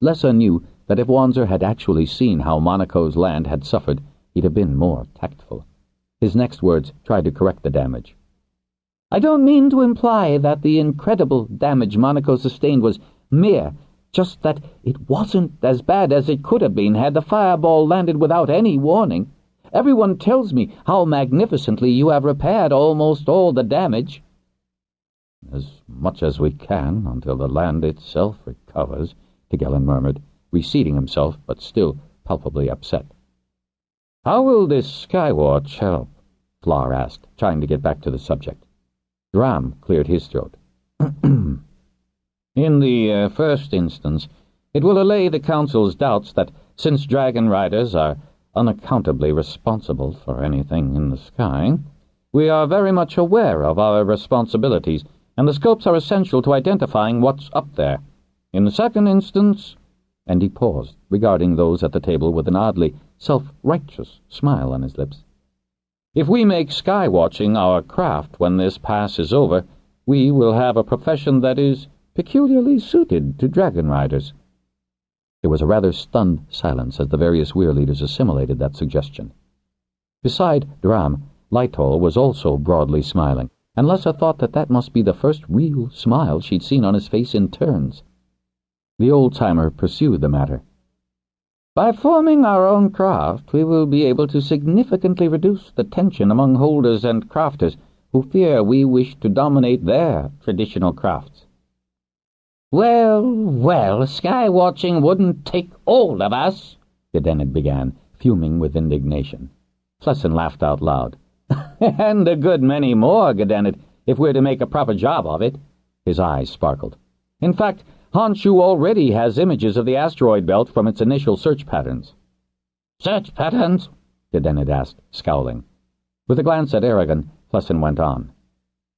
Lessa knew that if Wanzer had actually seen how Monaco's land had suffered, he'd have been more tactful. His next words tried to correct the damage. I don't mean to imply that the incredible damage Monaco sustained was mere, just that it wasn't as bad as it could have been had the fireball landed without any warning. Everyone tells me how magnificently you have repaired almost all the damage. As much as we can until the land itself recovers, Tygelen murmured, reseating himself, but still palpably upset. How will this Skywatch help? Flar asked, trying to get back to the subject. Dram cleared his throat. In the first instance, it will allay the Council's doubts that since Dragonriders are unaccountably responsible for anything in the sky, we are very much aware of our responsibilities, and the scopes are essential to identifying what's up there. In the second instance, and he paused, regarding those at the table with an oddly self-righteous smile on his lips. If we make sky-watching our craft when this pass is over, we will have a profession that is peculiarly suited to Dragonriders. There was a rather stunned silence as the various Weir leaders assimilated that suggestion. Beside Dram, Lytol was also broadly smiling, and Lessa thought that must be the first real smile she'd seen on his face in turns. The old-timer pursued the matter. By forming our own craft, we will be able to significantly reduce the tension among holders and crafters who fear we wish to dominate their traditional crafts. Well, sky-watching wouldn't take all of us, Gedennet began, fuming with indignation. Flessin laughed out loud. And a good many more, Gedennet, if we're to make a proper job of it. His eyes sparkled. In fact, Honshu already has images of the asteroid belt from its initial search patterns. Search patterns? Gedennet asked, scowling. With a glance at Aragon, Flessin went on.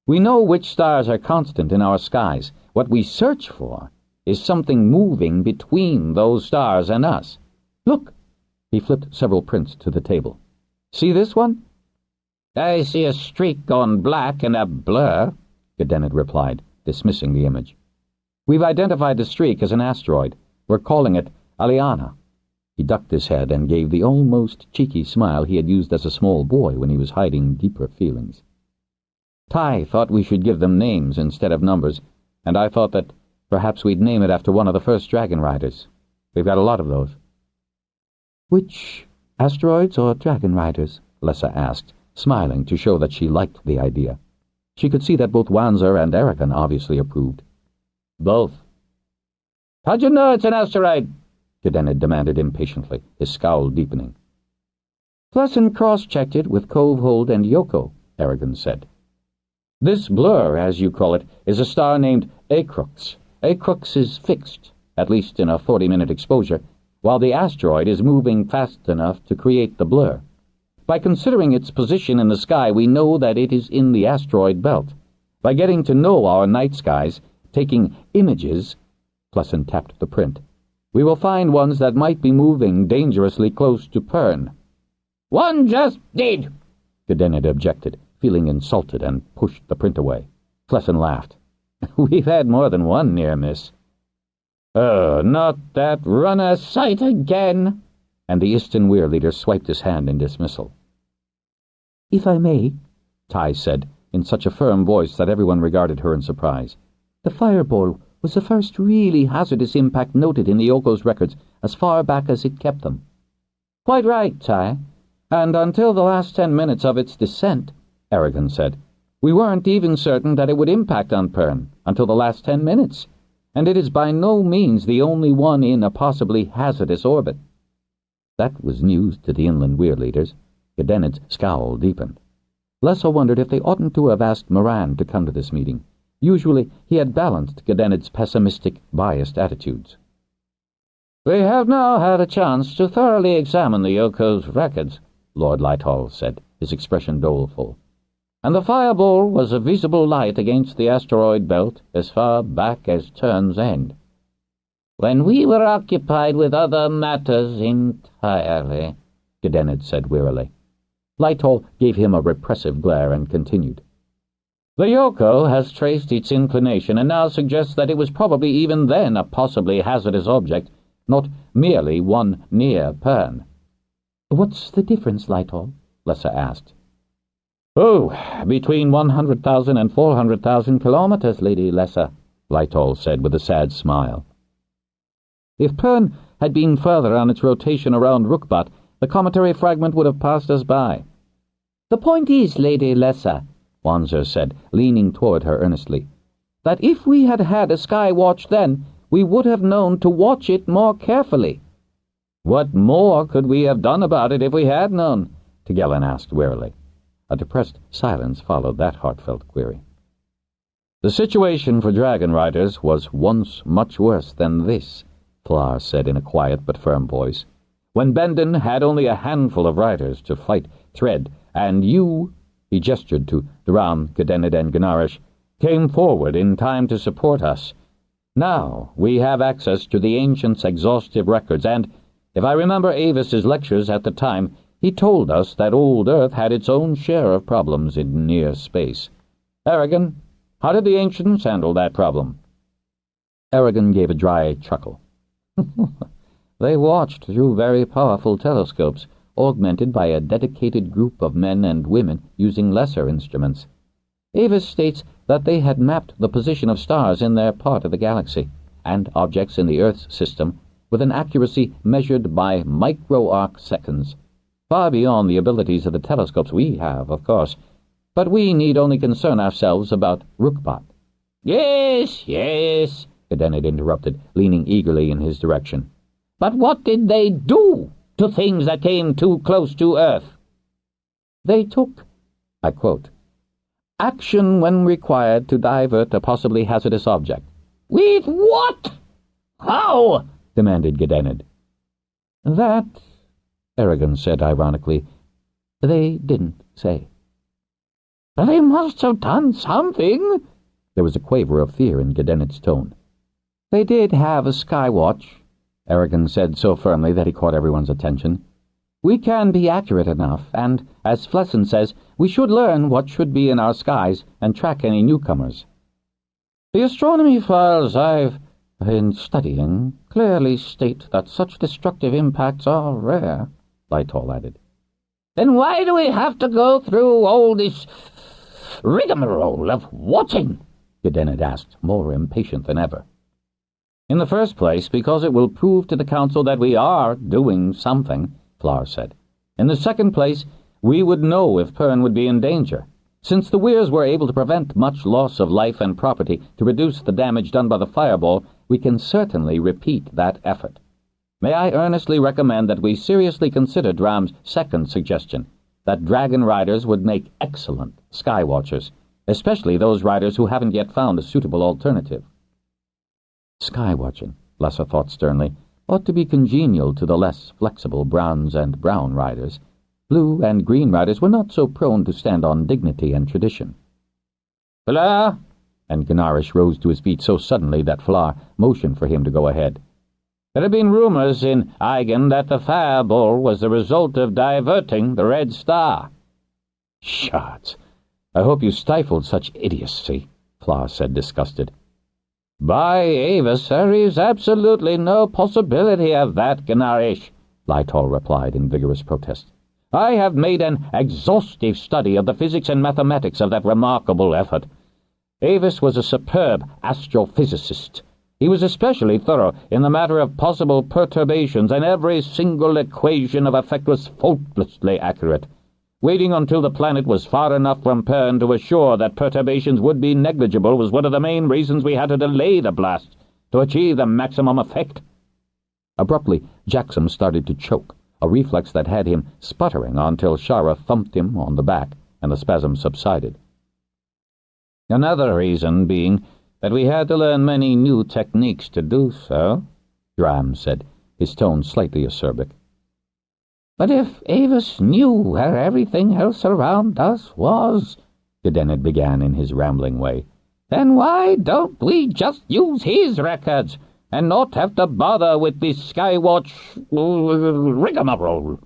We know which stars are constant in our skies. What we search for is something moving between those stars and us. Look! He flipped several prints to the table. See this one? I see a streak going black and a blur, Golanth replied, dismissing the image. We've identified the streak as an asteroid. We're calling it Aliana. He ducked his head and gave the almost cheeky smile he had used as a small boy when he was hiding deeper feelings. Ty thought we should give them names instead of numbers, and I thought that perhaps we'd name it after one of the first Dragonriders. We've got a lot of those. Which, asteroids or Dragonriders? Lessa asked, smiling to show that she liked the idea. She could see that both Wanzer and Aragon obviously approved. Both. How'd you know it's an asteroid? Golanth demanded impatiently, his scowl deepening. Pleasant cross-checked it with Covehold and Yoko, Aragon said. This blur, as you call it, is a star named Acrux. Acrux is fixed, at least in a 40-minute exposure, while the asteroid is moving fast enough to create the blur. By considering its position in the sky, we know that it is in the asteroid belt. By getting to know our night skies, taking images, Pleasant tapped the print, we will find ones that might be moving dangerously close to Pern. One just did, Golanth objected, feeling insulted, and pushed the print away. Pleasant laughed. We've had more than one near miss. Oh, not that runner sight again. And the Eastern Weir leader swiped his hand in dismissal. If I may, Ty said, in such a firm voice that everyone regarded her in surprise. The fireball was the first really hazardous impact noted in the Yoko's records as far back as it kept them. Quite right, Ty. And until the last 10 minutes of its descent, Aragon said, we weren't even certain that it would impact on Pern until the last 10 minutes, and it is by no means the only one in a possibly hazardous orbit. That was news to the inland Weir leaders. Golanth's scowl deepened. Lessa wondered if they oughtn't to have asked Moran to come to this meeting. Usually he had balanced Golanth's pessimistic, biased attitudes. We have now had a chance to thoroughly examine the Yoko's records, Lord Lighthall said, his expression doleful. And the fireball was a visible light against the asteroid belt as far back as Turn's End, when we were occupied with other matters entirely, Golanth said wearily. Lighthall gave him a repressive glare and continued. The Yoko has traced its inclination and now suggests that it was probably even then a possibly hazardous object, not merely one near Pern. What's the difference, Lighthall? Lessa asked. Oh, between 100,000 and 400,000 kilometers, Lady Lessa, Lighthall said with a sad smile. If Pern had been further on its rotation around Rookbat, the cometary fragment would have passed us by. The point is, Lady Lessa, Wanzer said, leaning toward her earnestly, that if we had had a sky watch then, we would have known to watch it more carefully. What more could we have done about it if we had known? Golanth asked wearily. A depressed silence followed that heartfelt query. The situation for Dragonriders was once much worse than this, Flar said in a quiet but firm voice. When Bendon had only a handful of riders to fight Thread, and you, he gestured to Duram, Golanth, and Gnarish, came forward in time to support us. Now we have access to the Ancients' exhaustive records, and, if I remember Avis's lectures at the time, he told us that old Earth had its own share of problems in near space. Aragon, how did the Ancients handle that problem? Aragon gave a dry chuckle. They watched through very powerful telescopes, augmented by a dedicated group of men and women using lesser instruments. Avis states that they had mapped the position of stars in their part of the galaxy, and objects in the Earth's system, with an accuracy measured by micro-arc seconds. Far beyond the abilities of the telescopes we have, of course, but we need only concern ourselves about Rookbat. Yes, Golanth interrupted, leaning eagerly in his direction. But what did they do to things that came too close to Earth? They took, I quote, action when required to divert a possibly hazardous object. With what? How? Demanded Golanth. That, Aragon said ironically, they didn't say. They must have done something. There was a quaver of fear in Gedenit's tone. They did have a sky watch, Aragon said so firmly that he caught everyone's attention. We can be accurate enough, and, as Flesson says, we should learn what should be in our skies and track any newcomers. The astronomy files I've been studying clearly state that such destructive impacts are rare, Lightoll added. Then why do we have to go through all this rigmarole of watching? Gedenit asked, more impatient than ever. In the first place, because it will prove to the Council that we are doing something, Flar said. In the second place, we would know if Pern would be in danger. Since the Weirs were able to prevent much loss of life and property to reduce the damage done by the fireball, we can certainly repeat that effort. May I earnestly recommend that we seriously consider Dram's second suggestion, that Dragonriders would make excellent skywatchers, especially those riders who haven't yet found a suitable alternative. Skywatching, Lessa thought sternly, ought to be congenial to the less flexible Browns and Brown riders. Blue and Green riders were not so prone to stand on dignity and tradition. Flar! And Gunarish rose to his feet so suddenly that Flar motioned for him to go ahead. There have been rumors in Eigen that the fireball was the result of diverting the Red Star. Shots! I hope you stifled such idiocy, Flar said, disgusted. By Avis, there is absolutely no possibility of that, Gunarish, Lightoll replied in vigorous protest. I have made an exhaustive study of the physics and mathematics of that remarkable effort. Avis was a superb astrophysicist. He was especially thorough in the matter of possible perturbations, and every single equation of effect was faultlessly accurate. Waiting until the planet was far enough from Pern to assure that perturbations would be negligible was one of the main reasons we had to delay the blast, to achieve the maximum effect. Abruptly, Jackson started to choke, a reflex that had him sputtering until Shara thumped him on the back, and the spasm subsided. Another reason being that we had to learn many new techniques to do so, Dram said, his tone slightly acerbic. But if Avis knew where everything else around us was, Gedenit began in his rambling way, then why don't we just use his records and not have to bother with this Skywatch rigmarole?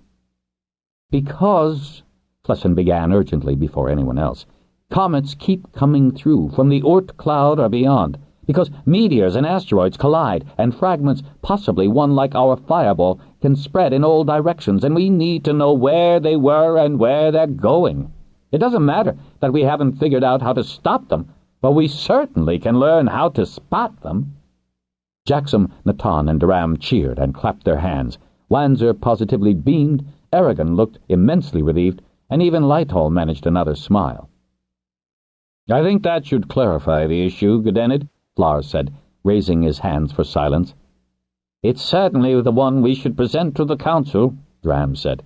Because, Flesson began urgently before anyone else, comets keep coming through from the Oort cloud or beyond, because meteors and asteroids collide, and fragments, possibly one like our fireball, can spread in all directions, and we need to know where they were and where they're going. It doesn't matter that we haven't figured out how to stop them, but we certainly can learn how to spot them. Jackson, Natan, and Duram cheered and clapped their hands. Wanzer positively beamed, Aragon looked immensely relieved, and even Lightoll managed another smile. I think that should clarify the issue, Gedenit, Flar said, raising his hands for silence. It's certainly the one we should present to the Council, Dram said.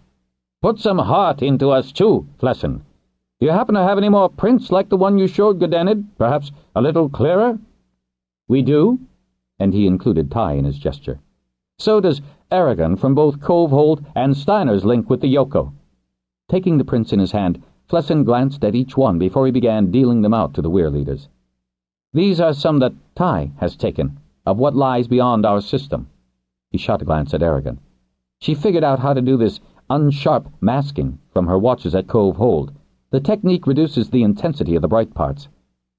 Put some heart into us too, Flesson. Do you happen to have any more prints like the one you showed, Gedenit? Perhaps a little clearer? We do, and he included Ty in his gesture. So does Aragon from both Covehold and Steiner's link with the Yoko. Taking the prints in his hand, Flesson glanced at each one before he began dealing them out to the Weir leaders. These are some that Ty has taken, of what lies beyond our system. He shot a glance at Aragon. She figured out how to do this unsharp masking from her watches at Covehold. The technique reduces the intensity of the bright parts.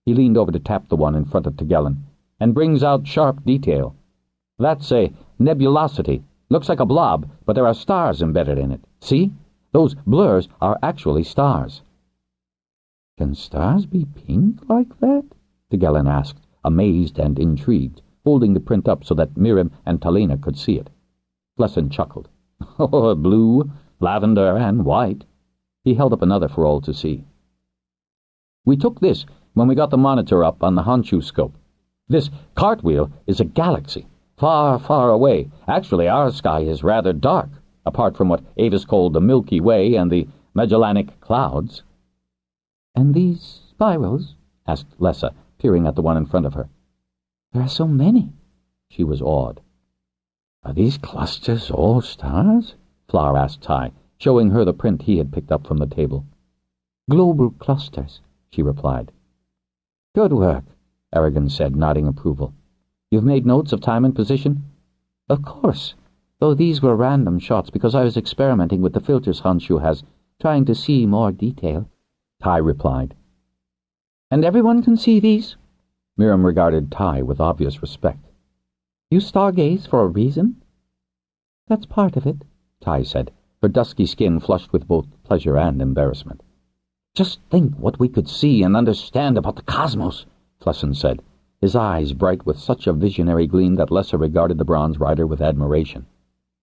He leaned over to tap the one in front of Tegelen, and brings out sharp detail. That's a nebulosity. Looks like a blob, but there are stars embedded in it. See? Those blurs are actually stars. Can stars be pink like that? Tegelen asked, amazed and intrigued, holding the print up so that Miriam and Talena could see it. Flesson chuckled. Oh, blue, lavender, and white. He held up another for all to see. We took this when we got the monitor up on the Honshu scope. This cartwheel is a galaxy, far, far away. Actually, our sky is rather dark, apart from what Avis called the Milky Way and the Magellanic Clouds. And these spirals? Asked Lessa, peering at the one in front of her. There are so many. She was awed. Are these clusters all stars? Flar asked Ty, showing her the print he had picked up from the table. Global clusters, she replied. Good work, Aragon said, nodding approval. You've made notes of time and position? Of course, though these were random shots because I was experimenting with the filters Honshu has, trying to see more detail, Tai replied. And everyone can see these? Miriam regarded Tai with obvious respect. You stargaze for a reason? That's part of it, Tai said, her dusky skin flushed with both pleasure and embarrassment. Just think what we could see and understand about the cosmos, Flesson said, his eyes bright with such a visionary gleam that Lesser regarded the bronze rider with admiration.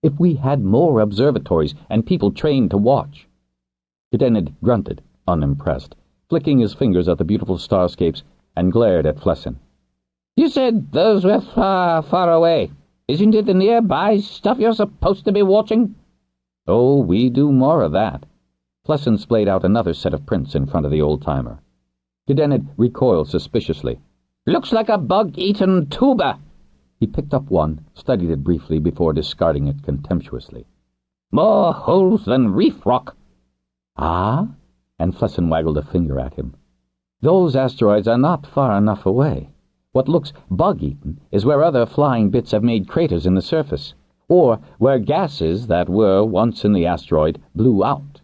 If we had more observatories and people trained to watch. Gedenid grunted, unimpressed, flicking his fingers at the beautiful starscapes, and glared at Flesson. You said those were far, far away. Isn't it the nearby stuff you're supposed to be watching? Oh, we do more of that. Flesson splayed out another set of prints in front of the old-timer. Gedenid recoiled suspiciously. Looks like a bug-eaten tuba. He picked up one, studied it briefly before discarding it contemptuously. More holes than reef rock. Ah? And Flesson waggled a finger at him. Those asteroids are not far enough away. What looks bug-eaten is where other flying bits have made craters in the surface, or where gases that were once in the asteroid blew out.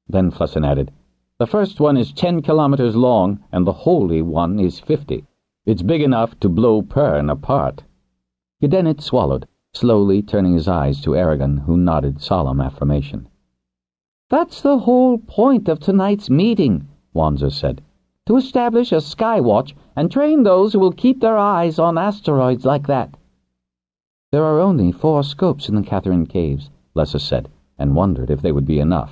Then Flesson added, the first one is 10 kilometers long, and the holy one is 50. It's big enough to blow Pern apart. Gedenit swallowed, slowly turning his eyes to Aragon, who nodded solemn affirmation. That's the whole point of tonight's meeting, Wanzer said, to establish a sky watch and train those who will keep their eyes on asteroids like that. There are only 4 scopes in the Catherine Caves, Lesser said, and wondered if they would be enough.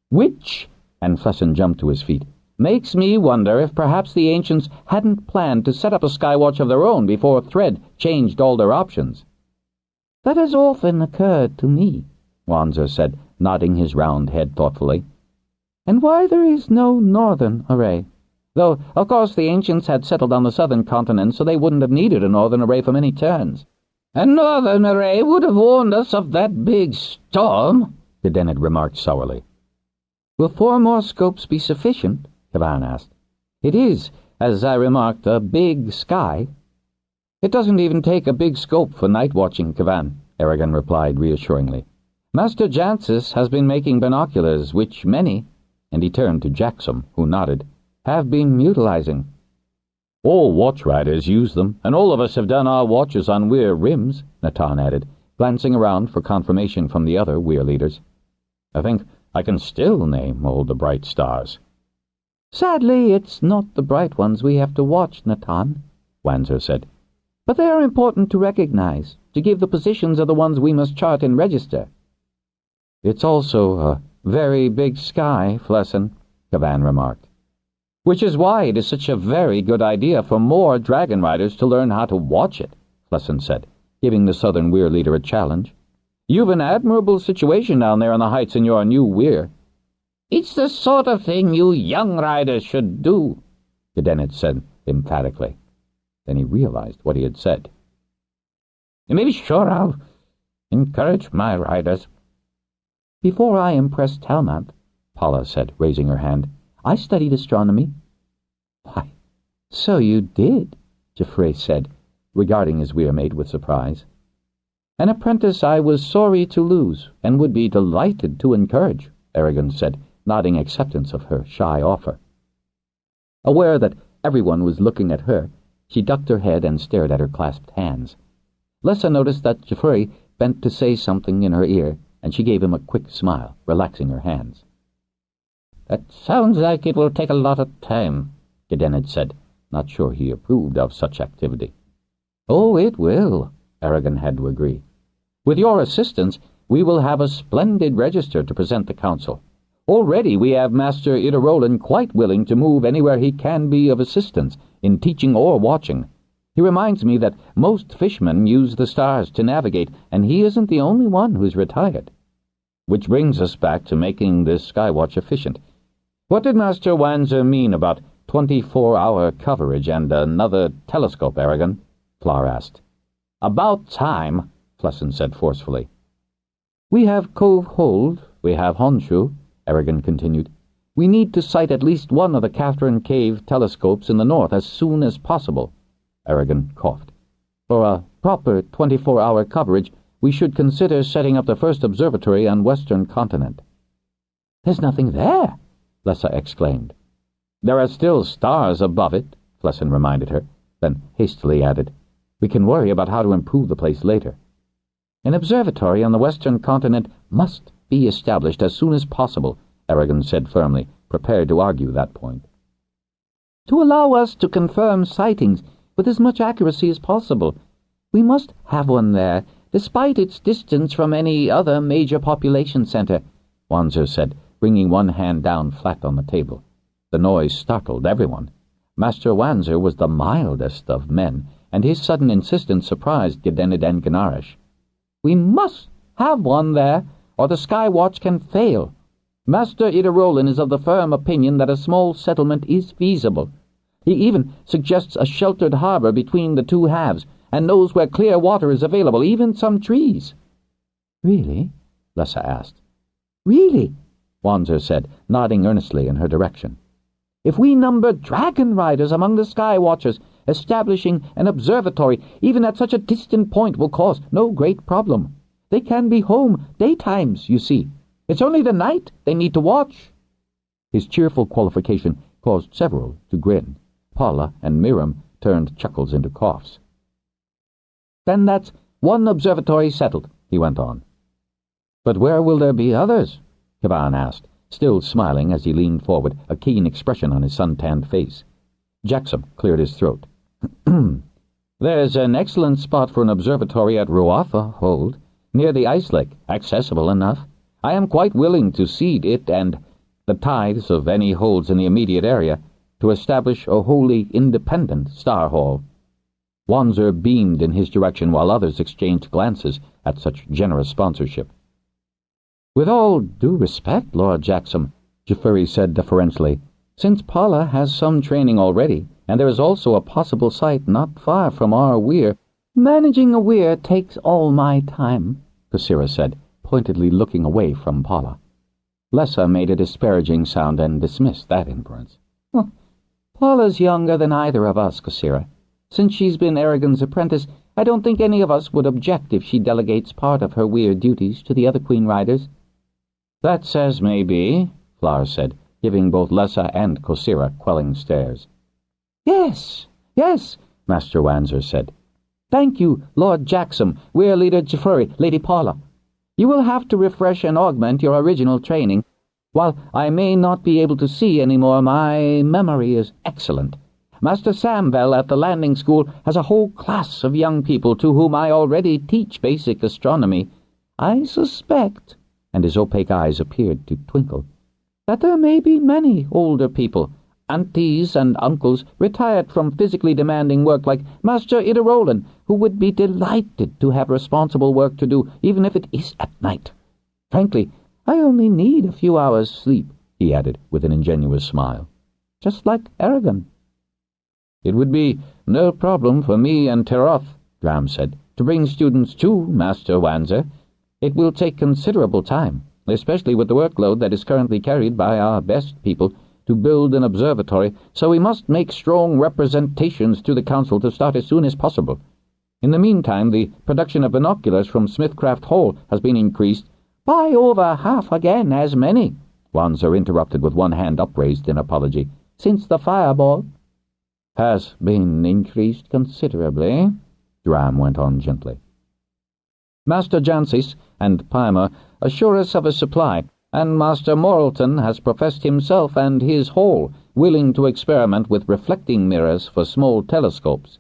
Which, and Flesson jumped to his feet, makes me wonder if perhaps the ancients hadn't planned to set up a skywatch of their own before Thread changed all their options. That has often occurred to me, Wanzer said, nodding his round head thoughtfully. And why there is no northern array. Though, of course, the ancients had settled on the southern continent, so they wouldn't have needed a northern array for many turns. A northern array would have warned us of that big storm, Gedenid remarked sourly. Will 4 more scopes be sufficient? Kavan asked. It is, as I remarked, a big sky. It doesn't even take a big scope for night watching, Kavan, Aragon replied reassuringly. Master Jancis has been making binoculars, which many, and he turned to Jackson, who nodded, have been mutilizing. All watch riders use them, and all of us have done our watches on weir rims, Natan added, glancing around for confirmation from the other weir leaders. I think I can still name all the bright stars. Sadly, it's not the bright ones we have to watch, Natan, Wanzer said. But they are important to recognize, to give the positions of the ones we must chart and register. It's also a very big sky, Flesson, Kavan remarked. Which is why it is such a very good idea for more Dragonriders to learn how to watch it, Flesson said, giving the southern weir leader a challenge. You've an admirable situation down there on the heights in your new weir. It's the sort of thing you young riders should do, Gedenit said emphatically. Then he realized what he had said. You may be sure I'll encourage my riders. Before I impressed Talmant, Paula said, raising her hand, I studied astronomy. Why, so you did, Geoffrey said, regarding his weirmate with surprise. An apprentice I was sorry to lose, and would be delighted to encourage, Aragon said, nodding acceptance of her shy offer. Aware that everyone was looking at her, she ducked her head and stared at her clasped hands. Lessa noticed that Geoffrey bent to say something in her ear, and she gave him a quick smile, relaxing her hands. That sounds like it will take a lot of time, Gedenid said, not sure he approved of such activity. Oh, it will, Aragon had to agree. With your assistance, we will have a splendid register to present the council. Already we have Master Idarolan quite willing to move anywhere he can be of assistance, in teaching or watching. He reminds me that most fishermen use the stars to navigate, and he isn't the only one who's retired. Which brings us back to making this skywatch efficient. What did Master Wanzer mean about 24-hour coverage and another telescope, Aragon? Flar asked. About time, Flesson said forcefully. We have Cove Hold, we have Honshu, Aragon continued. We need to sight at least one of the Catherine Cave telescopes in the north as soon as possible. Aragon coughed. For a proper 24-hour coverage, we should consider setting up the first observatory on western continent. There's nothing there, Lessa exclaimed. There are still stars above it, Flessin reminded her, then hastily added, we can worry about how to improve the place later. An observatory on the western continent must be established as soon as possible, Aragon said firmly, prepared to argue that point. To allow us to confirm sightings with as much accuracy as possible, we must have one there, despite its distance from any other major population center, Wanzer said, bringing one hand down flat on the table. The noise startled everyone. Master Wanzer was the mildest of men, and his sudden insistence surprised Gedenid and Ganarish. We must have one there, or the Sky Watch can fail. Master Idarolin is of the firm opinion that a small settlement is feasible. He even suggests a sheltered harbor between the two halves, and knows where clear water is available, even some trees. Really? Lessa asked. Really? Wanzer said, nodding earnestly in her direction. If we number Dragonriders among the Sky Watchers, establishing an observatory, even at such a distant point, will cause no great problem. They can be home daytimes, you see. It's only the night they need to watch. His cheerful qualification caused several to grin. Paula and Miriam turned chuckles into coughs. Then that's one observatory settled, he went on. But where will there be others? Caban asked, still smiling as he leaned forward, a keen expression on his sun-tanned face. Jackson cleared his throat. There's an excellent spot for an observatory at Ruatha Hold, near the ice lake, accessible enough. I am quite willing to cede it and the tithes of any holds in the immediate area to establish a wholly independent Star Hall. Wanzer beamed in his direction while others exchanged glances at such generous sponsorship. With all due respect, Lord Jackson, Jafuri said deferentially, since Paula has some training already, and there is also a possible site not far from our weir. Managing a weir takes all my time, Kusira said, pointedly looking away from Paula. Lessa made a disparaging sound and dismissed that inference. Well, Paula's younger than either of us, Kusira. Since she's been Aragon's apprentice, I don't think any of us would object if she delegates part of her weir duties to the other Queen Riders. That's as may be, Flower said, giving both Lessa and Kusira quelling stares. Yes, Master Wanzer said. Thank you, Lord Jackson, weir leader Jafuri, Lady Paula. You will have to refresh and augment your original training. While I may not be able to see any more, my memory is excellent. Master Samvel at the landing school has a whole class of young people to whom I already teach basic astronomy. I suspect, and his opaque eyes appeared to twinkle, that there may be many older people, aunties and uncles retired from physically demanding work like Master Idarolin, who would be delighted to have responsible work to do, even if it is at night. Frankly, I only need a few hours' sleep, he added with an ingenuous smile. Just like Aragon. It would be no problem for me and Teroth, Dram said, to bring students to Master Wanzer. It will take considerable time, especially with the workload that is currently carried by our best people, to build an observatory, so we must make strong representations to the Council to start as soon as possible. In the meantime, the production of binoculars from Smithcraft Hall has been increased by over half again as many, Wanzer interrupted with one hand upraised in apology, since the fireball has been increased considerably, Dram went on gently. Master Jansis and Pymer assure us of a supply, and Master Moralton has professed himself and his hall willing to experiment with reflecting mirrors for small telescopes.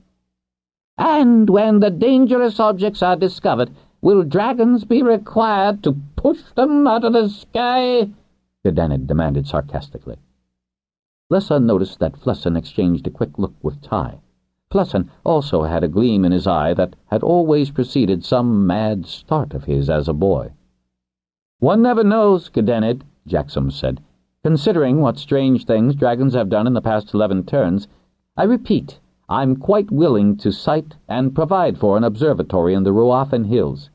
And when the dangerous objects are discovered, will dragons be required to push them out of the sky? Gedenid demanded sarcastically. Lessa noticed that Flessin exchanged a quick look with Ty. Flessin also had a gleam in his eye that had always preceded some mad start of his as a boy. One never knows, Gedenid, Jackson said. Considering what strange things dragons have done in the past 11 turns, I repeat, I'm quite willing to site and provide for an observatory in the Ruathan Hills.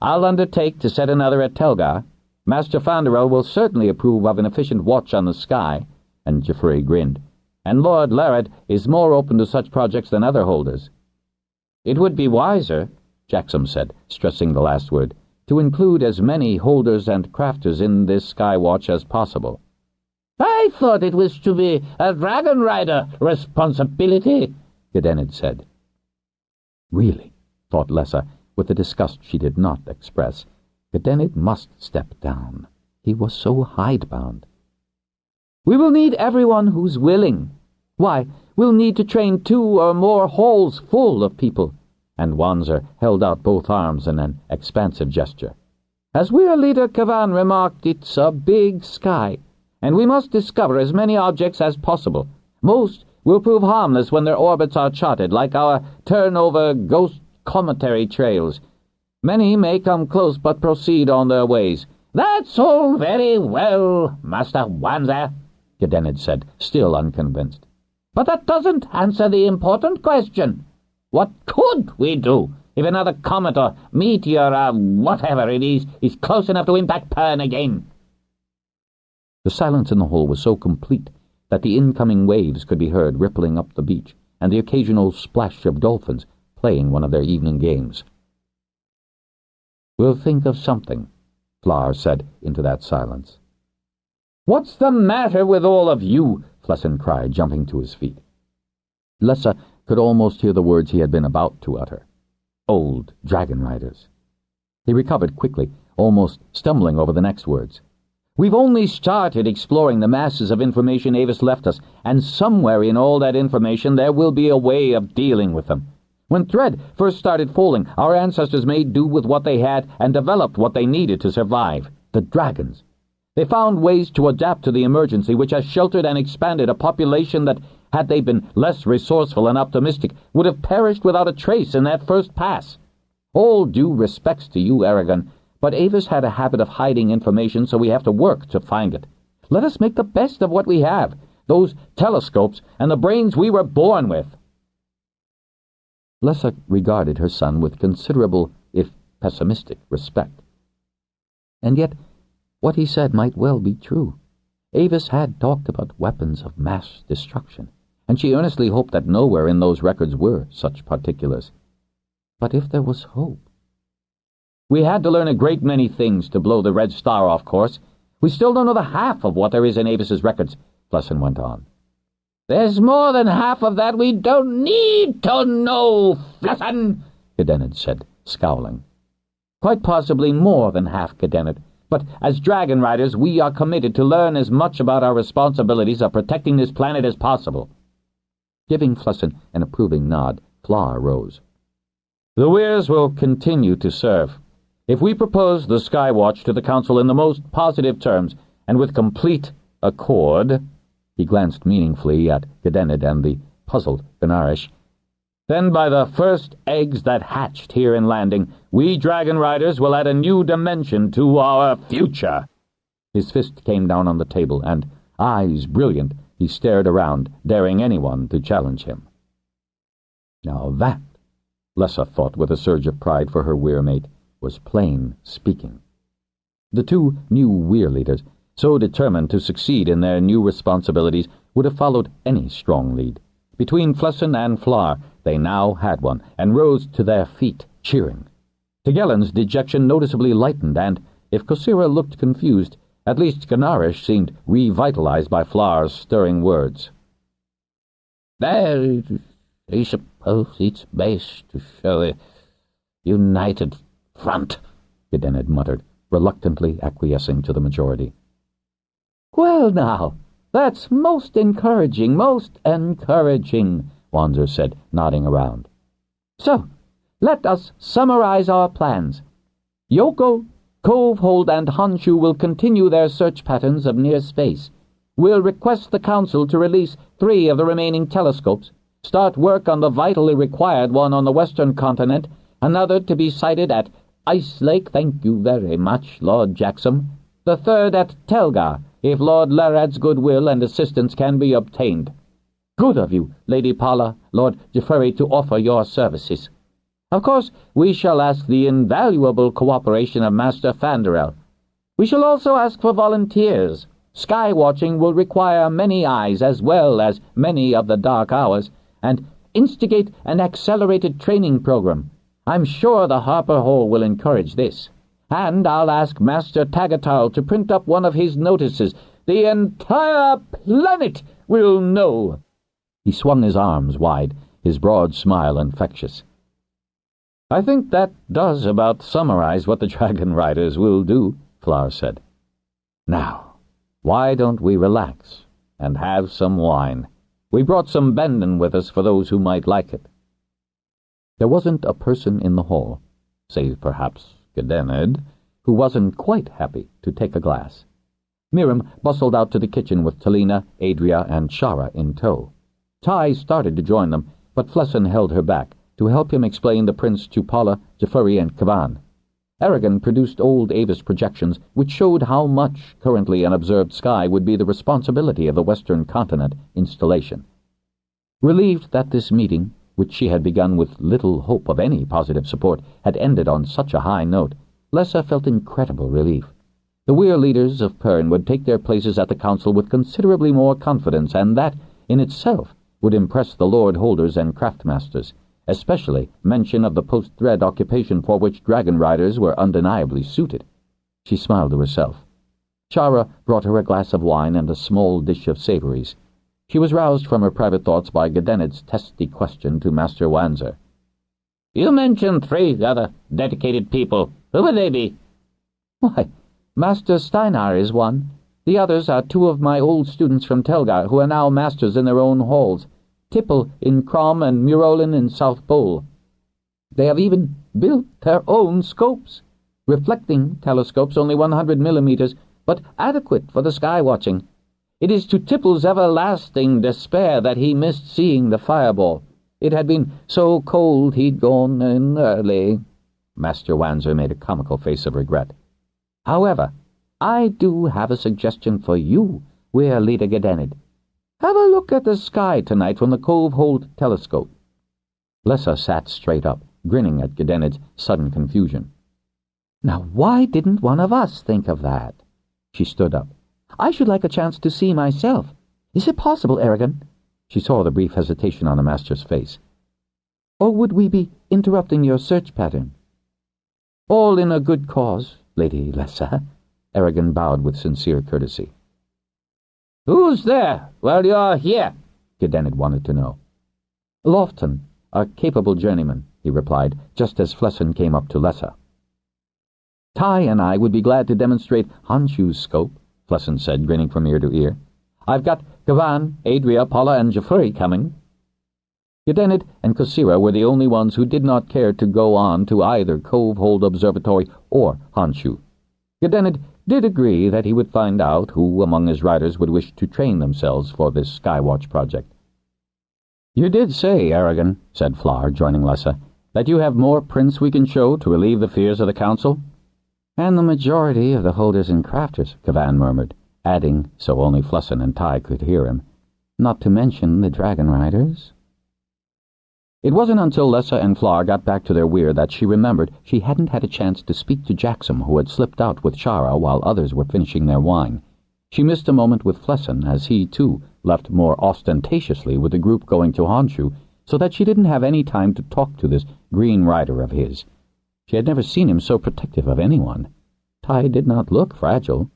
I'll undertake to set another at Telgar. Master Fanderel will certainly approve of an efficient watch on the sky, and Geoffrey grinned, and Lord Larrad is more open to such projects than other holders. It would be wiser, Jackson said, stressing the last word, to include as many holders and crafters in this sky watch as possible. I thought it was to be a Dragonrider responsibility, Gedenid said. Really, thought Lessa, with a disgust she did not express, Gedenid must step down. He was so hidebound. We will need everyone who's willing. Why, we'll need to train 2 or more halls full of people. And Wanzer held out both arms in an expansive gesture. As our leader Kavan remarked, it's a big sky, and we must discover as many objects as possible. Most will prove harmless when their orbits are charted, like our turnover ghost cometary trails. Many may come close but proceed on their ways. That's all very well, Master Wanzer, Gedenid said, still unconvinced. But that doesn't answer the important question. What could we do if another comet or meteor or whatever it is close enough to impact Pern again? The silence in the hole was so complete that the incoming waves could be heard rippling up the beach, and the occasional splash of dolphins playing one of their evening games. We'll think of something, Flower said into that silence. What's the matter with all of you? Flessin cried, jumping to his feet. Lessa could almost hear the words he had been about to utter. Old Dragonriders. He recovered quickly, almost stumbling over the next words. We've only started exploring the masses of information Avis left us, and somewhere in all that information there will be a way of dealing with them. When Thread first started falling, our ancestors made do with what they had and developed what they needed to survive. The dragons. They found ways to adapt to the emergency, which has sheltered and expanded a population that, had they been less resourceful and optimistic, would have perished without a trace in that first pass. All due respects to you, Aragon, but Avis had a habit of hiding information, so we have to work to find it. Let us make the best of what we have, those telescopes and the brains we were born with. Lessa regarded her son with considerable, if pessimistic, respect. And yet, what he said might well be true. Avis had talked about weapons of mass destruction, and she earnestly hoped that nowhere in those records were such particulars. But if there was hope... We had to learn a great many things to blow the Red Star off course. We still don't know the half of what there is in Avis's records, Flessin went on. There's more than half of that we don't need to know, Flessin, Gedenid said, scowling. Quite possibly more than half, Gedenid. But as Dragonriders, we are committed to learn as much about our responsibilities of protecting this planet as possible. Giving Flessin an approving nod, Flar rose. The Weirs will continue to serve. If we propose the Skywatch to the Council in the most positive terms, and with complete accord, he glanced meaningfully at Gedenid and the puzzled Ganarish, then by the first eggs that hatched here in Landing, we Dragonriders will add a new dimension to our future. His fist came down on the table, and, eyes brilliant, he stared around, daring anyone to challenge him. Now that, Lessa thought with a surge of pride for her Weir mate, was plain speaking. The 2 new Weir leaders, so determined to succeed in their new responsibilities, would have followed any strong lead. Between Flessin and Flar, they now had one, and rose to their feet, cheering. Tigellin's dejection noticeably lightened, and, if Kosira looked confused, at least Ganarish seemed revitalized by Flar's stirring words. I suppose it's best to show a united front, Gedenid muttered, reluctantly acquiescing to the majority. Well now, that's most encouraging, Wanzer said, nodding around. So, let us summarize our plans. Yoko, Covehold, and Honshu will continue their search patterns of near space. We'll request the Council to release 3 of the remaining telescopes, start work on the vitally required one on the western continent, another to be sited at Ice Lake, thank you very much, Lord Jackson, the third at Telgar, if Lord Larad's goodwill and assistance can be obtained. Good of you, Lady Pala, Lord Geoffrey, to offer your services. Of course, we shall ask the invaluable cooperation of Master Fanderel. We shall also ask for volunteers. Sky watching will require many eyes as well as many of the dark hours, and instigate an accelerated training program. I'm sure the Harper Hall will encourage this. And I'll ask Master Tagatal to print up one of his notices. The entire planet will know." He swung his arms wide, his broad smile infectious. "I think that does about summarize what the Dragonriders will do," Flower said. "Now, why don't we relax and have some wine? We brought some bendin with us for those who might like it." There wasn't a person in the hall, save perhaps Golanth, who wasn't quite happy to take a glass. Miriam bustled out to the kitchen with Talina, Adria, and Shara in tow. Tai started to join them, but Flesson held her back to help him explain the prince to Paula, Jafuri, and Kavan. Aragon produced old Avis projections which showed how much currently unobserved sky would be the responsibility of the Western Continent installation. Relieved that this meeting, which she had begun with little hope of any positive support, had ended on such a high note, Lessa felt incredible relief. The Weir leaders of Pern would take their places at the council with considerably more confidence, and that, in itself, would impress the lord holders and craftmasters, especially mention of the post-thread occupation for which Dragonriders were undeniably suited. She smiled to herself. Shara brought her a glass of wine and a small dish of savories. She was roused from her private thoughts by Golanth's testy question to Master Wanzer. "You mentioned 3 other dedicated people. Who would they be?" "Why, Master Steinar is one. The others are 2 of my old students from Telgar, who are now masters in their own halls, Tipple in Crom and Murolin in South Pole. They have even built their own scopes, reflecting telescopes only 100 millimeters, but adequate for the sky watching. It is to Tipple's everlasting despair that he missed seeing the fireball. It had been so cold he'd gone in early." Master Wanzer made a comical face of regret. "However, I do have a suggestion for you, Weir Leader Golanth. Have a look at the sky tonight from the Cove Hold telescope." Lessa sat straight up, grinning at Golanth's sudden confusion. "Now why didn't one of us think of that?" She stood up. "I should like a chance to see myself. Is it possible, Aragon?" She saw the brief hesitation on the master's face. "Or would we be interrupting your search pattern?" "All in a good cause, Lady Lessa." Aragon bowed with sincere courtesy. "Who's there while you're here?" Golanth wanted to know. "Lofton, a capable journeyman," he replied, just as Flesson came up to Lessa. "Tai and I would be glad to demonstrate Hanshu's scope," Flesson said, grinning from ear to ear. "I've got Kavan, Adria, Paula, and Jafuri coming." Golanth and Kosira were the only ones who did not care to go on to either Cove Hold Observatory or Hanshu. Golanth did agree that he would find out who among his riders would wish to train themselves for this Skywatch project. "You did say, Aragon," said Flower, joining Lessa, "that you have more prints we can show to relieve the fears of the council?" "And the majority of the holders and crafters," Kavan murmured, adding, so only Flesson and Tai could hear him, "not to mention the Dragonriders." It wasn't until Lessa and Flower got back to their weir that she remembered she hadn't had a chance to speak to Jackson, who had slipped out with Shara while others were finishing their wine. She missed a moment with Flesson as he, too, left more ostentatiously with the group going to Honshu, so that she didn't have any time to talk to this green rider of his. She had never seen him so protective of anyone. Tai did not look fragile.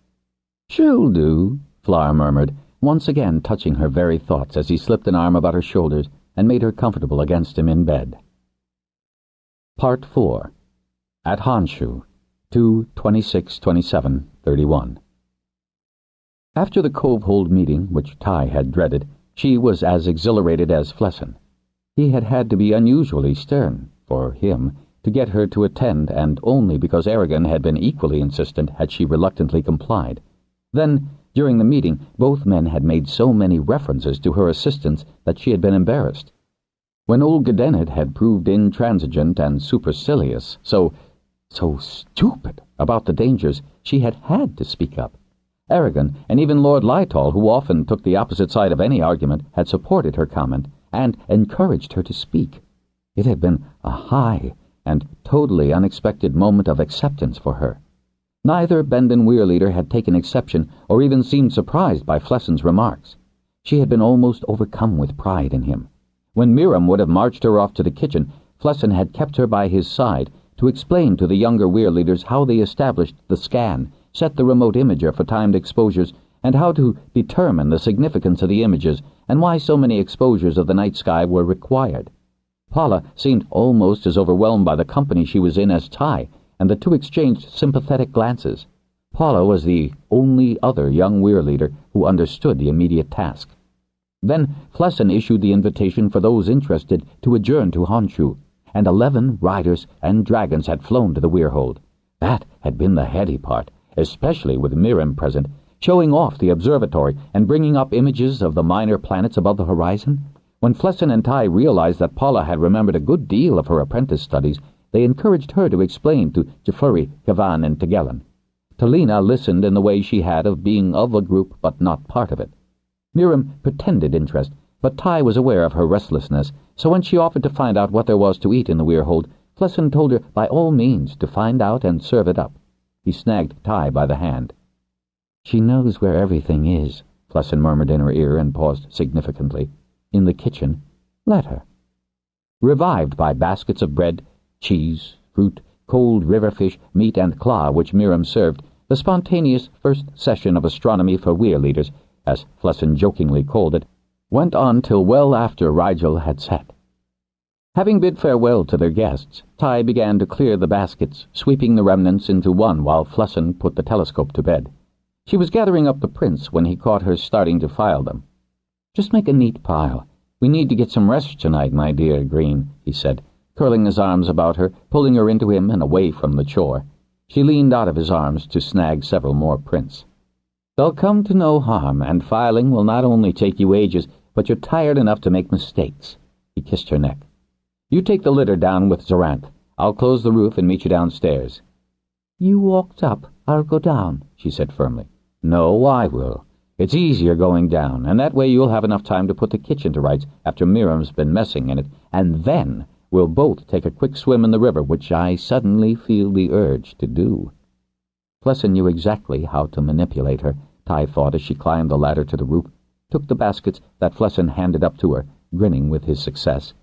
"She'll do," Flower murmured, once again touching her very thoughts as he slipped an arm about her shoulders and made her comfortable against him in bed. Part 4. At Honshu, 2/26/27/31. After the Cove Hold meeting, which Tai had dreaded, she was as exhilarated as Flesson. He had had to be unusually stern, for him, to get her to attend, and only because Aragon had been equally insistent had she reluctantly complied. Then, during the meeting, both men had made so many references to her assistance that she had been embarrassed. When old Golanth had proved intransigent and supercilious, so stupid about the dangers, she had had to speak up. Aragon, and even Lord Lytall, who often took the opposite side of any argument, had supported her comment and encouraged her to speak. It had been a high and totally unexpected moment of acceptance for her. Neither Bendon Weirleader had taken exception or even seemed surprised by Flesson's remarks. She had been almost overcome with pride in him. When Miriam would have marched her off to the kitchen, Flesson had kept her by his side to explain to the younger Weirleaders how they established the scan, set the remote imager for timed exposures, and how to determine the significance of the images and why so many exposures of the night sky were required. Paula seemed almost as overwhelmed by the company she was in as Ty, and the two exchanged sympathetic glances. Paula was the only other young Weirleader who understood the immediate task. Then Flesson issued the invitation for those interested to adjourn to Honshu, and 11 riders and dragons had flown to the Weirhold. That had been the heady part, especially with Miriam present, showing off the observatory and bringing up images of the minor planets above the horizon. When Flesson and Ty realized that Paula had remembered a good deal of her apprentice studies, they encouraged her to explain to Jafuri, Kavan, and Tegellan. Talina listened in the way she had of being of a group but not part of it. Miriam pretended interest, but Ty was aware of her restlessness, so when she offered to find out what there was to eat in the Weirhold, Flesson told her by all means to find out and serve it up. He snagged Ty by the hand. "She knows where everything is," Flesson murmured in her ear and paused significantly. "In the kitchen. Let her." Revived by baskets of bread, cheese, fruit, cold river fish, meat, and claw which Miriam served, the spontaneous first session of astronomy for Weirleaders, as Flesson jokingly called it, went on till well after Rigel had set. Having bid farewell to their guests, Ty began to clear the baskets, sweeping the remnants into one while Flesson put the telescope to bed. She was gathering up the prints when he caught her starting to file them. "Just make a neat pile. We need to get some rest tonight, my dear Green," he said, curling his arms about her, pulling her into him and away from the chore. She leaned out of his arms to snag several more prints. "They'll come to no harm, and filing will not only take you ages, but you're tired enough to make mistakes." He kissed her neck. "You take the litter down with Zoranth. I'll close the roof and meet you downstairs." "You walked up. I'll go down," she said firmly. "No, I will. It's easier going down, and that way you'll have enough time to put the kitchen to rights after Miriam's been messing in it, and then we'll both take a quick swim in the river, which I suddenly feel the urge to do." Flesson knew exactly how to manipulate her, Ty thought as she climbed the ladder to the roof, took the baskets that Flesson handed up to her, grinning with his success.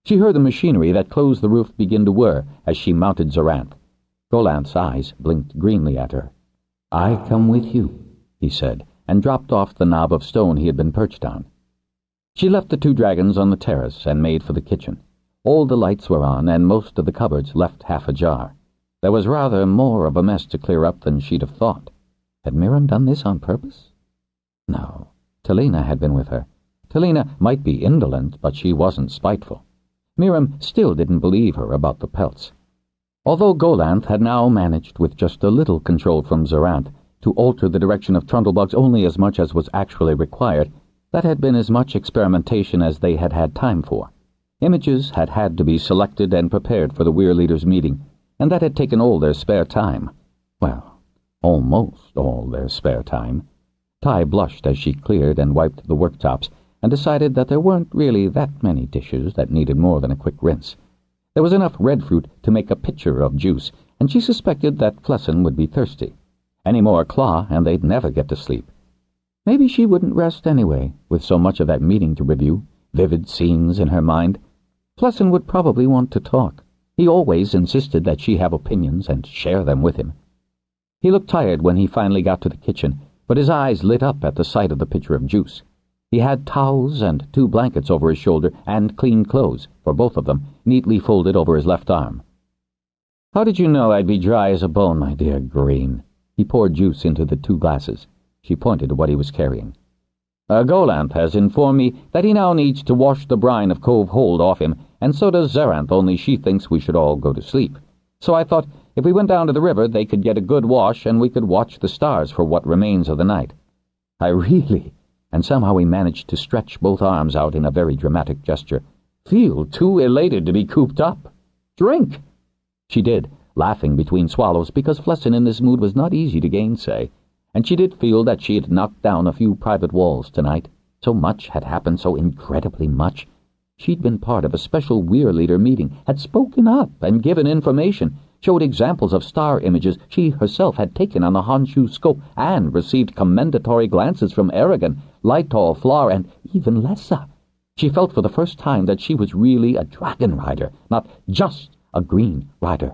She heard the machinery that closed the roof begin to whir as she mounted Zoranth. Golanth's eyes blinked greenly at her. "I come with you," he said, and dropped off the knob of stone he had been perched on. She left the 2 dragons on the terrace and made for the kitchen. All the lights were on, and most of the cupboards left half ajar. There was rather more of a mess to clear up than she'd have thought. Had Miriam done this on purpose? No. Talina had been with her. Talina might be indolent, but she wasn't spiteful. Miriam still didn't believe her about the pelts. Although Golanth had now managed, with just a little control from Zoranth, to alter the direction of trundlebugs only as much as was actually required, that had been as much experimentation as they had had time for. Images had had to be selected and prepared for the Weirleaders' meeting, and that had taken all their spare time. Well, almost all their spare time. Ty blushed as she cleared and wiped the worktops, and decided that there weren't really that many dishes that needed more than a quick rinse. There was enough red fruit to make a pitcher of juice, and she suspected that Flesson would be thirsty. Any more claw, and they'd never get to sleep. Maybe she wouldn't rest anyway, with so much of that meeting to review, vivid scenes in her mind. Flesson would probably want to talk. He always insisted that she have opinions and share them with him. He looked tired when he finally got to the kitchen, but his eyes lit up at the sight of the pitcher of juice. He had towels and 2 blankets over his shoulder and clean clothes, for both of them, neatly folded over his left arm. "How did you know I'd be dry as a bone, my dear Green?" He poured juice into the 2 glasses. She pointed to what he was carrying. "Golanth has informed me that he now needs to wash the brine of Cove Hold off him, and so does Zoranth, only she thinks we should all go to sleep. So I thought if we went down to the river they could get a good wash and we could watch the stars for what remains of the night." "I really," and somehow he managed to stretch both arms out in a very dramatic gesture, "feel too elated to be cooped up. Drink!" She did, laughing between swallows, because Flesson in this mood was not easy to gainsay, and she did feel that she had knocked down a few private walls tonight. So much had happened, so incredibly much. She'd been part of a special Weirleader meeting, had spoken up and given information. showed examples of star images she herself had taken on the Honshu scope and received commendatory glances from Aragon, Lytol, Flar, and even Lessa. She felt for the first time that she was really a dragon rider, not just a green rider.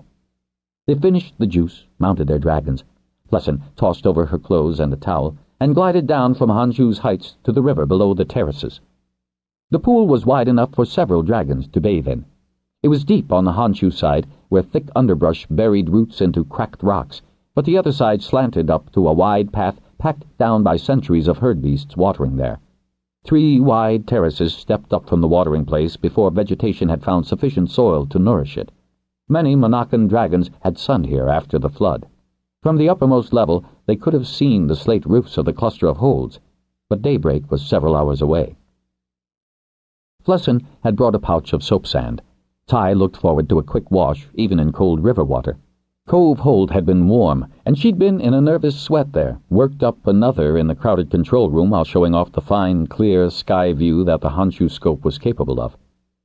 They finished the juice, mounted their dragons. Flessin tossed over her clothes and a towel, and glided down from Honshu's heights to the river below the terraces. The pool was wide enough for several dragons to bathe in. It was deep on the Honshu side, where thick underbrush buried roots into cracked rocks, but the other side slanted up to a wide path packed down by centuries of herd beasts watering there. 3 wide terraces stepped up from the watering place before vegetation had found sufficient soil to nourish it. Many Monacan dragons had sunned here after the flood. From the uppermost level they could have seen the slate roofs of the cluster of holds, but daybreak was several hours away. Flessin had brought a pouch of soap sand. Ty looked forward to a quick wash, even in cold river water. Cove Hold had been warm, and she'd been in a nervous sweat there, worked up another in the crowded control room while showing off the fine, clear sky view that the Honshu scope was capable of.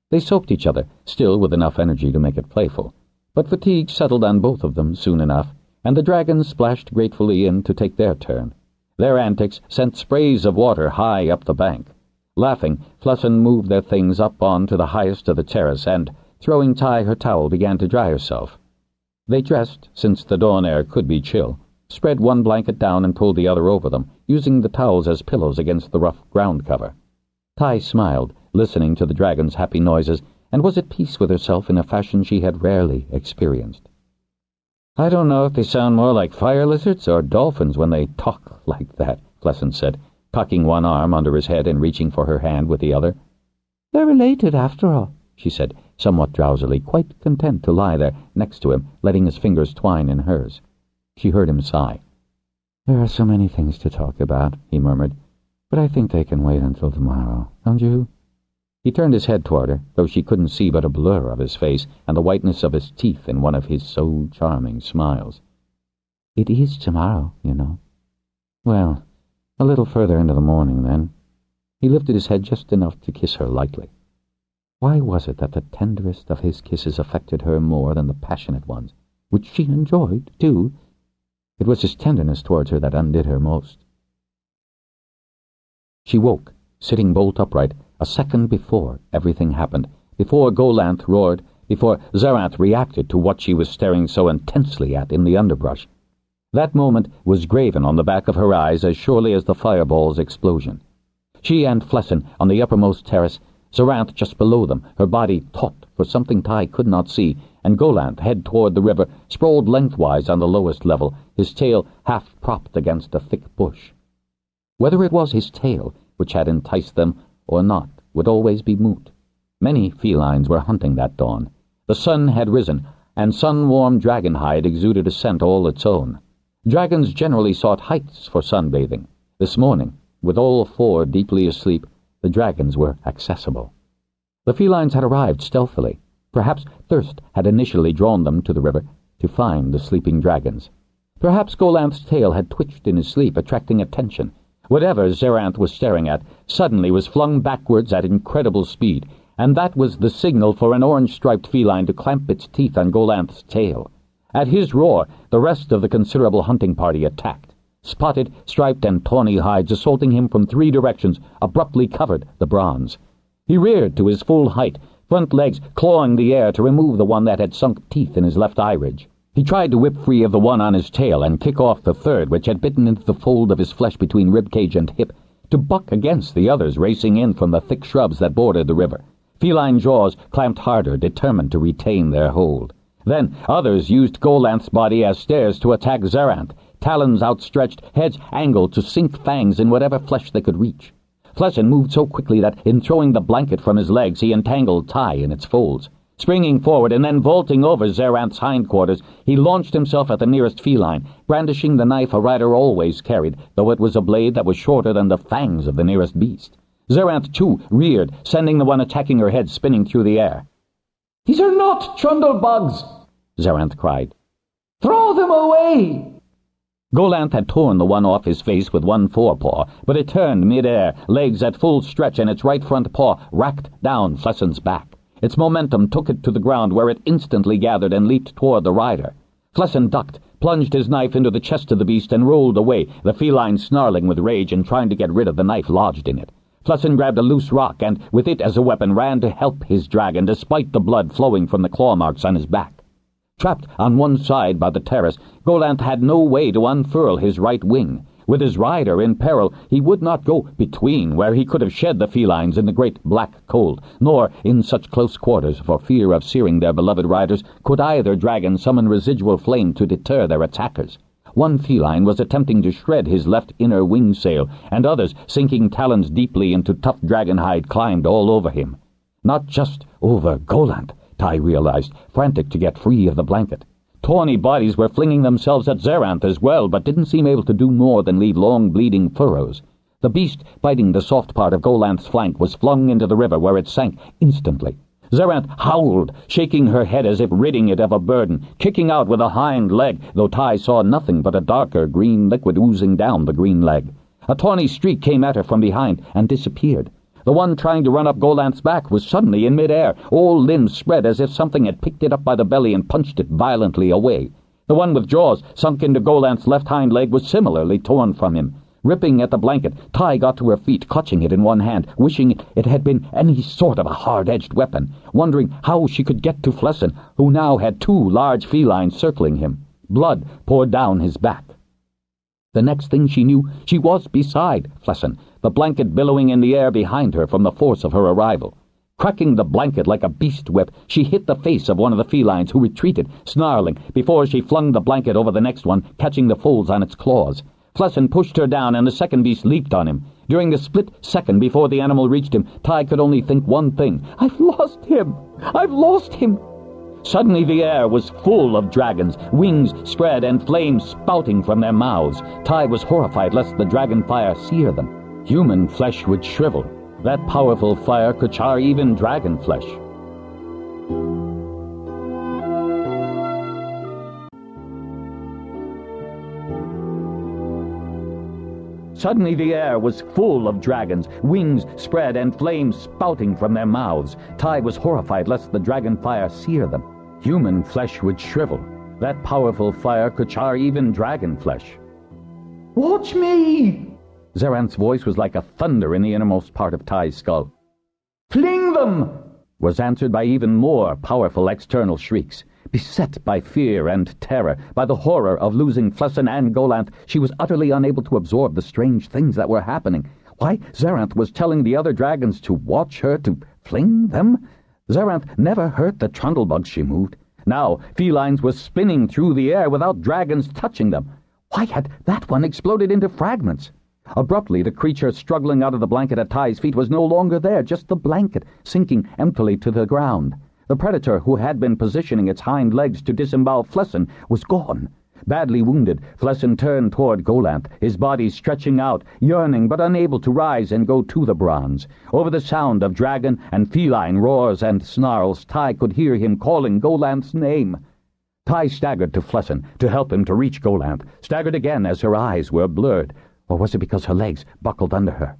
They soaped each other, still with enough energy to make it playful, but fatigue settled on both of them soon enough, and the dragons splashed gratefully in to take their turn. Their antics sent sprays of water high up the bank. Laughing, Flessin moved their things up on to the highest of the terrace and, throwing Ty her towel, began to dry herself. They dressed, since the dawn air could be chill, spread one blanket down and pulled the other over them, using the towels as pillows against the rough ground cover. Ty smiled, listening to the dragon's happy noises, and was at peace with herself in a fashion she had rarely experienced. "I don't know if they sound more like fire lizards or dolphins when they talk like that," Flessin said, cocking one arm under his head and reaching for her hand with the other. "They're related, after all," she said, somewhat drowsily, quite content to lie there next to him, letting his fingers twine in hers. She heard him sigh. "There are so many things to talk about," he murmured, "but I think they can wait until tomorrow, don't you?" He turned his head toward her, though she couldn't see but a blur of his face and the whiteness of his teeth in one of his so charming smiles. "It is tomorrow, you know." "Well, a little further into the morning, then." He lifted his head just enough to kiss her lightly. Why was it that the tenderest of his kisses affected her more than the passionate ones, which she enjoyed, too? It was his tenderness towards her that undid her most. She woke, sitting bolt upright, a second before everything happened, before Golanth roared, before Zerath reacted to what she was staring so intensely at in the underbrush. That moment was graven on the back of her eyes as surely as the fireball's explosion. She and Flessin on the uppermost terrace, Zerath just below them, her body taut for something Ty could not see, and Golanth, head toward the river, sprawled lengthwise on the lowest level, his tail half propped against a thick bush. Whether it was his tail which had enticed them or not would always be moot. Many felines were hunting that dawn. The sun had risen, and sun-warmed dragonhide exuded a scent all its own. Dragons generally sought heights for sunbathing. This morning, with all 4 deeply asleep, the dragons were accessible. The felines had arrived stealthily. Perhaps thirst had initially drawn them to the river to find the sleeping dragons. Perhaps Golanth's tail had twitched in his sleep, attracting attention. Whatever Zerath was staring at suddenly was flung backwards at incredible speed, and that was the signal for an orange-striped feline to clamp its teeth on Golanth's tail. At his roar, the rest of the considerable hunting party attacked. Spotted, striped, and tawny hides assaulting him from 3 directions abruptly covered the bronze. He reared to his full height, front legs clawing the air to remove the one that had sunk teeth in his left eye ridge. He tried to whip free of the one on his tail and kick off the third, which had bitten into the fold of his flesh between ribcage and hip, to buck against the others racing in from the thick shrubs that bordered the river. Feline jaws clamped harder, determined to retain their hold. Then others used Golanth's body as stairs to attack Zerath, talons outstretched, heads angled to sink fangs in whatever flesh they could reach. Flessin moved so quickly that, in throwing the blanket from his legs, he entangled Ty in its folds. Springing forward and then vaulting over Zerath's hindquarters, he launched himself at the nearest feline, brandishing the knife a rider always carried, though it was a blade that was shorter than the fangs of the nearest beast. Zerath, too, reared, sending the one attacking her head spinning through the air. "These are not trundlebugs!" Zerath cried. "Throw them away!" Golanth had torn the one off his face with one forepaw, but it turned mid-air, legs at full stretch, and its right front paw racked down Flessin's back. Its momentum took it to the ground, where it instantly gathered and leaped toward the rider. Flessin ducked, plunged his knife into the chest of the beast, and rolled away, the feline snarling with rage and trying to get rid of the knife lodged in it. Flessin grabbed a loose rock and, with it as a weapon, ran to help his dragon, despite the blood flowing from the claw marks on his back. Trapped on one side by the terrace, Golanth had no way to unfurl his right wing. With his rider in peril, he would not go between, where he could have shed the felines in the great black cold, nor in such close quarters, for fear of searing their beloved riders, could either dragon summon residual flame to deter their attackers. One feline was attempting to shred his left inner wing sail, and others, sinking talons deeply into tough dragon hide, climbed all over him. Not just over Golanth, Tai realized, frantic to get free of the blanket. Tawny bodies were flinging themselves at Xerath as well, but didn't seem able to do more than leave long bleeding furrows. The beast, biting the soft part of Golanth's flank, was flung into the river, where it sank instantly. Xerath howled, shaking her head as if ridding it of a burden, kicking out with a hind leg, though Tai saw nothing but a darker green liquid oozing down the green leg. A tawny streak came at her from behind and disappeared. The one trying to run up Golanth's back was suddenly in mid-air, all limbs spread as if something had picked it up by the belly and punched it violently away. The one with jaws sunk into Golanth's left hind leg was similarly torn from him. Ripping at the blanket, Tai got to her feet, clutching it in one hand, wishing it had been any sort of a hard-edged weapon, wondering how she could get to Flessin, who now had two large felines circling him. Blood poured down his back. The next thing she knew, she was beside Flessin, the blanket billowing in the air behind her from the force of her arrival. Cracking the blanket like a beast whip, she hit the face of one of the felines, who retreated, snarling, before she flung the blanket over the next one, catching the folds on its claws. Flessin pushed her down, and the second beast leaped on him. During the split second before the animal reached him, Tai could only think one thing: "I've lost him! I've lost him!" Suddenly the air was full of dragons, wings spread and flames spouting from their mouths. Tai was horrified lest the dragon fire sear them. Human flesh would shrivel. That powerful fire could char even dragon flesh. Suddenly the air was full of dragons, wings spread and flames spouting from their mouths. Tai was horrified lest the dragon fire sear them. Human flesh would shrivel. That powerful fire could char even dragon flesh. "Watch me!" Xerath's voice was like a thunder in the innermost part of Tai's skull. "Fling them!" was answered by even more powerful external shrieks. Beset by fear and terror, by the horror of losing Flessin and Golanth, she was utterly unable to absorb the strange things that were happening. Why, Xerath was telling the other dragons to watch her, to fling them? Xerath never hurt the trundlebugs she moved. Now, felines were spinning through the air without dragons touching them. Why had that one exploded into fragments? Abruptly, the creature struggling out of the blanket at Tai's feet was no longer there, just the blanket, sinking emptily to the ground. The predator, who had been positioning its hind legs to disembowel Flessin, was gone. Badly wounded, Flessin turned toward Golanth, his body stretching out, yearning but unable to rise and go to the bronze. Over the sound of dragon and feline roars and snarls, Tai could hear him calling Golanth's name. Tai staggered to Flessin to help him to reach Golanth, staggered again as her eyes were blurred. Or was it because her legs buckled under her?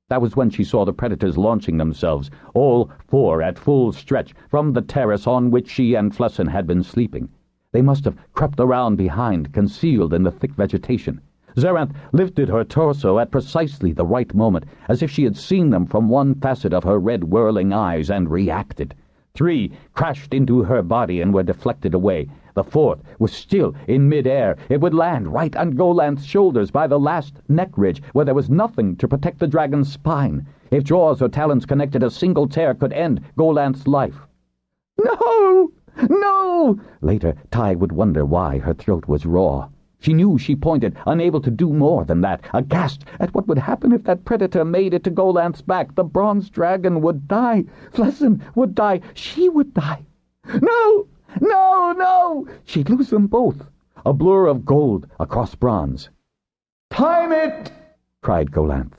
That was when she saw the predators launching themselves, all four at full stretch, from the terrace on which she and Flessin had been sleeping. They must have crept around behind, concealed in the thick vegetation. Xerath lifted her torso at precisely the right moment, as if she had seen them from one facet of her red whirling eyes, and reacted. 3 crashed into her body and were deflected away. The 4th was still in mid-air. It would land right on Golanth's shoulders by the last neck ridge, where there was nothing to protect the dragon's spine. If jaws or talons connected, a single tear could end Golanth's life. "No! No!" Later, Tai would wonder why her throat was raw. She knew she pointed, unable to do more than that, aghast at what would happen if that predator made it to Golanth's back. The bronze dragon would die. Flessin would die. She would die. No! No! No! She'd lose them both. A blur of gold across bronze. "Time it!" cried Golanth.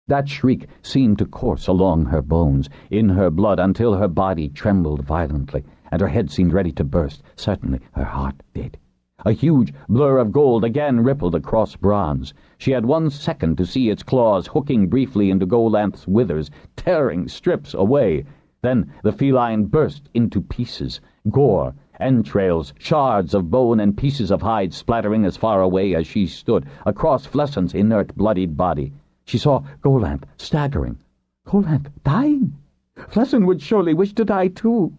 That shriek seemed to course along her bones, in her blood, until her body trembled violently, and her head seemed ready to burst. Certainly her heart did. A huge blur of gold again rippled across bronze. She had 1 second to see its claws hooking briefly into Golanth's withers, tearing strips away. Then the feline burst into pieces, gore, entrails, shards of bone and pieces of hide splattering as far away as she stood, across Flessen's inert, bloodied body. She saw Golanth staggering. Golanth dying? Flessen would surely wish to die too.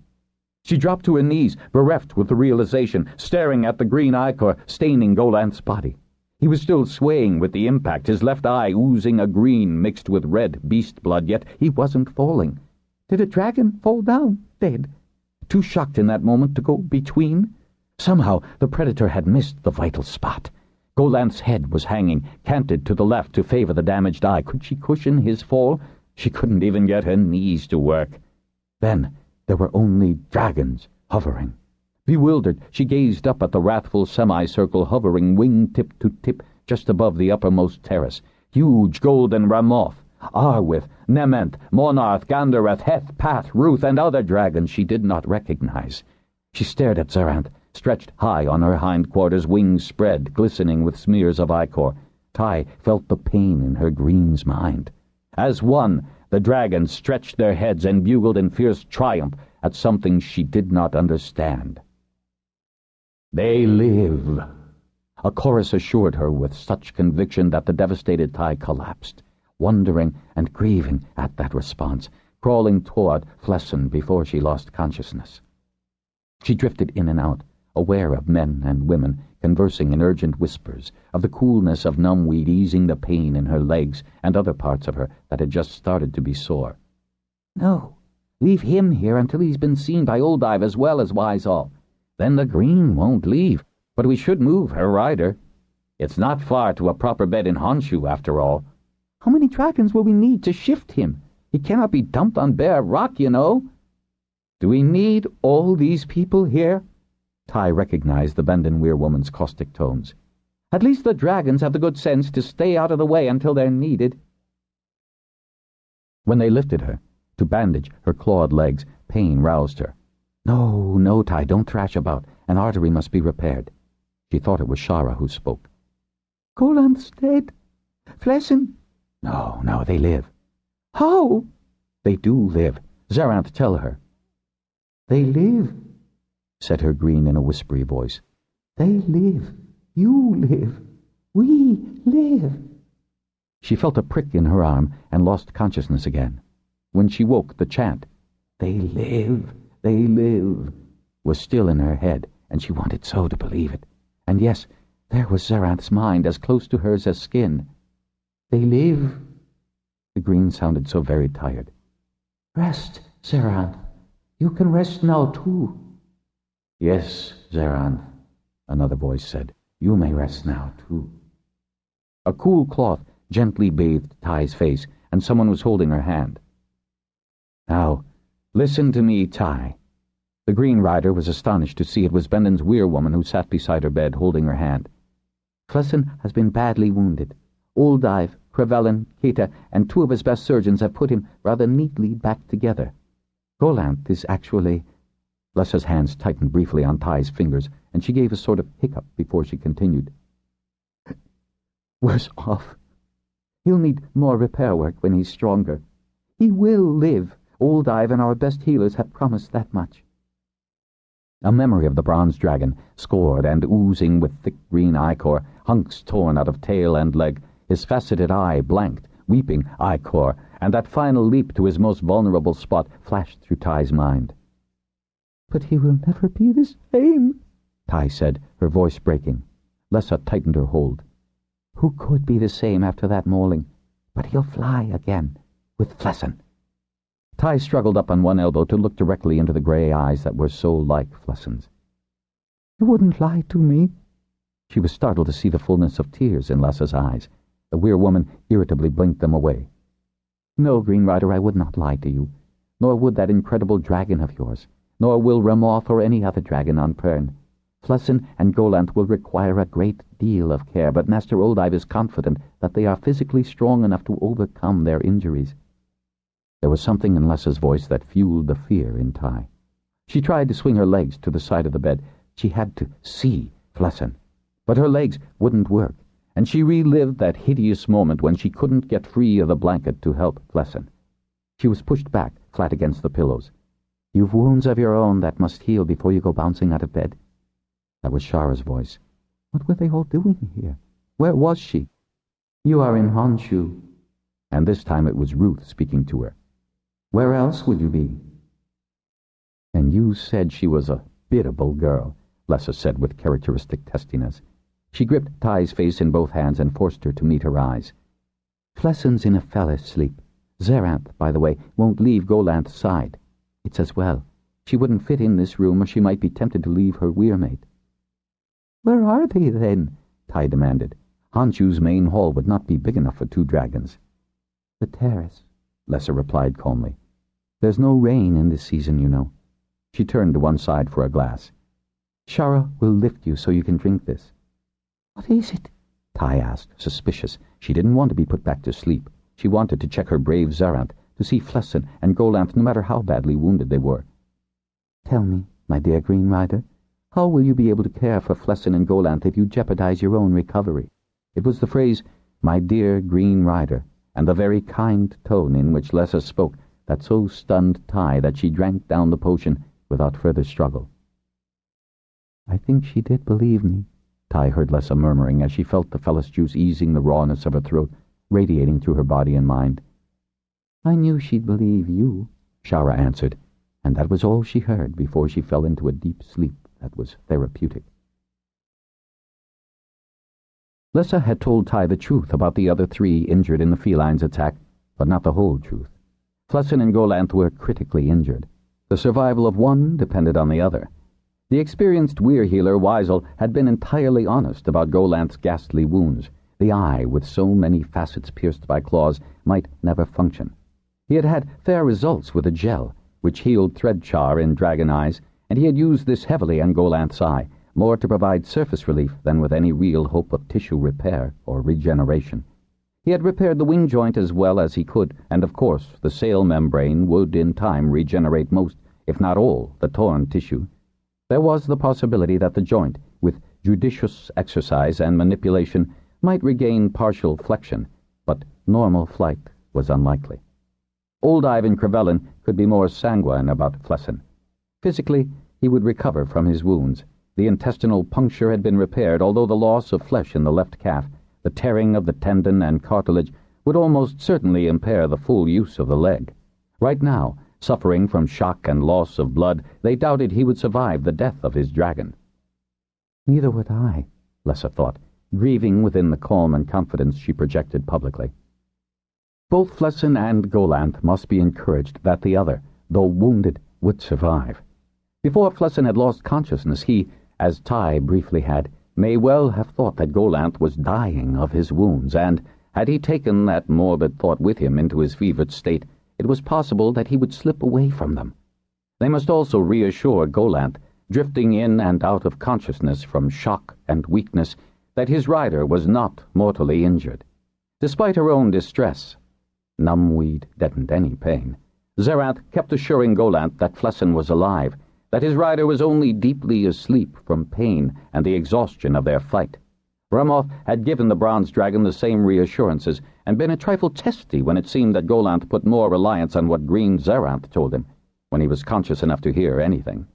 She dropped to her knees, bereft with the realization, staring at the green ichor staining Golanth's body. He was still swaying with the impact, his left eye oozing a green mixed with red beast blood, yet he wasn't falling. Did a dragon fall down, dead? Too shocked in that moment to go between? Somehow the predator had missed the vital spot. Golanth's head was hanging, canted to the left to favor the damaged eye. Could she cushion his fall? She couldn't even get her knees to work. Then there were only dragons hovering. Bewildered, she gazed up at the wrathful semicircle hovering wing-tip to tip just above the uppermost terrace. Huge golden Ramoth, Arwith, Nementh, Monarth, Gandareth, Heth, Path, Ruth, and other dragons she did not recognize. She stared at Zerath, stretched high on her hindquarters, wings spread, glistening with smears of ichor. Tai felt the pain in her green's mind. As one, the dragons stretched their heads and bugled in fierce triumph at something she did not understand. "They live," a chorus assured her with such conviction that the devastated Tai collapsed, wondering and grieving at that response, crawling toward Flessen before she lost consciousness. She drifted in and out, aware of men and women conversing in urgent whispers, of the coolness of numbweed easing the pain in her legs and other parts of her that had just started to be sore. "No, leave him here until he's been seen by Oldive as well as Wiseall. Then the green won't leave, but we should move her rider. It's not far to a proper bed in Honshu, after all. How many dragons will we need to shift him? He cannot be dumped on bare rock, you know." "Do we need all these people here?" Tai recognized the Bendenweir woman's caustic tones. "At least the dragons have the good sense to stay out of the way until they're needed." When they lifted her, to bandage her clawed legs, pain roused her. "No, no, Tai, don't thrash about. An artery must be repaired." She thought it was Shara who spoke. "Golanth's dead. Flessen." No, they live." "How?" "They do live. Zerath, tell her." "They live," said her green in a whispery voice. "They live. You live. We live." She felt a prick in her arm and lost consciousness again. When she woke, the chant, "They live, they live," was still in her head, and she wanted so to believe it. And yes, there was Zerath's mind, as close to hers as skin. "They live." The green sounded so very tired. "Rest, Zerath. You can rest now, too." "Yes, Zerath," another voice said. "You may rest now, too." A cool cloth gently bathed Tai's face, and someone was holding her hand. "Now, listen to me, Tai." The green rider was astonished to see it was Benden's Weir woman who sat beside her bed, holding her hand. "Flessen has been badly wounded. Oldive, Crevellin, Keta, and 2 of his best surgeons have put him rather neatly back together. Golanth is actually—" Lessa's hands tightened briefly on Tai's fingers, and she gave a sort of hiccup before she continued. "Worse off. He'll need more repair work when he's stronger. He will live. Oldive and our best healers have promised that much." A memory of the bronze dragon, scored and oozing with thick green ichor, hunks torn out of tail and leg, his faceted eye blanked, weeping ichor, and that final leap to his most vulnerable spot flashed through Tai's mind. "But he will never be the same," Tai said, her voice breaking. Lessa tightened her hold. "Who could be the same after that mauling? But he'll fly again, with Flessen." Tai struggled up on one elbow to look directly into the grey eyes that were so like Flessen's. "You wouldn't lie to me?" She was startled to see the fullness of tears in Lessa's eyes. The Weir woman irritably blinked them away. "No, Green Rider, I would not lie to you. Nor would that incredible dragon of yours. Nor will Ramoth or any other dragon on Pern. Flessen and Golanth will require a great deal of care, but Master Oldive is confident that they are physically strong enough to overcome their injuries." There was something in Lessa's voice that fueled the fear in Tai. She tried to swing her legs to the side of the bed. She had to see Flessen. But her legs wouldn't work, and she relived that hideous moment when she couldn't get free of the blanket to help Flessen. She was pushed back, flat against the pillows. You've wounds of your own that must heal before you go bouncing out of bed. That was Shara's voice. What were they all doing here? Where was she? You are in Honshu. And this time it was Ruth speaking to her. Where else would you be? And you said she was a biddable girl, Lessa said with characteristic testiness. She gripped Ty's face in both hands and forced her to meet her eyes. Flessen's in a fella's sleep. Zerath, by the way, won't leave Golanth's side. It's as well. She wouldn't fit in this room, or she might be tempted to leave her weirmate. Where are they, then? Ty demanded. Honshu's main hall would not be big enough for 2 dragons. The terrace, Lessa replied calmly. There's no rain in this season, you know. She turned to one side for a glass. Shara will lift you so you can drink this. What is it? Ty asked, suspicious. She didn't want to be put back to sleep. She wanted to check her brave Zerath, to see Flessen and Golanth no matter how badly wounded they were. Tell me, my dear Green Rider, how will you be able to care for Flessen and Golanth if you jeopardize your own recovery? It was the phrase, my dear Green Rider, and the very kind tone in which Lessa spoke that so stunned Ty that she drank down the potion without further struggle. I think she did believe me, Ty heard Lessa murmuring as she felt the fellas juice easing the rawness of her throat, radiating through her body and mind. I knew she'd believe you, Shara answered, and that was all she heard before she fell into a deep sleep that was therapeutic. Lessa had told Ty the truth about the other 3 injured in the feline's attack, but not the whole truth. Flessen and Golanth were critically injured. The survival of one depended on the other. The experienced weir healer, Weisel, had been entirely honest about Golanth's ghastly wounds. The eye, with so many facets pierced by claws, might never function. He had had fair results with a gel, which healed thread char in dragon eyes, and he had used this heavily on Golanth's eye, more to provide surface relief than with any real hope of tissue repair or regeneration. He had repaired the wing joint as well as he could, and of course the sail membrane would in time regenerate most, if not all, the torn tissue. There was the possibility that the joint, with judicious exercise and manipulation, might regain partial flexion, but normal flight was unlikely. Old Ivan Crevellin could be more sanguine about Flessen. Physically, he would recover from his wounds. The intestinal puncture had been repaired, although the loss of flesh in the left calf, the tearing of the tendon and cartilage, would almost certainly impair the full use of the leg. Right now, suffering from shock and loss of blood, they doubted he would survive the death of his dragon. Neither would I, Lessa thought, grieving within the calm and confidence she projected publicly. Both Flessen and Golanth must be encouraged that the other, though wounded, would survive. Before Flessen had lost consciousness, he, as Ty briefly had, may well have thought that Golanth was dying of his wounds, and, had he taken that morbid thought with him into his fevered state, it was possible that he would slip away from them. They must also reassure Golanth, drifting in and out of consciousness from shock and weakness, that his rider was not mortally injured. Despite her own distress, numbweed deadened any pain, Zerath kept assuring Golanth that Flessen was alive, that his rider was only deeply asleep from pain and the exhaustion of their fight. Ramoth had given the bronze dragon the same reassurances, and been a trifle testy when it seemed that Golanth put more reliance on what Green Zerath told him, when he was conscious enough to hear anything.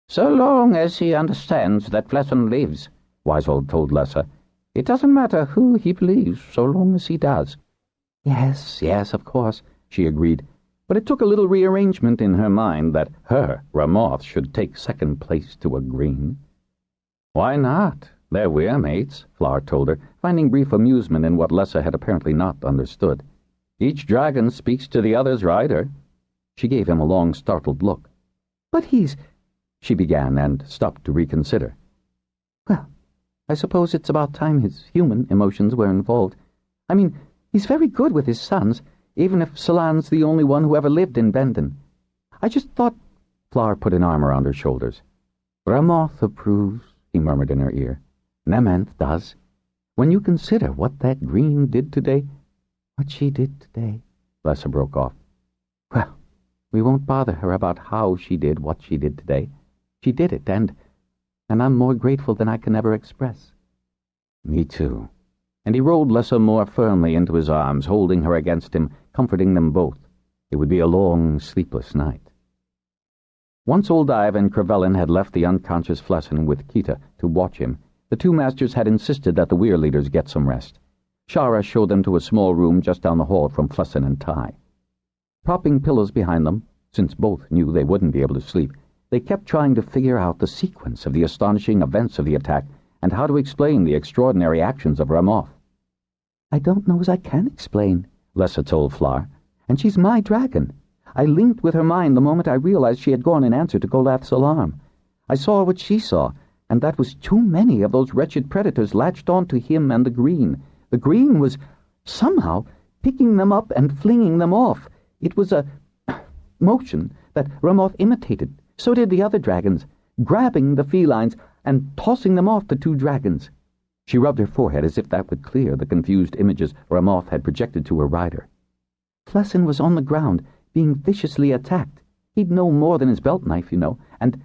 So long as he understands that Flessen lives, Weisel told Lessa, it doesn't matter who he believes, so long as he does. Yes, of course, she agreed, but it took a little rearrangement in her mind that her, Ramoth, should take second place to a Green. Why not? They're weirmates, Flower told her, finding brief amusement in what Lessa had apparently not understood. Each dragon speaks to the other's rider. She gave him a long, startled look. But he's... she began, and stopped to reconsider. Well, I suppose it's about time his human emotions were involved. I mean, he's very good with his sons, even if Salan's the only one who ever lived in Bendon. I just thought... Flower put an arm around her shoulders. Ramoth approves, he murmured in her ear. Nementh does. When you consider what that Green did today... What she did today... Lessa broke off. Well, we won't bother her about how she did what she did today. She did it, and I'm more grateful than I can ever express. Me too. And he rolled Lessa more firmly into his arms, holding her against him, comforting them both. It would be a long, sleepless night. Once Old Ive and Crevellin had left the unconscious Flessin with Kita to watch him, the two masters had insisted that the weir leaders get some rest. Shara showed them to a small room just down the hall from Flessin and Ty. Propping pillows behind them, since both knew they wouldn't be able to sleep, they kept trying to figure out the sequence of the astonishing events of the attack and how to explain the extraordinary actions of Ramoth. "I don't know as I can explain," Lessa told Flar. "and she's my dragon. I linked with her mind the moment I realized she had gone in answer to Golanth's alarm. I saw what she saw, and that was too many of those wretched predators latched on to him and the green. The green was, somehow, picking them up and flinging them off. It was a motion that Ramoth imitated. So did the other dragons, grabbing the felines and tossing them off the two dragons." She rubbed her forehead as if that would clear the confused images Ramoth had projected to her rider. "Flessin was on the ground, being viciously attacked. He'd no more than his belt knife, you know, and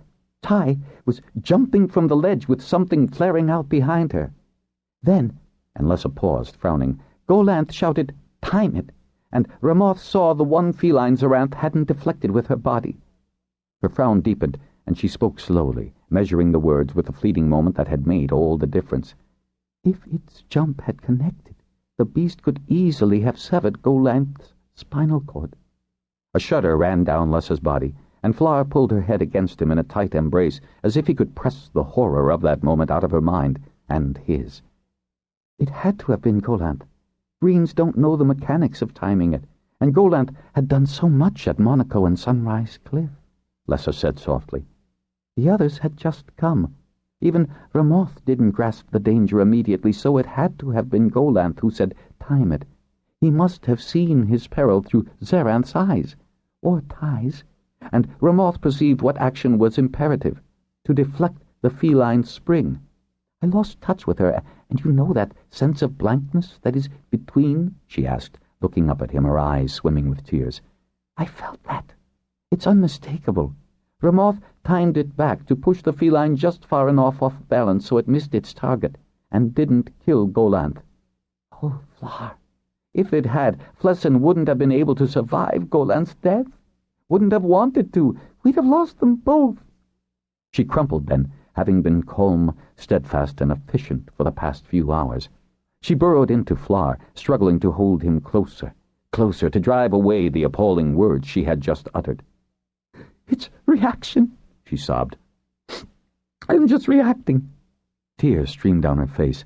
Ty was jumping from the ledge with something flaring out behind her. Then," and Lessa paused, frowning, "Golanth shouted, 'Time it!' and Ramoth saw the one feline Zoranth hadn't deflected with her body." Her frown deepened, and she spoke slowly, measuring the words with the fleeting moment that had made all the difference. "If its jump had connected, the beast could easily have severed Golanth's spinal cord." A shudder ran down Lessa's body, and Flar pulled her head against him in a tight embrace, as if he could press the horror of that moment out of her mind, and his. "It had to have been Golanth. Greens don't know the mechanics of timing it, and Golanth had done so much at Monaco and Sunrise Cliff," Lessa said softly. "The others had just come. Even Ramoth didn't grasp the danger immediately, so it had to have been Golanth who said, 'Time it.' He must have seen his peril through Zoranth's eyes, or Ty's, and Ramoth perceived what action was imperative, to deflect the feline spring. I lost touch with her, and you know that sense of blankness that is between?" she asked, looking up at him, her eyes swimming with tears. "I felt that. It's unmistakable. Ramoth timed it back to push the feline just far enough off balance so it missed its target, and didn't kill Golanth. Oh, Flar, if it had, Flessin wouldn't have been able to survive Golanth's death. Wouldn't have wanted to. We'd have lost them both." She crumpled then, having been calm, steadfast, and efficient for the past few hours. She burrowed into Flar, struggling to hold him closer, closer, to drive away the appalling words she had just uttered. "It's reaction," she sobbed. "I'm just reacting." Tears streamed down her face.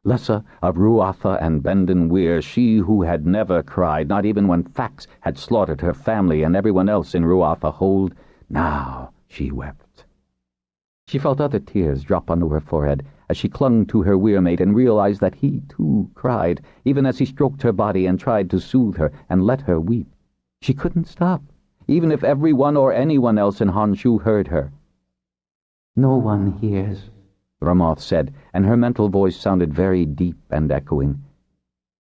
Lessa of Ruatha and Bendon Weir, she who had never cried, not even when Fax had slaughtered her family and everyone else in Ruatha Hold, now she wept. She felt other tears drop onto her forehead as she clung to her weirmate and realized that he, too, cried, even as he stroked her body and tried to soothe her and let her weep. She couldn't stop, even if everyone or anyone else in Honshu heard her. "No one hears," Ramoth said, and her mental voice sounded very deep and echoing.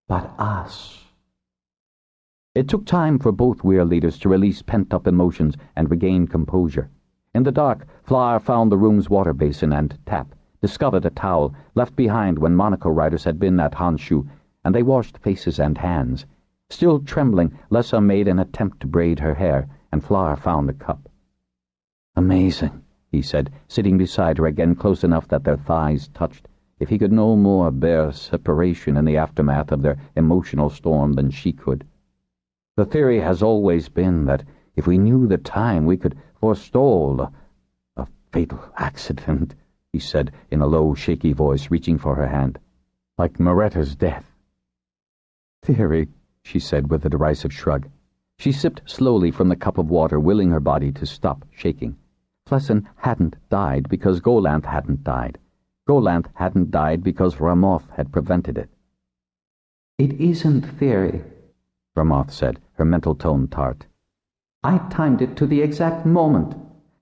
"But us." It took time for both weir leaders to release pent-up emotions and regain composure. In the dark, Flar found the room's water basin and tap, discovered a towel left behind when Monaco riders had been at Honshu, and they washed faces and hands. Still trembling, Lessa made an attempt to braid her hair, and Flar found the cup. "Amazing," he said, sitting beside her again close enough that their thighs touched, if he could no more bear separation in the aftermath of their emotional storm than she could. "The theory has always been that if we knew the time, we could forestall a fatal accident," he said in a low, shaky voice, reaching for her hand. "Like Moretta's death." "Theory," she said with a derisive shrug. She sipped slowly from the cup of water, willing her body to stop shaking. Flessin hadn't died because Golanth hadn't died. Golanth hadn't died because Ramoth had prevented it. "It isn't theory," Ramoth said, her mental tone tart. "I timed it to the exact moment.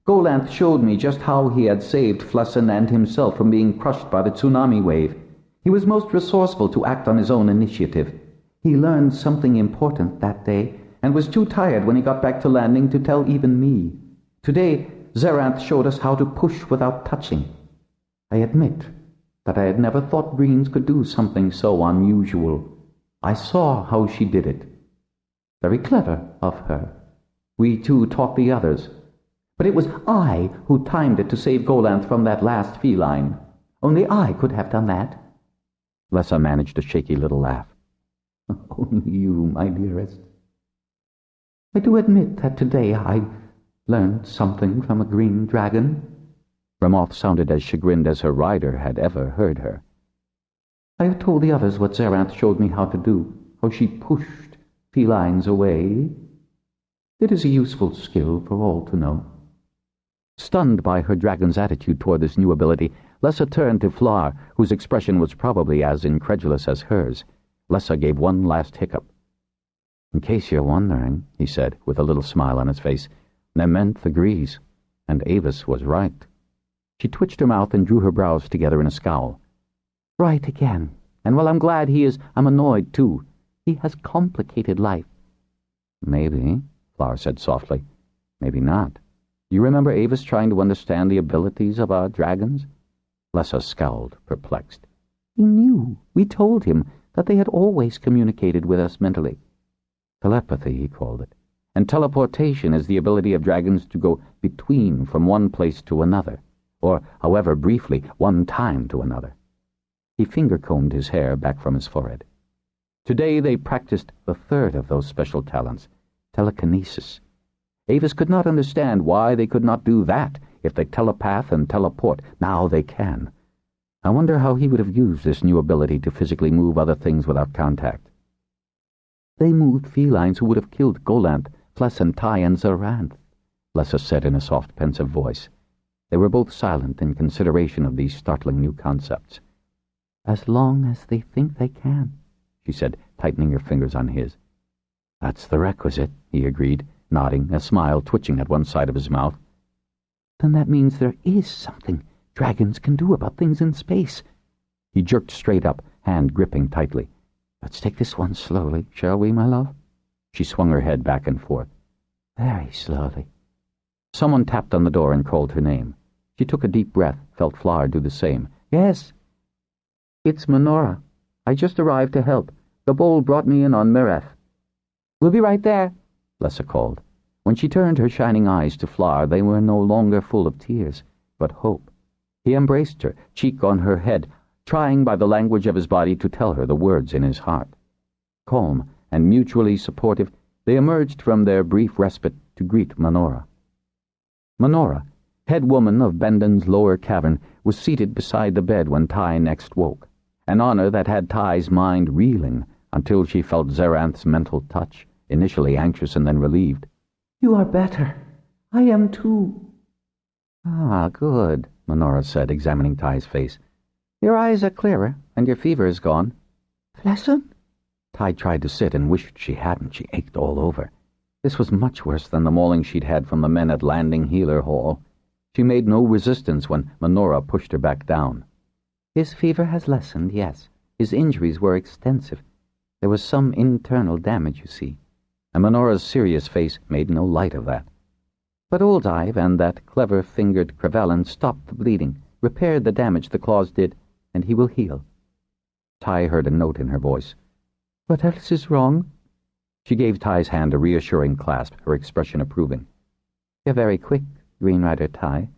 Golanth showed me just how he had saved Flessin and himself from being crushed by the tsunami wave. He was most resourceful to act on his own initiative. He learned something important that day, and was too tired when he got back to landing to tell even me. Today, Zoranth showed us how to push without touching. I admit that I had never thought Greens could do something so unusual. I saw how she did it. Very clever of her. We too taught the others. But it was I who timed it to save Golanth from that last feline. Only I could have done that. Lessa managed a shaky little laugh. Only you, my dearest. I do admit that today I learned something from a green dragon. Ramoth sounded as chagrined as her rider had ever heard her. I have told the others what Zaranth showed me how to do, how she pushed felines away. It is a useful skill for all to know. Stunned by her dragon's attitude toward this new ability, Lessa turned to Flar, whose expression was probably as incredulous as hers. Lessa gave one last hiccup. "In case you're wondering," he said, with a little smile on his face, "Nementh agrees, and Avis was right." She twitched her mouth and drew her brows together in a scowl. Right again. And while I'm glad he is, I'm annoyed too. He has complicated life. "Maybe," Flar said softly. "Maybe not. You remember Avis trying to understand the abilities of our dragons?" Lessa scowled, perplexed. He knew. We told him that they had always communicated with us mentally. Telepathy, he called it. And teleportation is the ability of dragons to go between from one place to another, or, however briefly, one time to another. He finger-combed his hair back from his forehead. Today they practiced the third of those special talents, telekinesis. Avis could not understand why they could not do that if they telepath and teleport. Now they can. I wonder how he would have used this new ability to physically move other things without contact. They moved felines who would have killed Golanth, Flessin, Tai, and Zaranth, Lessa said in a soft, pensive voice. They were both silent in consideration of these startling new concepts. As long as they think they can, she said, tightening her fingers on his. That's the requisite, he agreed, nodding, a smile twitching at one side of his mouth. Then that means there is something dragons can do about things in space. He jerked straight up, hand gripping tightly. Let's take this one slowly, shall we, my love? She swung her head back and forth. Very slowly. Someone tapped on the door and called her name. She took a deep breath, felt Flar do the same. Yes. It's Minora. I just arrived to help. The bowl brought me in on Mireth. We'll be right there, Lessa called. When she turned her shining eyes to Flar, they were no longer full of tears, but hope. He embraced her, cheek on her head, trying by the language of his body to tell her the words in his heart. Calm and mutually supportive, they emerged from their brief respite to greet Minora. Minora, head woman of Benden's lower cavern, was seated beside the bed when Tai next woke, an honor that had Tai's mind reeling until she felt Zaranth's mental touch, initially anxious and then relieved. You are better. I am too. Ah, good, Minora said, examining Tai's face. Your eyes are clearer, and your fever is gone. Flessin? Tai tried to sit and wished she hadn't. She ached all over. This was much worse than the mauling she'd had from the men at Landing Healer Hall. She made no resistance when Minora pushed her back down. His fever has lessened, yes. His injuries were extensive. There was some internal damage, you see. And Minora's serious face made no light of that. But Oldive and that clever-fingered Crevellan stopped the bleeding, repaired the damage the claws did, and he will heal. Tai heard a note in her voice. What else is wrong? She gave Tai's hand a reassuring clasp, her expression approving. You're very quick, Greenrider Tai.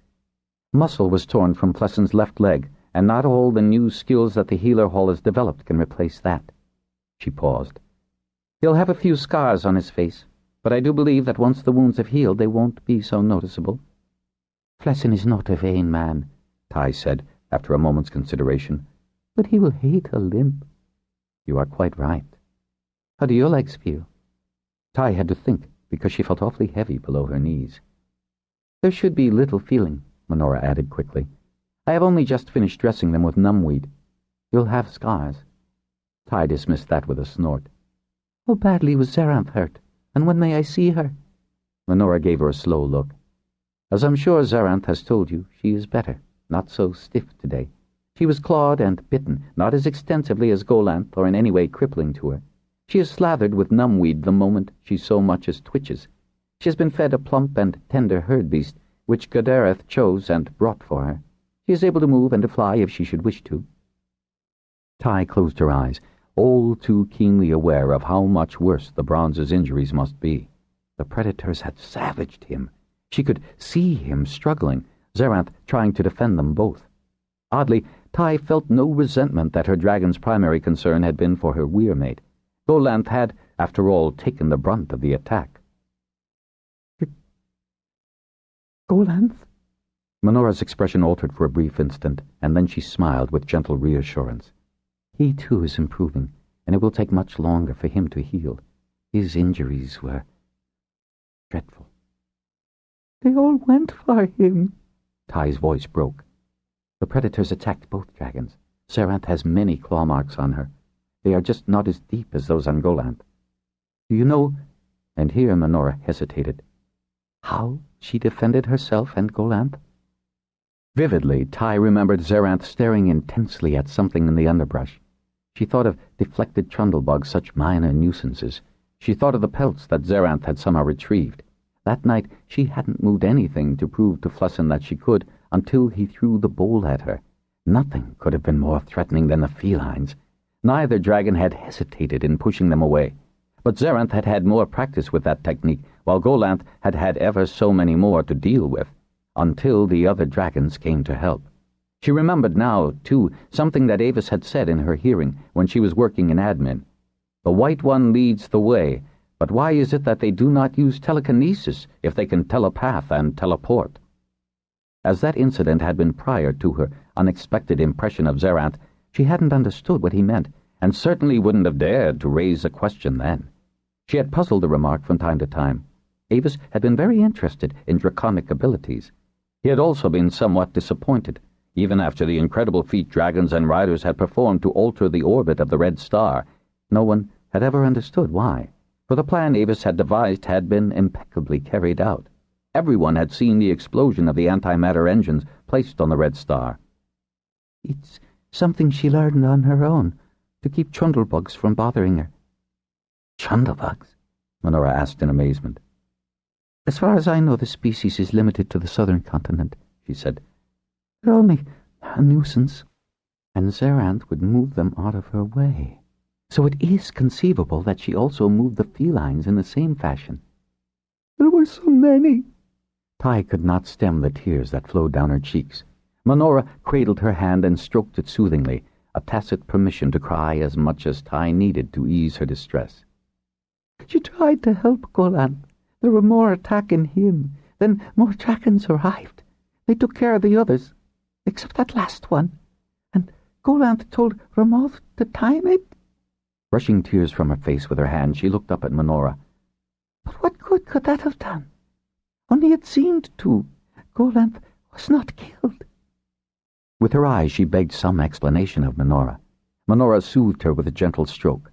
Muscle was torn from Flessin's left leg, and not all the new skills that the Healer Hall has developed can replace that. She paused. He'll have a few scars on his face, but I do believe that once the wounds have healed, they won't be so noticeable. Flessin is not a vain man, Tai said, after a moment's consideration. But he will hate a limp. You are quite right. How do your legs feel? Tai had to think, because she felt awfully heavy below her knees. There should be little feeling, Minora added quickly. I have only just finished dressing them with numbweed. You'll have scars. Tai dismissed that with a snort. How badly was Zaranth hurt? And when may I see her? Minora gave her a slow look. As I'm sure Zaranth has told you, she is better, not so stiff today. She was clawed and bitten, not as extensively as Golanth or in any way crippling to her. She is slathered with numbweed the moment she so much as twitches. She has been fed a plump and tender herd beast, which Gadareth chose and brought for her. She is able to move and to fly if she should wish to. Tai closed her eyes, all too keenly aware of how much worse the Bronze's injuries must be. The predators had savaged him. She could see him struggling, Zerath trying to defend them both. Oddly, Tai felt no resentment that her dragon's primary concern had been for her weirmate. Golanth had, after all, taken the brunt of the attack. Golanth? Minora's expression altered for a brief instant, and then she smiled with gentle reassurance. He too is improving, and it will take much longer for him to heal. His injuries were dreadful. They all went for him. Tai's voice broke. The predators attacked both dragons. Zerath has many claw marks on her. They are just not as deep as those on Golanth. Do you know, and here Minora hesitated, how she defended herself and Golanth? Vividly, Tai remembered Zerath staring intensely at something in the underbrush. She thought of deflected trundlebugs, such minor nuisances. She thought of the pelts that Zerath had somehow retrieved. That night she hadn't moved anything to prove to Flussin that she could until he threw the bowl at her. Nothing could have been more threatening than the felines. Neither dragon had hesitated in pushing them away. But Zerath had had more practice with that technique, while Golanth had had ever so many more to deal with, until the other dragons came to help. She remembered now, too, something that Avis had said in her hearing when she was working in admin. The White One leads the way, but why is it that they do not use telekinesis if they can telepath and teleport? As that incident had been prior to her unexpected impression of Zerath, she hadn't understood what he meant, and certainly wouldn't have dared to raise a question then. She had puzzled the remark from time to time. Avis had been very interested in draconic abilities. He had also been somewhat disappointed, even after the incredible feat dragons and riders had performed to alter the orbit of the Red Star. No one had ever understood why, for the plan Avis had devised had been impeccably carried out. Everyone had seen the explosion of the antimatter engines placed on the Red Star. It's something she learned on her own, to keep trundlebugs from bothering her. Trundlebugs? Minora asked in amazement. As far as I know, the species is limited to the southern continent, she said. They're only a nuisance. And Zerath would move them out of her way. So it is conceivable that she also moved the felines in the same fashion. There were so many. Tai could not stem the tears that flowed down her cheeks. Minora cradled her hand and stroked it soothingly, a tacit permission to cry as much as Tai needed to ease her distress. She tried to help Golanth. There were more attacking him. Then more dragons arrived. They took care of the others, except that last one. And Golanth told Ramoth to time it. Brushing tears from her face with her hand, she looked up at Minora. But what good could that have done? Only it seemed to. Golanth was not killed. With her eyes she begged some explanation of Minora. Minora soothed her with a gentle stroke.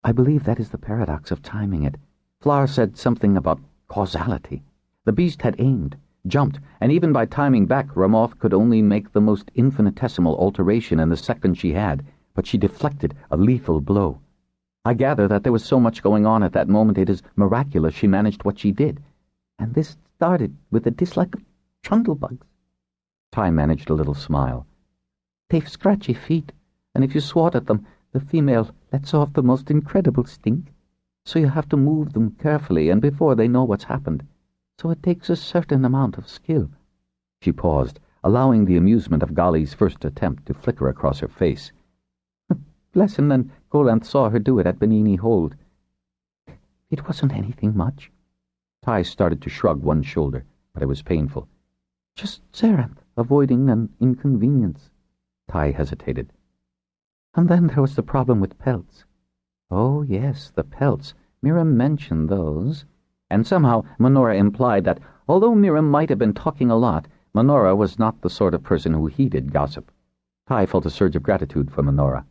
I believe that is the paradox of timing it. Flower said something about causality. The beast had aimed, jumped, and even by timing back, Ramoth could only make the most infinitesimal alteration in the second she had, but she deflected a lethal blow. I gather that there was so much going on at that moment it is miraculous she managed what she did. And this started with a dislike of trundlebugs. Tai managed a little smile. They've scratchy feet, and if you swat at them, the female lets off the most incredible stink. So you have to move them carefully and before they know what's happened. So it takes a certain amount of skill. She paused, allowing the amusement of Golly's first attempt to flicker across her face. Blessin and Golanth saw her do it at Benini Hold. It wasn't anything much. Tai started to shrug one shoulder, but it was painful. Just Zerath avoiding an inconvenience. Tai hesitated. And then there was the problem with pelts. Oh, yes, the pelts. Miriam mentioned those. And somehow Minora implied that, although Miriam might have been talking a lot, Minora was not the sort of person who heeded gossip. Tai felt a surge of gratitude for Minora.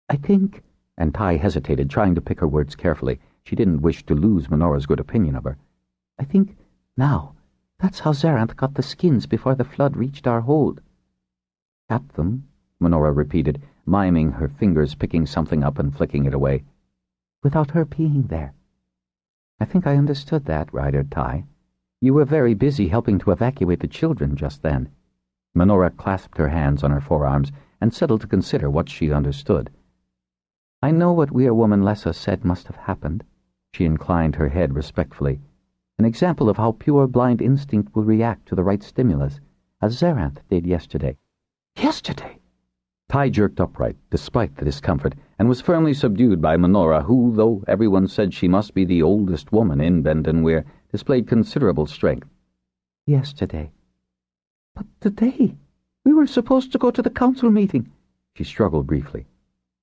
I think... And Tai hesitated, trying to pick her words carefully. She didn't wish to lose Minora's good opinion of her. I think, now, that's how Zerath got the skins before the flood reached our hold. Got them, Minora repeated, miming her fingers picking something up and flicking it away. Without her being there. I think I understood that, Rider Tai. You were very busy helping to evacuate the children just then. Minora clasped her hands on her forearms and settled to consider what she understood. I know what Weirwoman Lessa said must have happened. She inclined her head respectfully. an example of how pure blind instinct will react to the right stimulus, as Zerath did yesterday. Yesterday? Ty jerked upright, despite the discomfort, and was firmly subdued by Minora, who, though everyone said she must be the oldest woman in Bendenweir, displayed considerable strength. Yesterday. But today, we were supposed to go to the council meeting. She struggled briefly.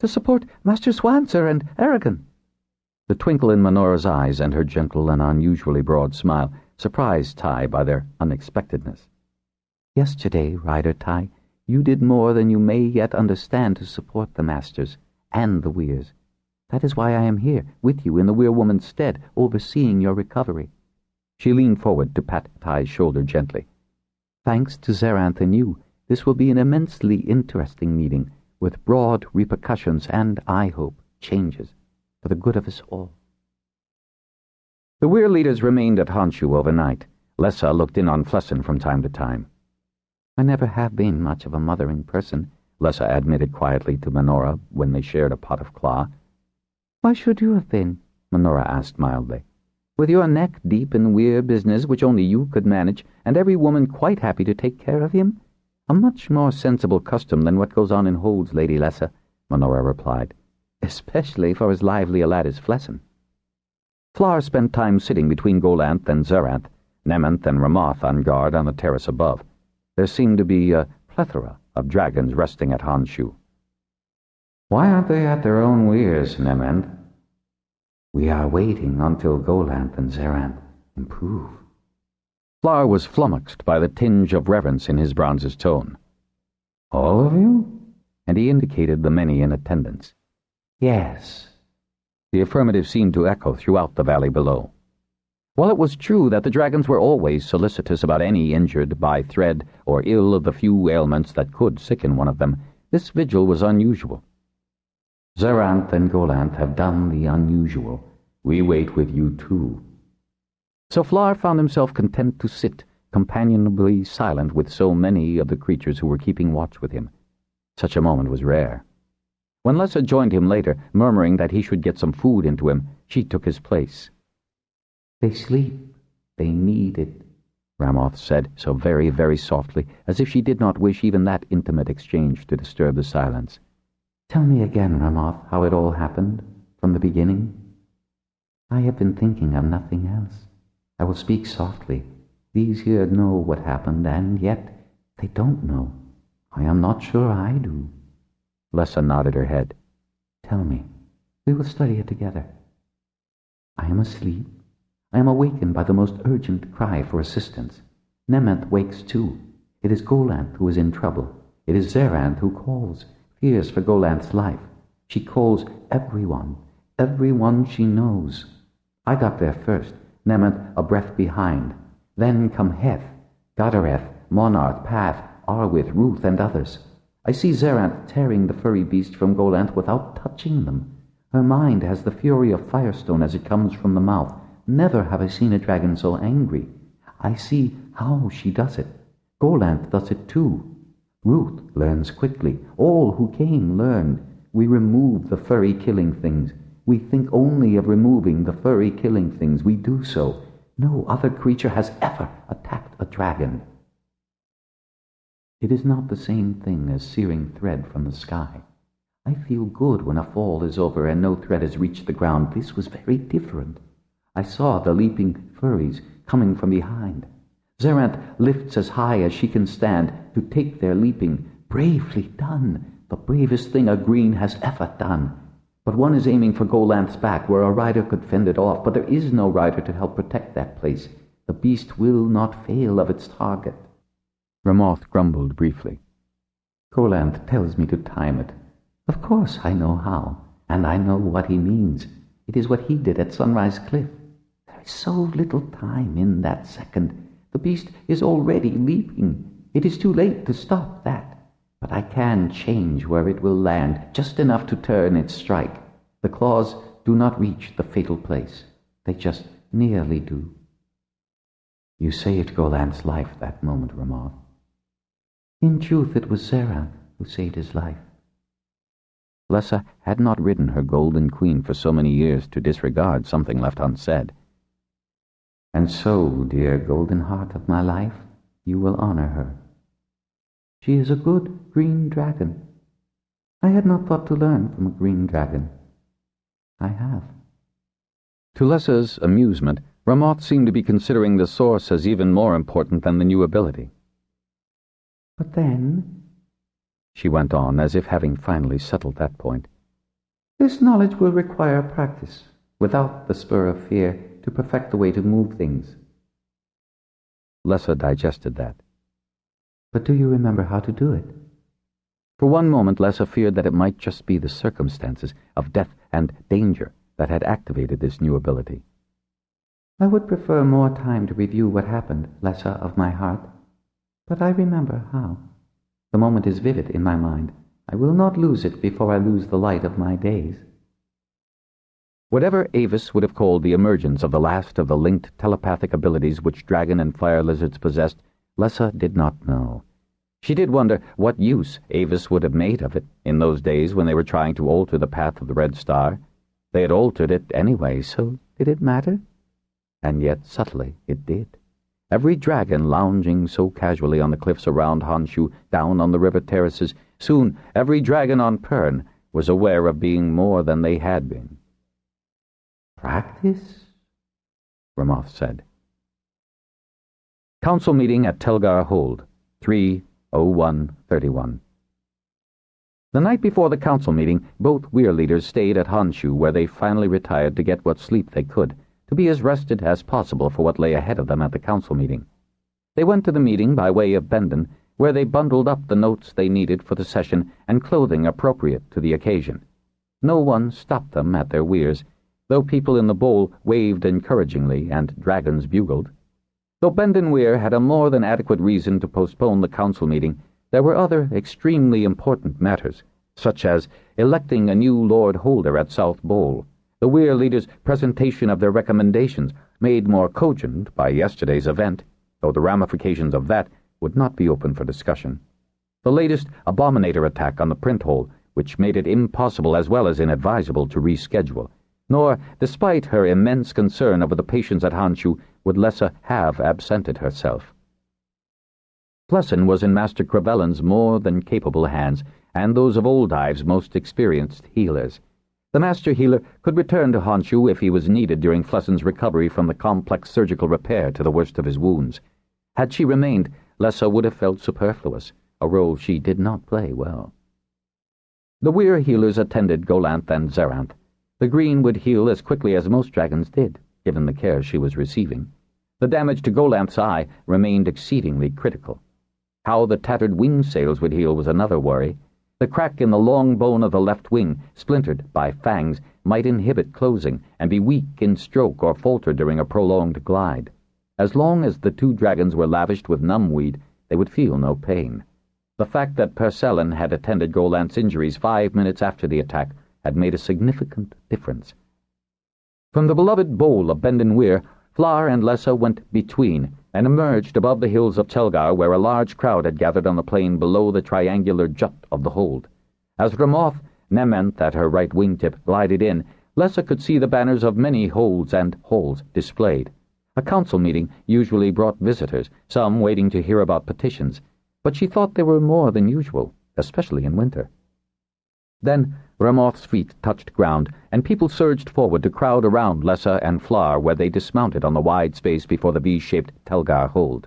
To support Master Swanser and Aragon. The twinkle in Minora's eyes and her gentle and unusually broad smile surprised Ty by their unexpectedness. Yesterday, Rider Ty, you did more than you may yet understand to support the Masters and the Weirs. That is why I am here, with you in the Weir-woman's stead, overseeing your recovery. She leaned forward to pat Ty's shoulder gently. Thanks to Zerath and you, this will be an immensely interesting meeting, with broad repercussions and, I hope, changes, for the good of us all. The Weir leaders remained at Honshu overnight. Lessa looked in on Flessin from time to time. I never have been much of a mothering person, Lessa admitted quietly to Minora when they shared a pot of claw. Why should you have been? Minora asked mildly. With your neck deep in Weir business which only you could manage, and every woman quite happy to take care of him? A much more sensible custom than what goes on in Holds, Lady Lessa, Minora replied. Especially for as lively a lad as Flessin. Flower spent time sitting between Golanth and Zerath, Nemanth and Ramoth on guard on the terrace above. There seemed to be a plethora of dragons resting at Honshu. Why aren't they at their own weirs, Nemanth? We are waiting until Golanth and Zerath improve. Flower was flummoxed by the tinge of reverence in his bronze's tone. All of you? And he indicated the many in attendance. Yes. The affirmative seemed to echo throughout the valley below. While it was true that the dragons were always solicitous about any injured by thread or ill of the few ailments that could sicken one of them, this vigil was unusual. Zerath and Golanth have done the unusual. We wait with you too. So Flower found himself content to sit, companionably silent with so many of the creatures who were keeping watch with him. Such a moment was rare. When Lessa joined him later, murmuring that he should get some food into him, she took his place. They sleep. They need it, Ramoth said, so very, very softly, as if she did not wish even that intimate exchange to disturb the silence. Tell me again, Ramoth, how it all happened, from the beginning. I have been thinking of nothing else. I will speak softly. These here know what happened, and yet they don't know. I am not sure I do. Lessa nodded her head. Tell me. We will study it together. I am asleep. I am awakened by the most urgent cry for assistance. Nemanth wakes too. It is Golanth who is in trouble. It is Zerath who calls, fears for Golanth's life. She calls everyone she knows. I got there first, Nemanth a breath behind. Then come Heth, Godareth, Monarch, Path, Arwith, Ruth, and others. I see Zerath tearing the furry beast from Golanth without touching them. Her mind has the fury of firestone as it comes from the mouth. Never have I seen a dragon so angry. I see how she does it. Golanth does it too. Ruth learns quickly. All who came learned. We remove the furry killing things. We think only of removing the furry killing things. We do so. No other creature has ever attacked a dragon. It is not the same thing as searing thread from the sky. I feel good when a fall is over and no thread has reached the ground. This was very different. I saw the leaping furries coming from behind. Zerath lifts as high as she can stand to take their leaping. Bravely done, the bravest thing a green has ever done. But one is aiming for Golanth's back, where a rider could fend it off, but there is no rider to help protect that place. The beast will not fail of its target. Ramoth grumbled briefly. Golanth tells me to time it. Of course I know how, and I know what he means. It is what he did at Sunrise Cliff. There is so little time in that second. The beast is already leaping. It is too late to stop that. But I can change where it will land, just enough to turn its strike. The claws do not reach the fatal place. They just nearly do. You saved Golanth's life that moment, Ramoth. In truth, it was Zerath who saved his life. Lessa had not ridden her golden queen for so many years to disregard something left unsaid. And so, dear golden heart of my life, you will honor her. She is a good green dragon. I had not thought to learn from a green dragon. I have. To Lessa's amusement, Ramoth seemed to be considering the source as even more important than the new ability. But then, she went on, as if having finally settled that point, this knowledge will require practice, without the spur of fear, to perfect the way to move things. Lessa digested that. But do you remember how to do it? For one moment, Lessa feared that it might just be the circumstances of death and danger that had activated this new ability. I would prefer more time to review what happened, Lessa of my heart. But I remember how. The moment is vivid in my mind. I will not lose it before I lose the light of my days. Whatever Avis would have called the emergence of the last of the linked telepathic abilities which dragon and fire lizards possessed, Lessa did not know. She did wonder what use Avis would have made of it in those days when they were trying to alter the path of the Red Star. They had altered it anyway, so did it matter? And yet, subtly, it did. Every dragon lounging so casually on the cliffs around Honshu, down on the river terraces, soon every dragon on Pern was aware of being more than they had been. Practice? Ramoth said. Council meeting at Telgar Hold, 3:01:31. The night before the council meeting, both weir leaders stayed at Honshu, where they finally retired to get what sleep they could, to be as rested as possible for what lay ahead of them at the council meeting. They went to the meeting by way of Bendon, where they bundled up the notes they needed for the session and clothing appropriate to the occasion. No one stopped them at their weirs, though people in the bowl waved encouragingly and dragons bugled. Though Bendon Weir had a more than adequate reason to postpone the council meeting, there were other extremely important matters, such as electing a new Lord Holder at South Bowl, the Weir leaders' presentation of their recommendations, made more cogent by yesterday's event, though the ramifications of that would not be open for discussion, the latest Abominator attack on the print hole, which made it impossible as well as inadvisable to reschedule, nor, despite her immense concern over the patients at Honshu, would Lessa have absented herself. Plessin was in Master Crevellan's more than capable hands, and those of Old Ive's most experienced healers. The Master Healer could return to Honshu if he was needed during Flessin's recovery from the complex surgical repair to the worst of his wounds. Had she remained, Lessa would have felt superfluous, a role she did not play well. The Weir healers attended Golanth and Zeranth. The Green would heal as quickly as most dragons did, given the care she was receiving. The damage to Golanth's eye remained exceedingly critical. How the tattered wing sails would heal was another worry. The crack in the long bone of the left wing, splintered by fangs, might inhibit closing and be weak in stroke or falter during a prolonged glide. As long as the two dragons were lavished with numbweed, they would feel no pain. The fact that Percelin had attended Golanth's injuries 5 minutes after the attack had made a significant difference. From the beloved bowl of Bendon Weir, Flar and Lessa went between and emerged above the hills of Telgar, where a large crowd had gathered on the plain below the triangular jut of the hold. As Ramoth, Nementh at her right wingtip, glided in, Lessa could see the banners of many holds and halls displayed. A council meeting usually brought visitors, some waiting to hear about petitions, but she thought they were more than usual, especially in winter. Then Ramoth's feet touched ground, and people surged forward to crowd around Lessa and Flar, where they dismounted on the wide space before the V-shaped Telgar hold.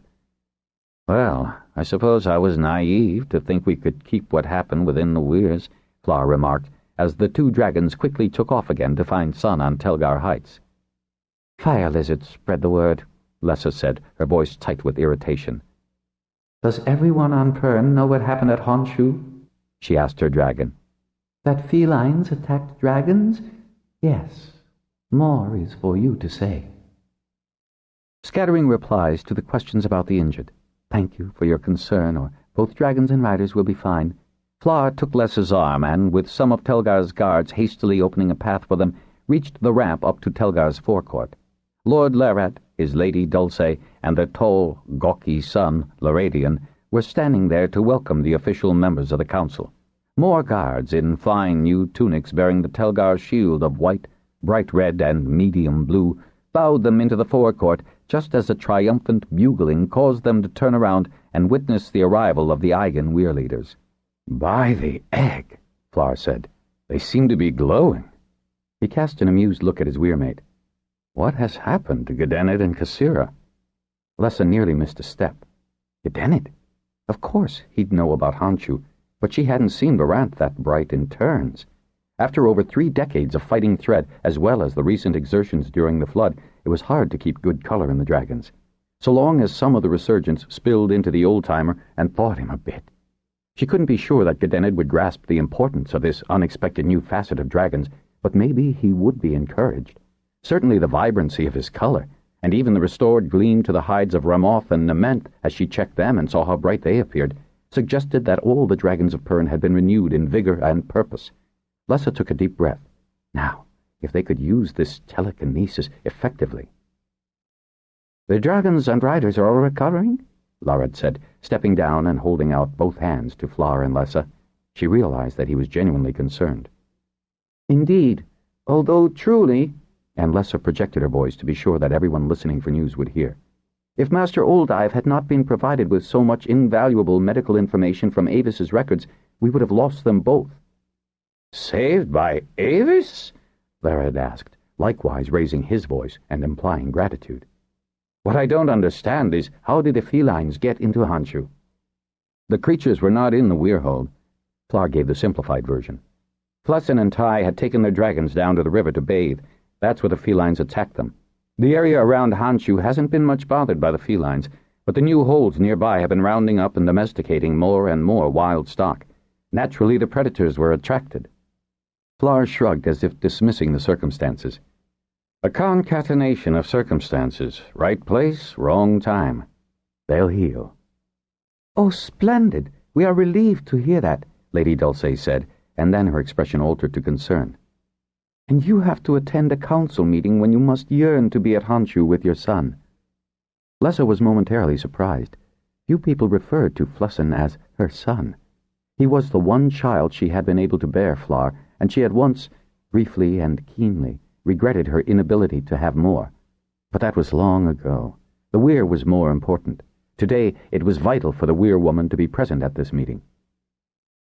"Well, I suppose I was naive to think we could keep what happened within the weirs," Flar remarked, as the two dragons quickly took off again to find sun on Telgar Heights. "Fire lizards spread the word," Lessa said, her voice tight with irritation. "Does everyone on Pern know what happened at Honshu?" she asked her dragon. "That felines attacked dragons? Yes. More is for you to say." Scattering replies to the questions about the injured. "Thank you for your concern," or "Both dragons and riders will be fine." Flar took Lessa's arm and, with some of Telgar's guards hastily opening a path for them, reached the ramp up to Telgar's forecourt. Lord Lerat, his lady Dulce, and their tall, gawky son, Loradian, were standing there to welcome the official members of the council. More guards in fine new tunics bearing the Telgar shield of white, bright red, and medium blue bowed them into the forecourt, just as a triumphant bugling caused them to turn around and witness the arrival of the Eigen weir leaders. "By the egg," Flar said. "They seem to be glowing." He cast an amused look at his weirmate. "What has happened to Gedennet and Kassira?" Lessa nearly missed a step. Gedennet? Of course he'd know about Honshu, but she hadn't seen Varanth that bright in turns. After over 3 decades of fighting Thread, as well as the recent exertions during the flood, it was hard to keep good color in the dragons, so long as some of the resurgence spilled into the old-timer and thawed him a bit. She couldn't be sure that Gedennet would grasp the importance of this unexpected new facet of dragons, but maybe he would be encouraged. Certainly the vibrancy of his color, and even the restored gleam to the hides of Ramoth and Nament as she checked them and saw how bright they appeared, suggested that all the dragons of Pern had been renewed in vigor and purpose. Lessa took a deep breath. Now, if they could use this telekinesis effectively. "The dragons and riders are all recovering?" Larad said, stepping down and holding out both hands to Flar and Lessa. She realized that he was genuinely concerned. "Indeed, although truly," and Lessa projected her voice to be sure that everyone listening for news would hear, "if Master Oldive had not been provided with so much invaluable medical information from Avis's records, we would have lost them both." "Saved by Avis?" Larad asked, likewise raising his voice and implying gratitude. "What I don't understand is, how did the felines get into Honshu?" "The creatures were not in the weirhold." Flar gave the simplified version. "Flessen and Tai had taken their dragons down to the river to bathe. That's where the felines attacked them. The area around Honshu hasn't been much bothered by the felines, but the new holds nearby have been rounding up and domesticating more and more wild stock. Naturally, the predators were attracted." Flar shrugged as if dismissing the circumstances. "A concatenation of circumstances. Right place, wrong time. They'll heal." "Oh, splendid! We are relieved to hear that," Lady Dulce said, and then her expression altered to concern. "And you have to attend a council meeting when you must yearn to be at Honshu with your son." Lessa was momentarily surprised. Few people referred to Flessen as her son. He was the one child she had been able to bear Flar, and she had once, briefly and keenly, regretted her inability to have more. But that was long ago. The weir was more important. Today it was vital for the weir woman to be present at this meeting.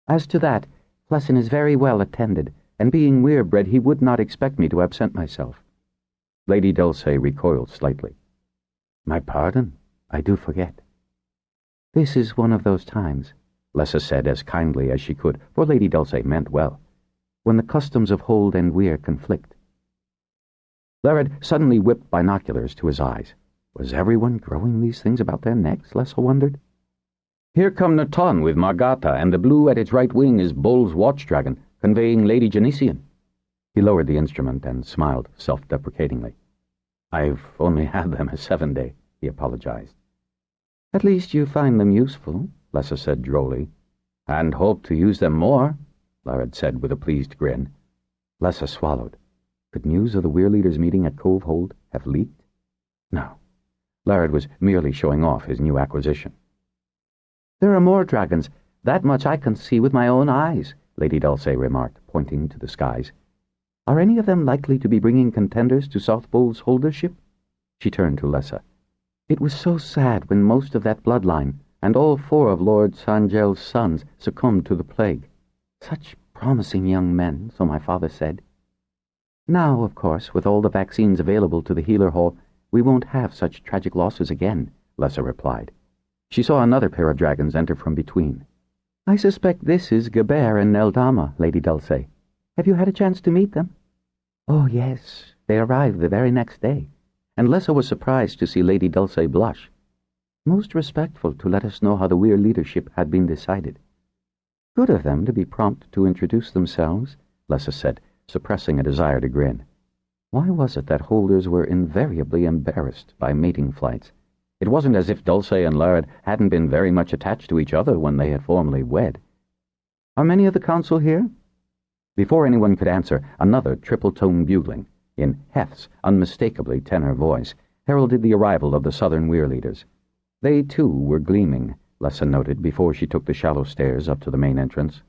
"As to that, Flessen is very well attended, and being weir-bred he would not expect me to absent myself." Lady Dulce recoiled slightly. "My pardon, I do forget." "This is one of those times," Lessa said as kindly as she could, for Lady Dulce meant well, "when the customs of hold and weir conflict." Larad suddenly whipped binoculars to his eyes. Was everyone growing these things about their necks, Lessa wondered? "Here come Naton with Margata, and the blue at its right wing is Bull's watch-dragon, conveying Lady Genesian." He lowered the instrument and smiled self-deprecatingly. "I've only had them a 7-day, he apologized. "At least you find them useful," Lessa said drolly. "And hope to use them more," Larad said with a pleased grin. Lessa swallowed. Could news of the weir leaders' meeting at Cove Hold have leaked? No. Larad was merely showing off his new acquisition. "There are more dragons. That much I can see with my own eyes," Lady Dulce remarked, pointing to the skies. "Are any of them likely to be bringing contenders to South Bull's holdership?" She turned to Lessa. "It was so sad when most of that bloodline, and all 4 of Lord Sanjel's sons, succumbed to the plague. Such promising young men, so my father said. Now, of course, with all the vaccines available to the healer hall, we won't have such tragic losses again," Lessa replied. She saw another pair of dragons enter from between. "I suspect this is Geber and Neldama, Lady Dulce. Have you had a chance to meet them?" "Oh, yes. They arrived the very next day," and Lessa was surprised to see Lady Dulce blush. "Most respectful to let us know how the weir leadership had been decided." "Good of them to be prompt to introduce themselves," Lessa said, suppressing a desire to grin. Why was it that holders were invariably embarrassed by mating flights? It wasn't as if Dulce and Larad hadn't been very much attached to each other when they had formally wed. "Are many of the council here?" Before anyone could answer, another triple-tone bugling, in Heth's unmistakably tenor voice, heralded the arrival of the southern weir leaders. They, too, were gleaming, Lessa noted before she took the shallow stairs up to the main entrance.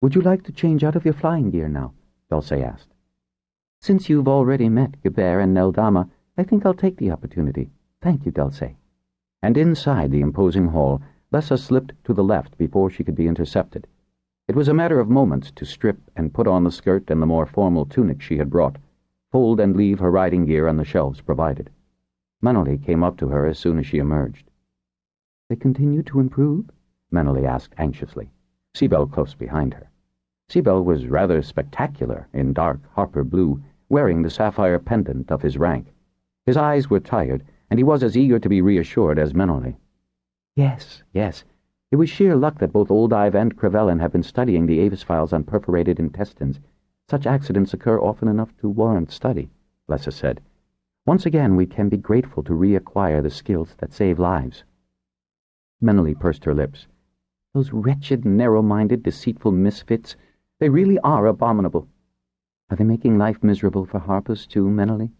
"Would you like to change out of your flying gear now?" Dulce asked. "Since you've already met Geber and Neldama, I think I'll take the opportunity. Thank you, Dulce." And inside the imposing hall, Lessa slipped to the left before she could be intercepted. It was a matter of moments to strip and put on the skirt and the more formal tunic she had brought, fold and leave her riding gear on the shelves provided. Manoli came up to her as soon as she emerged. "They continue to improve?" Manoli asked anxiously, Seabell close behind her. Seabell was rather spectacular in dark harper blue, wearing the sapphire pendant of his rank. His eyes were tired, and he was as eager to be reassured as Manoli. Yes. It was sheer luck that both Old Ive and Crevellin have been studying the Avis files on perforated intestines. Such accidents occur often enough to warrant study," Lessa said. "Once again, we can be grateful to reacquire the skills that save lives." Manoli pursed her lips. "Those wretched, narrow-minded, deceitful misfits, they really are abominable. Are they making life miserable for harpers too, Manoli?"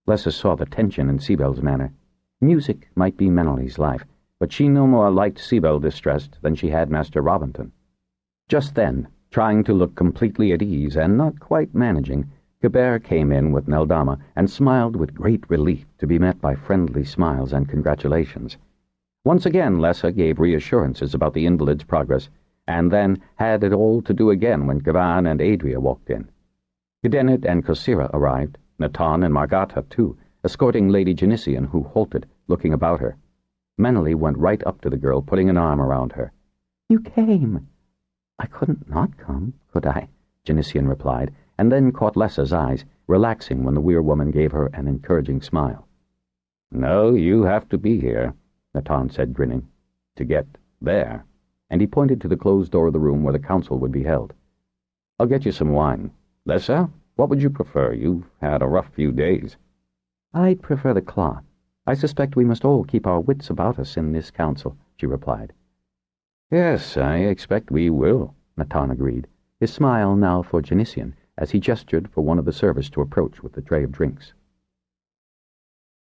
Lessa saw the tension in Seabell's manner. Music might be Manoli's life, but she no more liked Seabell distressed than she had Master Robinson. Just then, trying to look completely at ease and not quite managing, Gebert came in with Neldama and smiled with great relief to be met by friendly smiles and congratulations. Once again Lessa gave reassurances about the invalid's progress, and then had it all to do again when Gavan and Adria walked in. Gedennet and Kosira arrived, Natan and Margata too, escorting Lady Genisian, who halted, looking about her. Manoli went right up to the girl, putting an arm around her. "You came." "I couldn't not come, could I?" Genisian replied, and then caught Lessa's eyes, relaxing when the weir-woman gave her an encouraging smile. "No, you have to be here," Natan said, grinning, "to get there," and he pointed to the closed door of the room where the council would be held. "I'll get you some wine. Lessa, what would you prefer? You've had a rough few days." "I'd prefer the claw. I suspect we must all keep our wits about us in this council," she replied. "Yes, I expect we will," Natan agreed, his smile now for Genisian, as he gestured for one of the servants to approach with the tray of drinks.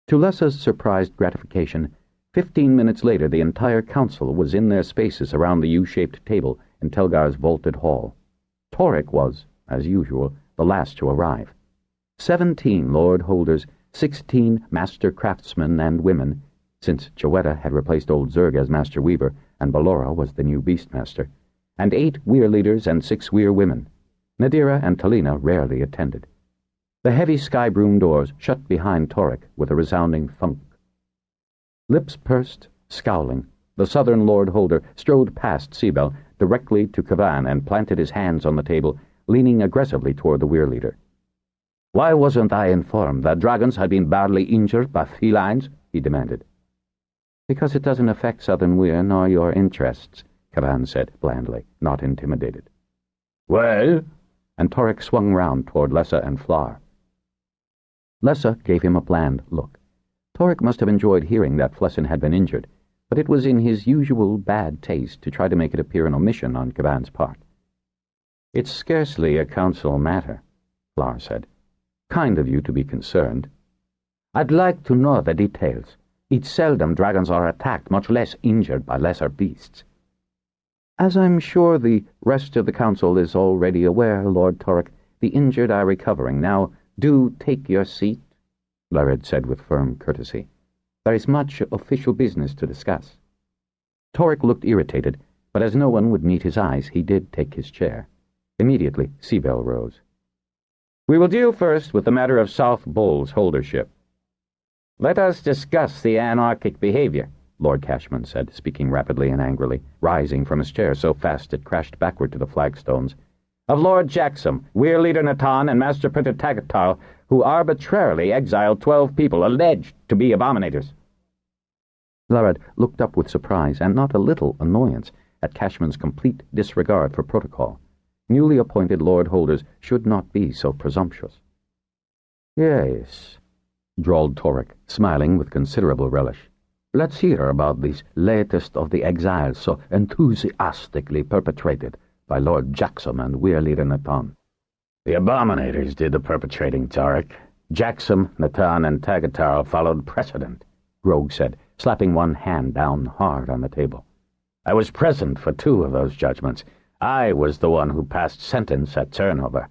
To Lessa's surprised gratification, 15 minutes later the entire council was in their spaces around the U-shaped table in Telgar's vaulted hall. Torek was, as usual, the last to arrive. 17 lord holders, 16 master craftsmen and women, since Joetta had replaced old Zerg as master weaver and Ballora was the new beastmaster, and 8 weir leaders and 6 weir women. Nadira and Talina rarely attended. The heavy sky-broom doors shut behind Torek with a resounding thunk. Lips pursed, scowling, the southern lord holder strode past Seabell directly to Kavan and planted his hands on the table, leaning aggressively toward the weir leader. "Why wasn't I informed that dragons had been badly injured by felines?" he demanded. "Because it doesn't affect Southern Weir nor your interests," Kavan said blandly, not intimidated. "Well?" And Torek swung round toward Lessa and Flar. Lessa gave him a bland look. Torek must have enjoyed hearing that Flessin had been injured, but it was in his usual bad taste to try to make it appear an omission on Kavan's part. "It's scarcely a council matter," Flar said. "Kind of you to be concerned." "I'd like to know the details. It's seldom dragons are attacked, much less injured by lesser beasts." "As I'm sure the rest of the council is already aware, Lord Torek, the injured are recovering. Now, do take your seat," Lared said with firm courtesy. "There is much official business to discuss." Torek looked irritated, but as no one would meet his eyes, he did take his chair. Immediately, Seabell rose. "We will deal first with the matter of South Bull's holdership." "Let us discuss the anarchic behavior," Lord Cashman said, speaking rapidly and angrily, rising from his chair so fast it crashed backward to the flagstones, "of Lord Jackson, Weir Leader Natan, and Master Printer Tagatar, who arbitrarily exiled 12 people alleged to be Abominators." Lared looked up with surprise and not a little annoyance at Cashman's complete disregard for protocol. Newly appointed lord holders should not be so presumptuous. "Yes," drawled Torek, smiling with considerable relish. "Let's hear about this latest of the exiles so enthusiastically perpetrated by Lord Jackson and Weir Leader Natan." "The Abominators did the perpetrating, Torek. Jackson, Natan, and Tagatar followed precedent," Grog said, slapping one hand down hard on the table. "I was present for 2 of those judgments. I was the one who passed sentence at turnover.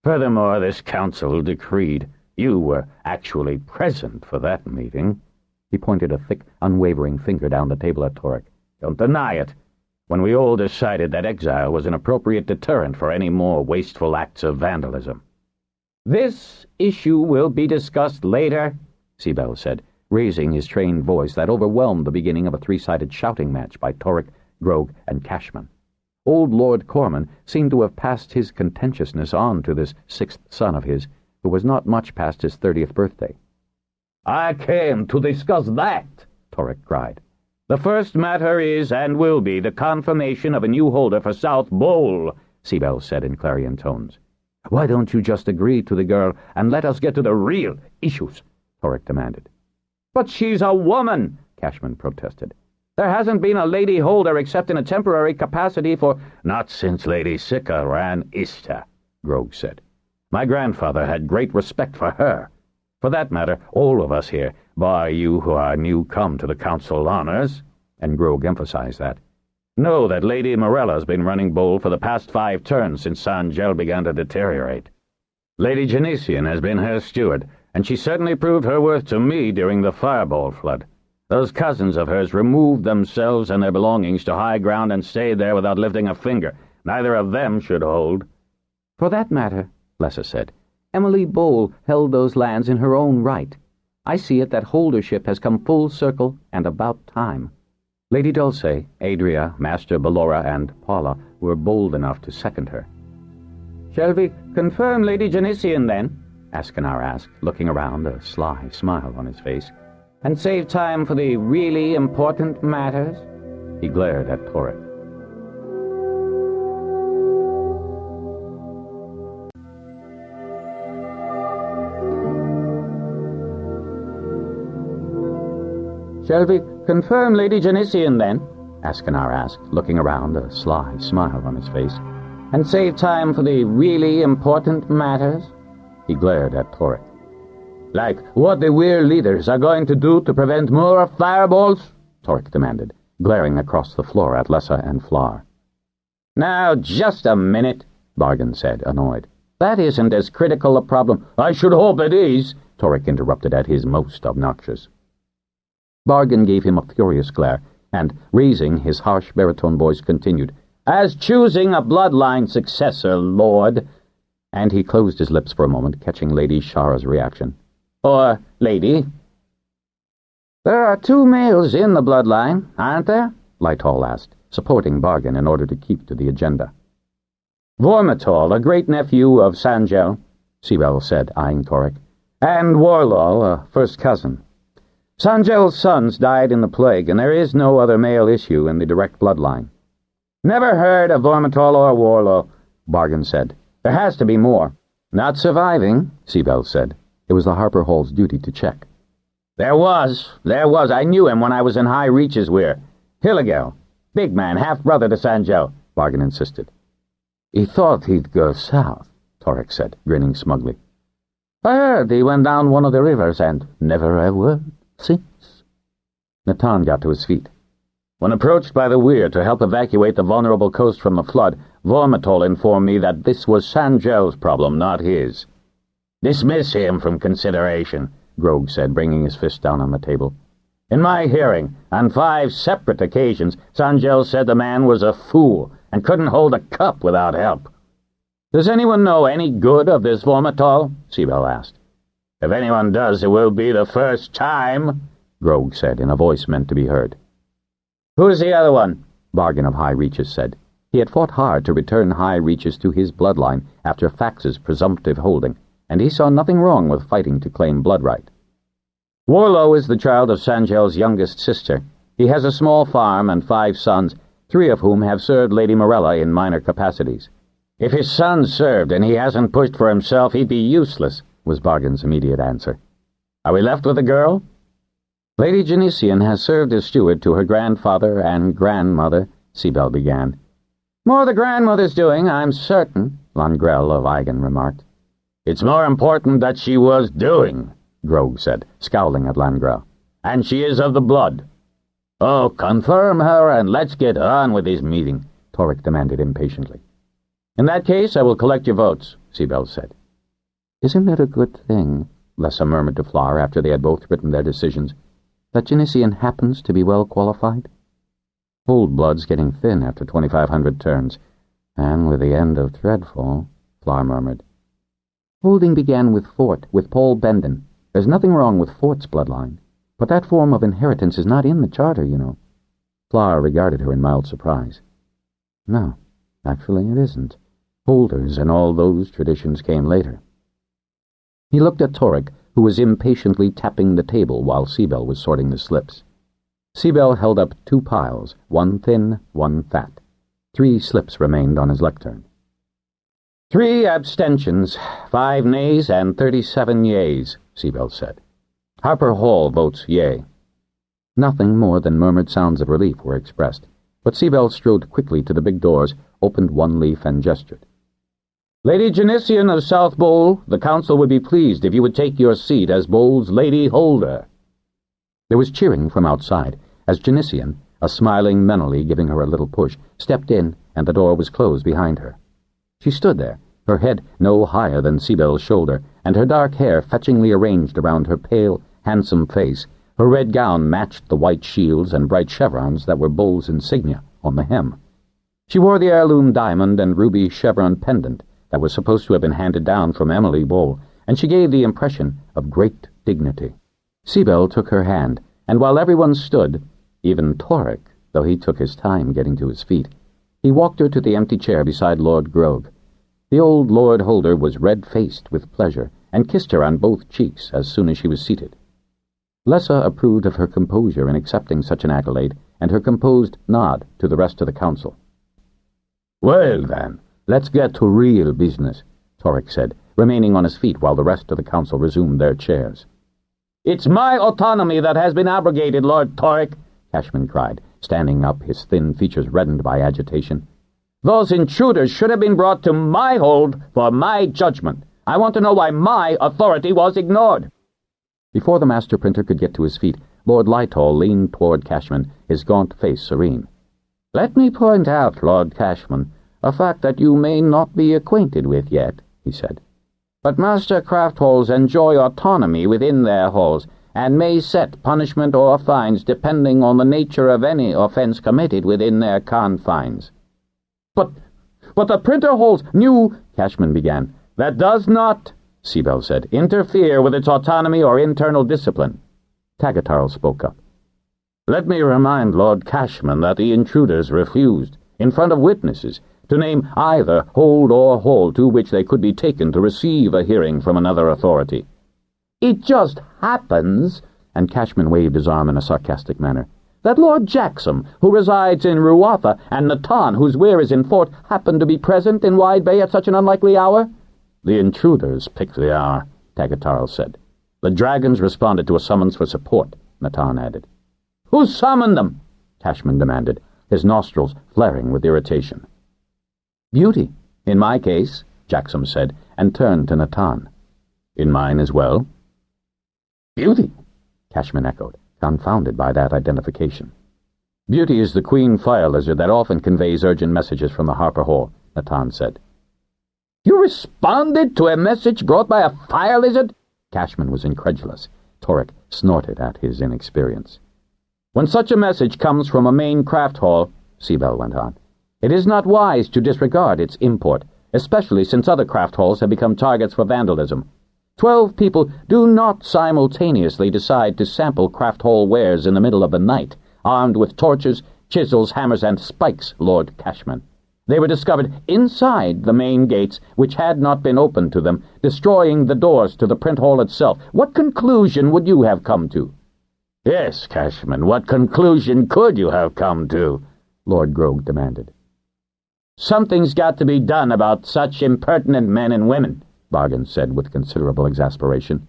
Furthermore, this council decreed You were actually present for that meeting." He pointed a thick, unwavering finger down the table at Torek. "Don't deny it. When we all decided that exile was an appropriate deterrent for any more wasteful acts of vandalism." "This issue will be discussed later," Seabell said, raising his trained voice that overwhelmed the beginning of a three-sided shouting match by Torek, Grog, and Cashman. Old Lord Corman seemed to have passed his contentiousness on to this sixth son of his, who was not much past his 30th birthday. "I came to discuss that," Torek cried. "The first matter is and will be the confirmation of a new holder for South Bowl," Seabell said in clarion tones. "Why don't you just agree to the girl and let us get to the real issues?" Torek demanded. "But she's a woman," Cashman protested. "There hasn't been a lady holder except in a temporary capacity for—" "Not since Lady Sika ran Ista," Grog said. "My grandfather had great respect for her. For that matter, all of us here, bar you who are new come to the council honors," and Grog emphasized that, "know that Lady Morella's been running Bowl for the past 5 turns since Sangel began to deteriorate. Lady Genesian has been her steward, and she certainly proved her worth to me during the Fireball flood. Those cousins of hers removed themselves and their belongings to high ground and stayed there without lifting a finger. Neither of them should hold." "For that matter," Lessa said, "Emily Bowl held those lands in her own right. I see it that holdership has come full circle and about time." Lady Dulce, Adria, Master Ballora, and Paula were bold enough to second her. "Shall we confirm Lady Genesian, then?" Askenar asked, looking around, a sly smile on his face. "And save time for the really important matters?" He glared at Torek. "Shall we confirm Lady Genesian, then?" Askenar asked, looking around, a sly smile on his face. "And save time for the really important matters?" He glared at Torek. "Like what the Weir leaders are going to do to prevent more fireballs?" Torek demanded, glaring across the floor at Lessa and Flar. "Now, just a minute," Bargain said, annoyed. "That isn't as critical a problem—" "I should hope it is," Torek interrupted at his most obnoxious. Bargain gave him a furious glare, and, raising his harsh baritone voice, continued, "As choosing a bloodline successor, Lord—" and he closed his lips for a moment, catching Lady Shara's reaction. "Or lady." "There are 2 males in the bloodline, aren't there?" Lytol asked, supporting Bargain in order to keep to the agenda. "Vormitol, a great-nephew of Sangel," Seabell said, eyeing Torek. "and Warlaw, a first cousin. Sangel's sons died in the plague, and there is no other male issue in the direct bloodline." "Never heard of Vormitol or Warlaw," Bargain said. "There has to be more." "Not surviving," Seabell said. It was the Harper Hall's duty to check. There was. I knew him when I was in High Reaches Weir. Hilligel. Big man, half-brother to Sangel," Bargain insisted. "He thought he'd go south," Torek said, grinning smugly. "I heard he went down one of the rivers and never a word since." Natan got to his feet. "When approached by the Weir to help evacuate the vulnerable coast from the flood, Vormitol informed me that this was Sangel's problem, not his." "Dismiss him from consideration," Grog said, bringing his fist down on the table. "In my hearing, on 5 separate occasions, Sangel said the man was a fool and couldn't hold a cup without help." "Does anyone know any good of this Vormitol?" Seabell asked. "If anyone does, it will be the first time," Grog said in a voice meant to be heard. "Who's the other one?" Bargain of High Reaches said. He had fought hard to return High Reaches to his bloodline after Fax's presumptive holding, and he saw nothing wrong with fighting to claim blood right. "Warlow is the child of Sangel's youngest sister. He has a small farm and 5 sons, 3 of whom have served Lady Morella in minor capacities. If his sons served and he hasn't pushed for himself, he'd be useless," was Bargain's immediate answer. "Are we left with the girl?" "Lady Genesian has served as steward to her grandfather and grandmother," Seabell began. "More the grandmother's doing, I'm certain," Langrel of Eigen remarked. "It's more important that she was doing," Grog said, scowling at Langrel. "And she is of the blood." "Oh, confirm her and let's get on with this meeting," Torek demanded impatiently. "In that case, I will collect your votes," Seabell said. "Isn't it a good thing?" Lessa murmured to Flower after they had both written their decisions, "that Genesian happens to be well qualified?" "Old blood's getting thin after 2,500 turns, and with the end of Threadfall," Flower murmured. "Holding began with Fort, with Paul Bendon. There's nothing wrong with Fort's bloodline, but that form of inheritance is not in the charter, you know." Flower regarded her in mild surprise. "No, actually it isn't. Holders and all those traditions came later." He looked at Torek, who was impatiently tapping the table while Seabell was sorting the slips. Seabell held up 2 piles, one thin, one fat. 3 slips remained on his lectern. 3 abstentions, 5 nays, and 37 yeas, Seabell said. Harper Hall votes yea. Nothing more than murmured sounds of relief were expressed, but Seabell strode quickly to the big doors, opened one leaf, and gestured. "Lady Genesian of South Bowl, the council would be pleased if you would take your seat as Bowl's Lady Holder." There was cheering from outside, as Genesian, a smiling Meneley giving her a little push, stepped in, and the door was closed behind her. She stood there, her head no higher than Seabell's shoulder, and her dark hair fetchingly arranged around her pale, handsome face. Her red gown matched the white shields and bright chevrons that were Bowl's insignia on the hem. She wore the heirloom diamond and ruby chevron pendant that was supposed to have been handed down from Emily Bowl, and she gave the impression of great dignity. Seabell took her hand, and while everyone stood, even Torek, though he took his time getting to his feet, he walked her to the empty chair beside Lord Grog. The old Lord Holder was red-faced with pleasure, and kissed her on both cheeks as soon as she was seated. Lessa approved of her composure in accepting such an accolade, and her composed nod to the rest of the council. "Well, then, let's get to real business," Torek said, remaining on his feet while the rest of the council resumed their chairs. "It's my autonomy that has been abrogated, Lord Torek," Cashman cried, standing up, his thin features reddened by agitation. "Those intruders should have been brought to my hold for my judgment. I want to know why my authority was ignored." Before the master printer could get to his feet, Lord Lytall leaned toward Cashman, his gaunt face serene. "Let me point out, Lord Cashman, a fact that you may not be acquainted with yet," he said. "But Master Craft Halls enjoy autonomy within their halls, and may set punishment or fines depending on the nature of any offense committed within their confines." But the printer halls knew," Cashman began. "That does not," Seabell said, "interfere with its autonomy or internal discipline." Tagatarl spoke up. "Let me remind Lord Cashman that the intruders refused, in front of witnesses, to name either hold or hall to which they could be taken to receive a hearing from another authority. It just happens," and Cashman waved his arm in a sarcastic manner, "that Lord Jackson, who resides in Ruatha, and Natan, whose weir is in Fort, happen to be present in Wide Bay at such an unlikely hour." "The intruders picked the hour," Tagatarl said. "The dragons responded to a summons for support," Natan added. "Who summoned them?" Cashman demanded, his nostrils flaring with irritation. "Beauty, in my case," Jackson said, and turned to Natan. "In mine as well?" "Beauty," Cashman echoed, confounded by that identification. "Beauty is the queen fire lizard that often conveys urgent messages from the Harper Hall," Natan said. "You responded to a message brought by a fire lizard?" Cashman was incredulous. Torek snorted at his inexperience. "When such a message comes from a main craft hall," Seabell went on, "it is not wise to disregard its import, especially since other craft halls have become targets for vandalism. 12 people do not simultaneously decide to sample craft hall wares in the middle of the night, armed with torches, chisels, hammers, and spikes, Lord Cashman. They were discovered inside the main gates, which had not been opened to them, destroying the doors to the print hall itself. What conclusion would you have come to?" "Yes, Cashman, what conclusion could you have come to?" Lord Grog demanded. "Something's got to be done about such impertinent men and women," Bargain said with considerable exasperation.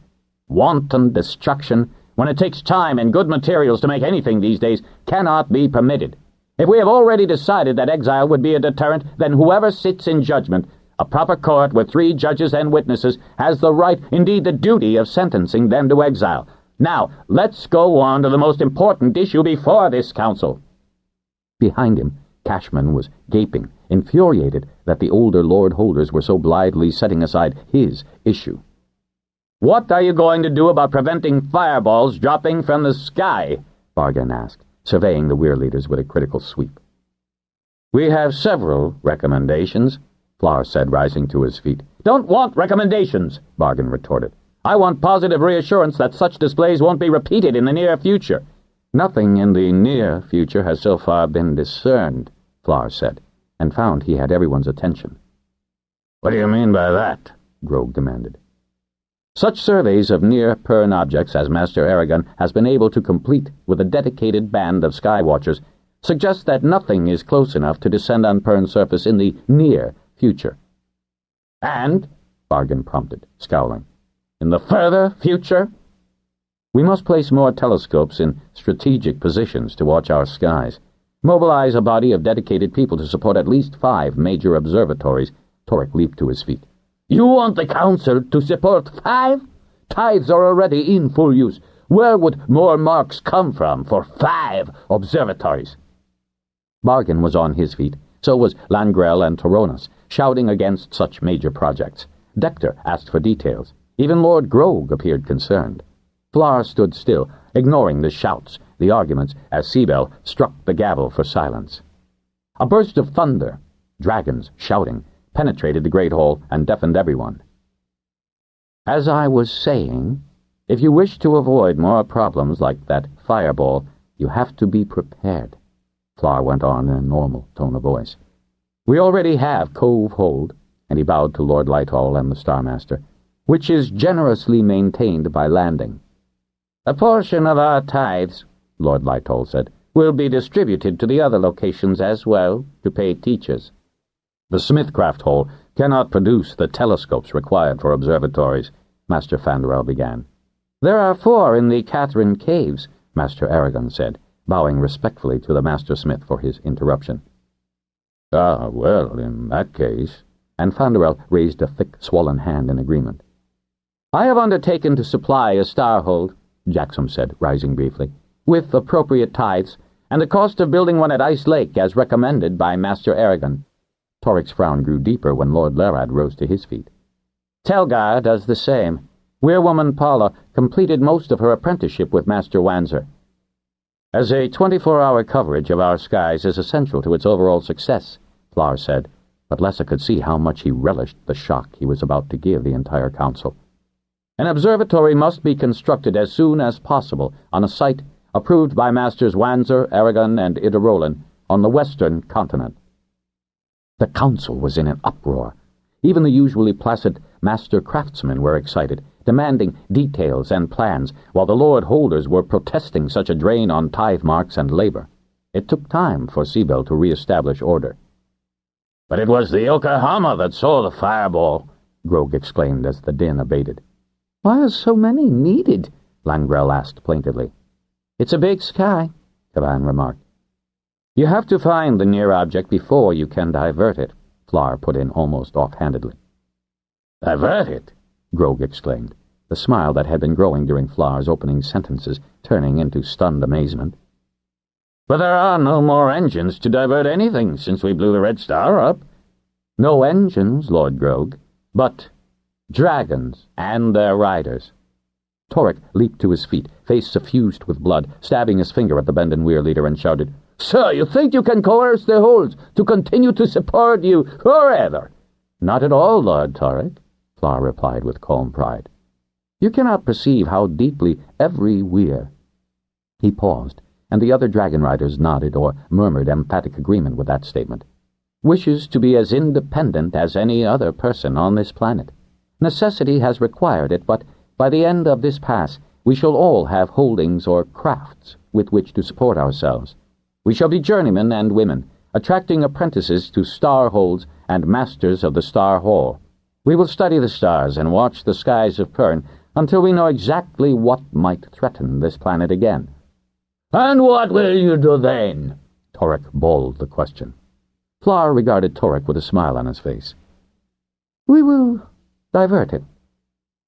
"Wanton destruction, when it takes time and good materials to make anything these days, cannot be permitted. If we have already decided that exile would be a deterrent, then whoever sits in judgment, a proper court with 3 judges and witnesses, has the right, indeed the duty, of sentencing them to exile. Now, let's go on to the most important issue before this council." Behind him, Cashman was gaping, infuriated that the older Lord Holders were so blithely setting aside his issue. What are you going to do about preventing fireballs dropping from the sky? Bargan asked, surveying the weir leaders with a critical sweep. We have several recommendations, Flower said, rising to his feet. Don't want recommendations, Bargan retorted. I want positive reassurance that such displays won't be repeated in the near future. Nothing in the near future has so far been discerned, Flower said, and found he had everyone's attention. What do you mean by that? Grog demanded. Such surveys of near Pern objects as Master Aragon has been able to complete with a dedicated band of Skywatchers suggest that nothing is close enough to descend on Pern's surface in the near future. And, Bargan prompted, scowling, in the further future? We must place more telescopes in strategic positions to watch our skies, mobilize a body of dedicated people to support at least 5 major observatories. Torek leaped to his feet. You want the Council to support 5? Tithes are already in full use. Where would more marks come from for 5 observatories? Bargan was on his feet. So was Langrel and Toronas, shouting against such major projects. Dector asked for details. Even Lord Grog appeared concerned. Flar stood still, ignoring the shouts, the arguments, as Seabell struck the gavel for silence. A burst of thunder, dragons shouting, penetrated the great hall and deafened everyone. As I was saying, if you wish to avoid more problems like that fireball, you have to be prepared, Flar went on in a normal tone of voice. We already have Cove Hold, and he bowed to Lord Lighthall and the Starmaster, which is generously maintained by landing. A portion of our tithes, Lord Lighthall said, will be distributed to the other locations as well, to pay teachers. The Smithcraft Hole cannot produce the telescopes required for observatories, Master Fandorel began. There are 4 in the Catherine Caves, Master Aragon said, bowing respectfully to the Master Smith for his interruption. Ah, well, in that case, and Fandorel raised a thick, swollen hand in agreement. I have undertaken to supply a Starhold, Jackson said, rising briefly, with appropriate tithes, and the cost of building one at Ice Lake as recommended by Master Aragon. Torek's frown grew deeper when Lord Lerad rose to his feet. Telgar does the same. Weirwoman Paula completed most of her apprenticeship with Master Wanzer. As a 24-hour coverage of our skies is essential to its overall success, Flar said, but Lessa could see how much he relished the shock he was about to give the entire council. An observatory must be constructed as soon as possible on a site approved by Masters Wanzer, Aragon, and Idarolan on the western continent. The council was in an uproar. Even the usually placid master craftsmen were excited, demanding details and plans, while the lord holders were protesting such a drain on tithe marks and labor. It took time for Seabell to re-establish order. But it was the Yokohama that saw the fireball, Grog exclaimed as the din abated. Why are so many needed? Langrel asked plaintively. It's a big sky, Kavan remarked. You have to find the near object before you can divert it, Flar put in almost offhandedly. Divert it? Grog exclaimed, the smile that had been growing during Flar's opening sentences turning into stunned amazement. But there are no more engines to divert anything since we blew the Red Star up. No engines, Lord Grog, but dragons and their riders. Torek leaped to his feet, face suffused with blood, stabbing his finger at the Bendon Weir leader, and shouted, Sir, you think you can coerce the Holds to continue to support you forever? Not at all, Lord Torek, Flar replied with calm pride. You cannot perceive how deeply every Weir. He paused, and the other Dragonriders nodded or murmured emphatic agreement with that statement. Wishes to be as independent as any other person on this planet. Necessity has required it, but by the end of this pass, we shall all have holdings or crafts with which to support ourselves. We shall be journeymen and women, attracting apprentices to Starholds and masters of the Star Hall. We will study the stars and watch the skies of Pern until we know exactly what might threaten this planet again. And what will you do then? Torek bawled the question. Flar regarded Torek with a smile on his face. We will divert it.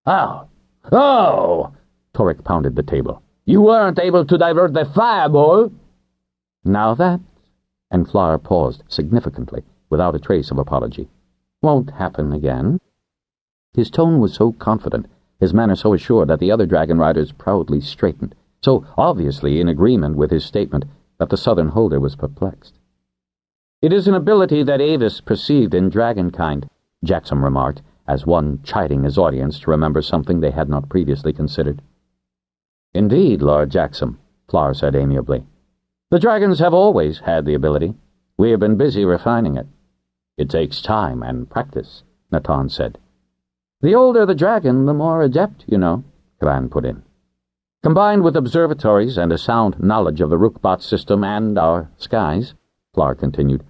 Oh! Oh! Torek pounded the table. You weren't able to divert the fireball! Now that, and Flar paused significantly, without a trace of apology, won't happen again. His tone was so confident his manner so assured that the other Dragonriders proudly straightened, so obviously in agreement with his statement that the southern holder was perplexed. "It is an ability that Avis perceived in dragonkind," Jackson remarked, as one chiding his audience to remember something they had not previously considered. "Indeed, Lord Jackson," Flower said amiably. "The dragons have always had the ability. We have been busy refining it." "It takes time and practice," Natan said. "The older the dragon, the more adept, you know," Klan put in. "Combined with observatories and a sound knowledge of the Rookbot system and our skies," Flower continued,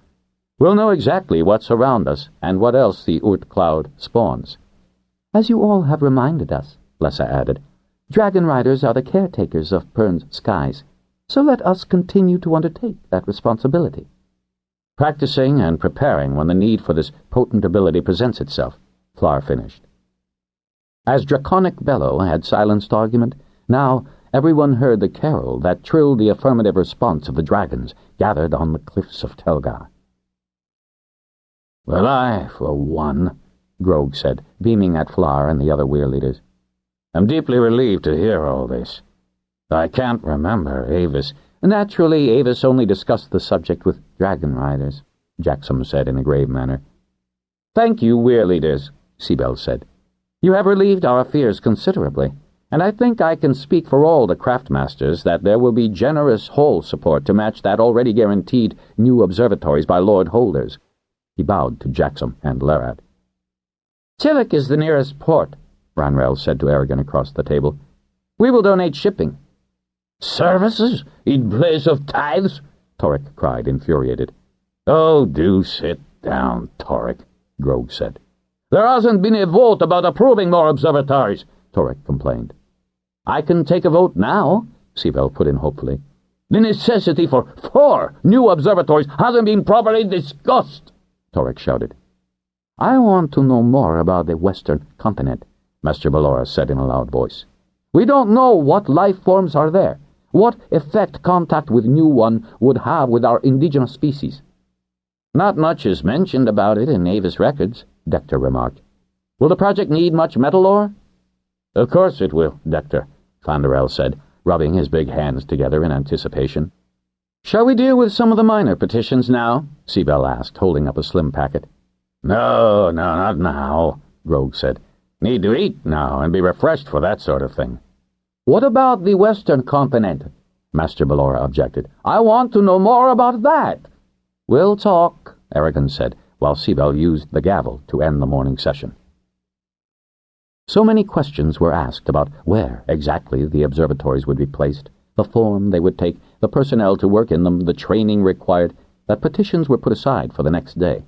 "we'll know exactly what's around us and what else the Urt cloud spawns." "As you all have reminded us," Lessa added, "Dragonriders are the caretakers of Pern's skies, so let us continue to undertake that responsibility." "Practicing and preparing when the need for this potent ability presents itself," Flower finished. As Draconic Bellow had silenced argument, now everyone heard the carol that trilled the affirmative response of the dragons gathered on the cliffs of Telgar. "Well, I, for one," Grog said, beaming at Flower and the other Weir leaders, "am deeply relieved to hear all this. I can't remember Avis." "Naturally, Avis only discussed the subject with Dragonriders," Jackson said in a grave manner. "Thank you, Weir leaders," Seabell said. "You have relieved our fears considerably, and I think I can speak for all the craftmasters that there will be generous hall support to match that already guaranteed new observatories by Lord Holders." He bowed to Jackson and Lerad. "Tillich is the nearest port," Ranrel said to Aragon across the table. "We will donate shipping." "Services in place of tithes?" Torek cried, infuriated. "Oh, do sit down, Torek," Grog said. "There hasn't been a vote about approving more observatories," Torek complained. "I can take a vote now," Seabell put in hopefully. "The necessity for 4 new observatories hasn't been properly discussed," Torek shouted. "I want to know more about the western continent," Master Ballora said in a loud voice. "We don't know what life forms are there, what effect contact with new one would have with our indigenous species." "Not much is mentioned about it in Avis records," Dector remarked. "Will the project need much metal ore?" "Of course it will, Dector," Fanderel said, rubbing his big hands together in anticipation. "Shall we deal with some of the minor petitions now?" Seabell asked, holding up a slim packet. No, not now," Grog said. "Need to eat now and be refreshed for that sort of thing." "What about the western continent?" Master Ballora objected. "I want to know more about that." "We'll talk," Aragon said, while Seabell used the gavel to end the morning session. So many questions were asked about where exactly the observatories would be placed, the form they would take, the personnel to work in them, the training required, that petitions were put aside for the next day.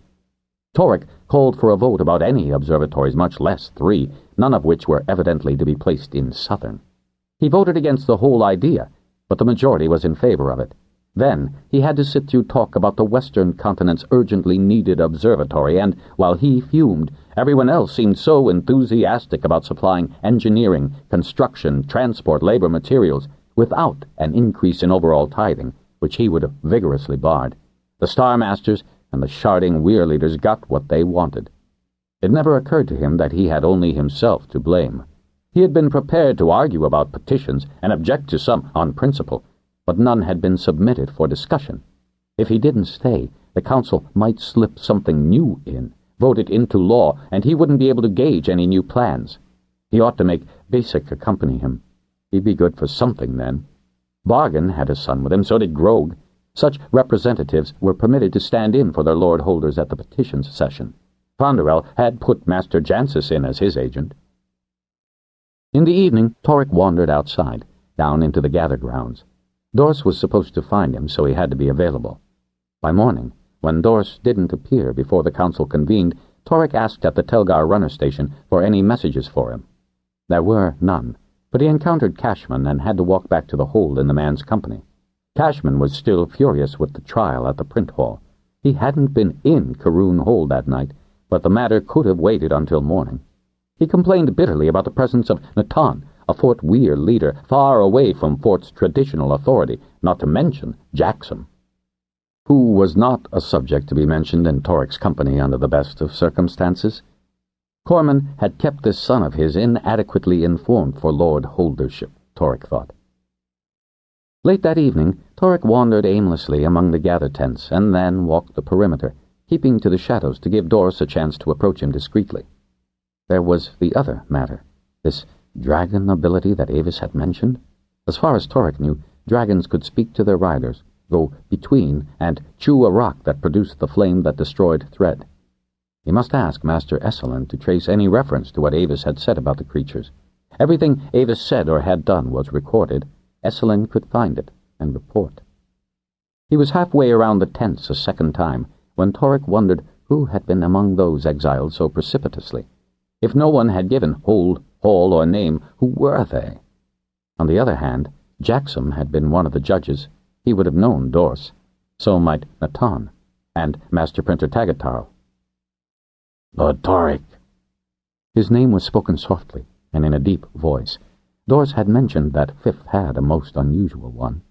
Torek called for a vote about any observatories, much less 3, none of which were evidently to be placed in southern. He voted against the whole idea, but the majority was in favor of it. Then he had to sit through talk about the western continent's urgently needed observatory, and, while he fumed, everyone else seemed so enthusiastic about supplying engineering, construction, transport, labor, materials, without an increase in overall tithing, which he would have vigorously barred. The Star Masters and the sharding Weir leaders got what they wanted. It never occurred to him that he had only himself to blame. He had been prepared to argue about petitions and object to some on principle, but none had been submitted for discussion. If he didn't stay, the council might slip something new in, vote it into law, and he wouldn't be able to gauge any new plans. He ought to make Basic accompany him. He'd be good for something then. Bargain had a son with him, so did Grog. Such representatives were permitted to stand in for their lord holders at the petitions session. Fonderel had put Master Jansis in as his agent. In the evening, Torek wandered outside, down into the gather grounds. Dorse was supposed to find him, so he had to be available. By morning, when Dorse didn't appear before the council convened, Torek asked at the Telgar runner station for any messages for him. There were none, but he encountered Cashman and had to walk back to the hold in the man's company. Cashman was still furious with the trial at the print hall. He hadn't been in Karoon Hold that night, but the matter could have waited until morning. He complained bitterly about the presence of Natan, a Fort Weir leader, far away from Fort's traditional authority, not to mention Jackson, who was not a subject to be mentioned in Torek's company under the best of circumstances. Corman had kept this son of his inadequately informed for Lord Holdership, Torrik thought. Late that evening, Torrik wandered aimlessly among the gather tents and then walked the perimeter, keeping to the shadows to give Doris a chance to approach him discreetly. There was the other matter, this dragon ability that Avis had mentioned. As far as Torrik knew, dragons could speak to their riders, go between, and chew a rock that produced the flame that destroyed thread. He must ask Master Esselin to trace any reference to what Avis had said about the creatures. Everything Avis said or had done was recorded. Esselin could find it and report. He was halfway around the tents a second time when Torrik wondered who had been among those exiled so precipitously. If no one had given hold, hall, or name, who were they? On the other hand, Jackson had been one of the judges. He would have known Dors. So might Natan and Master Printer Tagatarl. Lord Torrik. His name was spoken softly and in a deep voice. Dors had mentioned that Fifth had a most unusual one.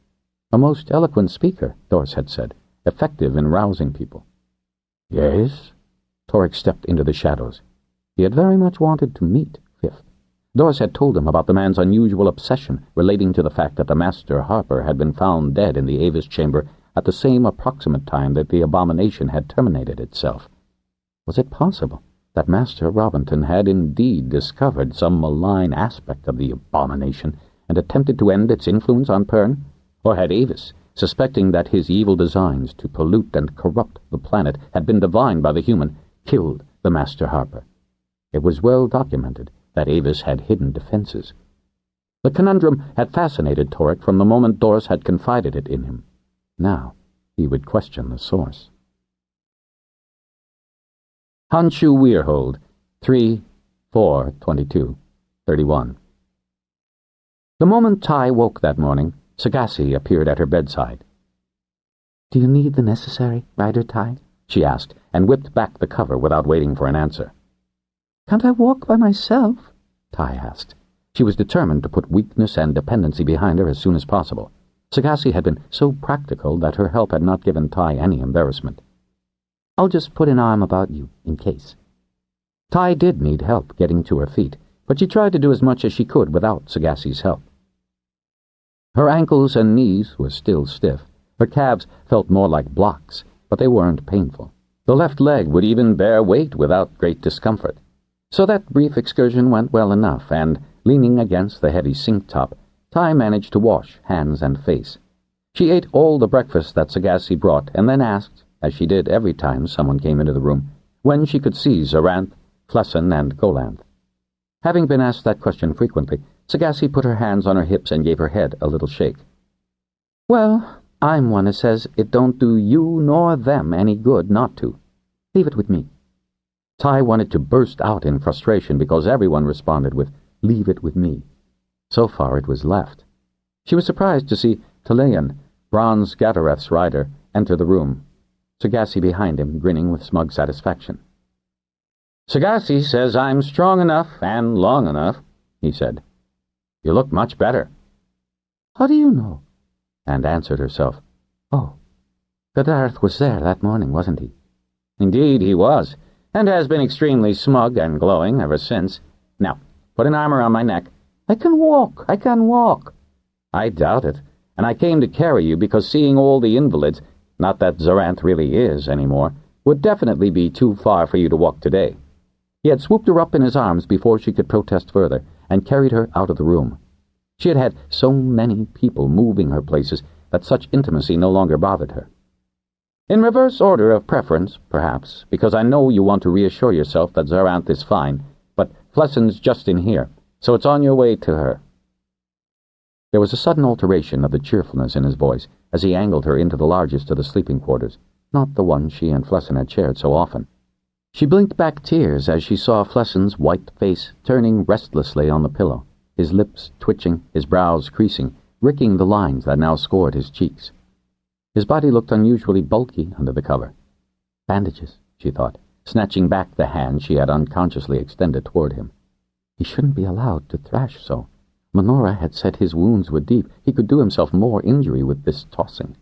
A most eloquent speaker, Dors had said, effective in rousing people. Yes? Torrik stepped into the shadows. He had very much wanted to meet Fifth. Dors had told him about the man's unusual obsession relating to the fact that the Master Harper had been found dead in the Avis chamber at the same approximate time that the abomination had terminated itself. Was it possible that Master Robinson had indeed discovered some malign aspect of the abomination and attempted to end its influence on Pern? Or had Avis, suspecting that his evil designs to pollute and corrupt the planet had been divined by the human, killed the Master Harper? It was well documented that Avis had hidden defenses. The conundrum had fascinated Torrik from the moment Doris had confided it in him. Now he would question the source. Hanshu Weirhold, 3/4/22/31. The moment Tai woke that morning, Sagassi appeared at her bedside. "Do you need the necessary, Rider Tai?" she asked, and whipped back the cover without waiting for an answer. "Can't I walk by myself?" Tai asked. She was determined to put weakness and dependency behind her as soon as possible. Sagassi had been so practical that her help had not given Tai any embarrassment. "I'll just put an arm about you, in case." Tai did need help getting to her feet, but she tried to do as much as she could without Sagassi's help. Her ankles and knees were still stiff. Her calves felt more like blocks, but they weren't painful. The left leg would even bear weight without great discomfort. So that brief excursion went well enough, and, leaning against the heavy sink top, Tai managed to wash hands and face. She ate all the breakfast that Sagassi brought, and then asked, as she did every time someone came into the room, when she could see Zoranth, Flessin, and Golanth. Having been asked that question frequently, Sagassi put her hands on her hips and gave her head a little shake. "Well, I'm one who says it don't do you nor them any good not to. Leave it with me." Tai wanted to burst out in frustration because everyone responded with, "Leave it with me." So far it was left. She was surprised to see Talayan, Bronze Gadareth's rider, enter the room, Sagassi behind him, grinning with smug satisfaction. "Sagassi says I'm strong enough and long enough," he said. "You look much better." "How do you know?" and answered herself, "Oh, Gadareth was there that morning, wasn't he?" "Indeed he was, and has been extremely smug and glowing ever since. Now, put an arm around my neck." I can walk. "I doubt it, and I came to carry you because seeing all the invalids, not that Zoranth really is anymore, would definitely be too far for you to walk today." He had swooped her up in his arms before she could protest further, and carried her out of the room. She had had so many people moving her places that such intimacy no longer bothered her. "In reverse order of preference, perhaps, because I know you want to reassure yourself that Zoranth is fine, but Flessin's just in here, so it's on your way to her." There was a sudden alteration of the cheerfulness in his voice as he angled her into the largest of the sleeping quarters, not the one she and Flessin had shared so often. She blinked back tears as she saw Flessin's white face turning restlessly on the pillow, his lips twitching, his brows creasing, ricking the lines that now scored his cheeks. His body looked unusually bulky under the cover. Bandages, she thought, snatching back the hand she had unconsciously extended toward him. He shouldn't be allowed to thrash so. Minora had said his wounds were deep. He could do himself more injury with this tossing.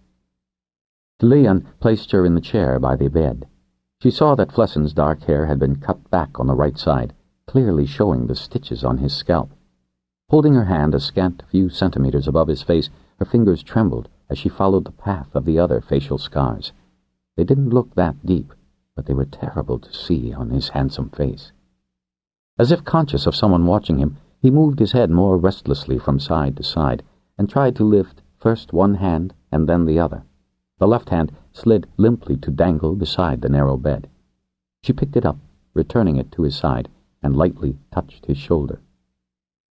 Leon placed her in the chair by the bed. She saw that Flessin's dark hair had been cut back on the right side, clearly showing the stitches on his scalp. Holding her hand a scant few centimeters above his face, her fingers trembled as she followed the path of the other facial scars. They didn't look that deep, but they were terrible to see on his handsome face. As if conscious of someone watching him, he moved his head more restlessly from side to side and tried to lift first one hand and then the other. The left hand slid limply to dangle beside the narrow bed. She picked it up, returning it to his side, and lightly touched his shoulder.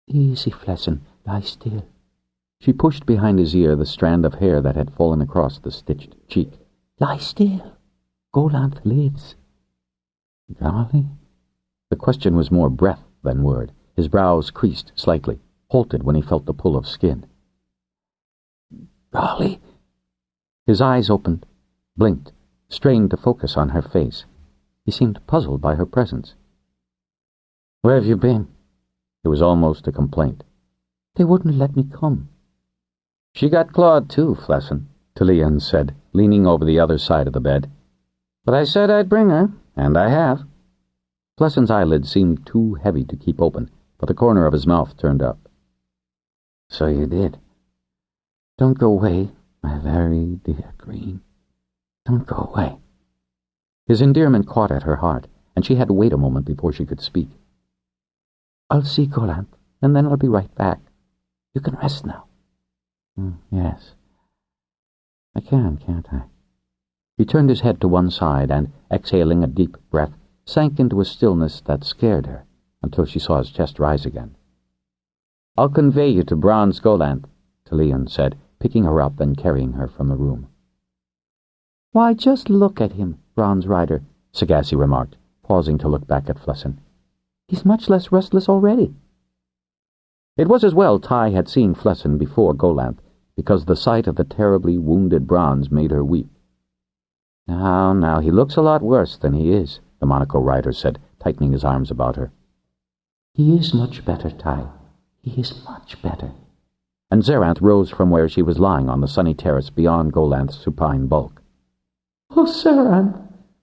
"Easy, Flessin, lie still." She pushed behind his ear the strand of hair that had fallen across the stitched cheek. "Lie still. Golanth lives." "Golly?" The question was more breath than word. His brows creased slightly, halted when he felt the pull of skin. "Golly?" His eyes opened, blinked, strained to focus on her face. He seemed puzzled by her presence. "Where have you been?" It was almost a complaint. "They wouldn't let me come." "She got clawed too, Flessin," Talion said, leaning over the other side of the bed. "But I said I'd bring her, and I have." Flessin's eyelids seemed too heavy to keep open, but the corner of his mouth turned up. "So you did. Don't go away, my very dear Green. Don't go away." His endearment caught at her heart, and she had to wait a moment before she could speak. "I'll see Golanth, and then I'll be right back. You can rest now." Yes. I can, can't I?" He turned his head to one side and, exhaling a deep breath, sank into a stillness that scared her until she saw his chest rise again. "I'll convey you to Bronze Golanth," Talion said, picking her up and carrying her from the room. "Why, just look at him, Bronze Rider," Sagassi remarked, pausing to look back at Flessin. "He's much less restless already." It was as well Ty had seen Flessin before Golanth, because the sight of the terribly wounded Bronze made her weep. Now, he looks a lot worse than he is," the monocle rider said, tightening his arms about her. "He is much better, Ty. He is much better." And Zerath rose from where she was lying on the sunny terrace beyond Golanth's supine bulk. "Oh, Zerath,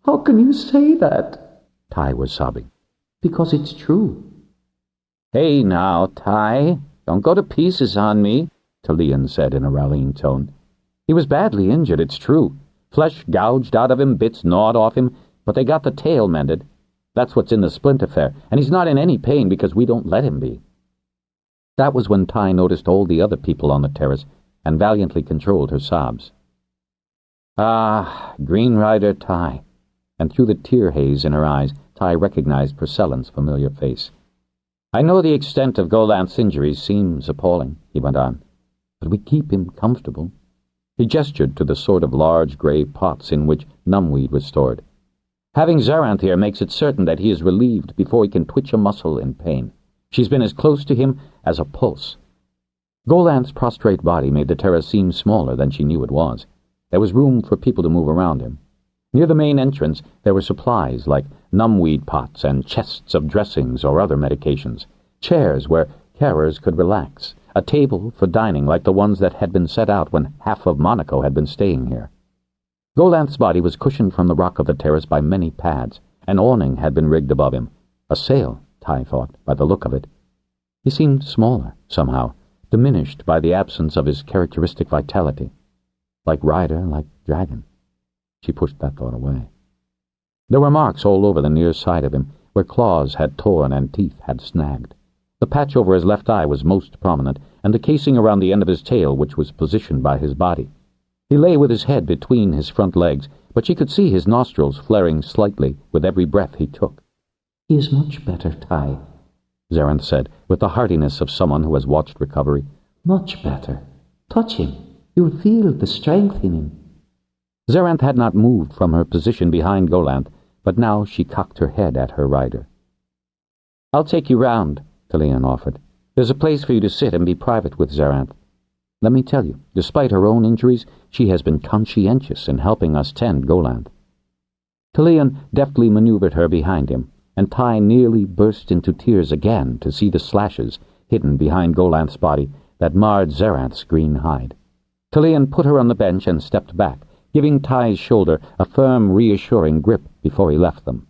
how can you say that?" Ty was sobbing. "Because it's true." "Hey now, Ty, don't go to pieces on me," Talion said in a rallying tone. "He was badly injured, it's true. Flesh gouged out of him, bits gnawed off him, but they got the tail mended. That's what's in the splint affair, and he's not in any pain because we don't let him be." That was when Ty noticed all the other people on the terrace and valiantly controlled her sobs. "Ah, Green Rider Ty," and through the tear haze in her eyes, Ty recognized Purcellin's familiar face. "I know the extent of Golanth's injuries seems appalling," he went on, "but we keep him comfortable." He gestured to the sort of large grey pots in which numbweed was stored. "Having Zerath here makes it certain that he is relieved before he can twitch a muscle in pain. She's been as close to him as a pulse." Golanth's prostrate body made the terrace seem smaller than she knew it was. There was room for people to move around him. Near the main entrance there were supplies like numbweed pots and chests of dressings or other medications, chairs where carers could relax, a table for dining like the ones that had been set out when half of Monaco had been staying here. Golanth's body was cushioned from the rock of the terrace by many pads. An awning had been rigged above him. A sail, Ty thought, by the look of it. He seemed smaller, somehow, diminished by the absence of his characteristic vitality. Like rider, like dragon. She pushed that thought away. There were marks all over the near side of him, where claws had torn and teeth had snagged. The patch over his left eye was most prominent, and the casing around the end of his tail, which was positioned by his body. He lay with his head between his front legs, but she could see his nostrils flaring slightly with every breath he took. "He is much better, Ty," Zerath said, with the heartiness of someone who has watched recovery. "Much better. Touch him. You'll feel the strength in him." Zerath had not moved from her position behind Golanth, but now she cocked her head at her rider. "I'll take you round," Talion offered. "There's a place for you to sit and be private with Zerath. Let me tell you, despite her own injuries, she has been conscientious in helping us tend Golanth." Talion deftly maneuvered her behind him, and Ty nearly burst into tears again to see the slashes hidden behind Golanth's body that marred Zerath's green hide. Talion put her on the bench and stepped back, giving Ty's shoulder a firm, reassuring grip before he left them.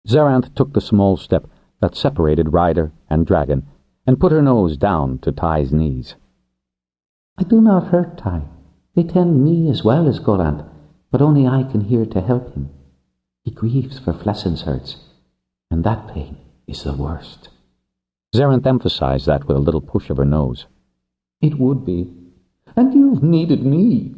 Zerath took the small step that separated rider and dragon, and put her nose down to Ty's knees. I do not hurt Ty. They tend me as well as Golanth, but only I can hear to help him. He grieves for Flessen's hurts, and that pain is the worst. Zarenth emphasized that with a little push of her nose. It would be, and you've needed me.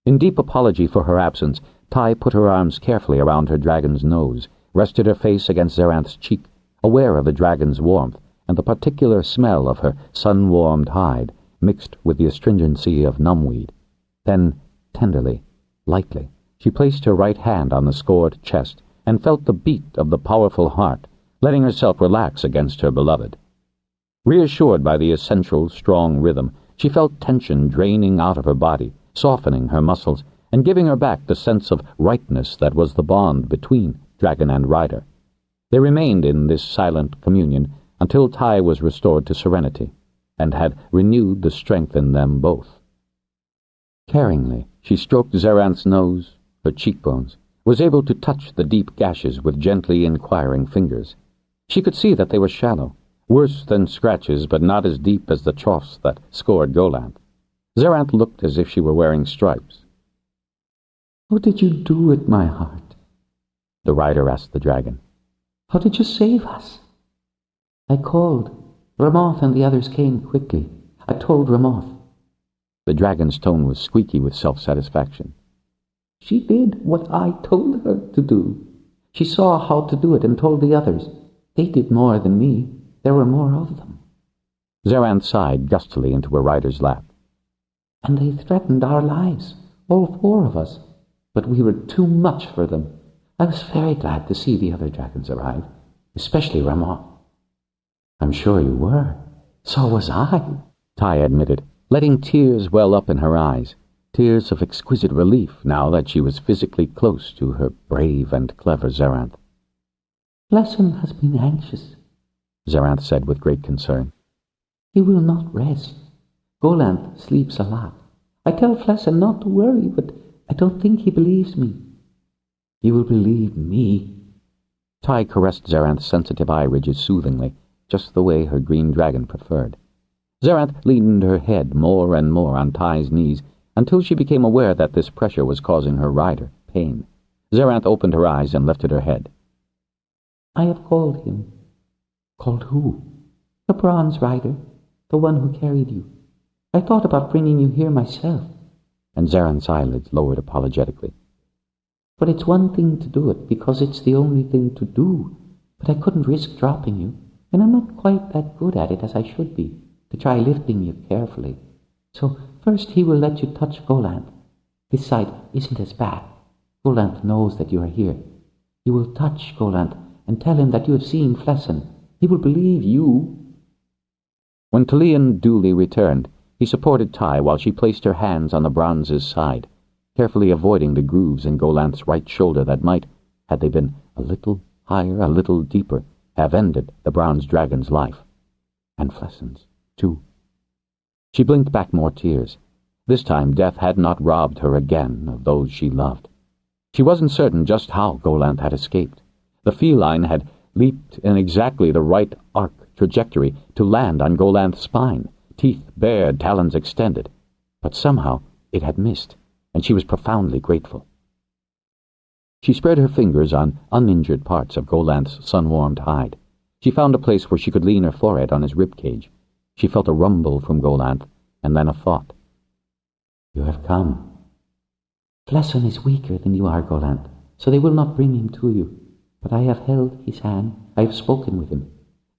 In deep apology for her absence, Ty put her arms carefully around her dragon's nose, rested her face against Zarenth's cheek, aware of the dragon's warmth and the particular smell of her sun-warmed hide, mixed with the astringency of numbweed. Then, tenderly, lightly, she placed her right hand on the scored chest and felt the beat of the powerful heart, letting herself relax against her beloved. Reassured by the essential, strong rhythm, she felt tension draining out of her body, softening her muscles, and giving her back the sense of rightness that was the bond between dragon and rider. They remained in this silent communion until Ty was restored to serenity, and had renewed the strength in them both. Caringly, she stroked Zarenth's nose, her cheekbones, was able to touch the deep gashes with gently inquiring fingers. She could see that they were shallow, worse than scratches, but not as deep as the troughs that scored Golanth. Zarenth looked as if she were wearing stripes. What did you do with my heart? The rider asked the dragon. How did you save us? I called. Ramoth and the others came quickly. I told Ramoth. The dragon's tone was squeaky with self-satisfaction. She did what I told her to do. She saw how to do it and told the others. They did more than me. There were more of them. Zarenth sighed gustily into her rider's lap. And they threatened our lives, all 4 of us. But we were too much for them. I was very glad to see the other dragons arrive, especially Ramoth. I'm sure you were. So was I, Ty admitted, letting tears well up in her eyes, tears of exquisite relief now that she was physically close to her brave and clever Zarenth. Flessen has been anxious, Zarenth said with great concern. He will not rest. Golanth sleeps a lot. I tell Flessen not to worry, but I don't think he believes me. He will believe me. Ty caressed Zarenth's sensitive eye ridges soothingly, just the way her green dragon preferred. Zarenth leaned her head more and more on Ty's knees until she became aware that this pressure was causing her rider pain. Zarenth opened her eyes and lifted her head. I have called him. Called who? The bronze rider, the one who carried you. I thought about bringing you here myself. And Zarenth's eyelids lowered apologetically. But it's one thing to do it, because it's the only thing to do. But I couldn't risk dropping you, and I'm not quite that good at it as I should be, to try lifting you carefully. So first he will let you touch Golanth. This side isn't as bad. Golanth knows that you are here. You will touch Golanth and tell him that you have seen Flessen. He will believe you. When Talion duly returned, he supported Ty while she placed her hands on the bronze's side, carefully avoiding the grooves in Golanth's right shoulder that might, had they been a little higher, a little deeper, have ended the bronze dragon's life. And Flessen's, too. She blinked back more tears. This time death had not robbed her again of those she loved. She wasn't certain just how Golanth had escaped. The feline had leaped in exactly the right arc trajectory to land on Golanth's spine, teeth bared, talons extended. But somehow it had missed, and she was profoundly grateful. She spread her fingers on uninjured parts of Golanth's sun-warmed hide. She found a place where she could lean her forehead on his rib cage. She felt a rumble from Golanth, and then a thought. You have come. Flessen is weaker than you are, Golanth, so they will not bring him to you. But I have held his hand. I have spoken with him.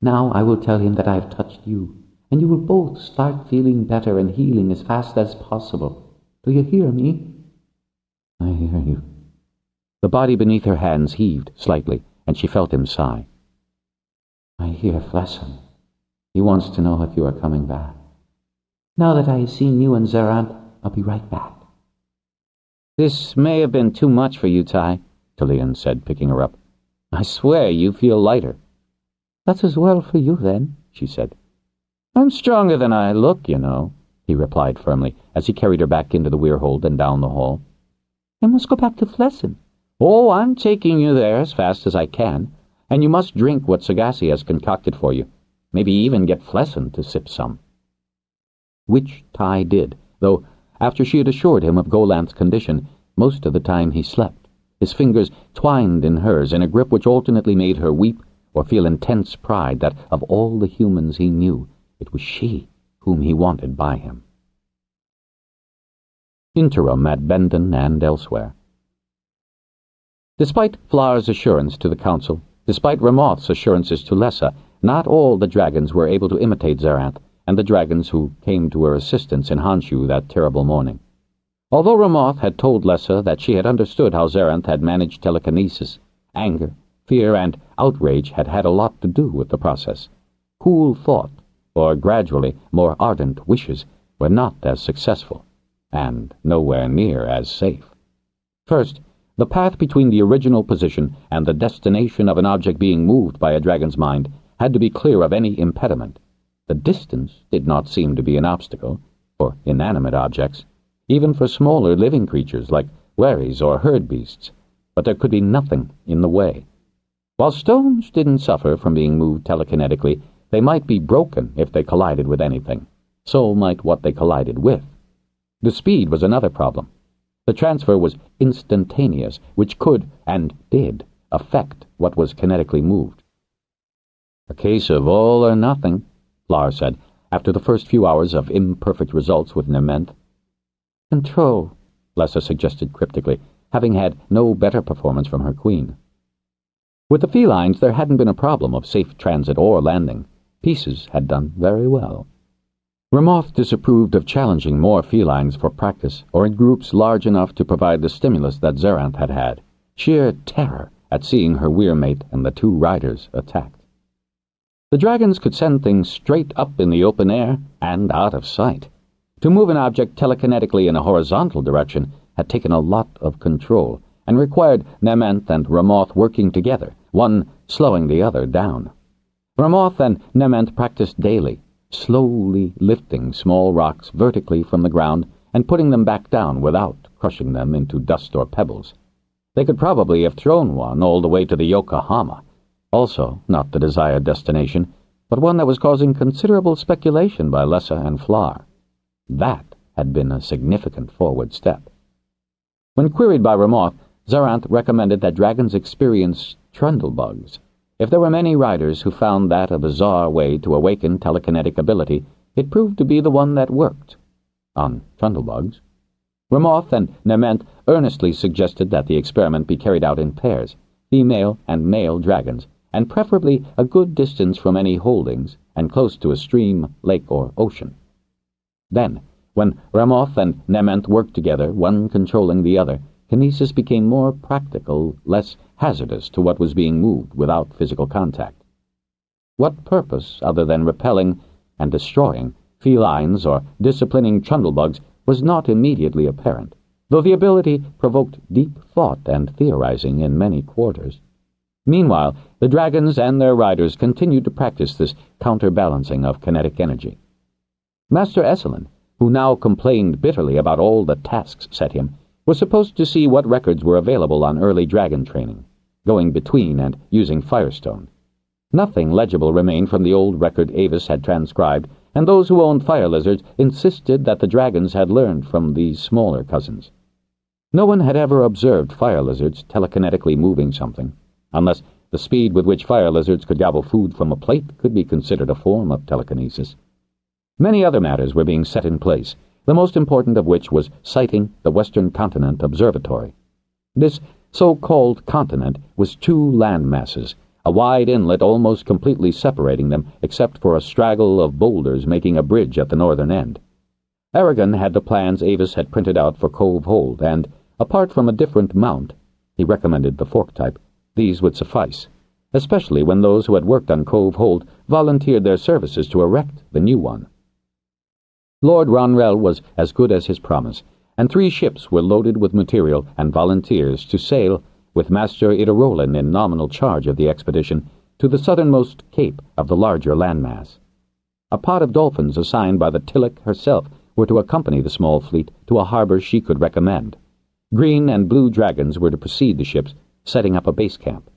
Now I will tell him that I have touched you, and you will both start feeling better and healing as fast as possible. Do you hear me? I hear you. The body beneath her hands heaved slightly, and she felt him sigh. I hear Flessen. He wants to know if you are coming back. Now that I have seen you and Zarenth, I'll be right back. This may have been too much for you, Ty, Talion said, picking her up. I swear you feel lighter. That's as well for you, then, she said. I'm stronger than I look, you know, he replied firmly, as he carried her back into the weirhold and down the hall. I must go back to Flessen. Oh, I'm taking you there as fast as I can, and you must drink what Sagacity has concocted for you. Maybe even get Flesson to sip some. Which Ty did, though after she had assured him of Golanth's condition, most of the time he slept, his fingers twined in hers in a grip which alternately made her weep or feel intense pride that of all the humans he knew, it was she whom he wanted by him. Interim at Bendon and elsewhere. Despite Flar's assurance to the Council, despite Ramoth's assurances to Lessa, not all the dragons were able to imitate Zerath and the dragons who came to her assistance in Honshu that terrible morning. Although Ramoth had told Lessa that she had understood how Zerath had managed telekinesis, anger, fear, and outrage had had a lot to do with the process. Cool thought, or gradually more ardent wishes, were not as successful, and nowhere near as safe. First, the path between the original position and the destination of an object being moved by a dragon's mind had to be clear of any impediment. The distance did not seem to be an obstacle for inanimate objects, even for smaller living creatures like wherries or herd beasts, but there could be nothing in the way. While stones didn't suffer from being moved telekinetically, they might be broken if they collided with anything. So might what they collided with. The speed was another problem. The transfer was instantaneous, which could, and did, affect what was kinetically moved. "A case of all or nothing," Flar said, after the first few hours of imperfect results with Nementh. "Control," Lessa suggested cryptically, having had no better performance from her queen. With the felines there hadn't been a problem of safe transit or landing. Pieces had done very well. Ramoth disapproved of challenging more felines for practice, or in groups large enough to provide the stimulus that Zerath had had, sheer terror at seeing her weirmate and the two riders attacked. The dragons could send things straight up in the open air and out of sight. To move an object telekinetically in a horizontal direction had taken a lot of control, and required Nementh and Ramoth working together, one slowing the other down. Ramoth and Nementh practiced daily, slowly lifting small rocks vertically from the ground and putting them back down without crushing them into dust or pebbles. They could probably have thrown one all the way to the Yokohama, also not the desired destination, but one that was causing considerable speculation by Lessa and Flar. That had been a significant forward step. When queried by Ramoth, Zerath recommended that dragons experience trundlebugs. If there were many riders who found that a bizarre way to awaken telekinetic ability, it proved to be the one that worked. On trundlebugs. Ramoth and Nementh earnestly suggested that the experiment be carried out in pairs, female and male dragons, and preferably a good distance from any holdings and close to a stream, lake, or ocean. Then, when Ramoth and Nementh worked together, one controlling the other, kinesis became more practical, less hazardous to what was being moved without physical contact. What purpose, other than repelling and destroying felines or disciplining trundlebugs, was not immediately apparent, though the ability provoked deep thought and theorizing in many quarters. Meanwhile, the dragons and their riders continued to practice this counterbalancing of kinetic energy. Master Esselin, who now complained bitterly about all the tasks set him, was supposed to see what records were available on early dragon training, going between and using Firestone. Nothing legible remained from the old record Avis had transcribed, and those who owned fire lizards insisted that the dragons had learned from these smaller cousins. No one had ever observed fire lizards telekinetically moving something, unless the speed with which fire lizards could gobble food from a plate could be considered a form of telekinesis. Many other matters were being set in place, the most important of which was siting the Western Continent Observatory. This so-called continent was two land masses, a wide inlet almost completely separating them except for a straggle of boulders making a bridge at the northern end. Aragon had the plans Avis had printed out for Cove Hold, and, apart from a different mount, he recommended the fork type, these would suffice, especially when those who had worked on Cove Hold volunteered their services to erect the new one. Lord Ronrel was as good as his promise, and 3 ships were loaded with material and volunteers to sail, with Master Idarolin in nominal charge of the expedition, to the southernmost cape of the larger landmass. A pod of dolphins assigned by the Tillich herself were to accompany the small fleet to a harbor she could recommend. Green and blue dragons were to precede the ships, setting up a base camp.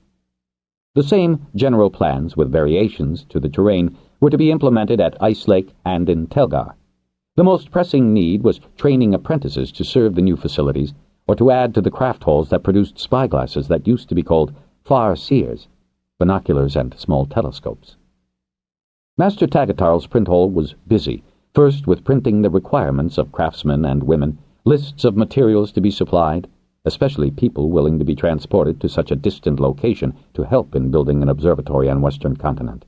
The same general plans, with variations to the terrain, were to be implemented at Ice Lake and in Telgar. The most pressing need was training apprentices to serve the new facilities, or to add to the craft halls that produced spyglasses that used to be called far-seers, binoculars and small telescopes. Master Tagatarl's print hall was busy, first with printing the requirements of craftsmen and women, lists of materials to be supplied, especially people willing to be transported to such a distant location to help in building an observatory on Western continent.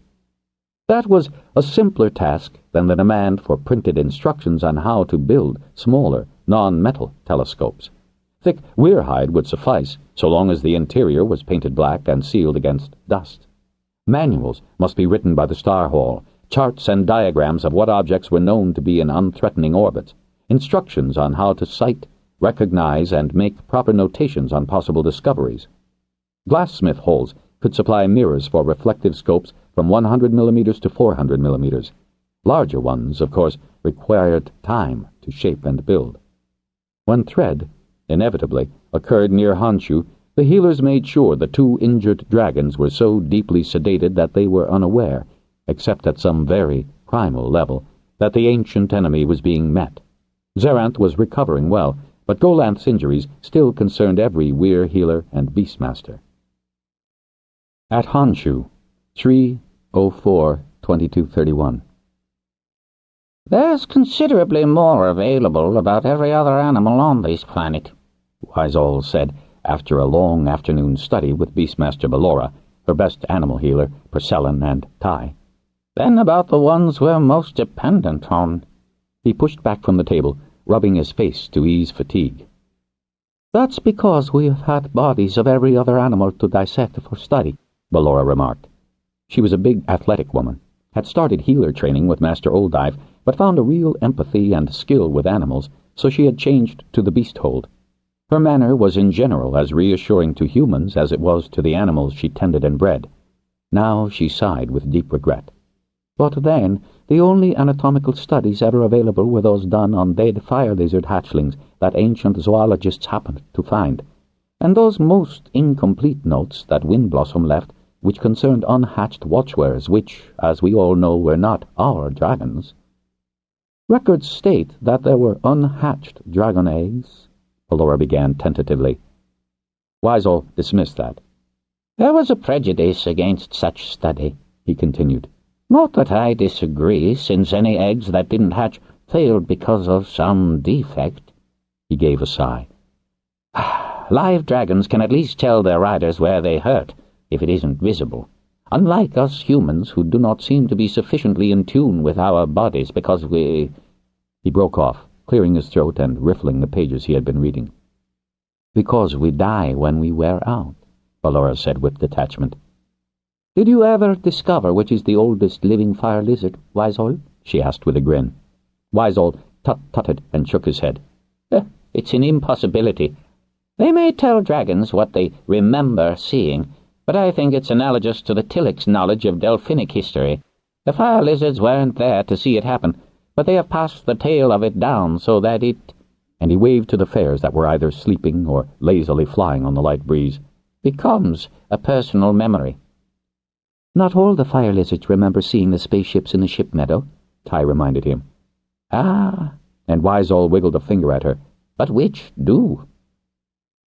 That was a simpler task than the demand for printed instructions on how to build smaller, non-metal telescopes. Thick weirhide would suffice, so long as the interior was painted black and sealed against dust. Manuals must be written by the Star Hall, charts and diagrams of what objects were known to be in unthreatening orbits, instructions on how to sight, recognize, and make proper notations on possible discoveries. Glassmith holes could supply mirrors for reflective scopes from 100 millimeters to 400 millimeters. Larger ones, of course, required time to shape and build. When thread, inevitably, occurred near Honshu, the healers made sure the two injured dragons were so deeply sedated that they were unaware, except at some very primal level, that the ancient enemy was being met. Zerath was recovering well, but Golanth's injuries still concerned every weir healer and beastmaster. At Honshu, 3/04/2231. There's considerably more available about every other animal on this planet, Wiseall said, after a long afternoon study with Beastmaster Ballora, her best animal healer, Purcellin, and Tai. than about the ones we're most dependent on. He pushed back from the table, rubbing his face to ease fatigue. That's because we have had bodies of every other animal to dissect for study, Ballora remarked. She was a big, athletic woman, had started healer training with Master Oldive, but found a real empathy and skill with animals, so she had changed to the beast hold. Her manner was in general as reassuring to humans as it was to the animals she tended and bred. Now she sighed with deep regret. But then, the only anatomical studies ever available were those done on dead fire lizard hatchlings that ancient zoologists happened to find, and those most incomplete notes that Windblossom left, which concerned unhatched watchwares which, as we all know, were not our dragons. Records state that there were unhatched dragon eggs, Ballora began tentatively. Wiseall dismissed that. There was a prejudice against such study, he continued. Not that I disagree, since any eggs that didn't hatch failed because of some defect. He gave a sigh. Live dragons can at least tell their riders where they hurt, if it isn't visible, unlike us humans who do not seem to be sufficiently in tune with our bodies because we... He broke off, clearing his throat and riffling the pages he had been reading. Because we die when we wear out, Ballora said with detachment. Did you ever discover which is the oldest living fire lizard, Wiseall? She asked with a grin. Wiseall tut-tutted and shook his head. It's an impossibility. They may tell dragons what they remember seeing, but I think it's analogous to the Tillich's knowledge of Delphinic history. The fire lizards weren't there to see it happen, but they have passed the tale of it down so that it... And he waved to the fares that were either sleeping or lazily flying on the light breeze. Becomes a personal memory. Not all the fire lizards remember seeing the spaceships in the ship meadow, Tai reminded him. Ah, and Wiseall wiggled a finger at her. But which do?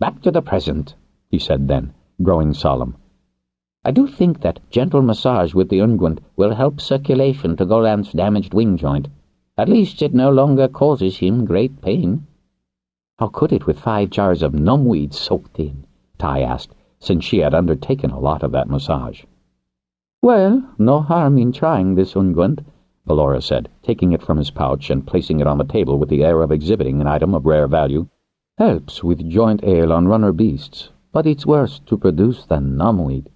Back to the present, he said then, growing solemn. I do think that gentle massage with the unguent will help circulation to Golanth's damaged wing joint. At least it no longer causes him great pain. How could it with 5 jars of numbweed soaked in? Tai asked, since she had undertaken a lot of that massage. Well, no harm in trying this unguent, Ballora said, taking it from his pouch and placing it on the table with the air of exhibiting an item of rare value. Helps with joint ail on runner beasts, but it's worse to produce than numbweed.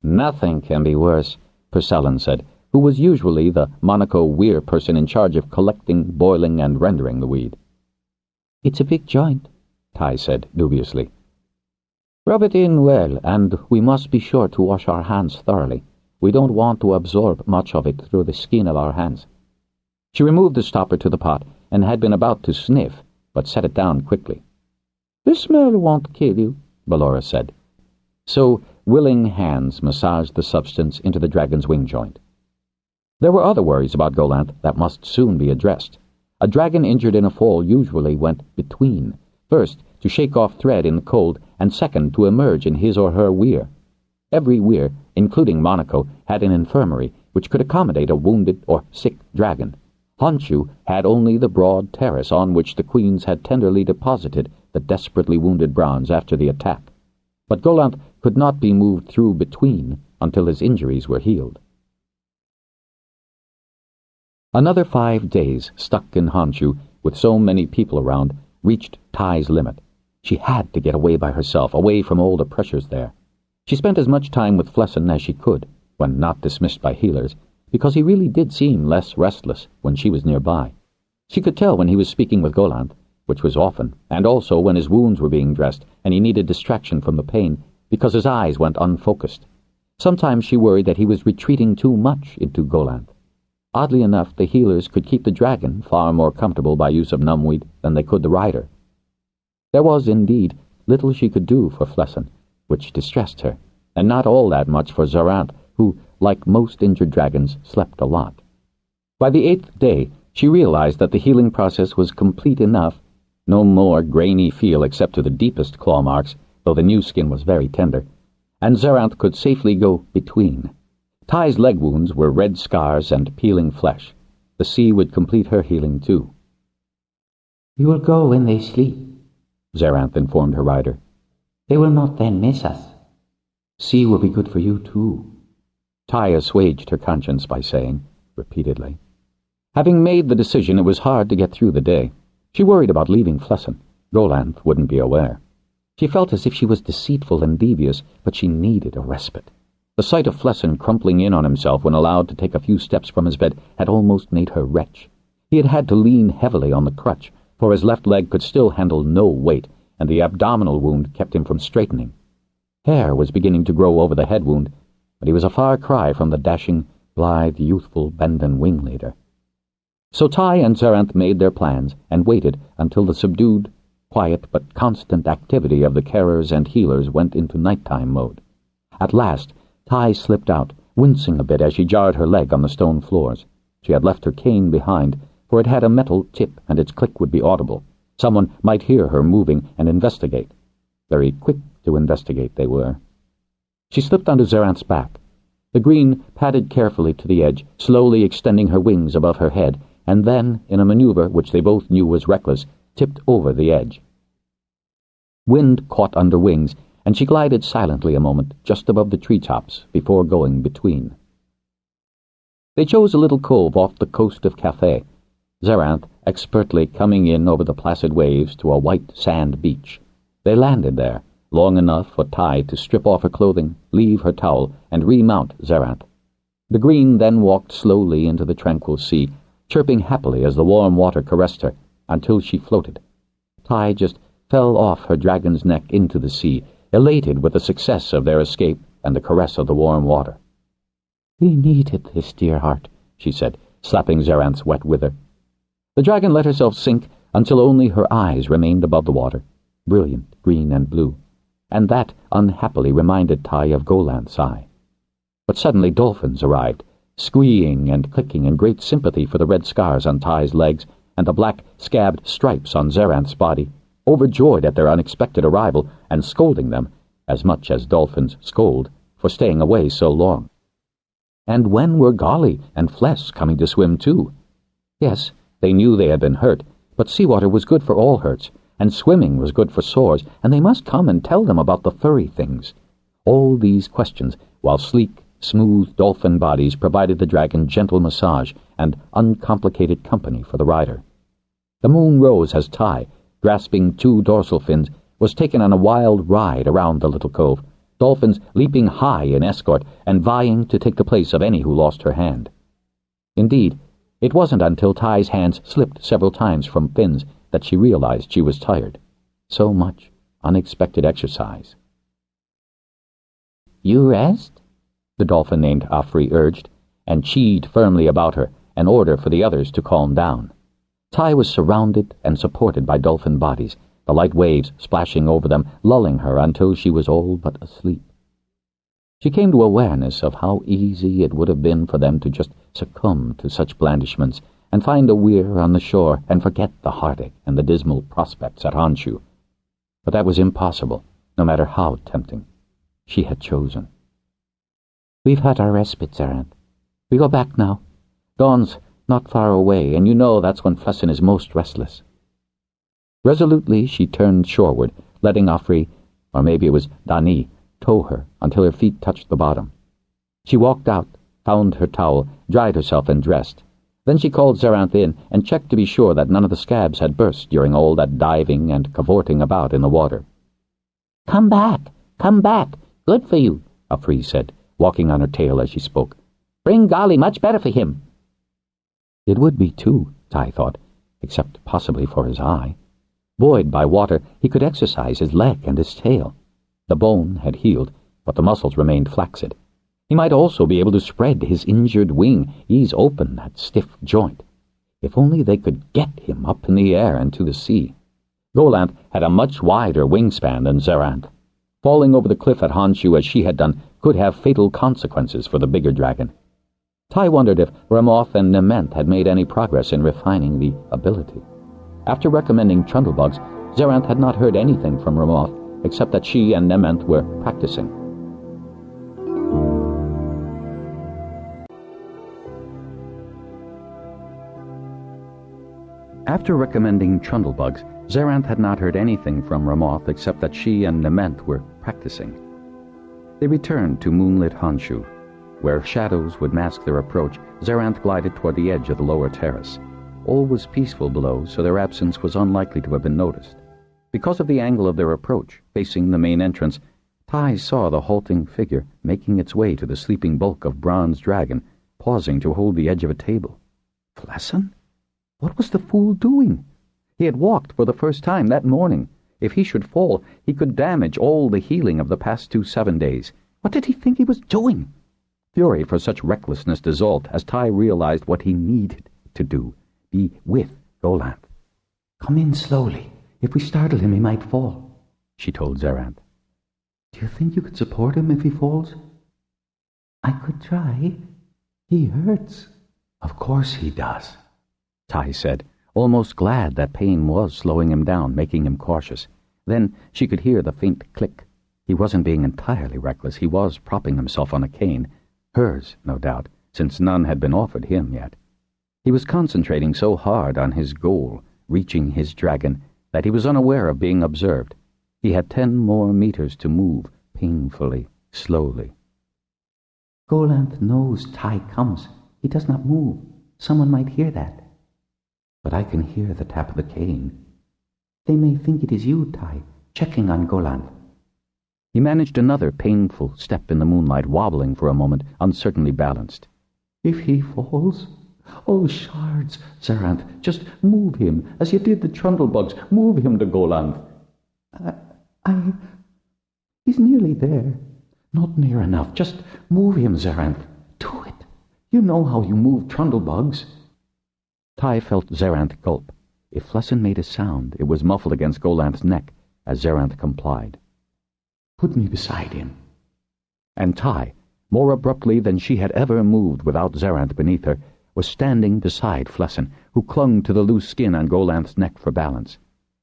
Nothing can be worse, Purcellin said, who was usually the Monaco weir person in charge of collecting, boiling, and rendering the weed. It's a big joint, Tai said dubiously. Rub it in well, and we must be sure to wash our hands thoroughly. We don't want to absorb much of it through the skin of our hands. She removed the stopper to the pot and had been about to sniff, but set it down quickly. The smell won't kill you, Ballora said. So willing hands massaged the substance into the dragon's wing joint. There were other worries about Golanth that must soon be addressed. A dragon injured in a fall usually went between, first to shake off thread in the cold, and second to emerge in his or her weir. Every weir, including Monaco, had an infirmary which could accommodate a wounded or sick dragon. Honshu had only the broad terrace on which the queens had tenderly deposited the desperately wounded bronze after the attack. But Golanth could not be moved through between until his injuries were healed. Another 5 days stuck in Honshu, with so many people around, reached Ty's limit. She had to get away by herself, away from all the pressures there. She spent as much time with Flesson as she could, when not dismissed by healers, because he really did seem less restless when she was nearby. She could tell when he was speaking with Golanth, which was often, and also when his wounds were being dressed and he needed distraction from the pain, because his eyes went unfocused. Sometimes she worried that he was retreating too much into Golanth. Oddly enough, the healers could keep the dragon far more comfortable by use of numbweed than they could the rider. There was, indeed, little she could do for Flesson, which distressed her, and not all that much for Zerath, who, like most injured dragons, slept a lot. By the 8th day, she realized that the healing process was complete enough. No more grainy feel except to the deepest claw marks, though the new skin was very tender, and Zerath could safely go between. Ty's leg wounds were red scars and peeling flesh. The sea would complete her healing too. "You will go when they sleep," Zerath informed her rider. "They will not then miss us. Sea will be good for you too." Ty assuaged her conscience by saying, repeatedly. Having made the decision, it was hard to get through the day. She worried about leaving Flesson. Golanth wouldn't be aware. She felt as if she was deceitful and devious, but she needed a respite. The sight of Flesson crumpling in on himself when allowed to take a few steps from his bed had almost made her retch. He had had to lean heavily on the crutch, for his left leg could still handle no weight, and the abdominal wound kept him from straightening. Hair was beginning to grow over the head wound, but he was a far cry from the dashing, blithe, youthful Bendon wing leader. So Ty and Zerath made their plans and waited until the subdued, quiet but constant activity of the carers and healers went into nighttime mode. At last, Ty slipped out, wincing a bit as she jarred her leg on the stone floors. She had left her cane behind, for it had a metal tip and its click would be audible. Someone might hear her moving and investigate. Very quick to investigate they were. She slipped onto Zerath's back. The green padded carefully to the edge, slowly extending her wings above her head, and then, in a maneuver which they both knew was reckless, tipped over the edge. Wind caught under wings, and she glided silently a moment just above the treetops before going between. They chose a little cove off the coast of Cathay, Zerath expertly coming in over the placid waves to a white sand beach. They landed there, long enough for Ty to strip off her clothing, leave her towel, and remount Zerath. The green then walked slowly into the tranquil sea, chirping happily as the warm water caressed her, until she floated. Ty just fell off her dragon's neck into the sea, elated with the success of their escape and the caress of the warm water. "We needed this, dear heart," she said, slapping Zerath's wet wither. The dragon let herself sink until only her eyes remained above the water, brilliant green and blue, and that unhappily reminded Ty of Golanth's eye. But suddenly dolphins arrived, squeeing and clicking in great sympathy for the red scars on Ty's legs and the black scabbed stripes on Zerath's body, overjoyed at their unexpected arrival and scolding them, as much as dolphins scold, for staying away so long. And when were Golly and Fless coming to swim too? Yes, they knew they had been hurt, but seawater was good for all hurts, and swimming was good for sores, and they must come and tell them about the furry things. All these questions, while sleek, smooth dolphin bodies provided the dragon gentle massage and uncomplicated company for the rider. The moon rose as Ty, grasping 2 dorsal fins, was taken on a wild ride around the little cove, dolphins leaping high in escort and vying to take the place of any who lost her hand. Indeed, it wasn't until Ty's hands slipped several times from fins that she realized she was tired. So much unexpected exercise. "You rest?" the dolphin named Afri urged, and cheed firmly about her, an order for the others to calm down. Ty was surrounded and supported by dolphin bodies, the light waves splashing over them, lulling her until she was all but asleep. She came to awareness of how easy it would have been for them to just succumb to such blandishments and find a weir on the shore and forget the heartache and the dismal prospects at Honshu. But that was impossible, no matter how tempting. She had chosen. "We've had our respite, Zerath. We go back now. Dawn's not far away, and you know that's when Flessen is most restless." Resolutely she turned shoreward, letting Offrey, or maybe it was Dani, tow her until her feet touched the bottom. She walked out, found her towel, dried herself and dressed. Then she called Zerath in and checked to be sure that none of the scabs had burst during all that diving and cavorting about in the water. Come back! Come back! Good for you," Offrey said, walking on her tail as she spoke. "Bring Golly much better for him." It would be too, Tai thought, except possibly for his eye. Buoyed by water, he could exercise his leg and his tail. The bone had healed, but the muscles remained flaccid. He might also be able to spread his injured wing, ease open that stiff joint. If only they could get him up in the air and to the sea. Golanth had a much wider wingspan than Zerath. Falling over the cliff at Honshu as she had done could have fatal consequences for the bigger dragon. Tai wondered if Ramoth and Nementh had made any progress in refining the ability. After recommending Trundlebugs, Zerath had not heard anything from Ramoth, except that she and Nementh were practicing. After recommending Trundlebugs, Zerath had not heard anything from Ramoth except that she and Nementh were practicing. They returned to moonlit Honshu. Where shadows would mask their approach, Zerath glided toward the edge of the lower terrace. All was peaceful below, so their absence was unlikely to have been noticed. Because of the angle of their approach, facing the main entrance, Tai saw the halting figure making its way to the sleeping bulk of bronze dragon, pausing to hold the edge of a table. Flessen? What was the fool doing? He had walked for the first time that morning. If he should fall, he could damage all the healing of the past 2 7 days. What did he think he was doing? Fury for such recklessness dissolved as Tai realized what he needed to do. Be with Golanth. "Come in slowly. If we startle him, he might fall," she told Zerath. "Do you think you could support him if he falls?" "I could try. He hurts." "Of course he does," Tai said, almost glad that pain was slowing him down, making him cautious. Then she could hear the faint click. He wasn't being entirely reckless. He was propping himself on a cane. Hers, no doubt, since none had been offered him yet. He was concentrating so hard on his goal, reaching his dragon, that he was unaware of being observed. He had 10 more meters to move, painfully, slowly. "Golanth knows Tai comes. He does not move. Someone might hear that." "But I can hear the tap of the cane." "They may think it is you, Tai, checking on Golanth." He managed another painful step in the moonlight, wobbling for a moment, uncertainly balanced. "If he falls... Oh, shards, Zerath, just move him, as you did the Trundlebugs. Move him to Golanth." He's nearly there." "Not near enough. Just move him, Zerath. "Do it. You know how you move Trundlebugs." Tai felt Zerath gulp. If Flessen made a sound, it was muffled against Golanth's neck, as Zerath complied. "Put me beside him." And Tai, more abruptly than she had ever moved without Zerath beneath her, was standing beside Flessen, who clung to the loose skin on Golanth's neck for balance.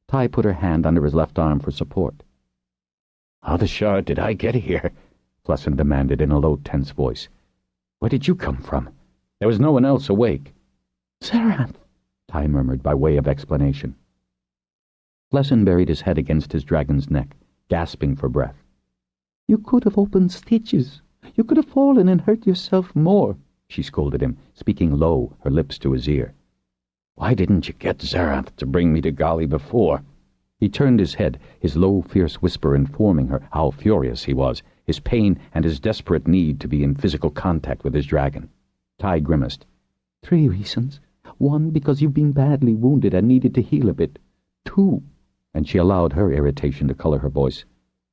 Tai put her hand under his left arm for support. "How the shard did I get here?" Flessen demanded in a low, tense voice. "Where did you come from? There was no one else awake." "Zerath," Tai murmured by way of explanation. Flessen buried his head against his dragon's neck, gasping for breath. "You could have opened stitches. You could have fallen and hurt yourself more," she scolded him, speaking low, her lips to his ear. "Why didn't you get Zerath to bring me to Golly before?" He turned his head, his low, fierce whisper informing her how furious he was, his pain and his desperate need to be in physical contact with his dragon. Tai grimaced. 3 reasons. 1, because you've been badly wounded and needed to heal a bit. 2, and she allowed her irritation to color her voice,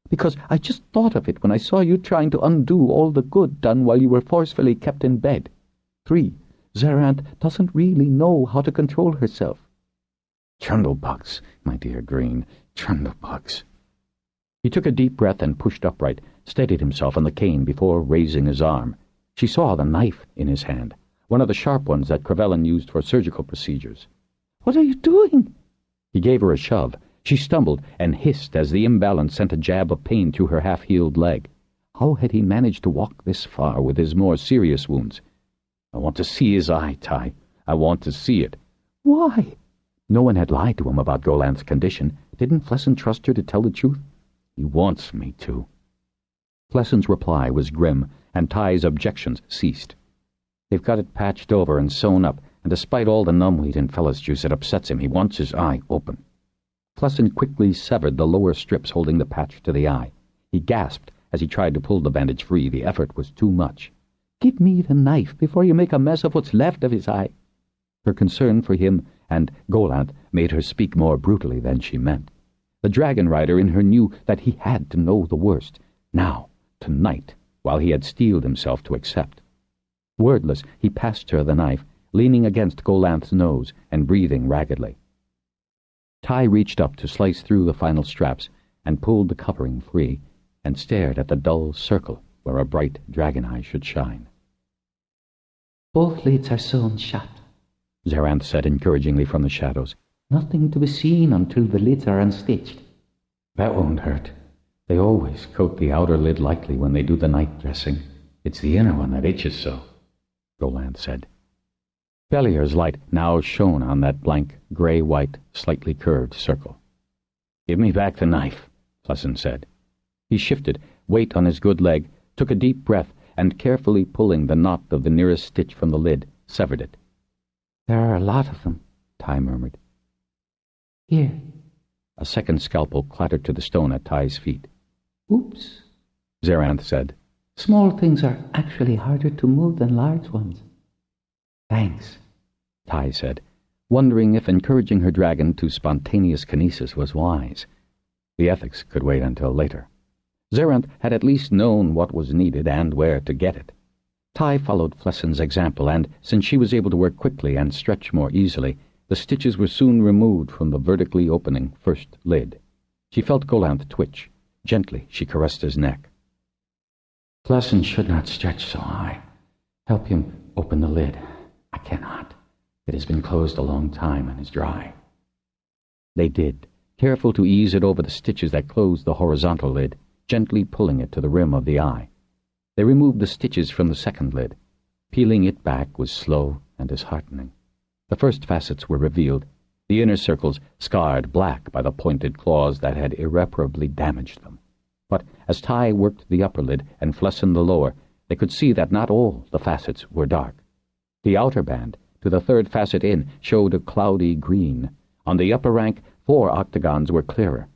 because I just thought of it when I saw you trying to undo all the good done while you were forcefully kept in bed. 3, Zerath doesn't really know how to control herself." "Trundlebugs, my dear Green, Trundlebugs." He took a deep breath and pushed upright, steadied himself on the cane before raising his arm. She saw the knife in his hand, one of the sharp ones that Crevellin used for surgical procedures. "What are you doing?" He gave her a shove. She stumbled and hissed as the imbalance sent a jab of pain through her half-healed leg. How had he managed to walk this far with his more serious wounds? "I want to see his eye, Ty. I want to see it." "Why?" No one had lied to him about Golanth's condition. Didn't Flessin trust her to tell the truth? "He wants me to." Flessin's reply was grim, and Ty's objections ceased. "They've got it patched over and sewn up, and despite all the numbweed and fellas juice, it upsets him. He wants his eye open." Flessin quickly severed the lower strips holding the patch to the eye. He gasped as he tried to pull the bandage free. The effort was too much. "Give me the knife before you make a mess of what's left of his eye." Her concern for him and Golanth made her speak more brutally than she meant. The Dragonrider in her knew that he had to know the worst, now, tonight, while he had steeled himself to accept. Wordless, he passed her the knife, leaning against Golanth's nose and breathing raggedly. Ty reached up to slice through the final straps and pulled the covering free and stared at the dull circle where a bright dragon eye should shine. "Both lids are sewn shut," Zaranth said encouragingly from the shadows. "Nothing to be seen until the lids are unstitched." "That won't hurt. They always coat the outer lid lightly when they do the night dressing. It's the inner one that itches so," Golanth said. Bellier's light now shone on that blank, grey-white, slightly curved circle. "Give me back the knife," Flessin said. He shifted, weight on his good leg, took a deep breath, and carefully pulling the knot of the nearest stitch from the lid, severed it. "There are a lot of them," Ty murmured. "Here." A second scalpel clattered to the stone at Ty's feet. "Oops," Zaranth said. "Small things are actually harder to move than large ones." "Thanks," Ty said, wondering if encouraging her dragon to spontaneous kinesis was wise. The ethics could wait until later. Zaranth had at least known what was needed and where to get it. Ty followed Flessin's example, and since she was able to work quickly and stretch more easily, the stitches were soon removed from the vertically opening first lid. She felt Golanth twitch. Gently she caressed his neck. "Flessin should not stretch so high. Help him open the lid. I cannot. It has been closed a long time and is dry." They did, careful to ease it over the stitches that closed the horizontal lid, gently pulling it to the rim of the eye. They removed the stitches from the second lid. Peeling it back was slow and disheartening. The first facets were revealed, the inner circles scarred black by the pointed claws that had irreparably damaged them. But as Ty worked the upper lid and Flessin the lower, they could see that not all the facets were dark. The outer band, to the third facet in, showed a cloudy green. On the upper rank, 4 octagons were clearer.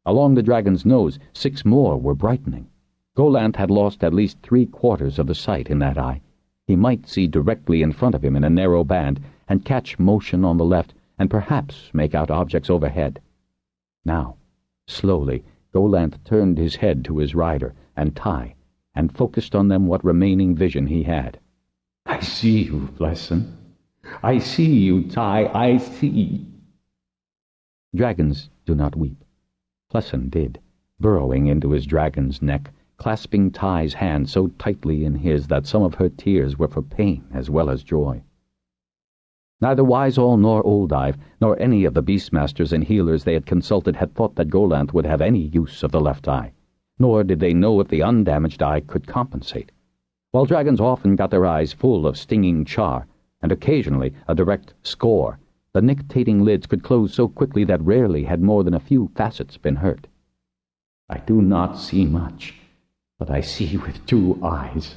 Along the dragon's nose, 6 more were brightening. Golanth had lost at least 3/4 of the sight in that eye. He might see directly in front of him in a narrow band, and catch motion on the left, and perhaps make out objects overhead. Now, slowly, Golanth turned his head to his rider and Ty, and focused on them what remaining vision he had. "I see you, Flessin. I see you, Ty. I see." Dragons do not weep. Flessin did, burrowing into his dragon's neck, clasping Ty's hand so tightly in his that some of her tears were for pain as well as joy. Neither Wiseall nor Oldive, nor any of the beastmasters and healers they had consulted had thought that Golanth would have any use of the left eye, nor did they know if the undamaged eye could compensate. While dragons often got their eyes full of stinging char, and occasionally a direct score, the nictating lids could close so quickly that rarely had more than a few facets been hurt. "I do not see much, but I see with 2 eyes."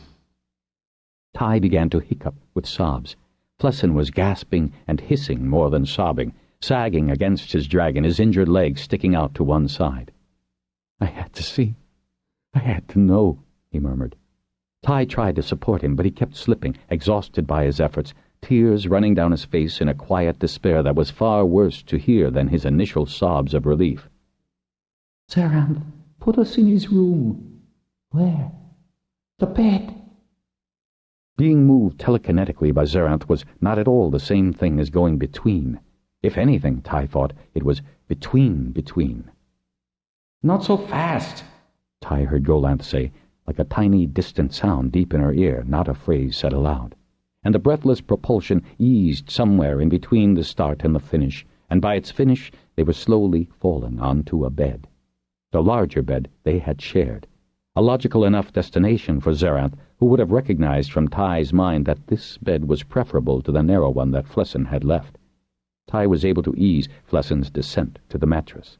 Ty began to hiccup with sobs. Flessin was gasping and hissing more than sobbing, sagging against his dragon, his injured legs sticking out to one side. "I had to see. I had to know," he murmured. Ty tried to support him, but he kept slipping, exhausted by his efforts, tears running down his face in a quiet despair that was far worse to hear than his initial sobs of relief. "Zaranth, put us in his room." "Where?" "The bed." Being moved telekinetically by Zaranth was not at all the same thing as going between. If anything, Ty thought, it was between. "Not so fast." Ty heard Golanth say, like a tiny distant sound deep in her ear, not a phrase said aloud. And the breathless propulsion eased somewhere in between the start and the finish, and by its finish they were slowly falling onto a bed. The larger bed they had shared. A logical enough destination for Zerath, who would have recognized from Ty's mind that this bed was preferable to the narrow one that Flessin had left. Ty was able to ease Flessin's descent to the mattress.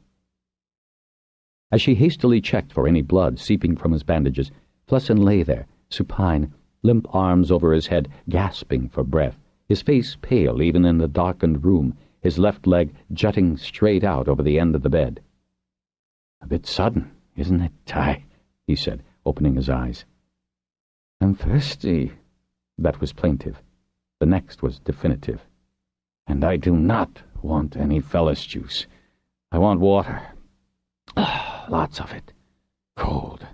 As she hastily checked for any blood seeping from his bandages, Flessin lay there, supine, limp arms over his head, gasping for breath, his face pale even in the darkened room, his left leg jutting straight out over the end of the bed. "A bit sudden, isn't it, Ty?" he said, opening his eyes. "I'm thirsty." That was plaintive. The next was definitive. "And I do not want any Fellis juice. I want water. Lots of it. Cold."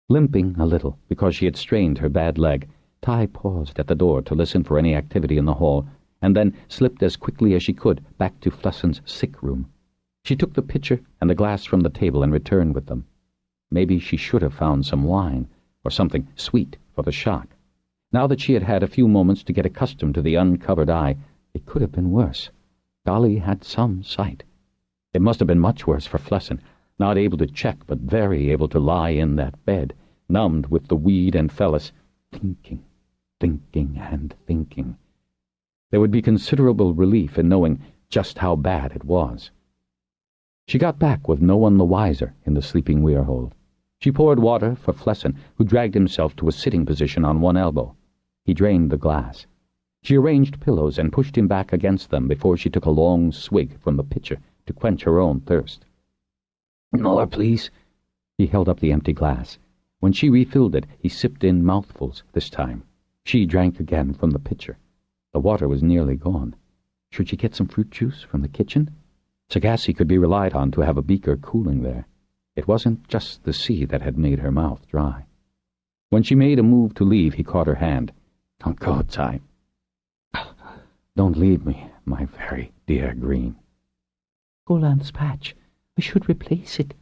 Limping a little because she had strained her bad leg, Ty paused at the door to listen for any activity in the hall, and then slipped as quickly as she could back to Flessin's sick room. She took the pitcher and the glass from the table and returned with them. Maybe she should have found some wine, or something sweet for the shock. Now that she had had a few moments to get accustomed to the uncovered eye, it could have been worse. Dolly had some sight. It must have been much worse for Flessin, not able to check but very able to lie in that bed, numbed with the weed and Fellis, thinking, and thinking. There would be considerable relief in knowing just how bad it was. She got back with no one the wiser in the sleeping Weirhold. She poured water for Flessin, who dragged himself to a sitting position on one elbow. He drained the glass. She arranged pillows and pushed him back against them before she took a long swig from the pitcher to quench her own thirst. "More, please." He held up the empty glass. When she refilled it, he sipped in mouthfuls this time. She drank again from the pitcher. The water was nearly gone. Should she get some fruit juice from the kitchen? Sagacity could be relied on to have a beaker cooling there. It wasn't just the sea that had made her mouth dry. When she made a move to leave, he caught her hand. "Don't go, Ty. Don't leave me, my very dear Green." "Golanth's patch. I should replace it."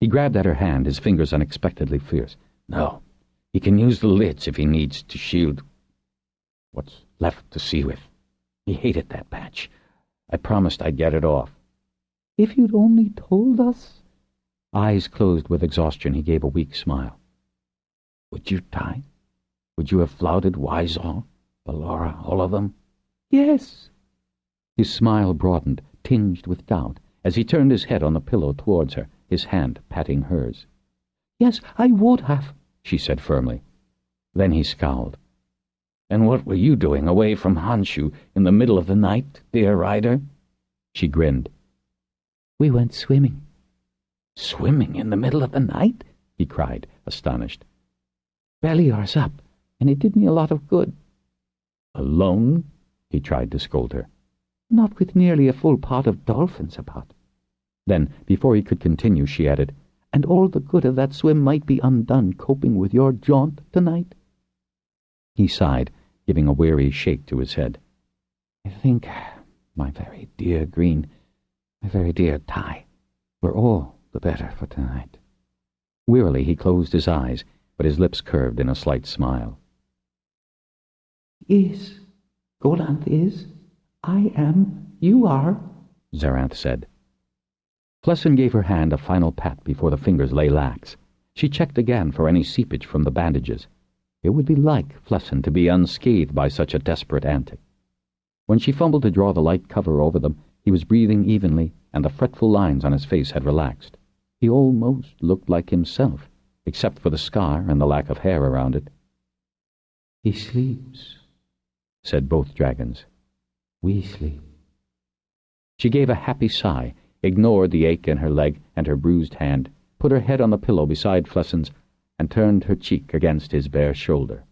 He grabbed at her hand, his fingers unexpectedly fierce. "No, he can use the lids if he needs to shield what's left to see with. He hated that patch. I promised I'd get it off." "If you'd only told us." Eyes closed with exhaustion, he gave a weak smile. "Would you, Ty? Would you have flouted Wiseall, Ballora, all of them?" "Yes." His smile broadened, tinged with doubt, as he turned his head on the pillow towards her, his hand patting hers. "Yes, I would have," she said firmly. Then he scowled. "And what were you doing away from Honshu in the middle of the night, dear Rider?" She grinned. "We went swimming." "Swimming in the middle of the night?" he cried, astonished. "Belly-arse up, and it did me a lot of good." "Alone?" he tried to scold her. "Not with nearly a full pot of dolphins about." Then, before he could continue, she added, "And all the good of that swim might be undone coping with your jaunt tonight." He sighed, giving a weary shake to his head. "I think, my very dear Green, my very dear Ty, we're all the better for tonight." Wearily he closed his eyes, but his lips curved in a slight smile. "Is. Golanth is. I am. You are," Zerath said. Flessin gave her hand a final pat before the fingers lay lax. She checked again for any seepage from the bandages. It would be like Flessin to be unscathed by such a desperate antic. When she fumbled to draw the light cover over them, he was breathing evenly, and the fretful lines on his face had relaxed. He almost looked like himself, except for the scar and the lack of hair around it. "He sleeps," said both dragons. "We sleep." She gave a happy sigh, ignored the ache in her leg and her bruised hand, put her head on the pillow beside Flessin's, and turned her cheek against his bare shoulder.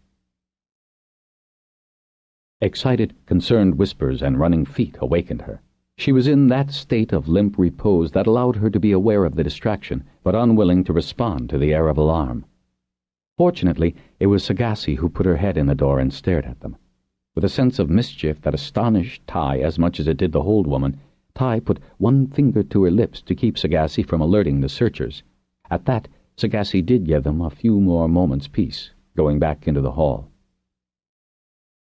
Excited, concerned whispers and running feet awakened her. She was in that state of limp repose that allowed her to be aware of the distraction, but unwilling to respond to the air of alarm. Fortunately, it was Sagacity who put her head in the door and stared at them. With a sense of mischief that astonished Ty as much as it did the hold woman, Ty put one finger to her lips to keep Sagacity from alerting the searchers. At that, Sagacity did give them a few more moments' peace, going back into the hall.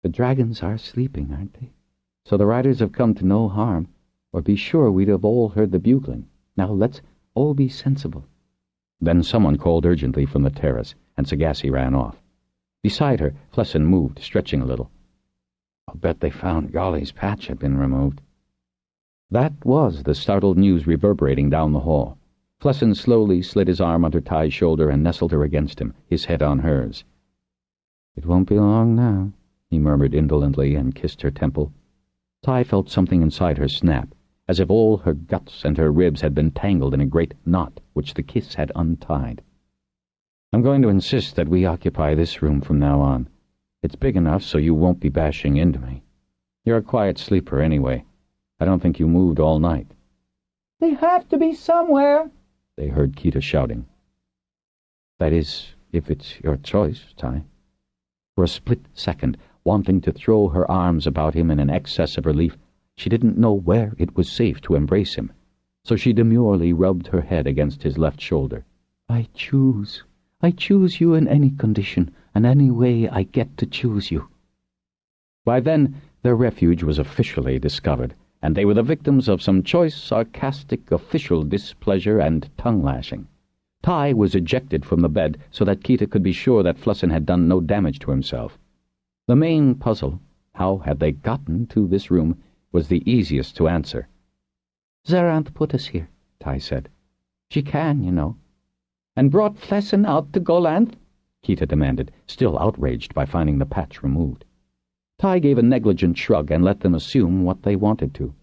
The dragons are sleeping, aren't they? So the riders have come to no harm, or be sure we'd have all heard the bugling. Now let's all be sensible. Then someone called urgently from the terrace, and Sagacity ran off. Beside her, Flessin moved, stretching a little. I'll bet they found Golly's patch had been removed. That was the startled news reverberating down the hall. Flessin slowly slid his arm under Ty's shoulder and nestled her against him, his head on hers. "It won't be long now," he murmured indolently and kissed her temple. Ty felt something inside her snap, as if all her guts and her ribs had been tangled in a great knot which the kiss had untied. "I'm going to insist that we occupy this room from now on. It's big enough so you won't be bashing into me. You're a quiet sleeper anyway. I don't think you moved all night." "They have to be somewhere," they heard Kita shouting. "That is, if it's your choice, Ty." For a split second, wanting to throw her arms about him in an excess of relief, she didn't know where it was safe to embrace him, so she demurely rubbed her head against his left shoulder. I choose you in any condition, and any way I get to choose you." By then, their refuge was officially discovered, and they were the victims of some choice, sarcastic official displeasure and tongue-lashing. Ty was ejected from the bed so that Kita could be sure that Flessin had done no damage to himself. The main puzzle, how had they gotten to this room, was the easiest to answer. "Zaranth put us here," Ty said. "She can, you know." "And brought Flessin out to Golanth?" Kita demanded, still outraged by finding the patch removed. Ty gave a negligent shrug and let them assume what they wanted to.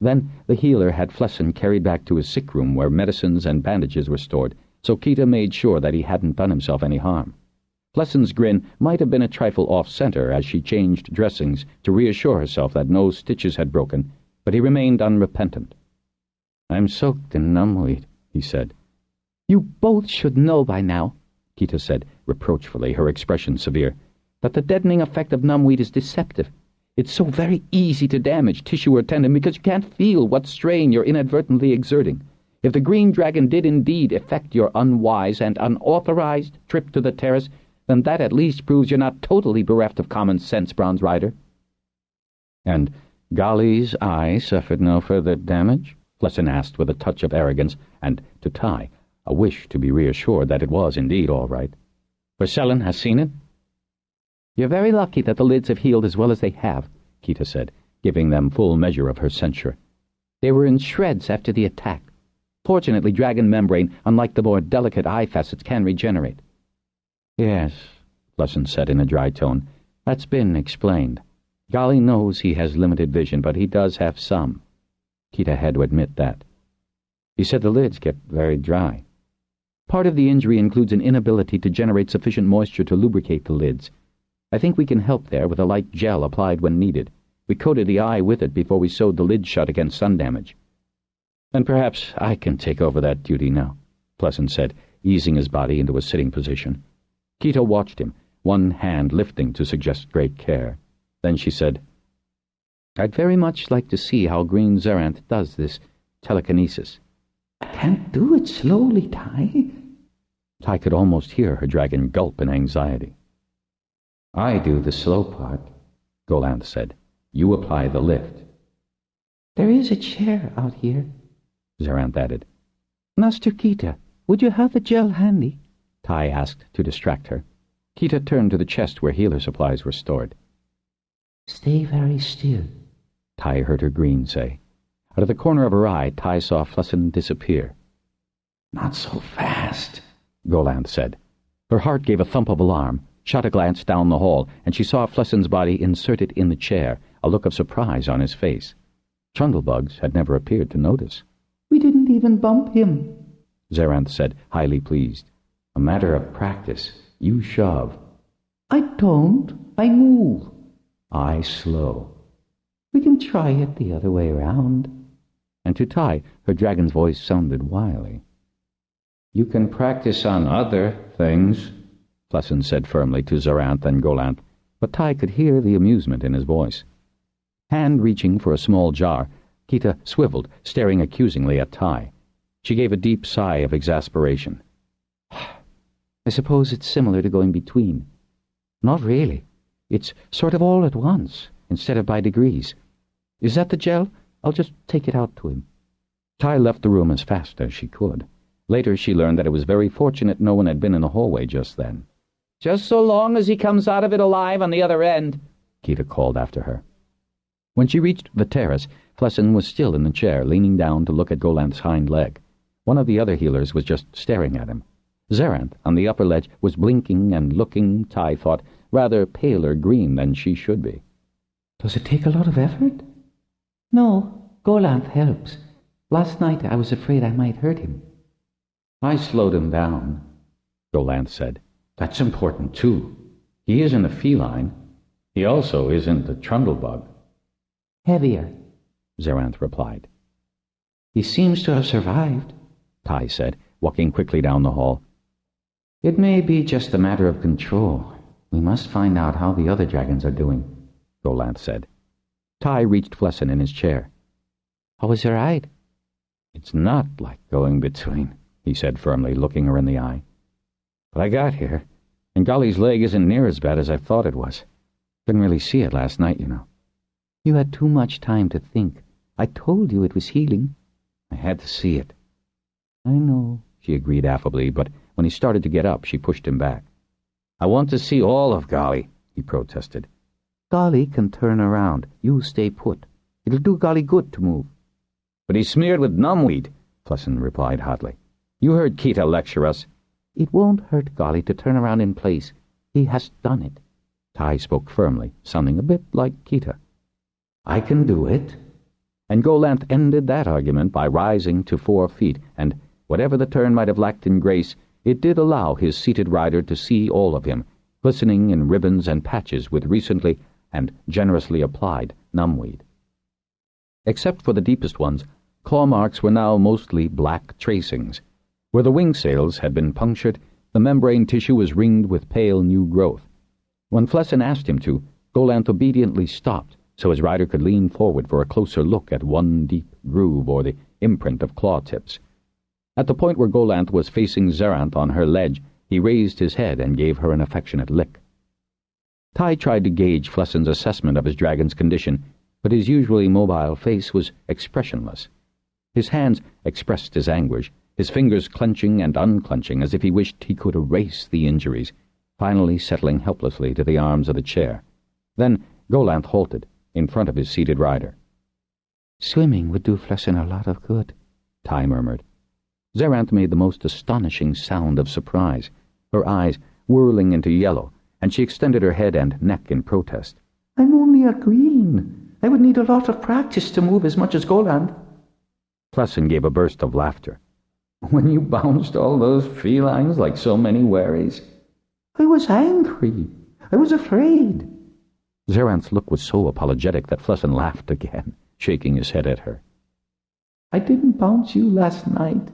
Then the healer had Flessin carried back to his sick room where medicines and bandages were stored, so Kita made sure that he hadn't done himself any harm. Flessin's grin might have been a trifle off-center as she changed dressings to reassure herself that no stitches had broken, but he remained unrepentant. "I'm soaked in numbweed," he said. "You both should know by now," Kita said reproachfully, her expression severe, "that the deadening effect of numbweed is deceptive. It's so very easy to damage tissue or tendon because you can't feel what strain you're inadvertently exerting. If the green dragon did indeed effect your unwise and unauthorized trip to the terrace, then that at least proves you're not totally bereft of common sense, Bronze Rider." "And Golly's eye suffered no further damage?" Flessin asked with a touch of arrogance, and, to Ty, a wish to be reassured that it was indeed all right. "Vercellin has seen it?" "You're very lucky that the lids have healed as well as they have," Kita said, giving them full measure of her censure. "They were in shreds after the attack. Fortunately, dragon membrane, unlike the more delicate eye facets, can regenerate." "Yes," Flessin said in a dry tone. "That's been explained. Golly knows he has limited vision, but he does have some." Kita had to admit that. "He said the lids get very dry." "Part of the injury includes an inability to generate sufficient moisture to lubricate the lids. I think we can help there with a light gel applied when needed. We coated the eye with it before we sewed the lid shut against sun damage." "Then perhaps I can take over that duty now," Flessin said, easing his body into a sitting position. Kita watched him, one hand lifting to suggest great care. Then she said, "I'd very much like to see how Green Zaranth does this telekinesis." "Can't do it slowly, Ty." Ty could almost hear her dragon gulp in anxiety. "I do the slow part," Golanth said. "You apply the lift." "There is a chair out here," Zaranth added. "Master Kita, would you have the gel handy?" Ty asked to distract her. Kita turned to the chest where healer supplies were stored. "Stay very still," Ty heard her green say. Out of the corner of her eye, Ty saw Flessin disappear. "Not so fast," Golanth said. Her heart gave a thump of alarm, shot a glance down the hall, and she saw Flessin's body inserted in the chair, a look of surprise on his face. Trundlebugs had never appeared to notice. "We didn't even bump him," Zaranth said, highly pleased. "A matter of practice. You shove." "I don't. I move." "I slow." "We can try it the other way around." And to Ty, her dragon's voice sounded wily. "You can practice on other things," Flessin said firmly to Zaranth and Golanth, but Ty could hear the amusement in his voice. Hand reaching for a small jar, Kita swiveled, staring accusingly at Ty. She gave a deep sigh of exasperation. I suppose it's similar to going between. Not really. It's sort of all at once, instead of by degrees. Is that the gel? I'll just take it out to him. Ty left the room as fast as she could. Later she learned that it was very fortunate no one had been in the hallway just then. Just so long as he comes out of it alive on the other end, Keita called after her. When she reached the terrace, Flessin was still in the chair, leaning down to look at Golanth's hind leg. One of the other healers was just staring at him. Zerath, on the upper ledge, was blinking and looking, Ty thought, rather paler green than she should be. Does it take a lot of effort? No, Golanth helps. Last night I was afraid I might hurt him. I slowed him down, Golanth said. That's important, too. He isn't a feline. He also isn't a trundlebug. Heavier, Zerath replied. He seems to have survived, Ty said, walking quickly down the hall. It may be just a matter of control. We must find out how the other dragons are doing, Golanth said. Ty reached Flessin in his chair. How was your ride? It's not like going between, he said firmly, looking her in the eye. But I got here, and Golly's leg isn't near as bad as I thought it was. Couldn't really see it last night, you know. You had too much time to think. I told you it was healing. I had to see it. I know, she agreed affably, but when he started to get up, she pushed him back. I want to see all of Golly, he protested. Golly can turn around. You stay put. It'll do Golly good to move. But he's smeared with numbweed, Flessin replied hotly. You heard Keita lecture us. It won't hurt Golly to turn around in place. He has done it. Ty spoke firmly, sounding a bit like Keita. I can do it. And Golanth ended that argument by rising to 4 feet, and whatever the turn might have lacked in grace, it did allow his seated rider to see all of him, glistening in ribbons and patches with recently and generously applied numbweed. Except for the deepest ones, claw marks were now mostly black tracings. Where the wing sails had been punctured, the membrane tissue was ringed with pale new growth. When Flessin asked him to, Golanth obediently stopped, so his rider could lean forward for a closer look at one deep groove or the imprint of claw tips. At the point where Golanth was facing Zerath on her ledge, he raised his head and gave her an affectionate lick. Ty tried to gauge Flessin's assessment of his dragon's condition, but his usually mobile face was expressionless. His hands expressed his anguish, his fingers clenching and unclenching as if he wished he could erase the injuries, finally settling helplessly to the arms of the chair. Then Golanth halted, in front of his seated rider. Swimming would do Flessin a lot of good, Ty murmured. Zerath made the most astonishing sound of surprise, her eyes whirling into yellow, and she extended her head and neck in protest. I'm only a green. I would need a lot of practice to move as much as Golanth. Flessin gave a burst of laughter. When you bounced all those felines like so many wherries. I was angry. I was afraid. Zerath's look was so apologetic that Flessin laughed again, shaking his head at her. I didn't bounce you last night.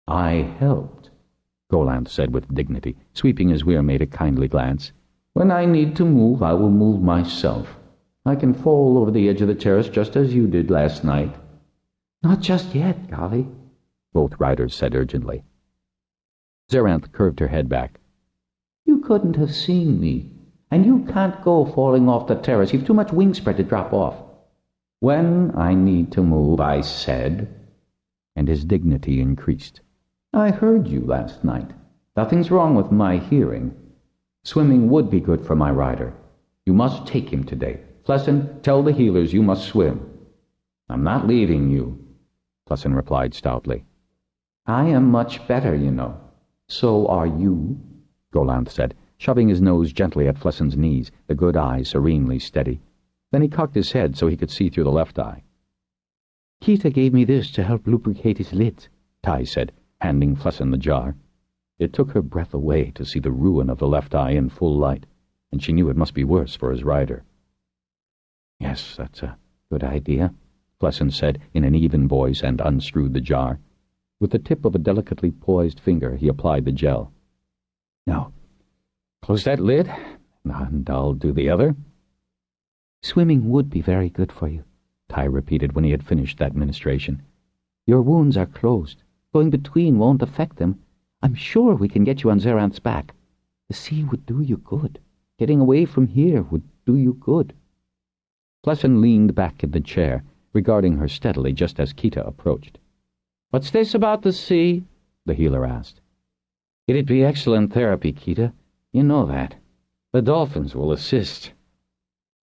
I helped, Golanth said with dignity, sweeping his weir-mate a kindly glance. When I need to move, I will move myself. I can fall over the edge of the terrace just as you did last night. Not just yet, Golly, both riders said urgently. Zerath curved her head back. You couldn't have seen me, and you can't go falling off the terrace. You've too much wingspread to drop off. When I need to move, I said, and his dignity increased. I heard you last night. Nothing's wrong with my hearing. Swimming would be good for my rider. You must take him today. Flessin, tell the healers you must swim. I'm not leaving you, Flessin replied stoutly. I am much better, you know. So are you, Golanth said, shoving his nose gently at Flessin's knees, the good eye serenely steady. Then he cocked his head so he could see through the left eye. Keita gave me this to help lubricate his lids, Ty said, handing Flessin the jar. It took her breath away to see the ruin of the left eye in full light, and she knew it must be worse for his rider. Yes, that's a good idea, Flessin said in an even voice and unscrewed the jar. With the tip of a delicately poised finger, he applied the gel. Now, close that lid, and I'll do the other. Swimming would be very good for you, Ty repeated when he had finished that ministration. Your wounds are closed. Going between won't affect them. I'm sure we can get you on Zeranth's back. The sea would do you good. Getting away from here would do you good. Flessin leaned back in the chair, regarding her steadily just as Kita approached. "What's this about the sea?" the healer asked. "It'd be excellent therapy, Kita. You know that. The dolphins will assist."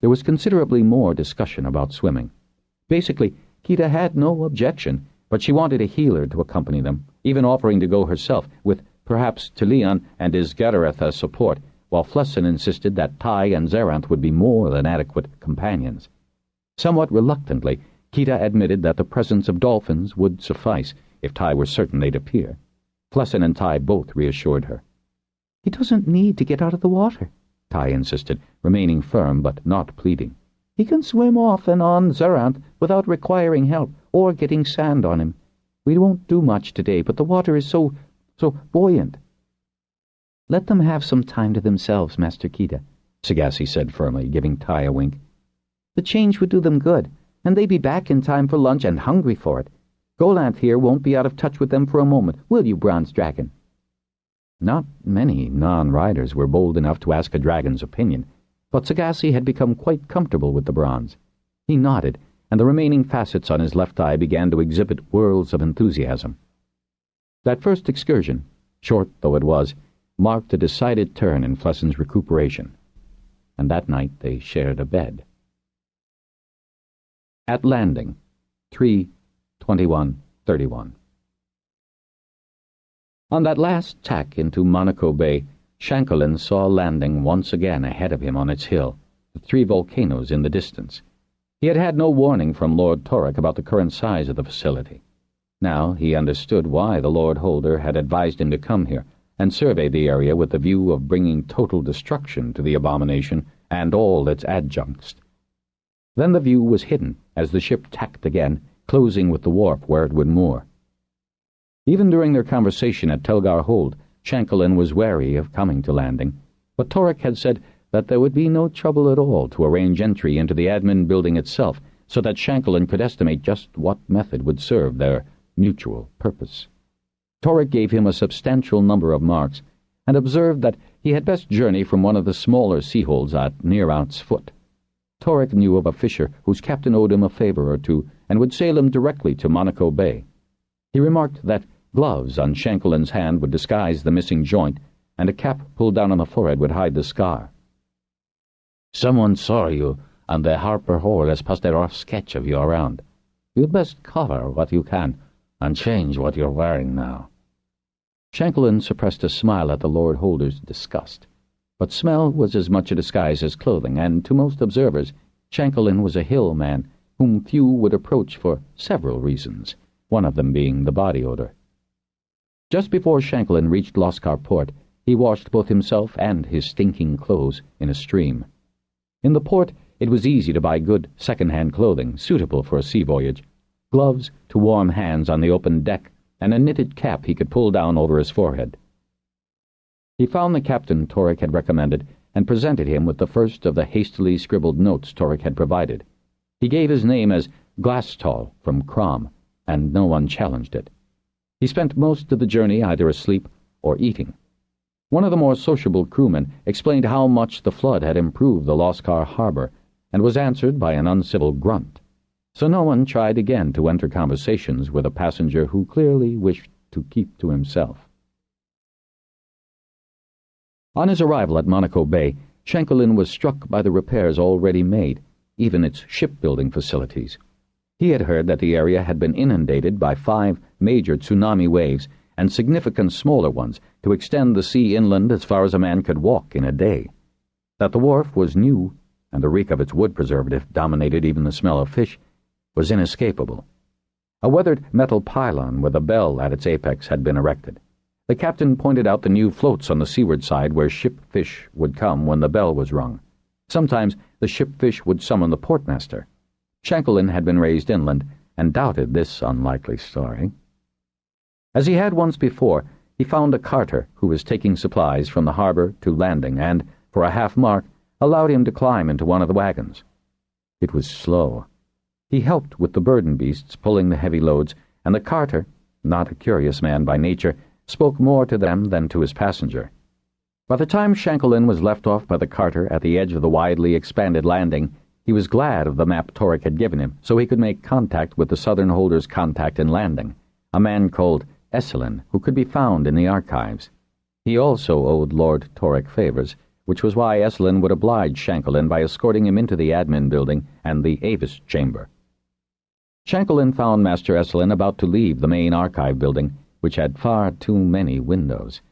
There was considerably more discussion about swimming. Basically, Kita had no objection, but she wanted a healer to accompany them, even offering to go herself, with perhaps Talion and Isgareth as support, while Flessin insisted that Tai and Zeranth would be more than adequate companions. Somewhat reluctantly, Kita admitted that the presence of dolphins would suffice, if Tai were certain they'd appear. Flessin and Tai both reassured her. "He doesn't need to get out of the water," Tai insisted, remaining firm but not pleading. "He can swim off and on Zeranth without requiring help or getting sand on him. We won't do much today, but the water is so buoyant." "Let them have some time to themselves, Master Kita," Sagasi said firmly, giving Tai a wink. "The change would do them good, and they'd be back in time for lunch and hungry for it. Golanth here won't be out of touch with them for a moment, will you, Bronze Dragon?" Not many non-riders were bold enough to ask a dragon's opinion, but Sagasi had become quite comfortable with the bronze. He nodded, and the remaining facets on his left eye began to exhibit whirls of enthusiasm. That first excursion, short though it was, marked a decided turn in Flessin's recuperation, and that night they shared a bed. At landing, 3/21/31. On that last tack into Monaco Bay, Shanklin saw landing once again ahead of him on its hill, the 3 volcanoes in the distance. He had had no warning from Lord Torek about the current size of the facility. Now he understood why the Lord Holder had advised him to come here and survey the area with the view of bringing total destruction to the abomination and all its adjuncts. Then the view was hidden as the ship tacked again, closing with the wharf where it would moor. Even during their conversation at Telgar Hold, Shanklin was wary of coming to landing, but Torek had said that there would be no trouble at all to arrange entry into the admin building itself so that Shanklin could estimate just what method would serve their mutual purpose. Torek gave him a substantial number of marks and observed that he had best journey from one of the smaller sea-holds at Nearount's foot. Torek knew of a fisher whose captain owed him a favor or two and would sail him directly to Monaco Bay. He remarked that gloves on Shanklin's hand would disguise the missing joint, and a cap pulled down on the forehead would hide the scar. "Someone saw you, and the Harper Hall has passed a rough sketch of you around. You'd best cover what you can, and change what you're wearing now." Shanklin suppressed a smile at the Lord Holder's disgust. But smell was as much a disguise as clothing, and to most observers, Shanklin was a hill man whom few would approach for several reasons, one of them being the body odor. Just before Shanklin reached Loskar Port, he washed both himself and his stinking clothes in a stream. In the port, it was easy to buy good second-hand clothing suitable for a sea voyage, gloves to warm hands on the open deck, and a knitted cap he could pull down over his forehead. He found the captain Torek had recommended and presented him with the first of the hastily scribbled notes Torek had provided. He gave his name as Glasstall from Crom, and no one challenged it. He spent most of the journey either asleep or eating. One of the more sociable crewmen explained how much the flood had improved the Loskar harbor, and was answered by an uncivil grunt. So no one tried again to enter conversations with a passenger who clearly wished to keep to himself. On his arrival at Monaco Bay, Shanklin was struck by the repairs already made, even its shipbuilding facilities. He had heard that the area had been inundated by 5 major tsunami waves and significant smaller ones to extend the sea inland as far as a man could walk in a day. That the wharf was new, and the reek of its wood preservative dominated even the smell of fish, was inescapable. A weathered metal pylon with a bell at its apex had been erected. The captain pointed out the new floats on the seaward side where ship fish would come when the bell was rung. Sometimes the ship fish would summon the portmaster. Shanklin had been raised inland and doubted this unlikely story. As he had once before, he found a carter who was taking supplies from the harbor to landing and, for a half-mark, allowed him to climb into one of the wagons. It was slow. He helped with the burden beasts pulling the heavy loads and the carter, not a curious man by nature, spoke more to them than to his passenger. By the time Shanklin was left off by the carter at the edge of the widely expanded landing, he was glad of the map Torek had given him, so he could make contact with the Southern Holder's contact in landing, a man called Esselin, who could be found in the archives. He also owed Lord Torek favors, which was why Esselin would oblige Shanklin by escorting him into the admin building and the Avis chamber. Shanklin found Master Esselin about to leave the main archive building, which had far too many windows.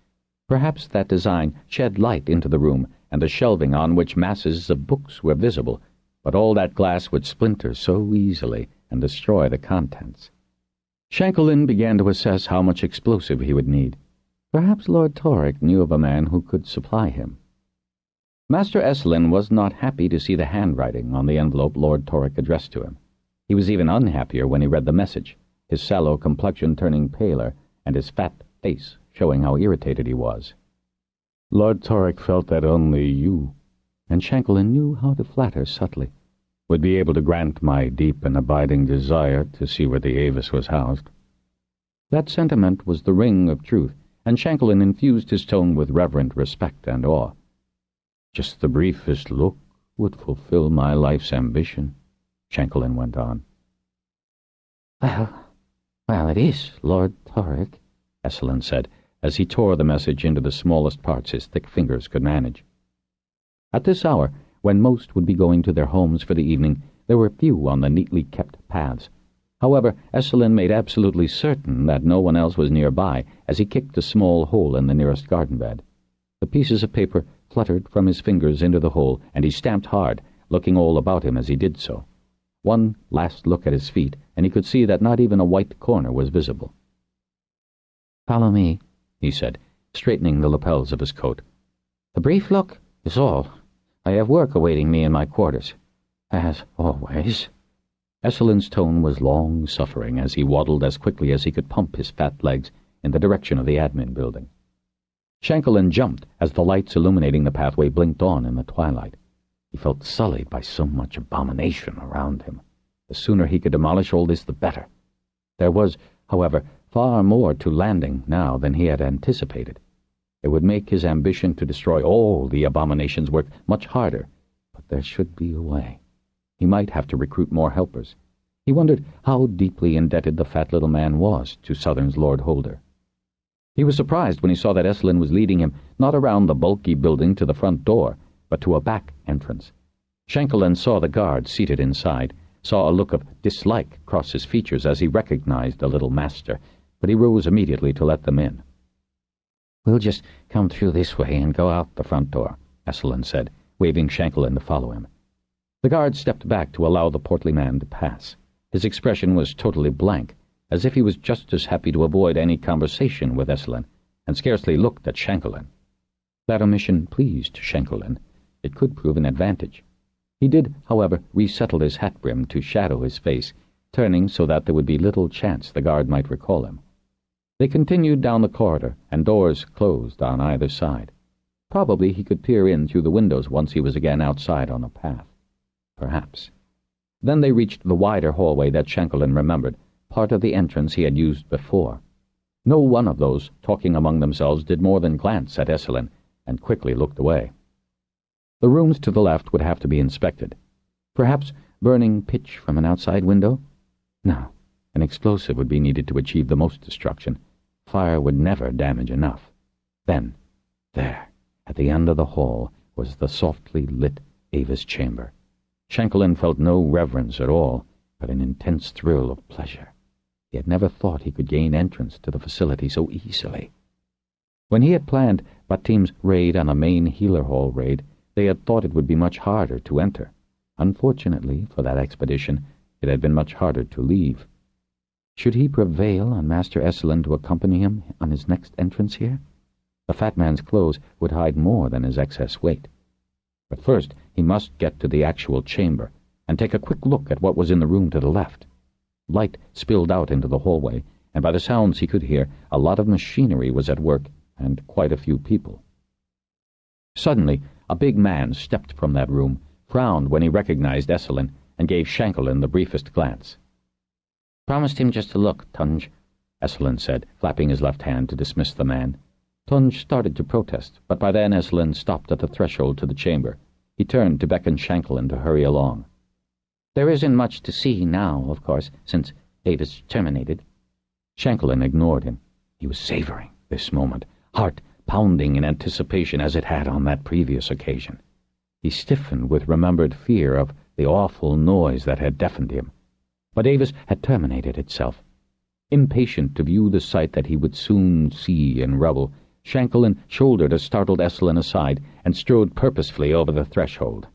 Perhaps that design shed light into the room and the shelving on which masses of books were visible, but all that glass would splinter so easily and destroy the contents. Shanklin began to assess how much explosive he would need. Perhaps Lord Torek knew of a man who could supply him. Master Esselin was not happy to see the handwriting on the envelope Lord Torek addressed to him. He was even unhappier when he read the message, his sallow complexion turning paler and his fat face showing how irritated he was. Lord Torek felt that only you, and Shanklin knew how to flatter subtly, would be able to grant my deep and abiding desire to see where the Avis was housed. That sentiment was the ring of truth, and Shanklin infused his tone with reverent respect and awe. Just the briefest look would fulfill my life's ambition, Shanklin went on. Well, it is, Lord Torek, Esselin said, as he tore the message into the smallest parts his thick fingers could manage. At this hour, when most would be going to their homes for the evening, there were few on the neatly kept paths. However, Esselin made absolutely certain that no one else was nearby as he kicked a small hole in the nearest garden bed. The pieces of paper fluttered from his fingers into the hole, and he stamped hard, looking all about him as he did so. One last look at his feet, and he could see that not even a white corner was visible. "Follow me," he said, straightening the lapels of his coat. "A brief look is all. I have work awaiting me in my quarters, as always." Esselin's tone was long-suffering as he waddled as quickly as he could pump his fat legs in the direction of the admin building. Shanklin jumped as the lights illuminating the pathway blinked on in the twilight. He felt sullied by so much abomination around him. The sooner he could demolish all this, the better. There was, however, far more to landing now than he had anticipated. It would make his ambition to destroy all the abominations work much harder, but there should be a way. He might have to recruit more helpers. He wondered how deeply indebted the fat little man was to Southern's Lord Holder. He was surprised when he saw that Esselin was leading him not around the bulky building to the front door, but to a back entrance. Shanklin saw the guard seated inside, saw a look of dislike cross his features as he recognized the little master, but he rose immediately to let them in. "We'll just come through this way and go out the front door," Esselin said, waving Shanklin to follow him. The guard stepped back to allow the portly man to pass. His expression was totally blank, as if he was just as happy to avoid any conversation with Esselin, and scarcely looked at Shanklin. That omission pleased Shanklin. It could prove an advantage. He did, however, resettle his hat brim to shadow his face, turning so that there would be little chance the guard might recall him. They continued down the corridor, and doors closed on either side. Probably he could peer in through the windows once he was again outside on the path. Perhaps. Then they reached the wider hallway that Shanklin remembered, part of the entrance he had used before. No one of those talking among themselves did more than glance at Esselin, and quickly looked away. The rooms to the left would have to be inspected. Perhaps burning pitch from an outside window? No, an explosive would be needed to achieve the most destruction. Fire would never damage enough. Then, there, at the end of the hall, was the softly lit Avis chamber. Shanklin felt no reverence at all, but an intense thrill of pleasure. He had never thought he could gain entrance to the facility so easily. When he had planned Batim's raid on a main healer hall raid, they had thought it would be much harder to enter. Unfortunately for that expedition, it had been much harder to leave. Should he prevail on Master Esselin to accompany him on his next entrance here? The fat man's clothes would hide more than his excess weight. But first he must get to the actual chamber and take a quick look at what was in the room to the left. Light spilled out into the hallway, and by the sounds he could hear, a lot of machinery was at work and quite a few people. Suddenly, a big man stepped from that room, frowned when he recognized Esselin, and gave Shanklin the briefest glance. Promised him just to look, Tunge, Esselin said, flapping his left hand to dismiss the man. Tunge started to protest, but by then Esselin stopped at the threshold to the chamber. He turned to beckon Shanklin to hurry along. There isn't much to see now, of course, since Avis terminated. Shanklin ignored him. He was savoring this moment, heart pounding in anticipation as it had on that previous occasion. He stiffened with remembered fear of the awful noise that had deafened him. But Avis had terminated itself. Impatient to view the sight that he would soon see in rubble, Shanklin shouldered a startled Esselin aside and strode purposefully over the threshold.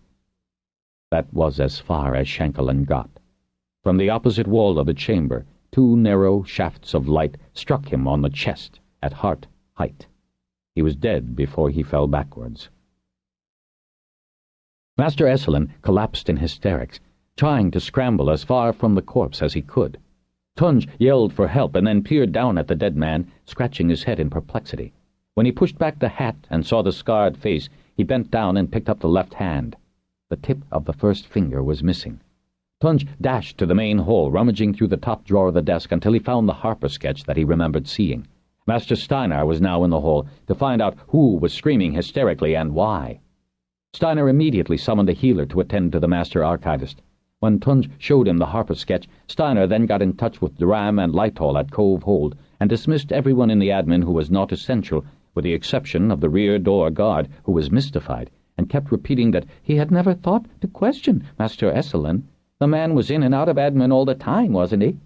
That was as far as Shanklin got. From the opposite wall of the chamber, two narrow shafts of light struck him on the chest at heart height. He was dead before he fell backwards. Master Esselin collapsed in hysterics, trying to scramble as far from the corpse as he could. Tunge yelled for help and then peered down at the dead man, scratching his head in perplexity. When he pushed back the hat and saw the scarred face, he bent down and picked up the left hand. The tip of the first finger was missing. Tunge dashed to the main hall, rummaging through the top drawer of the desk until he found the Harper sketch that he remembered seeing. Master Steiner was now in the hall to find out who was screaming hysterically and why. Steiner immediately summoned a healer to attend to the master archivist. When Tunge showed him the Harper sketch, Steiner then got in touch with Durham and Lighthall at Cove Hold and dismissed everyone in the admin who was not essential, with the exception of the rear door guard, who was mystified and kept repeating that he had never thought to question Master Esselin. The man was in and out of admin all the time, wasn't he?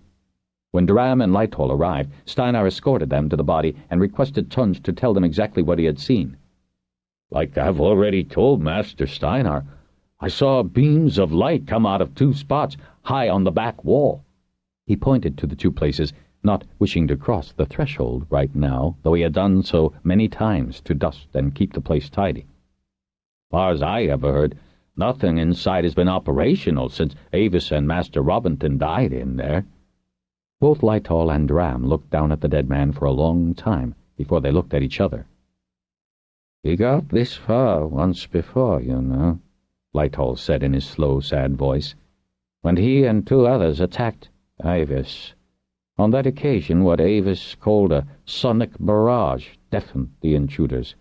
When Durham and Lighthall arrived, Steiner escorted them to the body and requested Tunge to tell them exactly what he had seen. Like I've already told Master Steiner, I saw beams of light come out of two spots high on the back wall. He pointed to the two places, not wishing to cross the threshold right now, though he had done so many times to dust and keep the place tidy. Far as I ever heard, nothing inside has been operational since Avis and Master Robinson died in there. Both Lighthall and Durham looked down at the dead man for a long time before they looked at each other. "He got this far once before, you know," Lighthall said in his slow, sad voice, "when he and two others attacked Avis. On that occasion, what Avis called a sonic barrage deafened the intruders.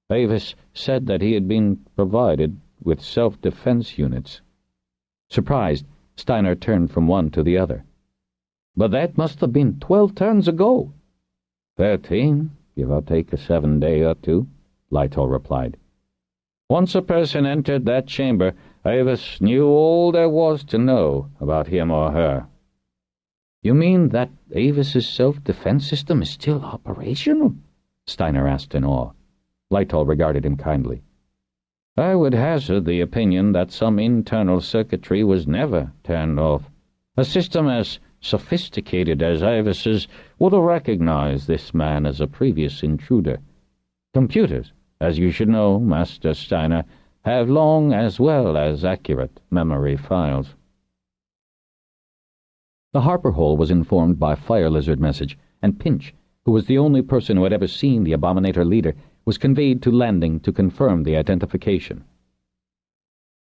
Avis said that he had been provided with self-defense units." Surprised, Steiner turned from one to the other. "But that must have been 12 turns ago." 13, give or take a 7 day or two, Lighthall replied. Once a person entered that chamber, Avis knew all there was to know about him or her. "You mean that Avis's self-defense system is still operational?" Steiner asked in awe. Lighthall regarded him kindly. "I would hazard the opinion that some internal circuitry was never turned off. A system as sophisticated as Avis's would have recognized this man as a previous intruder. Computers, as you should know, Master Steiner, have long as well as accurate memory files." The Harper Hole was informed by fire lizard message, and Pinch, who was the only person who had ever seen the Abominator leader, was conveyed to landing to confirm the identification.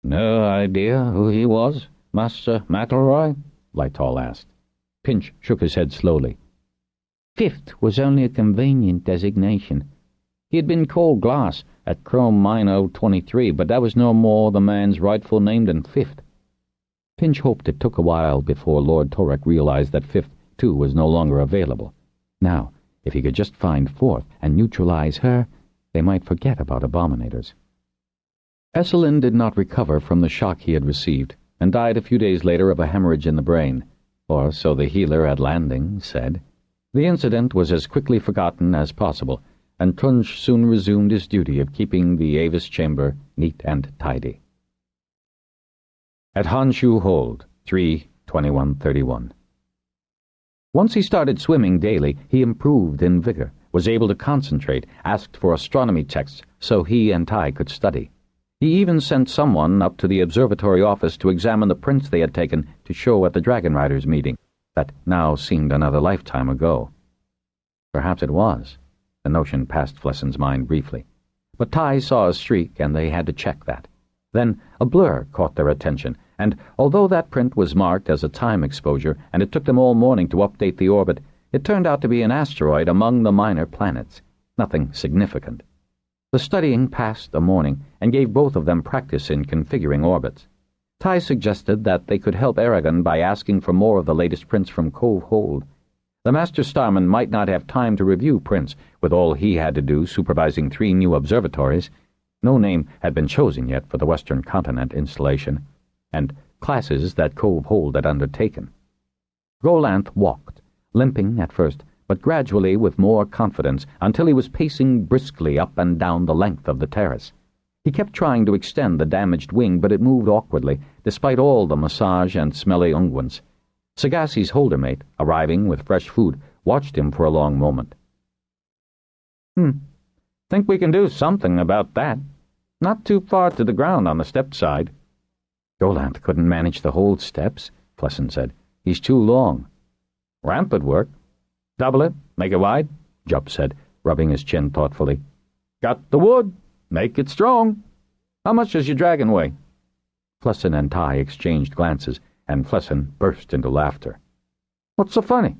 "No idea who he was, Master McElroy?" Lighthall asked. Pinch shook his head slowly. "Fifth was only a convenient designation. He had been called Glass at Chrome Mine 023, but that was no more the man's rightful name than Fifth." Pinch hoped it took a while before Lord Torek realized that Fifth, too, was no longer available. Now, if he could just find Fourth and neutralize her, they might forget about Abominators. Esselin did not recover from the shock he had received, and died a few days later of a hemorrhage in the brain, or so the healer at landing said. The incident was as quickly forgotten as possible, and Tunge soon resumed his duty of keeping the Avis chamber neat and tidy. At Honshu Hold, 3/21/31. Once he started swimming daily, he improved in vigor, was able to concentrate, asked for astronomy texts so he and Ty could study. He even sent someone up to the observatory office to examine the prints they had taken to show at the Dragonriders meeting. That now seemed another lifetime ago. Perhaps it was. The notion passed Flessen's mind briefly. But Ty saw a streak, and they had to check that. Then a blur caught their attention, and although that print was marked as a time exposure and it took them all morning to update the orbit, it turned out to be an asteroid among the minor planets. Nothing significant. The studying passed the morning and gave both of them practice in configuring orbits. Ty suggested that they could help Aragon by asking for more of the latest prints from Cove Hold. The Master Starman might not have time to review prints, with all he had to do supervising 3 new observatories. No name had been chosen yet for the Western Continent installation, and classes that Cove Hold had undertaken. Golanth walked, limping at first, but gradually with more confidence, until he was pacing briskly up and down the length of the terrace. He kept trying to extend the damaged wing, but it moved awkwardly, despite all the massage and smelly unguents. Sagassi's holder mate, arriving with fresh food, watched him for a long moment. Think we can do something about that. Not too far to the ground on the step side. Golanth couldn't manage the hold steps, Flesson said. He's too long. Ramp would work. Double it, make it wide, Jubb said, rubbing his chin thoughtfully. Got the wood. Make it strong. How much does your dragon weigh? Flesson and Ty exchanged glances, and Flesson burst into laughter. What's so funny?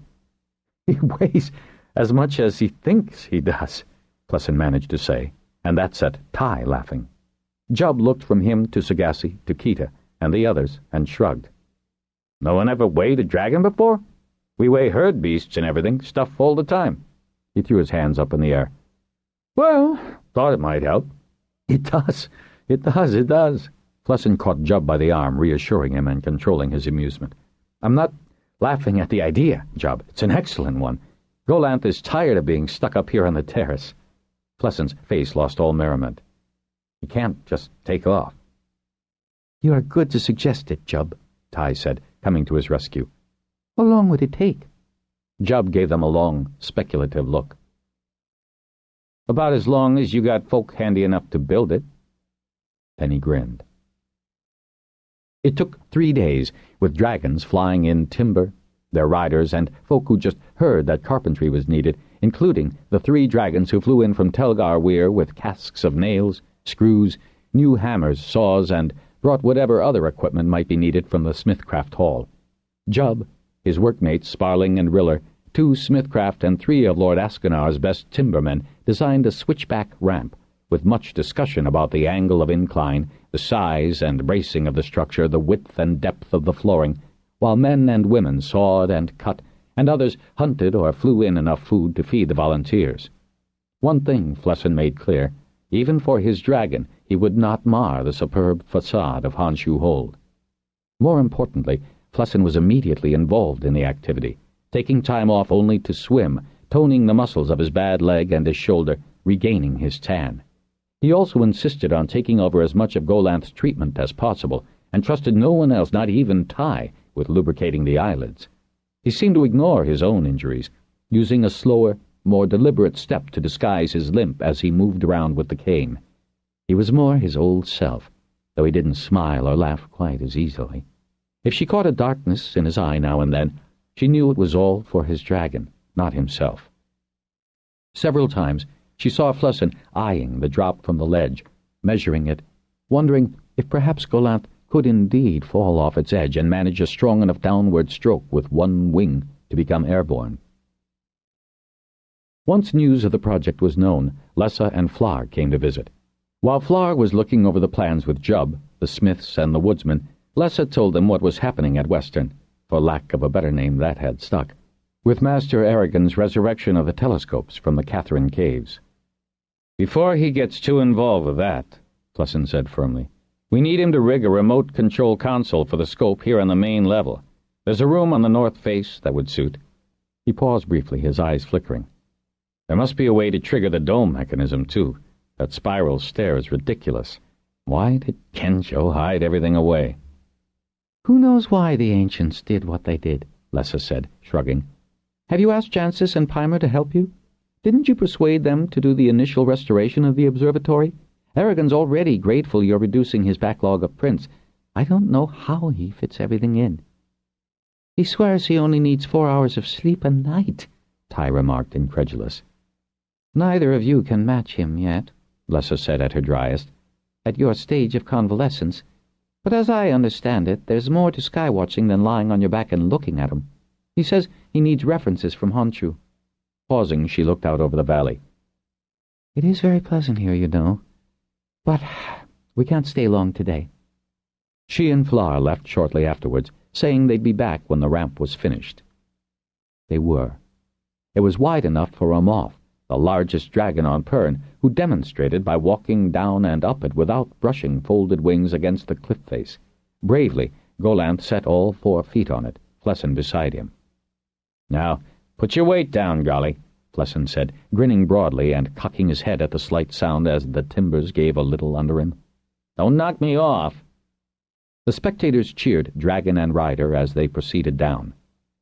He weighs as much as he thinks he does, Flesson managed to say, and that set Ty laughing. Jubb looked from him to Sagassi, to Kita, and the others, and shrugged. No one ever weighed a dragon before? We weigh herd beasts and everything, stuff all the time. He threw his hands up in the air. Well, thought it might help. It does. Flesson caught Jubb by the arm, reassuring him and controlling his amusement. I'm not laughing at the idea, Jubb. It's an excellent one. Golanth is tired of being stuck up here on the terrace. Flesson's face lost all merriment. He can't just take off. You are good to suggest it, Jubb, Ty said, coming to his rescue. How long would it take? Jubb gave them a long, speculative look. About as long as you got folk handy enough to build it. Then he grinned. It took 3 days, with dragons flying in timber, their riders, and folk who just heard that carpentry was needed, including the 3 dragons who flew in from Telgar Weir with casks of nails, screws, new hammers, saws, and brought whatever other equipment might be needed from the Smithcraft Hall. Jubb, his workmates Sparling and Riller, 2 Smithcraft and 3 of Lord Askenar's best timbermen designed a switchback ramp, with much discussion about the angle of incline, the size and bracing of the structure, the width and depth of the flooring, while men and women sawed and cut, and others hunted or flew in enough food to feed the volunteers. One thing Flesson made clear: even for his dragon, he would not mar the superb facade of Honshu Hold. More importantly, Flesson was immediately involved in the activity, taking time off only to swim, toning the muscles of his bad leg and his shoulder, regaining his tan. He also insisted on taking over as much of Golanth's treatment as possible, and trusted no one else, not even Ty, with lubricating the eyelids. He seemed to ignore his own injuries, using a slower, more deliberate step to disguise his limp as he moved around with the cane. He was more his old self, though he didn't smile or laugh quite as easily. If she caught a darkness in his eye now and then, she knew it was all for his dragon, not himself. Several times she saw Flesson eyeing the drop from the ledge, measuring it, wondering if perhaps Golanth could indeed fall off its edge and manage a strong enough downward stroke with one wing to become airborne. Once news of the project was known, Lessa and Flar came to visit. While Flar was looking over the plans with Jubb, the Smiths, and the woodsman, Lessa told them what was happening at Western, for lack of a better name that had stuck, with Master Aragon's resurrection of the telescopes from the Catherine Caves. Before he gets too involved with that, Flesson said firmly, we need him to rig a remote control console for the scope here on the main level. There's a room on the north face that would suit. He paused briefly, his eyes flickering. There must be a way to trigger the dome mechanism, too. That spiral stair is ridiculous. Why did Kensho hide everything away? Who knows why the ancients did what they did, Lessa said, shrugging. Have you asked Jancis and Pimer to help you? Didn't you persuade them to do the initial restoration of the observatory? Aragon's already grateful you're reducing his backlog of prints. I don't know how he fits everything in. He swears he only needs 4 hours of sleep a night, Ty remarked, incredulous. Neither of you can match him yet, Lessa said at her driest. At your stage of convalescence, But as I understand it, there's more to sky-watching than lying on your back and looking at 'em. He says he needs references from Honshu." Pausing, she looked out over the valley. "It is very pleasant here, you know. But we can't stay long today." She and Flar left shortly afterwards, saying they'd be back when the ramp was finished. They were. It was wide enough for a moth, the largest dragon on Pern, who demonstrated by walking down and up it without brushing folded wings against the cliff face. Bravely, Golanth set all 4 feet on it, Flessin beside him. "Now, put your weight down, Golly," Flessin said, grinning broadly and cocking his head at the slight sound as the timbers gave a little under him. "Don't knock me off." The spectators cheered dragon and rider as they proceeded down.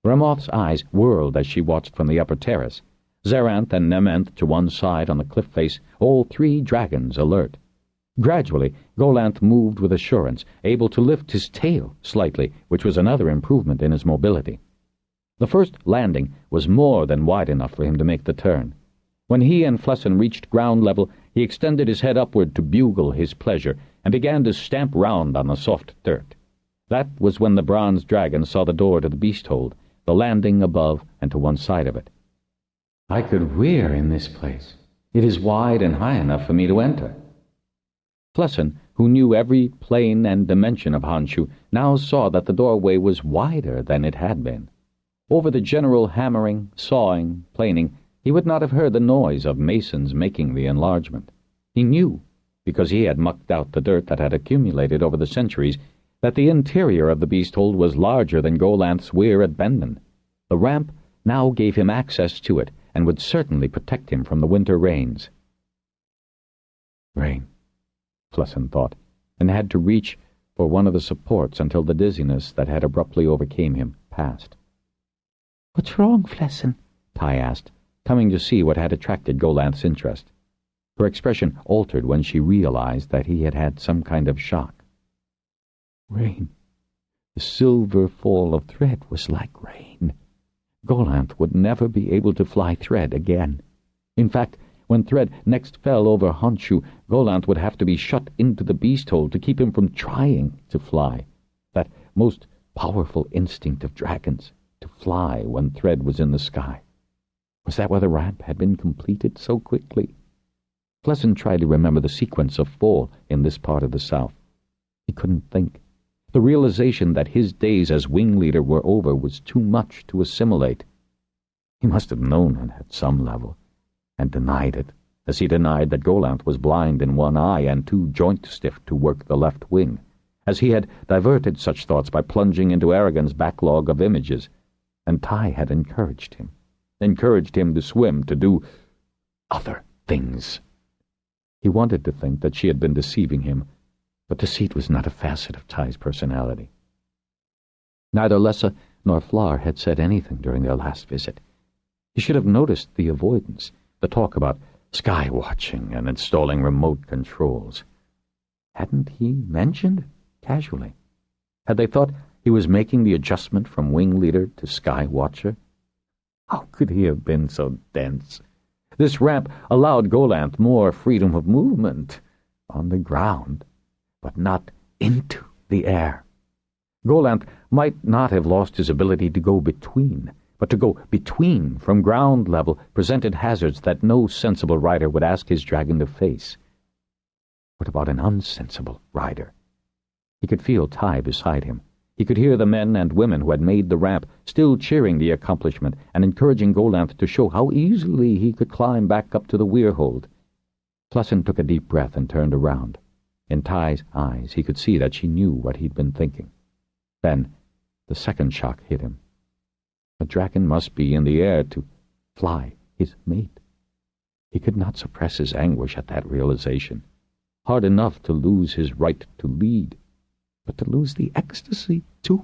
Ramoth's eyes whirled as she watched from the upper terrace. Zaranth and Nementh to one side on the cliff face, all 3 dragons alert. Gradually, Golanth moved with assurance, able to lift his tail slightly, which was another improvement in his mobility. The first landing was more than wide enough for him to make the turn. When he and Flessin reached ground level, he extended his head upward to bugle his pleasure, and began to stamp round on the soft dirt. That was when the bronze dragon saw the door to the beast hold, the landing above and to one side of it. "I could rear in this place. It is wide and high enough for me to enter." Flessin, who knew every plane and dimension of Honshu, now saw that the doorway was wider than it had been. Over the general hammering, sawing, planing, he would not have heard the noise of masons making the enlargement. He knew, because he had mucked out the dirt that had accumulated over the centuries, that the interior of the beast-hold was larger than Golanth's weir at Bendon. The ramp now gave him access to it, and would certainly protect him from the winter rains. Rain, Flessin thought, and had to reach for one of the supports until the dizziness that had abruptly overcame him passed. "What's wrong, Flessin?" Ty asked, coming to see what had attracted Golanth's interest. Her expression altered when she realized that he had had some kind of shock. Rain. The silver fall of thread was like rain. Golanth would never be able to fly thread again. In fact, when thread next fell over Honshu, Golanth would have to be shut into the beast-hold to keep him from trying to fly. That most powerful instinct of dragons, to fly when thread was in the sky. Was that why the ramp had been completed so quickly? Flessin tried to remember the sequence of fall in this part of the south. He couldn't think. The realization that his days as wing leader were over was too much to assimilate. He must have known it at some level, and denied it, as he denied that Golanth was blind in one eye and too joint-stiff to work the left wing, as he had diverted such thoughts by plunging into Aragon's backlog of images, and Ty had encouraged him to swim, to do other things. He wanted to think that she had been deceiving him, but deceit was not a facet of Ty's personality. Neither Lessa nor Flar had said anything during their last visit. He should have noticed the avoidance, the talk about sky-watching and installing remote controls. Hadn't he mentioned casually? Had they thought he was making the adjustment from wing leader to sky-watcher? How could he have been so dense? This ramp allowed Golanth more freedom of movement on the ground, but not into the air. Golanth might not have lost his ability to go between, but to go between from ground level presented hazards that no sensible rider would ask his dragon to face. What about an unsensible rider? He could feel Ty beside him. He could hear the men and women who had made the ramp still cheering the accomplishment and encouraging Golanth to show how easily he could climb back up to the weir-hold. Flessin took a deep breath and turned around. In Ty's eyes he could see that she knew what he'd been thinking. Then the second shock hit him. A dragon must be in the air to fly his mate. He could not suppress his anguish at that realization. Hard enough to lose his right to lead, but to lose the ecstasy, too.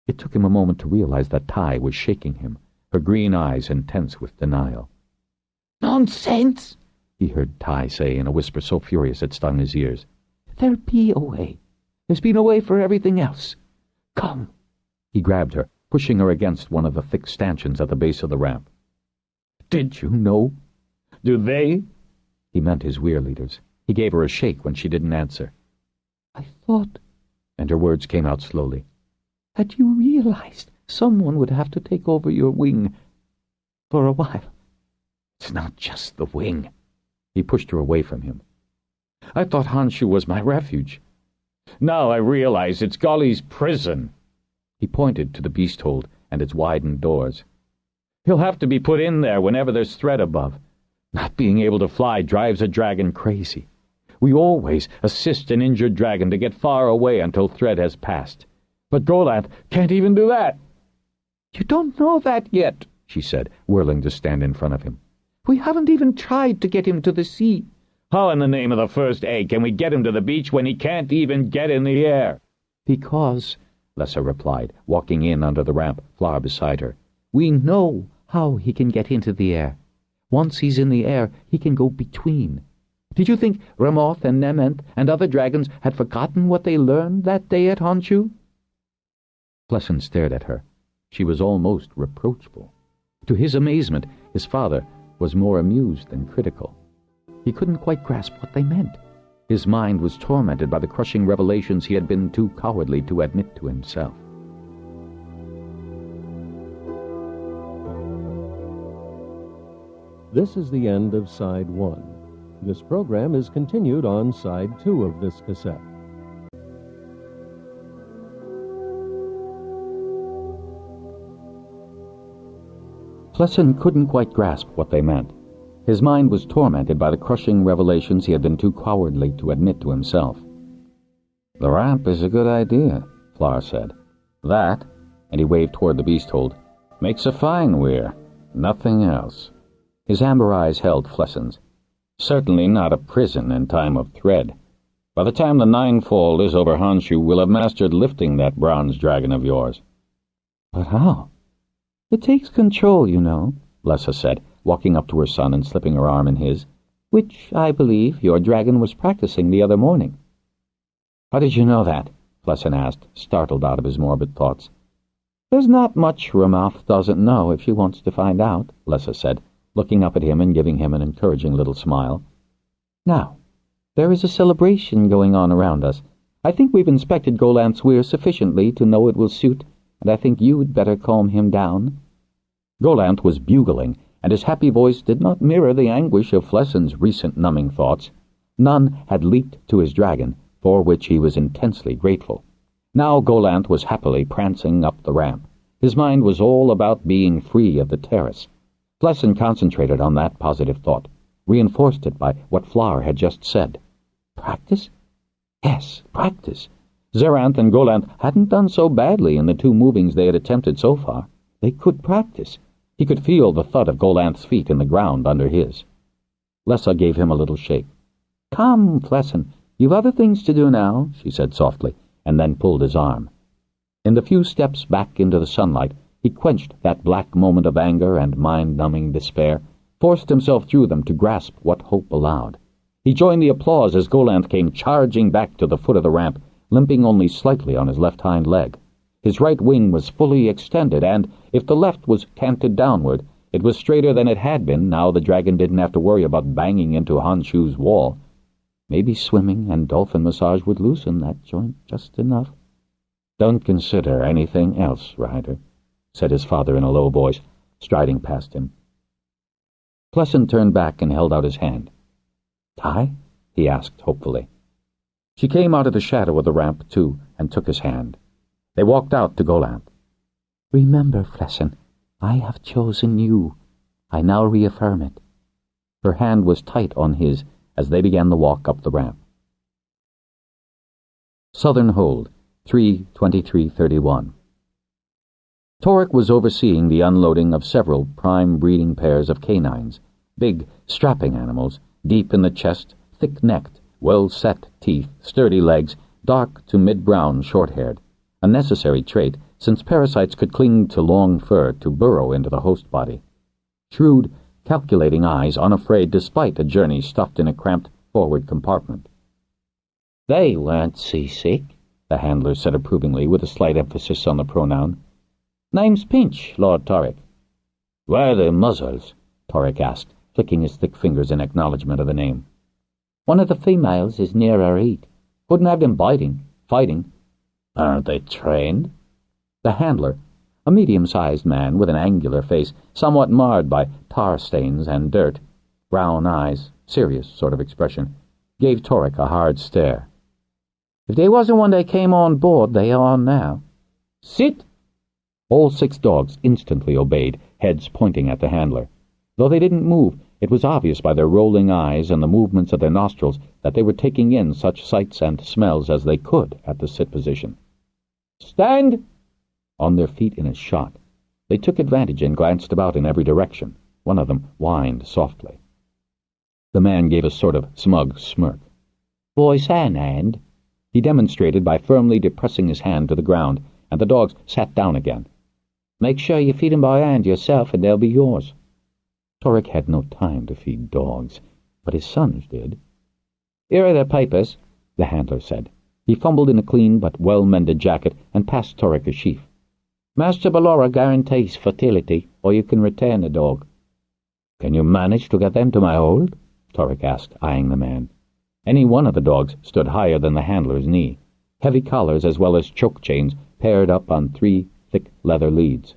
It took him a moment to realize that Ty was shaking him, her green eyes intense with denial. "Nonsense!" he heard Ty say in a whisper so furious it stung his ears. "There'll be a way. There's been a way for everything else. Come." He grabbed her, pushing her against one of the thick stanchions at the base of the ramp. "Did you know? Do they?" He meant his weir leaders. He gave her a shake when she didn't answer. "I thought and her words came out slowly. Had you realized someone would have to take over your wing for a while? It's not just the wing. He pushed her away from him. I thought Honshu was my refuge. Now I realize it's Golly's prison. He pointed to the beast hold and its widened doors. He'll have to be put in there whenever there's threat above. Not being able to fly drives a dragon crazy. We always assist an injured dragon to get far away until threat has passed. But Golanth can't even do that. You don't know that yet, she said, whirling to stand in front of him. We haven't even tried to get him to the sea. How in the name of the first egg can we get him to the beach when he can't even get in the air? Because, Lessa replied, walking in under the ramp, Flar beside her. We know how he can get into the air. Once he's in the air, he can go between. Did you think Ramoth and Nementh and other dragons had forgotten what they learned that day at Honshu? Plessen stared at her. She was almost reproachful. To his amazement, his father was more amused than critical. He couldn't quite grasp what they meant. His mind was tormented by the crushing revelations he had been too cowardly to admit to himself. This is the end of Side 1. This program is continued on Side 2 of this cassette. Plessen couldn't quite grasp what they meant. His mind was tormented by the crushing revelations he had been too cowardly to admit to himself. The ramp is a good idea, Flar said. That, and he waved toward the beast hold, makes a fine weir. Nothing else. His amber eyes held Flessen's. Certainly not a prison in time of thread. By the time the ninefold is over Honshu, we'll have mastered lifting that bronze dragon of yours. But how? It takes control, you know, Lessa said, walking up to her son and slipping her arm in his, which, I believe, your dragon was practicing the other morning. How did you know that? Plessen asked, startled out of his morbid thoughts. There's not much Ramoth doesn't know if she wants to find out, Lessa said, looking up at him and giving him an encouraging little smile. Now, there is a celebration going on around us. I think we've inspected Golanth's weir sufficiently to know it will suit, and I think you'd better calm him down. Golanth was bugling, and his happy voice did not mirror the anguish of Flessen's recent numbing thoughts. None had leaped to his dragon, for which he was intensely grateful. Now Golanth was happily prancing up the ramp. His mind was all about being free of the terrace. Plessen concentrated on that positive thought, reinforced it by what Flar had just said. Practice? Yes, practice. Zerath and Golanth hadn't done so badly in the two movings they had attempted so far. They could practice. He could feel the thud of Golanth's feet in the ground under his. Lessa gave him a little shake. Come, Plessen, you've other things to do now, she said softly, and then pulled his arm. In the few steps back into the sunlight, he quenched that black moment of anger and mind-numbing despair, forced himself through them to grasp what hope allowed. He joined the applause as Golanth came charging back to the foot of the ramp, limping only slightly on his left hind leg. His right wing was fully extended, and, if the left was canted downward, it was straighter than it had been. Now the dragon didn't have to worry about banging into Honshu's wall. Maybe swimming and dolphin massage would loosen that joint just enough. Don't consider anything else, Rider, said his father in a low voice, striding past him. Plessen turned back and held out his hand. "Tai?" he asked hopefully. She came out of the shadow of the ramp, too, and took his hand. They walked out to Golanth. "Remember, Plessen, I have chosen you. I now reaffirm it." Her hand was tight on his as they began the walk up the ramp. Southern Hold, 3/23/31. Torek was overseeing the unloading of several prime breeding pairs of canines, big, strapping animals, deep in the chest, thick-necked, well-set teeth, sturdy legs, dark to mid-brown short-haired, a necessary trait since parasites could cling to long fur to burrow into the host body. Shrewd, calculating eyes, unafraid despite a journey stuffed in a cramped forward compartment. "They weren't seasick," the handler said approvingly with a slight emphasis on the pronoun. "Name's Pinch, Lord Torek." "Where are the muzzles?" Torek asked, flicking his thick fingers in acknowledgement of the name. "One of the females is near her heat. Couldn't have them fighting. Aren't they trained? The handler, a medium-sized man with an angular face, somewhat marred by tar stains and dirt, brown eyes, serious sort of expression, gave Torek a hard stare. If they wasn't when they came on board, they are now. Sit! All 6 dogs instantly obeyed, heads pointing at the handler. Though they didn't move, it was obvious by their rolling eyes and the movements of their nostrils that they were taking in such sights and smells as they could at the sit position. Stand! On their feet in a shot, they took advantage and glanced about in every direction. One of them whined softly. The man gave a sort of smug smirk. Voice and hand. He demonstrated by firmly depressing his hand to the ground, and the dogs sat down again. Make sure you feed 'em by hand yourself, and they'll be yours. Torek had no time to feed dogs, but his sons did. Here are their papers, the handler said. He fumbled in a clean but well-mended jacket and passed Torek a sheaf. Master Ballora guarantees fertility, or you can return the dog. Can you manage to get them to my hold? Torek asked, eyeing the man. Any one of the dogs stood higher than the handler's knee. Heavy collars as well as choke chains paired up on 3 thick leather leads.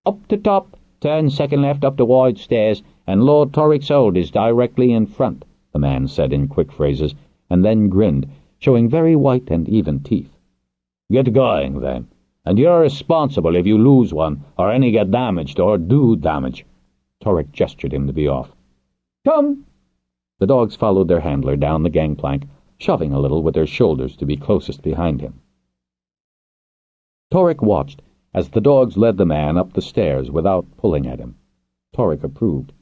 Up to top, turn second left up the wide stairs, and Lord Torek's hold is directly in front, the man said in quick phrases, and then grinned, showing very white and even teeth. Get going, then, and you're responsible if you lose one, or any get damaged or do damage. Torek gestured him to be off. Come! The dogs followed their handler down the gangplank, shoving a little with their shoulders to be closest behind him. Torek watched as the dogs led the man up the stairs without pulling at him. Torek approved.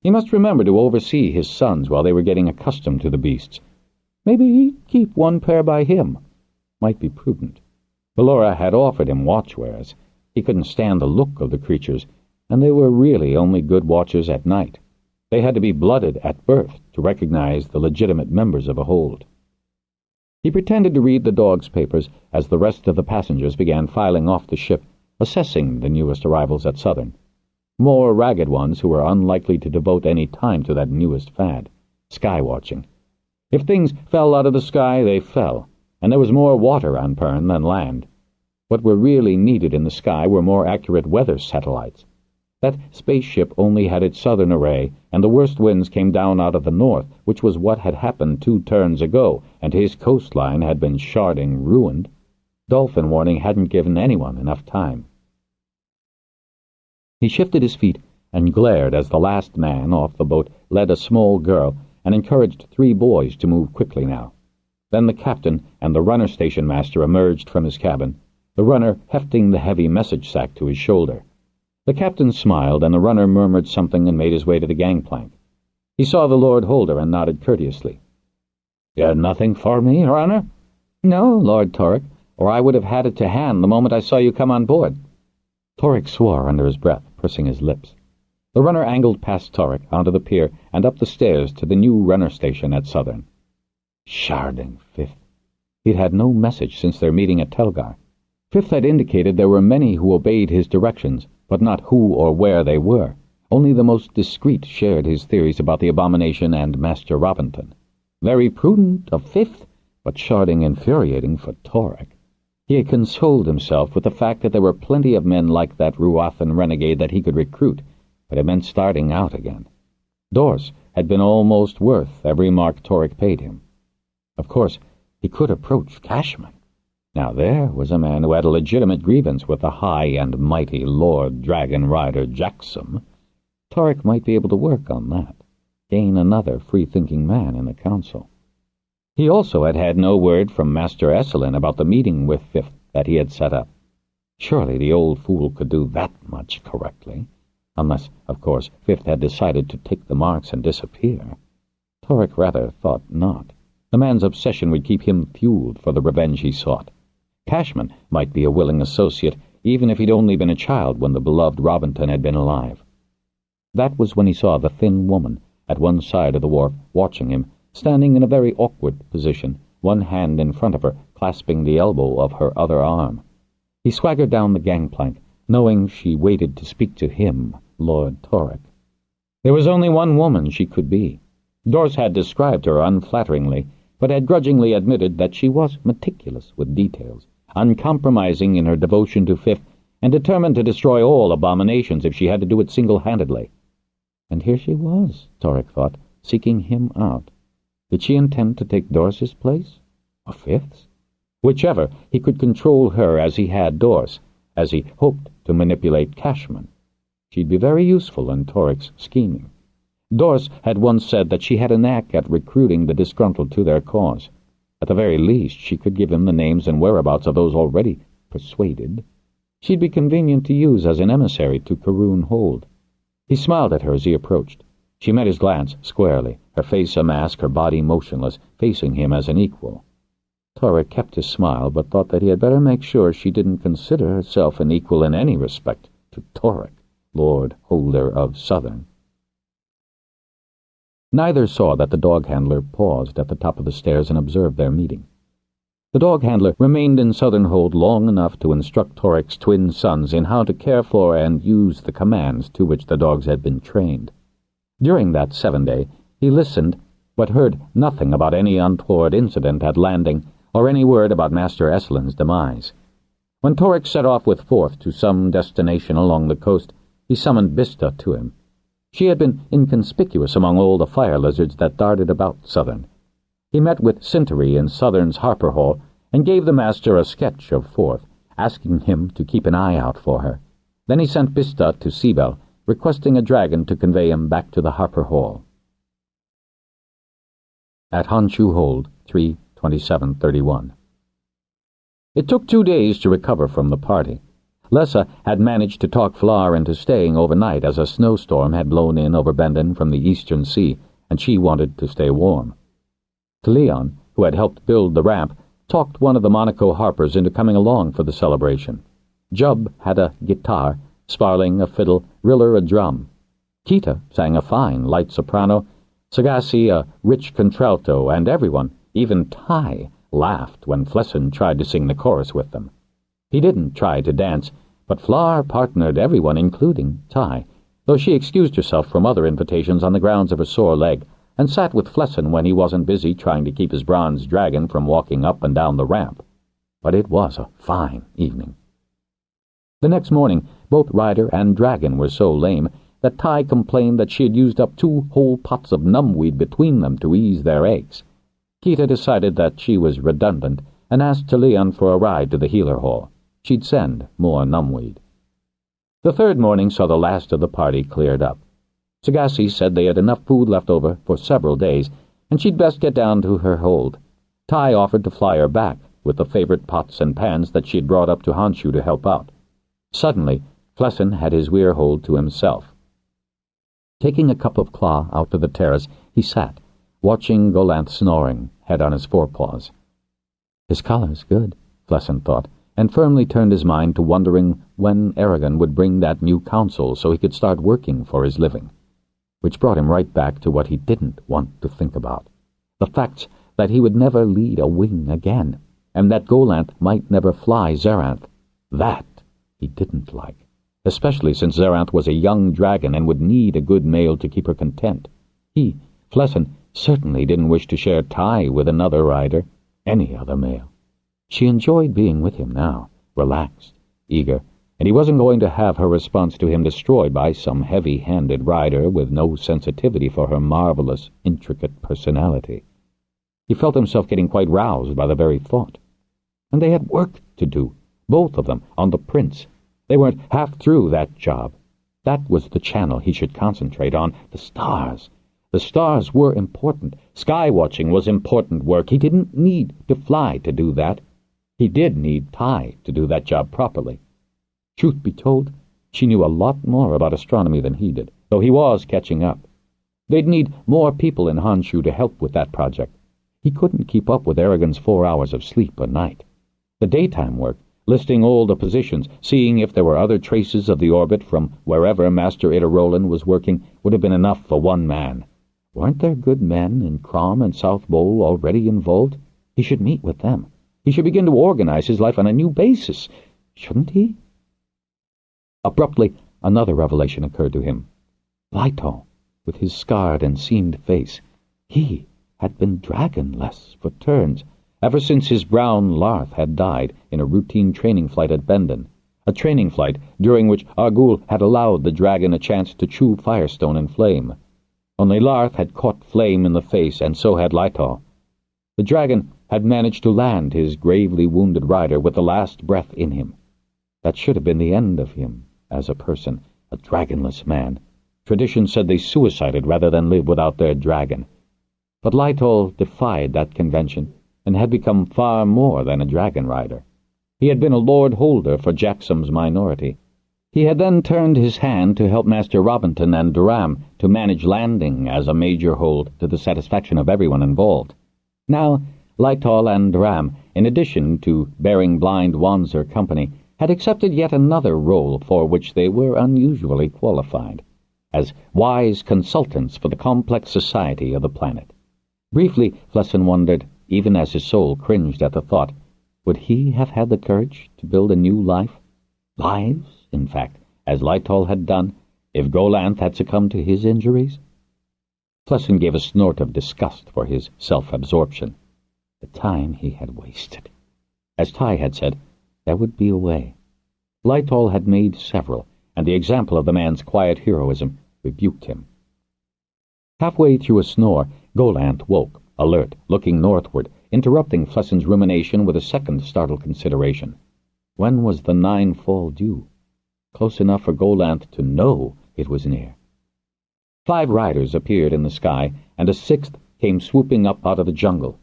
He must remember to oversee his sons while they were getting accustomed to the beasts. Maybe he'd keep one pair by him. Might be prudent. Ballora had offered him watchwares. He couldn't stand the look of the creatures, and they were really only good watchers at night. They had to be blooded at birth to recognize the legitimate members of a hold. He pretended to read the dogs' papers as the rest of the passengers began filing off the ship, assessing the newest arrivals at Southern. More ragged ones who were unlikely to devote any time to that newest fad, sky watching. If things fell out of the sky, they fell, and there was more water on Pern than land. What were really needed in the sky were more accurate weather satellites. That spaceship only had its southern array, and the worst winds came down out of the north, which was what had happened 2 turns ago, and his coastline had been sharding ruined. Dolphin warning hadn't given anyone enough time. He shifted his feet and glared as the last man off the boat led a small girl and encouraged 3 boys to move quickly now. Then the captain and the runner station master emerged from his cabin, the runner hefting the heavy message sack to his shoulder. The captain smiled, and the runner murmured something and made his way to the gangplank. He saw the Lord Holder and nodded courteously. "You had nothing for me, runner?" "No, Lord Torek, or I would have had it to hand the moment I saw you come on board." Torek swore under his breath, pursing his lips. The runner angled past Torek onto the pier and up the stairs to the new runner station at Southern. Sharding Fifth. He'd had no message since their meeting at Telgar. Fifth had indicated there were many who obeyed his directions, but not who or where they were. Only the most discreet shared his theories about the abomination and Master Robinson. Very prudent of Fifth, but sharding infuriating for Torek. He had consoled himself with the fact that there were plenty of men like that Ruathan renegade that he could recruit, but it meant starting out again. Dorse had been almost worth every mark Torek paid him. Of course, he could approach Cashman. Now there was a man who had a legitimate grievance with the high and mighty Lord Dragonrider Jackson. Torek might be able to work on that, gain another free-thinking man in the council. He also had had no word from Master Esselin about the meeting with Fifth that he had set up. Surely the old fool could do that much correctly, unless, of course, Fifth had decided to take the marks and disappear. Torek rather thought not. The man's obsession would keep him fueled for the revenge he sought. Cashman might be a willing associate, even if he'd only been a child when the beloved Robinson had been alive. That was when he saw the thin woman at one side of the wharf watching him, standing in a very awkward position, one hand in front of her, clasping the elbow of her other arm. He swaggered down the gangplank, knowing she waited to speak to him, Lord Torek. There was only one woman she could be. Dorse had described her unflatteringly, but had grudgingly admitted that she was meticulous with details, uncompromising in her devotion to Fifth, and determined to destroy all abominations if she had to do it single-handedly. And here she was, Torek thought, seeking him out. Did she intend to take Doris's place? Or Fifth's? Whichever, he could control her as he had Doris, as he hoped to manipulate Cashman. She'd be very useful in Torek's scheming. Doris had once said that she had a knack at recruiting the disgruntled to their cause. At the very least, she could give him the names and whereabouts of those already persuaded. She'd be convenient to use as an emissary to Karoon Hold. He smiled at her as he approached. She met his glance squarely, her face a mask, her body motionless, facing him as an equal. Torek kept his smile, but thought that he had better make sure she didn't consider herself an equal in any respect to Torek, Lord Holder of Southern. Neither saw that the dog-handler paused at the top of the stairs and observed their meeting. The dog-handler remained in Southern Hold long enough to instruct Torek's twin sons in how to care for and use the commands to which the dogs had been trained. During that 7-day, he listened, but heard nothing about any untoward incident at landing or any word about Master Eslin's demise. When Torek set off with Forth to some destination along the coast, he summoned Bista to him. She had been inconspicuous among all the fire lizards that darted about Southern. He met with Cintery in Southern's Harper Hall and gave the master a sketch of Forth, asking him to keep an eye out for her. Then he sent Bista to Seabell, requesting a dragon to convey him back to the Harper Hall. At Honshu Hold, 3/27/31. It took 2 days to recover from the party. Lessa had managed to talk Flar into staying overnight as a snowstorm had blown in over Bendon from the eastern sea, and she wanted to stay warm. Leon, who had helped build the ramp, talked one of the Monaco harpers into coming along for the celebration. Jub had a guitar, Sparling a fiddle, Riller a drum. Kita sang a fine light soprano, Sagasi a rich contralto, and everyone, even Ty, laughed when Flesson tried to sing the chorus with them. He didn't try to dance, but Flar partnered everyone, including Ty, though she excused herself from other invitations on the grounds of her sore leg, and sat with Flesson when he wasn't busy trying to keep his bronze dragon from walking up and down the ramp. But it was a fine evening. The next morning, both rider and dragon were so lame that Ty complained that she had used up 2 whole pots of numbweed between them to ease their aches. Kita decided that she was redundant and asked Leon for a ride to the healer hall. She'd send more numbweed. The third morning saw the last of the party cleared up. Sagasi said they had enough food left over for several days, and she'd best get down to her hold. Ty offered to fly her back with the favorite pots and pans that she'd brought up to Honshu to help out. Suddenly, Flesson had his weir hold to himself. Taking a cup of claw out to the terrace, he sat, watching Golanth snoring, head on his forepaws. His color's good, Flesson thought, and firmly turned his mind to wondering when Aragon would bring that new council so he could start working for his living. Which brought him right back to what he didn't want to think about. The facts that he would never lead a wing again, and that Golanth might never fly Xerath. That he didn't like, especially since Xerath was a young dragon and would need a good male to keep her content. He, Flesson, certainly didn't wish to share Ty with another rider, any other male. She enjoyed being with him now, relaxed, eager, and he wasn't going to have her response to him destroyed by some heavy-handed rider with no sensitivity for her marvelous, intricate personality. He felt himself getting quite roused by the very thought. And they had work to do, both of them, on the prince. They weren't half through that job. That was the channel he should concentrate on, the stars. The stars were important. Sky-watching was important work. He didn't need to fly to do that. He did need Ty to do that job properly. Truth be told, she knew a lot more about astronomy than he did, though he was catching up. They'd need more people in Honshu to help with that project. He couldn't keep up with Aragon's 4 hours of sleep a night. The daytime work, listing all the positions, seeing if there were other traces of the orbit from wherever Master Itarolan was working, would have been enough for one man. Weren't there good men in Crom and South Bowl already involved? He should meet with them. He should begin to organize his life on a new basis. Shouldn't he? Abruptly, another revelation occurred to him. Lyton, with his scarred and seamed face, he had been dragonless for turns, ever since his brown Larth had died in a routine training flight at Bendon, a training flight during which Argul had allowed the dragon a chance to chew Firestone and Flame. Only Larth had caught Flame in the face, and so had Lytol. The dragon had managed to land his gravely wounded rider with the last breath in him. That should have been the end of him, as a person, a dragonless man. Tradition said they suicided rather than live without their dragon. But Lytol defied that convention, and had become far more than a dragon rider. He had been a lord holder for Jacksom's minority. He had then turned his hand to help Master Robinton and Duram to manage landing as a major hold to the satisfaction of everyone involved. Now, Lytol and Duram, in addition to bearing blind Wanzer company, had accepted yet another role for which they were unusually qualified, as wise consultants for the complex society of the planet. Briefly, Flessin wondered, even as his soul cringed at the thought, would he have had the courage to build a new life? Lives, in fact, as Lytol had done, if Golanth had succumbed to his injuries? Flessin gave a snort of disgust for his self-absorption. The time he had wasted. As Ty had said, there would be a way. Lytol had made several, and the example of the man's quiet heroism rebuked him. Halfway through a snore, Golanth woke, alert, looking northward, interrupting Flessin's rumination with a second startled consideration. When was the nightfall due? Close enough for Golanth to know it was near. 5 riders appeared in the sky, and a 6th came swooping up out of the jungle.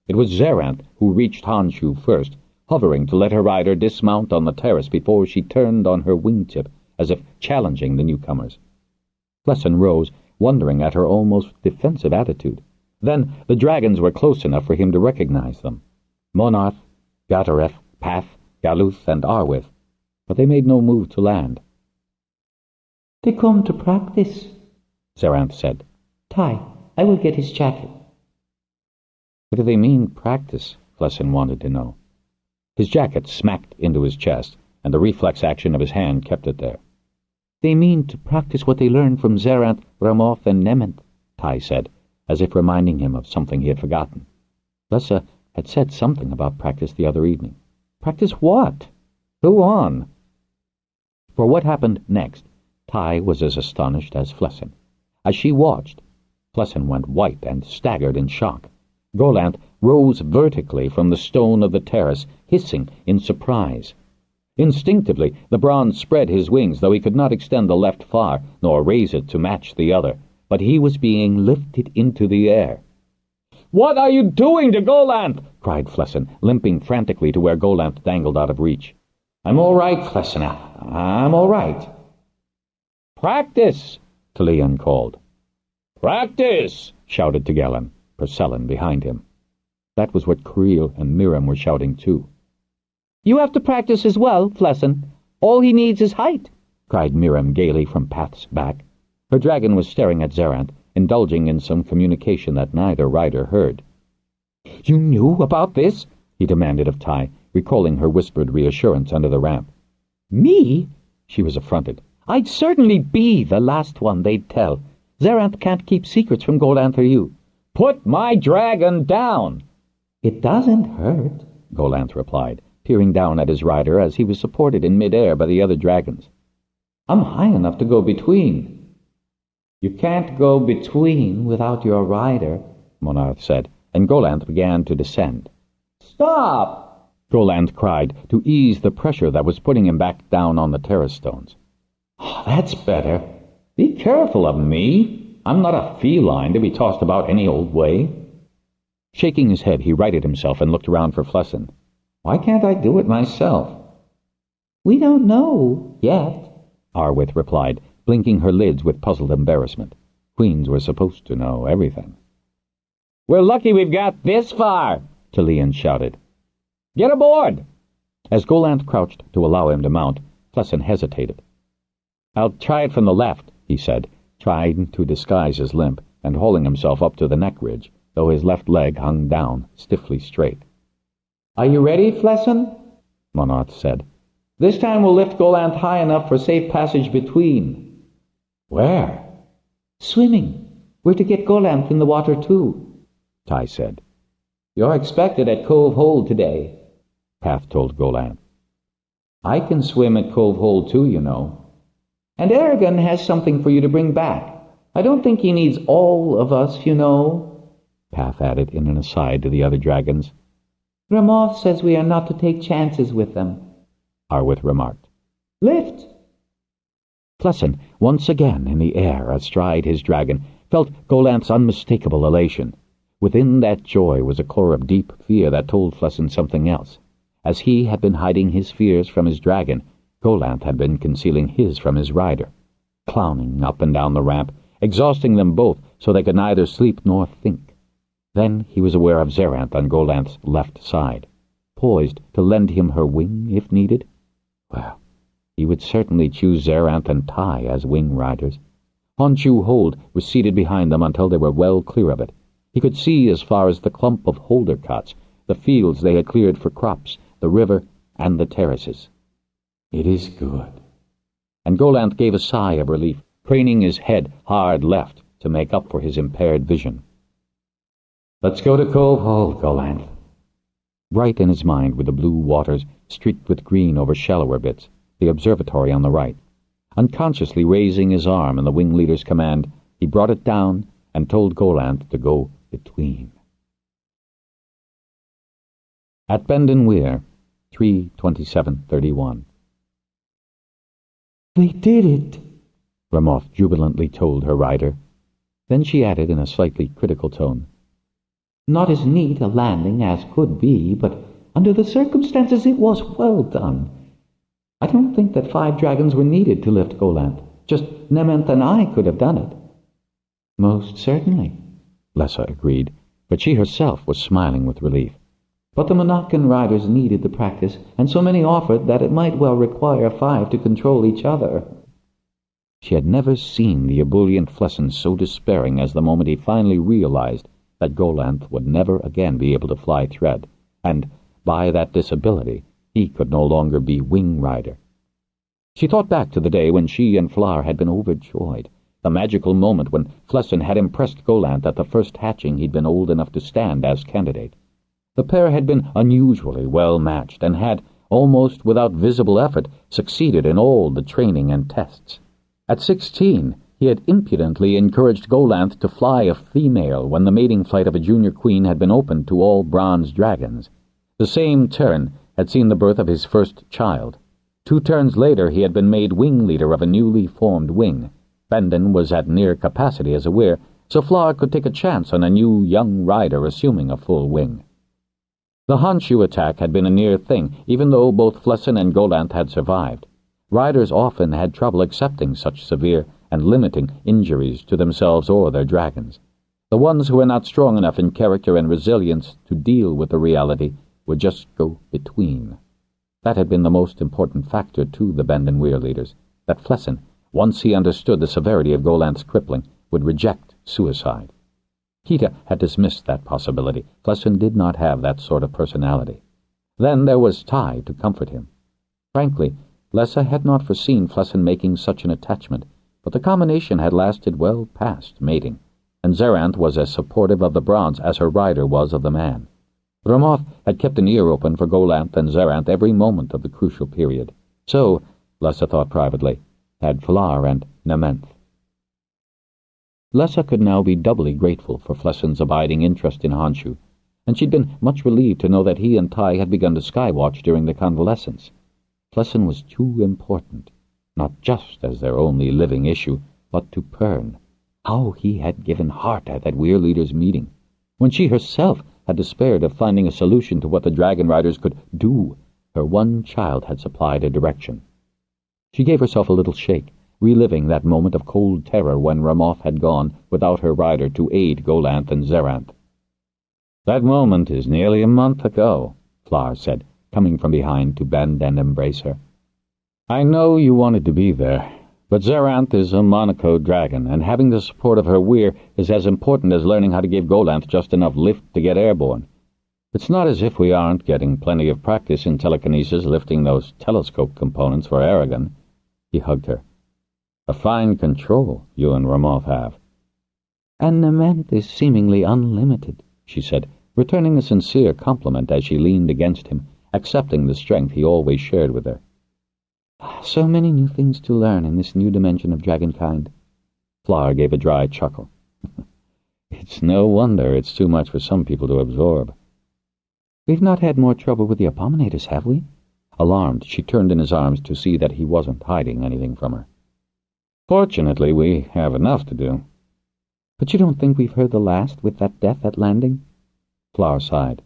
It was Zerath who reached Honshu first, hovering to let her rider dismount on the terrace before she turned on her wingtip, as if challenging the newcomers. Flessin rose, wondering at her almost defensive attitude. Then the dragons were close enough for him to recognize them. Monarth, Gatareth, Path, Galuth, and Arwith, but they made no move to land. "They come to practice," Zerath said. "Ty, I will get his jacket." What do they mean, practice? Flessin wanted to know. His jacket smacked into his chest, and the reflex action of his hand kept it there. "They mean to practice what they learned from Zerath, Ramoth, and Nemeth," Ty said, as if reminding him of something he had forgotten. Lessa had said something about practice the other evening. Practice what? Who on? For what happened next, Ty was as astonished as Flessin. As she watched, Flessin went white and staggered in shock. Golanth rose vertically from the stone of the terrace, hissing in surprise. Instinctively, the bronze spread his wings, though he could not extend the left far, nor raise it to match the other. But he was being lifted into the air. "What are you doing to Golanth?" cried Flessin, limping frantically to where Golanth dangled out of reach. "I'm all right, Flessin. I'm all right." "Practice!" Talion called. "Practice!" shouted Tegellan, Percelin behind him. That was what Creel and Miram were shouting too. "You have to practice as well, Flessin. All he needs is height," cried Miram gaily from Path's back. Her dragon was staring at Zerath, indulging in some communication that neither rider heard. "You knew about this?" he demanded of Ty, recalling her whispered reassurance under the ramp. "Me?" She was affronted. "I'd certainly be the last one they'd tell. Zerath can't keep secrets from Golanth or you." "Put my dragon down!" "It doesn't hurt," Golanth replied, peering down at his rider as he was supported in mid-air by the other dragons. "I'm high enough to go between." "You can't go between without your rider," Monarth said, and Golanth began to descend. "Stop!" Golanth cried to ease the pressure that was putting him back down on the terrace stones. "Oh, that's better. Be careful of me. I'm not a feline to be tossed about any old way." Shaking his head, he righted himself and looked around for Flessin. "Why can't I do it myself?" "We don't know yet," Arwith replied, blinking her lids with puzzled embarrassment. Queens were supposed to know everything. "We're lucky we've got this far," Talion shouted. "Get aboard!" As Golanth crouched to allow him to mount, Flessin hesitated. "I'll try it from the left," he said, trying to disguise his limp and hauling himself up to the neck ridge, though his left leg hung down, stiffly straight. "Are you ready, Flessin?" Monarth said. "This time we'll lift Golanth high enough for safe passage between." "Where?" "Swimming. We're to get Golanth in the water too," Ty said. "You're expected at Cove Hold today," Path told Golanth. "I can swim at Cove Hold too, you know. And Aragon has something for you to bring back. I don't think he needs all of us, you know," Path added in an aside to the other dragons. "Ramoth says we are not to take chances with them," Arwith remarked. "Lift!" Flessin, once again in the air astride his dragon, felt Golanth's unmistakable elation. Within that joy was a core of deep fear that told Flessin something else. As he had been hiding his fears from his dragon, Golanth had been concealing his from his rider. Clowning up and down the ramp, exhausting them both so they could neither sleep nor think. Then he was aware of Zerath on Golanth's left side, poised to lend him her wing if needed. Well, he would certainly choose Zerath and Tai as wing riders. Honshu Hold was seated behind them until they were well clear of it. He could see as far as the clump of holder cots, the fields they had cleared for crops, the river, and the terraces. "It is good." And Golanth gave a sigh of relief, craning his head hard left to make up for his impaired vision. "Let's go to Cove Hold, Golanth." Bright in his mind were the blue waters streaked with green over shallower bits, the observatory on the right. Unconsciously raising his arm in the wing leader's command, he brought it down and told Golanth to go between. At Bendon Weir, 3/27/31. "They did it," Ramoth jubilantly told her rider. Then she added in a slightly critical tone, "Not as neat a landing as could be, but under the circumstances it was well done. I don't think that 5 dragons were needed to lift Golanth. Just Nementh and I could have done it." "Most certainly," Lessa agreed, but she herself was smiling with relief. "But the Monacan riders needed the practice, and so many offered that it might well require 5 to control each other." She had never seen the ebullient Flessin so despairing as the moment he finally realized that Golanth would never again be able to fly thread, and, by that disability, he could no longer be wing rider. She thought back to the day when she and Flar had been overjoyed, the magical moment when Flessin had impressed Golanth at the first hatching he'd been old enough to stand as candidate. The pair had been unusually well matched and had, almost without visible effort, succeeded in all the training and tests. At 16, he had impudently encouraged Golanth to fly a female when the mating flight of a junior queen had been opened to all bronze dragons. The same turn had seen the birth of his first child. 2 turns later he had been made wing leader of a newly formed wing. Bendon was at near capacity as a weir, so Flar could take a chance on a new young rider assuming a full wing. The Honshu attack had been a near thing, even though both Flessin and Golanth had survived. Riders often had trouble accepting such severe and limiting injuries to themselves or their dragons. The ones who were not strong enough in character and resilience to deal with the reality would just go between. That had been the most important factor to the Bendon Weir leaders, that Flessin, once he understood the severity of Golanth's crippling, would reject suicide. Kita had dismissed that possibility. Flessin did not have that sort of personality. Then there was Tai to comfort him. Frankly, Lessa had not foreseen Flessin making such an attachment, but the combination had lasted well past mating, and Zerath was as supportive of the bronze as her rider was of the man. Ramoth had kept an ear open for Golanth and Zerath every moment of the crucial period. So, Lessa thought privately, had Flar and Nementh. Lessa could now be doubly grateful for Flessin's abiding interest in Honshu, and she'd been much relieved to know that he and Tai had begun to skywatch during the convalescence. Flessin was too important, not just as their only living issue, but to Pern. How he had given heart at that Weir leaders' meeting. When she herself had despaired of finding a solution to what the Dragonriders could do, her one child had supplied a direction. She gave herself a little shake, reliving that moment of cold terror when Ramoth had gone without her rider to aid Golanth and Zerath. "That moment is nearly a month ago," Flar said, coming from behind to bend and embrace her. "I know you wanted to be there, but Zerath is a Monaco dragon, and having the support of her weir is as important as learning how to give Golanth just enough lift to get airborne. It's not as if we aren't getting plenty of practice in telekinesis lifting those telescope components for Aragon." He hugged her. "A fine control you and Ramoth have." "And Nementh is seemingly unlimited," she said, returning a sincere compliment as she leaned against him, accepting the strength he always shared with her. So many new things to learn in this new dimension of dragonkind. Flower gave a dry chuckle. It's no wonder it's too much for some people to absorb. We've not had more trouble with the Abominators, have we? Alarmed, she turned in his arms to see that he wasn't hiding anything from her. Fortunately, we have enough to do. But you don't think we've heard the last with that death at landing? Flower sighed.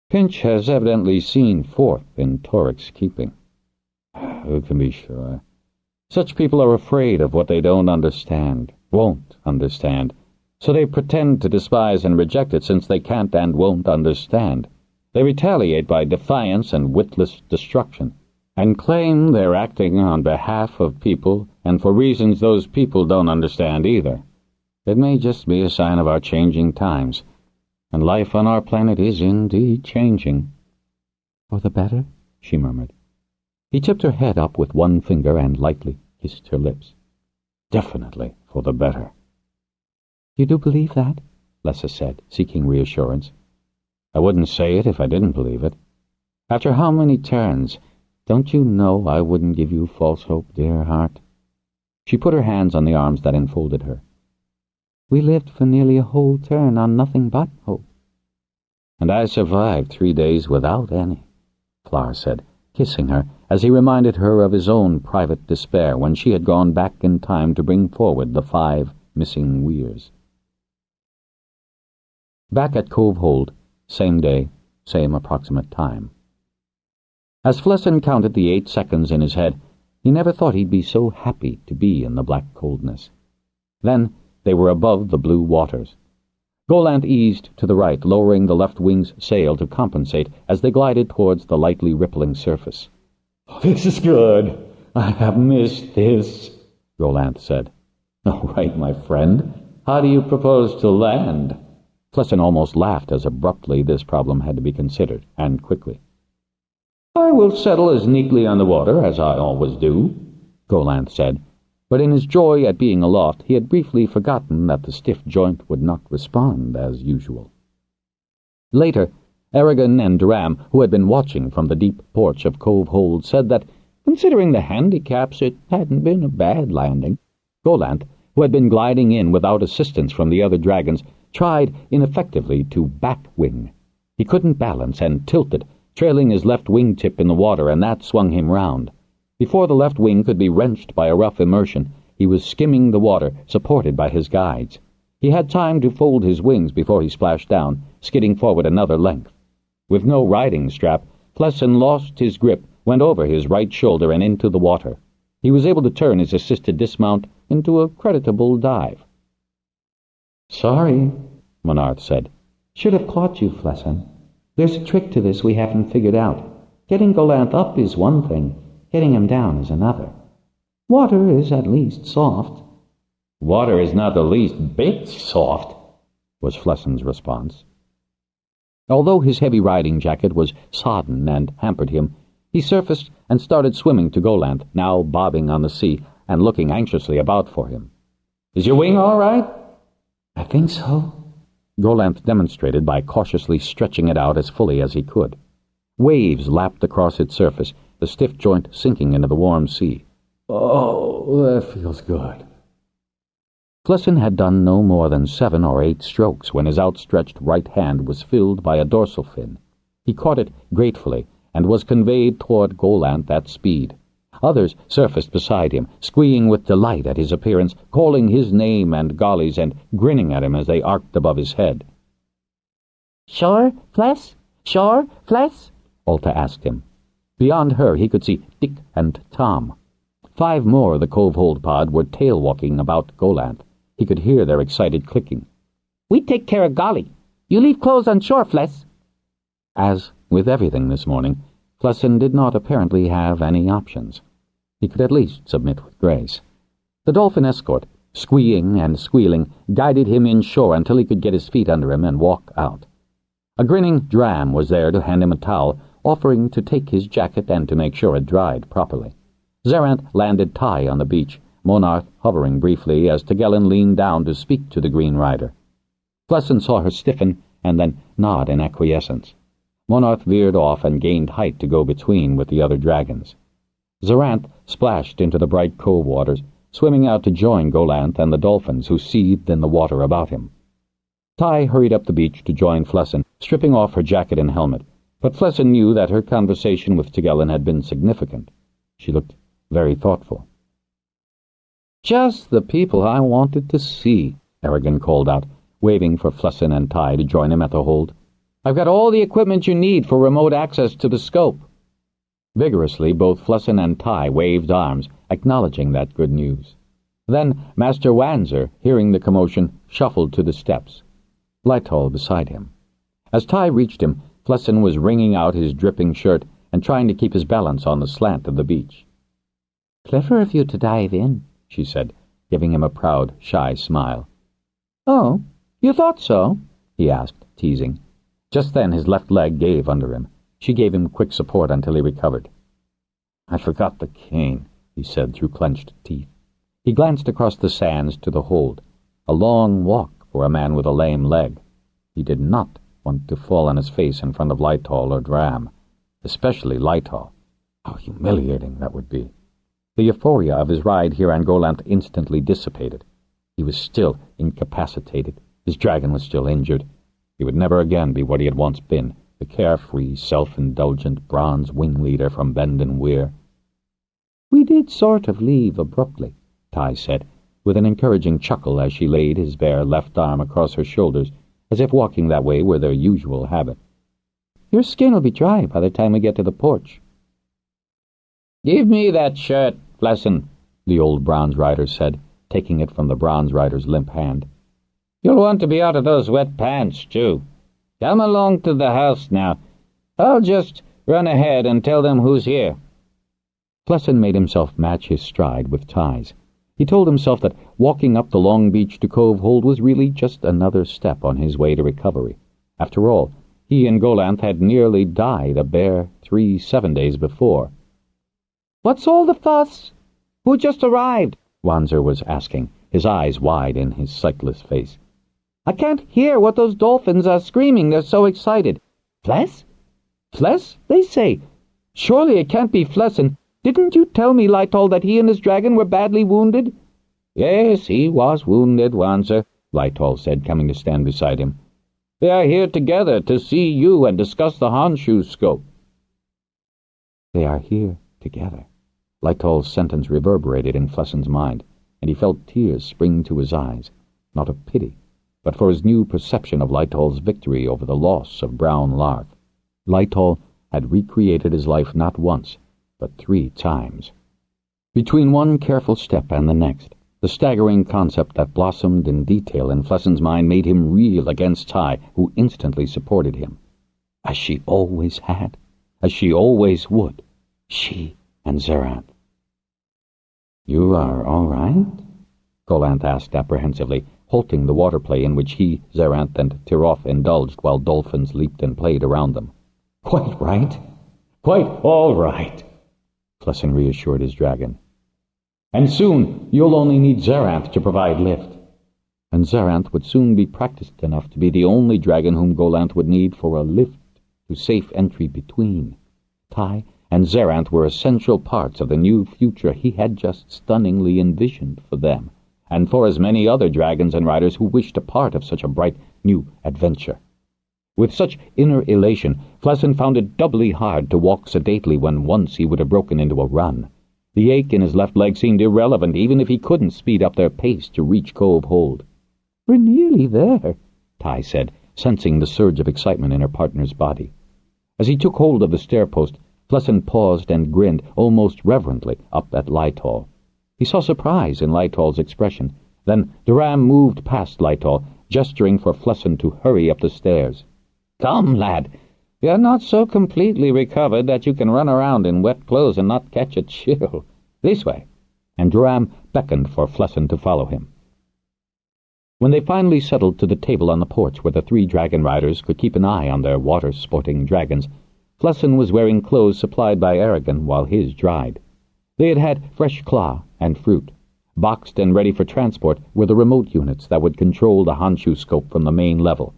Pinch has evidently seen forth in Toric's keeping. Who can be sure? Such people are afraid of what they don't understand, won't understand, so they pretend to despise and reject it since they can't and won't understand. They retaliate by defiance and witless destruction, and claim they're acting on behalf of people and for reasons those people don't understand either. It may just be a sign of our changing times, and life on our planet is indeed changing. For the better? She murmured. He tipped her head up with one finger and lightly kissed her lips. Definitely for the better. You do believe that? Lessa said, seeking reassurance. I wouldn't say it if I didn't believe it. After how many turns? Don't you know I wouldn't give you false hope, dear heart? She put her hands on the arms that enfolded her. We lived for nearly a whole turn on nothing but hope. And I survived 3 days without any, Flower said, kissing her, as he reminded her of his own private despair when she had gone back in time to bring forward the 5 missing weirs. Back at Cove Hold, same day, same approximate time. As Flessin counted the 8 seconds in his head, he never thought he'd be so happy to be in the black coldness. Then they were above the blue waters. Golanth eased to the right, lowering the left wing's sail to compensate as they glided towards the lightly rippling surface. This is good. I have missed this, Golanth said. All right, my friend. How do you propose to land? Flessin almost laughed as abruptly this problem had to be considered, and quickly. I will settle as neatly on the water as I always do, Golanth said, but in his joy at being aloft he had briefly forgotten that the stiff joint would not respond as usual. Later, Aragon and Duram, who had been watching from the deep porch of Cove Hold, said that, considering the handicaps, it hadn't been a bad landing. Golanth, who had been gliding in without assistance from the other dragons, tried ineffectively to back-wing. He couldn't balance and tilted, trailing his left wing-tip in the water, and that swung him round. Before the left wing could be wrenched by a rough immersion, he was skimming the water, supported by his guides. He had time to fold his wings before he splashed down, skidding forward another length. With no riding strap, Flessin lost his grip, went over his right shoulder and into the water. He was able to turn his assisted dismount into a creditable dive. Sorry, Monarth said. Should have caught you, Flessin. There's a trick to this we haven't figured out. Getting Golanth up is one thing, getting him down is another. Water is at least soft. Water is not the least bit soft, was Flessin's response. Although his heavy riding jacket was sodden and hampered him, he surfaced and started swimming to Golanth, now bobbing on the sea and looking anxiously about for him. Is your wing all right? I think so, Golanth demonstrated by cautiously stretching it out as fully as he could. Waves lapped across its surface, the stiff joint sinking into the warm sea. Oh, that feels good. Flessin had done no more than 7 or 8 strokes when his outstretched right hand was filled by a dorsal fin. He caught it gratefully and was conveyed toward Golanth at speed. Others surfaced beside him, squeeing with delight at his appearance, calling his name and Golly's, and grinning at him as they arced above his head. Sure, Fles? Sure, Fles? Alta asked him. Beyond her he could see Dick and Tom. 5 more of the Cove Hold pod were tail-walking about Golanth. He could hear their excited clicking. We take care of Golly. You leave clothes on shore, Fles. As with everything this morning, Flessin did not apparently have any options. He could at least submit with grace. The dolphin escort, squeeing and squealing, guided him inshore until he could get his feet under him and walk out. A grinning Dram was there to hand him a towel, offering to take his jacket and to make sure it dried properly. Zerant landed Ty on the beach, Monarth hovering briefly as Tagellin leaned down to speak to the Green Rider. Flessin saw her stiffen and then nod in acquiescence. Monarth veered off and gained height to go between with the other dragons. Zaranth splashed into the bright cove waters, swimming out to join Golanth and the dolphins who seethed in the water about him. Ty hurried up the beach to join Flessin, stripping off her jacket and helmet, but Flessin knew that her conversation with Tygelen had been significant. She looked very thoughtful. "Just the people I wanted to see," Aragon called out, waving for Flessin and Ty to join him at the hold. "I've got all the equipment you need for remote access to the scope." Vigorously, both Flessin and Ty waved arms, acknowledging that good news. Then Master Wanzer, hearing the commotion, shuffled to the steps, Lytol beside him. As Ty reached him, Flessin was wringing out his dripping shirt and trying to keep his balance on the slant of the beach. "Clever of you to dive in," she said, giving him a proud, shy smile. "Oh, you thought so?" he asked, teasing. Just then his left leg gave under him. She gave him quick support until he recovered. "I forgot the cane," he said through clenched teeth. He glanced across the sands to the hold. A long walk for a man with a lame leg. He did not want to fall on his face in front of Lytol or Dram, especially Lytol. How humiliating that would be. The euphoria of his ride here on Golanth instantly dissipated. He was still incapacitated. His dragon was still injured. He would never again be what he had once been, the carefree, self-indulgent bronze wing leader from Bend and Weir. "We did sort of leave abruptly," Ty said, with an encouraging chuckle as she laid his bare left arm across her shoulders, as if walking that way were their usual habit. "Your skin will be dry by the time we get to the porch." "Give me that shirt, Flessin," the old bronze rider said, taking it from the bronze rider's limp hand. "You'll want to be out of those wet pants, too. Come along to the house now. I'll just run ahead and tell them who's here." Flessin made himself match his stride with Ty's. He told himself that walking up the long beach to Cove Hold was really just another step on his way to recovery. After all, he and Golanth had nearly died a bare 7 days before. "What's all the fuss? Who just arrived?" Wanzer was asking, his eyes wide in his sightless face. "I can't hear what those dolphins are screaming. They're so excited." "Fles? Fles, they say. Surely it can't be Flessin. Didn't you tell me, Lytol, that he and his dragon were badly wounded?" "Yes, he was wounded, Wanzer," Lytol said, coming to stand beside him. "They are here together to see you and discuss the Honshu scope." They are here together. Lytol's sentence reverberated in Flessin's mind, and he felt tears spring to his eyes, not of pity, but for his new perception of Lytol's victory over the loss of Brown Lark. Lytol had recreated his life not once, but 3 times. Between one careful step and the next, the staggering concept that blossomed in detail in Flessin's mind made him reel against Ty, who instantly supported him. As she always had, as she always would, she and Zaranth. "You are all right?" Golanth asked apprehensively, halting the water play in which he, Zaranth, and Tiroff indulged while dolphins leaped and played around them. "Quite right. Quite all right," Flessin reassured his dragon. "And soon you'll only need Zaranth to provide lift." And Zaranth would soon be practiced enough to be the only dragon whom Golanth would need for a lift to safe entry between. Ty and Zaranth were essential parts of the new future he had just stunningly envisioned for them, and for as many other dragons and riders who wished a part of such a bright new adventure. With such inner elation, Flessin found it doubly hard to walk sedately when once he would have broken into a run. The ache in his left leg seemed irrelevant, even if he couldn't speed up their pace to reach Cove Hold. "We're nearly there," Ty said, sensing the surge of excitement in her partner's body. As he took hold of the stair-post, Flessin paused and grinned almost reverently up at Lytol. He saw surprise in Lytol's expression. Then Dram moved past Lytol, gesturing for Flessin to hurry up the stairs. "Come, lad. You're not so completely recovered that you can run around in wet clothes and not catch a chill. This way." And Dram beckoned for Flessin to follow him. When they finally settled to the table on the porch where the 3 dragon riders could keep an eye on their water-sporting dragons, Flessin was wearing clothes supplied by Aragon while his dried. They had had fresh claw and fruit. Boxed and ready for transport were the remote units that would control the Honshu scope from the main level.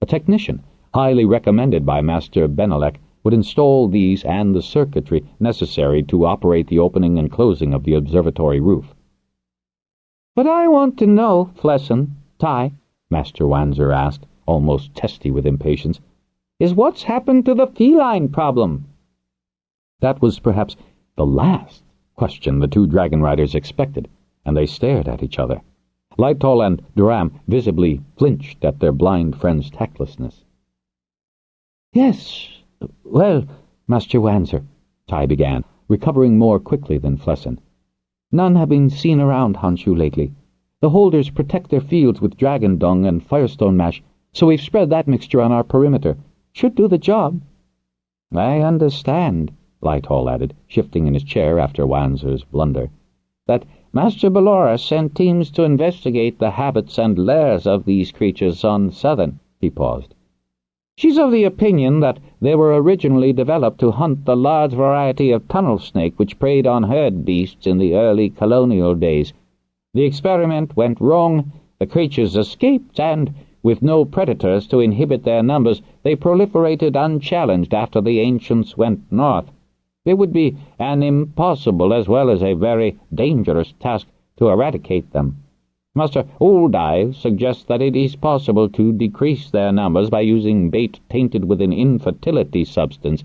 A technician, highly recommended by Master Benelek, would install these and the circuitry necessary to operate the opening and closing of the observatory roof. "But I want to know, Flessin, Ty," Master Wanzer asked, almost testy with impatience, "is what's happened to the feline problem?" That was perhaps the last question the two Dragonriders expected, and they stared at each other. Lightoll and Duram visibly flinched at their blind friend's tactlessness. "Yes, well, Master Wanzer," Ty began, recovering more quickly than Flessin. "None have been seen around Honshu lately. The holders protect their fields with dragon dung and firestone mash, so we've spread that mixture on our perimeter. Should do the job." "I understand," Lightoll added, shifting in his chair after Wanzer's blunder, "that Master Ballora sent teams to investigate the habits and lairs of these creatures on Southern." He paused. "She's of the opinion that they were originally developed to hunt the large variety of tunnel snake which preyed on herd beasts in the early colonial days. The experiment went wrong, the creatures escaped, and, with no predators to inhibit their numbers, they proliferated unchallenged after the ancients went north. It would be an impossible as well as a very dangerous task to eradicate them. Master Olddive suggests that it is possible to decrease their numbers by using bait tainted with an infertility substance,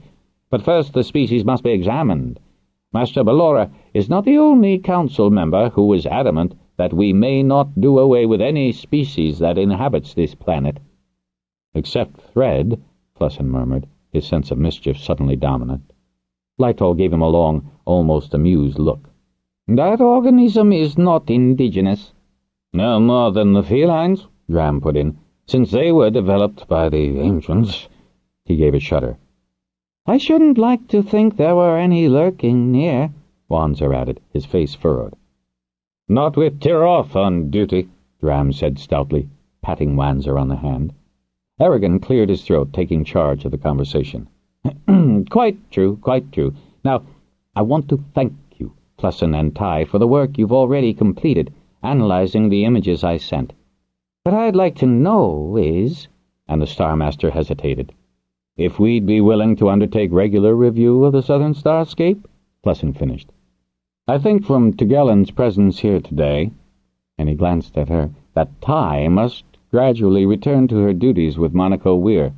but first the species must be examined. Master Ballora is not the only council member who is adamant that we may not do away with any species that inhabits this planet." "Except Thread," Flessin murmured, his sense of mischief suddenly dominant. Lightoll gave him a long, almost amused look. "That organism is not indigenous." "No more than the felines," Dram put in, "since they were developed by the ancients." He gave a shudder. "I shouldn't like to think there were any lurking near," Wanzer added, his face furrowed. "Not with Tiroth on duty," Dram said stoutly, patting Wanzer on the hand. Aragon cleared his throat, taking charge of the conversation. Quite true, quite true. Now, I want to thank you, Flessin and Ty, for the work you've already completed, analyzing the images I sent. What I'd like to know is—" and the Star Master hesitated. "If we'd be willing to undertake regular review of the southern starscape," Flessin finished. "I think from Tigellin's presence here today," and he glanced at her, "that Ty must gradually return to her duties with Monaco Weir.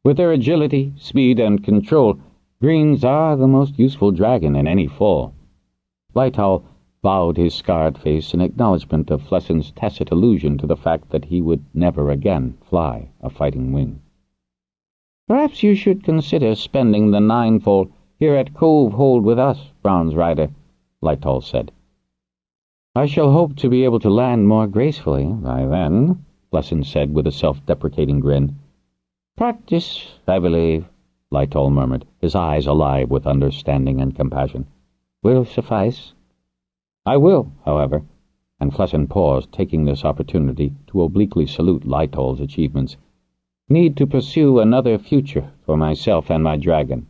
With their agility, speed, and control, greens are the most useful dragon in any fall." Lightoll bowed his scarred face in acknowledgment of Flessin's tacit allusion to the fact that he would never again fly a fighting wing. "Perhaps you should consider spending the ninefold here at Cove Hold with us, Brown's Rider," Lightoll said. "I shall hope to be able to land more gracefully by then," Flessin said with a self-deprecating grin. "Practice, I believe," Lightoll murmured, his eyes alive with understanding and compassion, "will suffice." "I will, however," and Flessin paused, taking this opportunity to obliquely salute Lightoll's achievements, "need to pursue another future for myself and my dragon."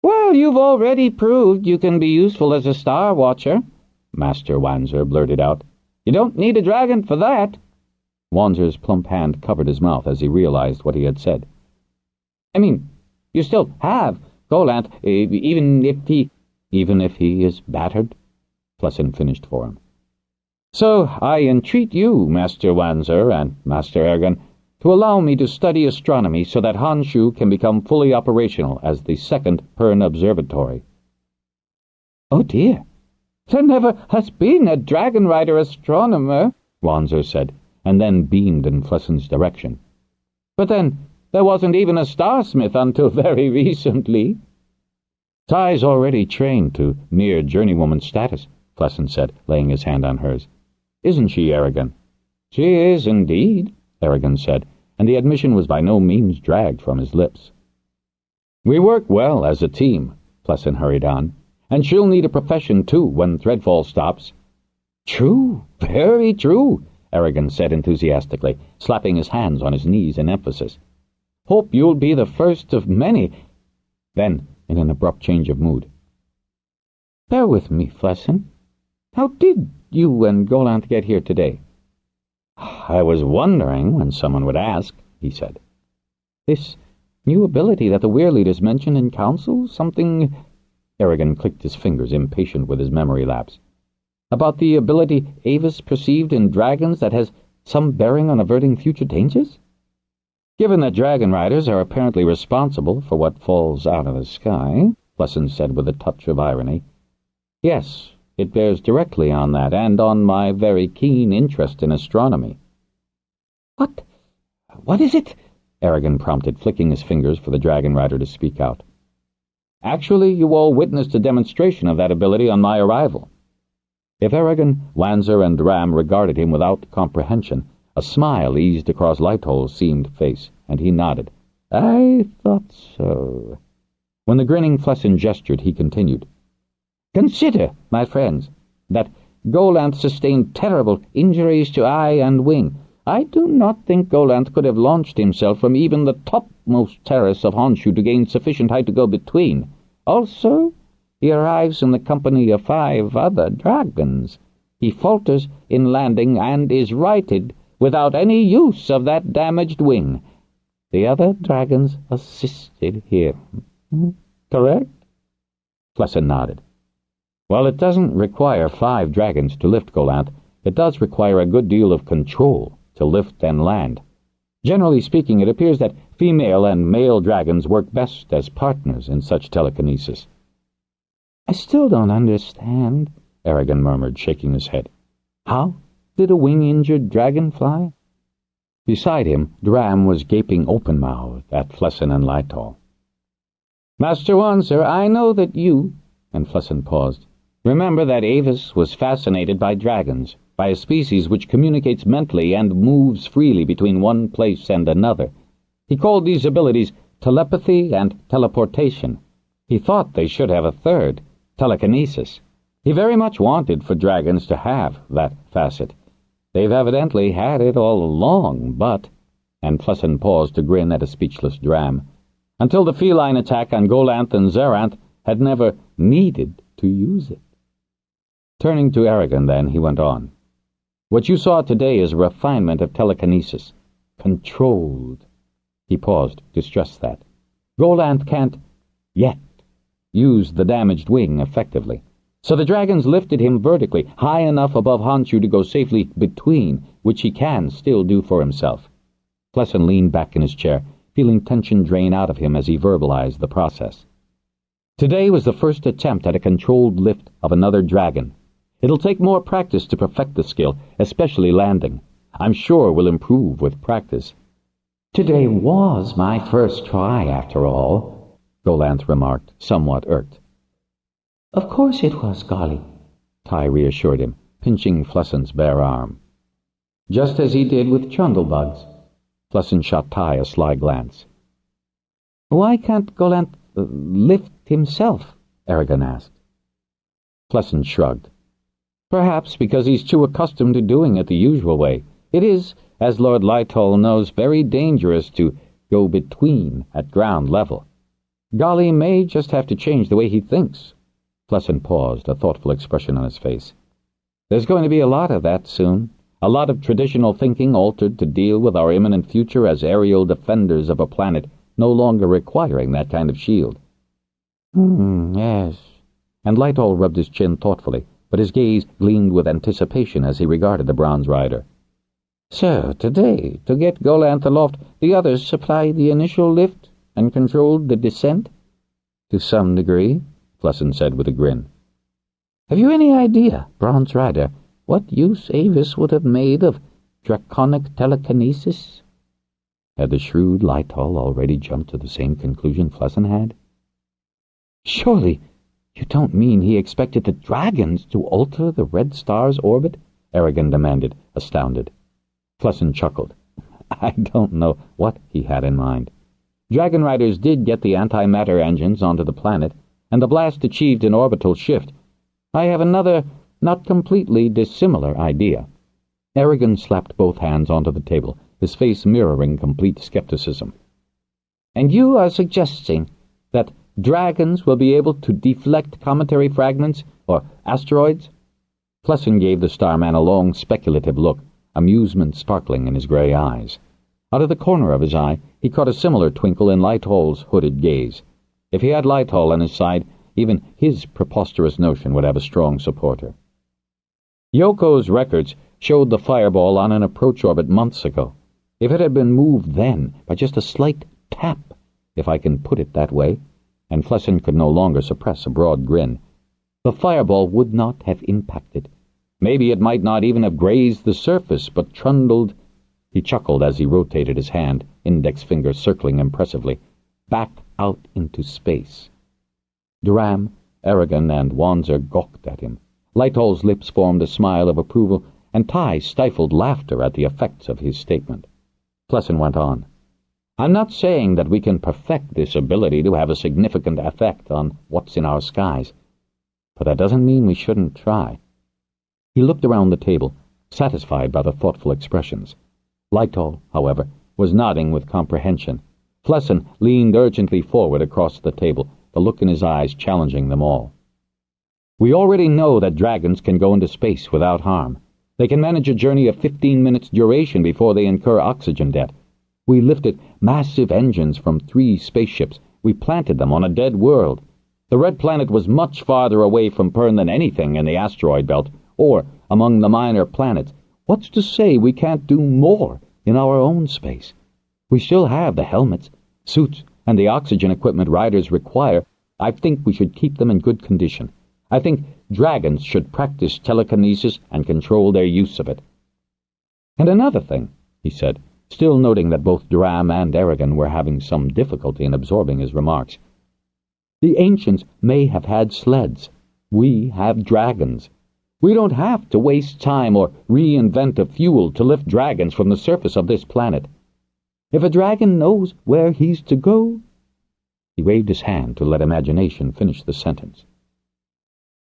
"Well, you've already proved you can be useful as a star watcher," Master Wanzer blurted out. "You don't need a dragon for that." Wanzer's plump hand covered his mouth as he realized what he had said. "I mean, you still have Golanth, even if he is battered," Flessin finished for him. "So I entreat you, Master Wanzer and Master Ergon, to allow me to study astronomy so that Honshu can become fully operational as the second Pern observatory." "Oh dear, there never has been a Dragonrider astronomer," Wanzer said, and then beamed in Flessin's direction. "But then, there wasn't even a starsmith until very recently." "Ty's already trained to near journeywoman status," Flessin said, laying his hand on hers. "Isn't she, Aragon?" "She is indeed," Aragon said, and the admission was by no means dragged from his lips. "We work well as a team," Flessin hurried on, "and she'll need a profession, too, when Threadfall stops." "True, very true," Aragon said enthusiastically, slapping his hands on his knees in emphasis. "Hope you'll be the first of many." Then, in an abrupt change of mood, "Bear with me, Flessin. How did you and Golanth get here today?" "I was wondering when someone would ask," he said. This new ability that the Weir-leaders mentioned in council? Something... Aragon clicked his fingers, impatient with his memory lapse. About the ability Avis perceived in dragons that has some bearing on averting future dangers? Given that Dragonriders are apparently responsible for what falls out of the sky, Plesson said with a touch of irony, yes, it bears directly on that, and on my very keen interest in astronomy. What is it? Aragon prompted, flicking his fingers for the Dragonrider to speak out. Actually, you all witnessed a demonstration of that ability on my arrival. If Aragon, Wanzer, and Ram regarded him without comprehension, a smile eased across Lighthole's seamed face, and he nodded. I thought so. When the grinning Plesson gestured, he continued. Consider, my friends, that Golanth sustained terrible injuries to eye and wing. I do not think Golanth could have launched himself from even the topmost terrace of Honshu to gain sufficient height to go between. Also, he arrives in the company of 5 other dragons. He falters in landing and is righted without any use of that damaged wing. The other dragons assisted him. Correct? Plesson nodded. Well, it doesn't require 5 dragons to lift Golanth. It does require a good deal of control to lift and land. Generally speaking, it appears that female and male dragons work best as partners in such telekinesis. I still don't understand, Aragon murmured, shaking his head. How did a wing-injured dragon fly? Beside him, Dram was gaping open-mouthed at Plesson and Lighthall. Master Wanzer, I know that you, and Plesson paused, remember that Avis was fascinated by dragons, by a species which communicates mentally and moves freely between one place and another. He called these abilities telepathy and teleportation. He thought they should have a third, telekinesis. He very much wanted for dragons to have that facet. They've evidently had it all along, but... And Plesson paused to grin at a speechless Dram. Until the feline attack on Golanth and Zaranth had never needed to use it. Turning to Aragon, then, he went on. What you saw today is a refinement of telekinesis. Controlled. He paused to stress that. Golanth can't, yet, use the damaged wing effectively. So the dragons lifted him vertically, high enough above Honshu to go safely between, which he can still do for himself. Plesson leaned back in his chair, feeling tension drain out of him as he verbalized the process. Today was the first attempt at a controlled lift of another dragon. It'll take more practice to perfect the skill, especially landing. I'm sure we'll improve with practice. Today was my first try, after all, Golanth remarked, somewhat irked. Of course it was, Golly, Ty reassured him, pinching Plesson's bare arm. Just as he did with Trundlebugs. Plesson shot Ty a sly glance. Why can't Golanth lift himself? Aragon asked. Plesson shrugged. Perhaps because he's too accustomed to doing it the usual way. It is, as Lord Lighthall knows, very dangerous to go between at ground level. Golly may just have to change the way he thinks. Plesson paused, a thoughtful expression on his face. There's going to be a lot of that soon. A lot of traditional thinking altered to deal with our imminent future as aerial defenders of a planet no longer requiring that kind of shield. Yes. And Lighthall rubbed his chin thoughtfully, but his gaze gleamed with anticipation as he regarded the bronze rider. So, today, to get Golanth aloft, the others supplied the initial lift and controlled the descent? To some degree, Plesson said with a grin. Have you any idea, bronze rider, what use Avis would have made of draconic telekinesis? Had the shrewd Lighthall already jumped to the same conclusion Plesson had? Surely you don't mean he expected the dragons to alter the red star's orbit? Aragon demanded, astounded. Plesson chuckled. I don't know what he had in mind. Dragonriders did get the antimatter engines onto the planet, and the blast achieved an orbital shift. I have another, not completely dissimilar idea. Aragon slapped both hands onto the table, his face mirroring complete skepticism. And you are suggesting that dragons will be able to deflect cometary fragments, or asteroids? Plesson gave the starman a long, speculative look, amusement sparkling in his gray eyes. Out of the corner of his eye, he caught a similar twinkle in Lytol's hooded gaze. If he had Lytol on his side, even his preposterous notion would have a strong supporter. Yoko's records showed the fireball on an approach orbit months ago. If it had been moved then by just a slight tap, if I can put it that way, and Flessin could no longer suppress a broad grin, the fireball would not have impacted. Maybe it might not even have grazed the surface, but trundled— He chuckled as he rotated his hand, index finger circling impressively, back out into space. Duram, Aragon, and Wanzer gawked at him. Lytol's lips formed a smile of approval, and Ty stifled laughter at the effects of his statement. Flessin went on. I'm not saying that we can perfect this ability to have a significant effect on what's in our skies, but that doesn't mean we shouldn't try. He looked around the table, satisfied by the thoughtful expressions. Lytol, however, was nodding with comprehension. Flessin leaned urgently forward across the table, the look in his eyes challenging them all. We already know that dragons can go into space without harm. They can manage a journey of 15 minutes duration before they incur oxygen debt. We lifted massive engines from 3 spaceships. We planted them on a dead world. The red planet was much farther away from Pern than anything in the asteroid belt, or among the minor planets. What's to say we can't do more in our own space? We still have the helmets, suits, and the oxygen equipment riders require. I think we should keep them in good condition. I think dragons should practice telekinesis and control their use of it. And another thing, he said, still noting that both Duram and Aragon were having some difficulty in absorbing his remarks. The ancients may have had sleds. We have dragons. We don't have to waste time or reinvent a fuel to lift dragons from the surface of this planet. If a dragon knows where he's to go— He waved his hand to let imagination finish the sentence.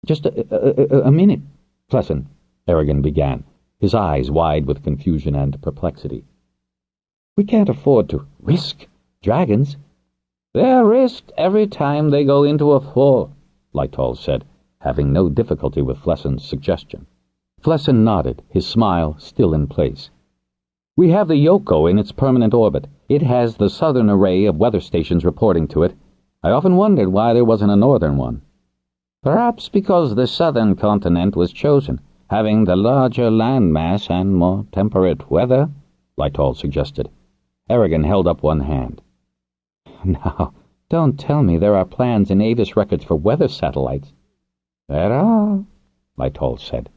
Just a minute, Flessin, Aragon began, his eyes wide with confusion and perplexity. We can't afford to risk dragons. They're risked every time they go into a fall, Lytol said, having no difficulty with Flessin's suggestion. Flessin nodded, his smile still in place. We have the Yoko in its permanent orbit. It has the southern array of weather stations reporting to it. I often wondered why there wasn't a northern one. Perhaps because the southern continent was chosen, having the larger landmass and more temperate weather, Lytol suggested. Aragon held up one hand. Now, don't tell me there are plans in Avis records for weather satellites. There are, Lytol said.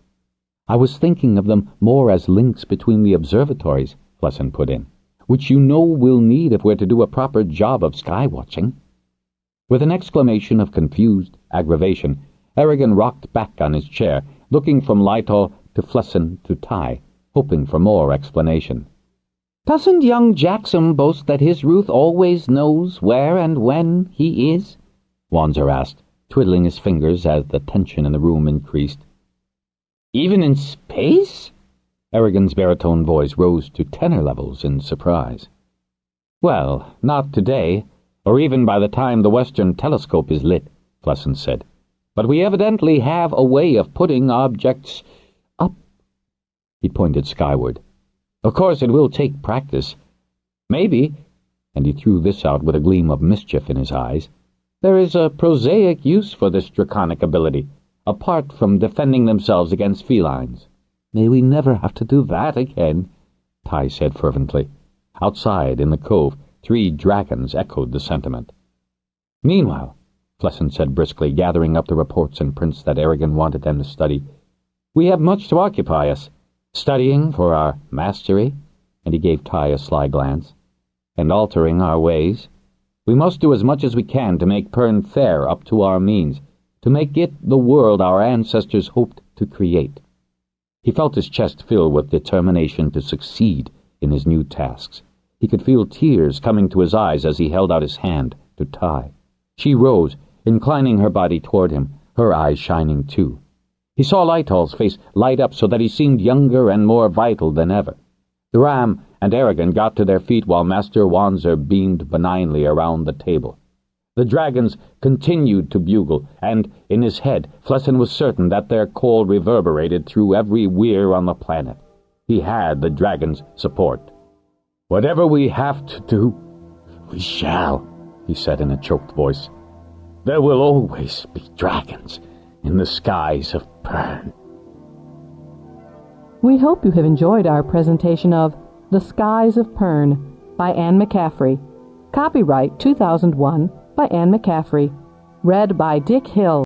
I was thinking of them more as links between the observatories, Flessin put in, which you know we'll need if we're to do a proper job of sky-watching. With an exclamation of confused aggravation, Aragon rocked back on his chair, looking from Lytol to Flessin to Ty, hoping for more explanation. Doesn't young Jackson boast that his Ruth always knows where and when he is? Wanzer asked, twiddling his fingers as the tension in the room increased. Even in space? Aragon's baritone voice rose to tenor levels in surprise. Well, not today, or even by the time the Western telescope is lit, Flessin said. But we evidently have a way of putting objects up. He pointed skyward. Of course, it will take practice. Maybe, and he threw this out with a gleam of mischief in his eyes, there is a prosaic use for this draconic ability, apart from defending themselves against felines. May we never have to do that again, Ty said fervently. Outside, in the cove, 3 dragons echoed the sentiment. Meanwhile, Flessin said briskly, gathering up the reports and prints that Aragon wanted them to study, we have much to occupy us. Studying for our mastery, and he gave Ty a sly glance, and altering our ways. We must do as much as we can to make Pern fair up to our means, to make it the world our ancestors hoped to create. He felt his chest fill with determination to succeed in his new tasks. He could feel tears coming to his eyes as he held out his hand to Ty. She rose, inclining her body toward him, her eyes shining too. He saw Lytol's face light up so that he seemed younger and more vital than ever. Duram and Aragon got to their feet while Master Wanzer beamed benignly around the table. The dragons continued to bugle, and in his head Flessin was certain that their call reverberated through every weir on the planet. He had the dragons' support. Whatever we have to do, we shall, he said in a choked voice. There will always be dragons in the skies of Pern. We hope you have enjoyed our presentation of The Skies of Pern by Anne McCaffrey. Copyright 2001 by Anne McCaffrey. Read by Dick Hill.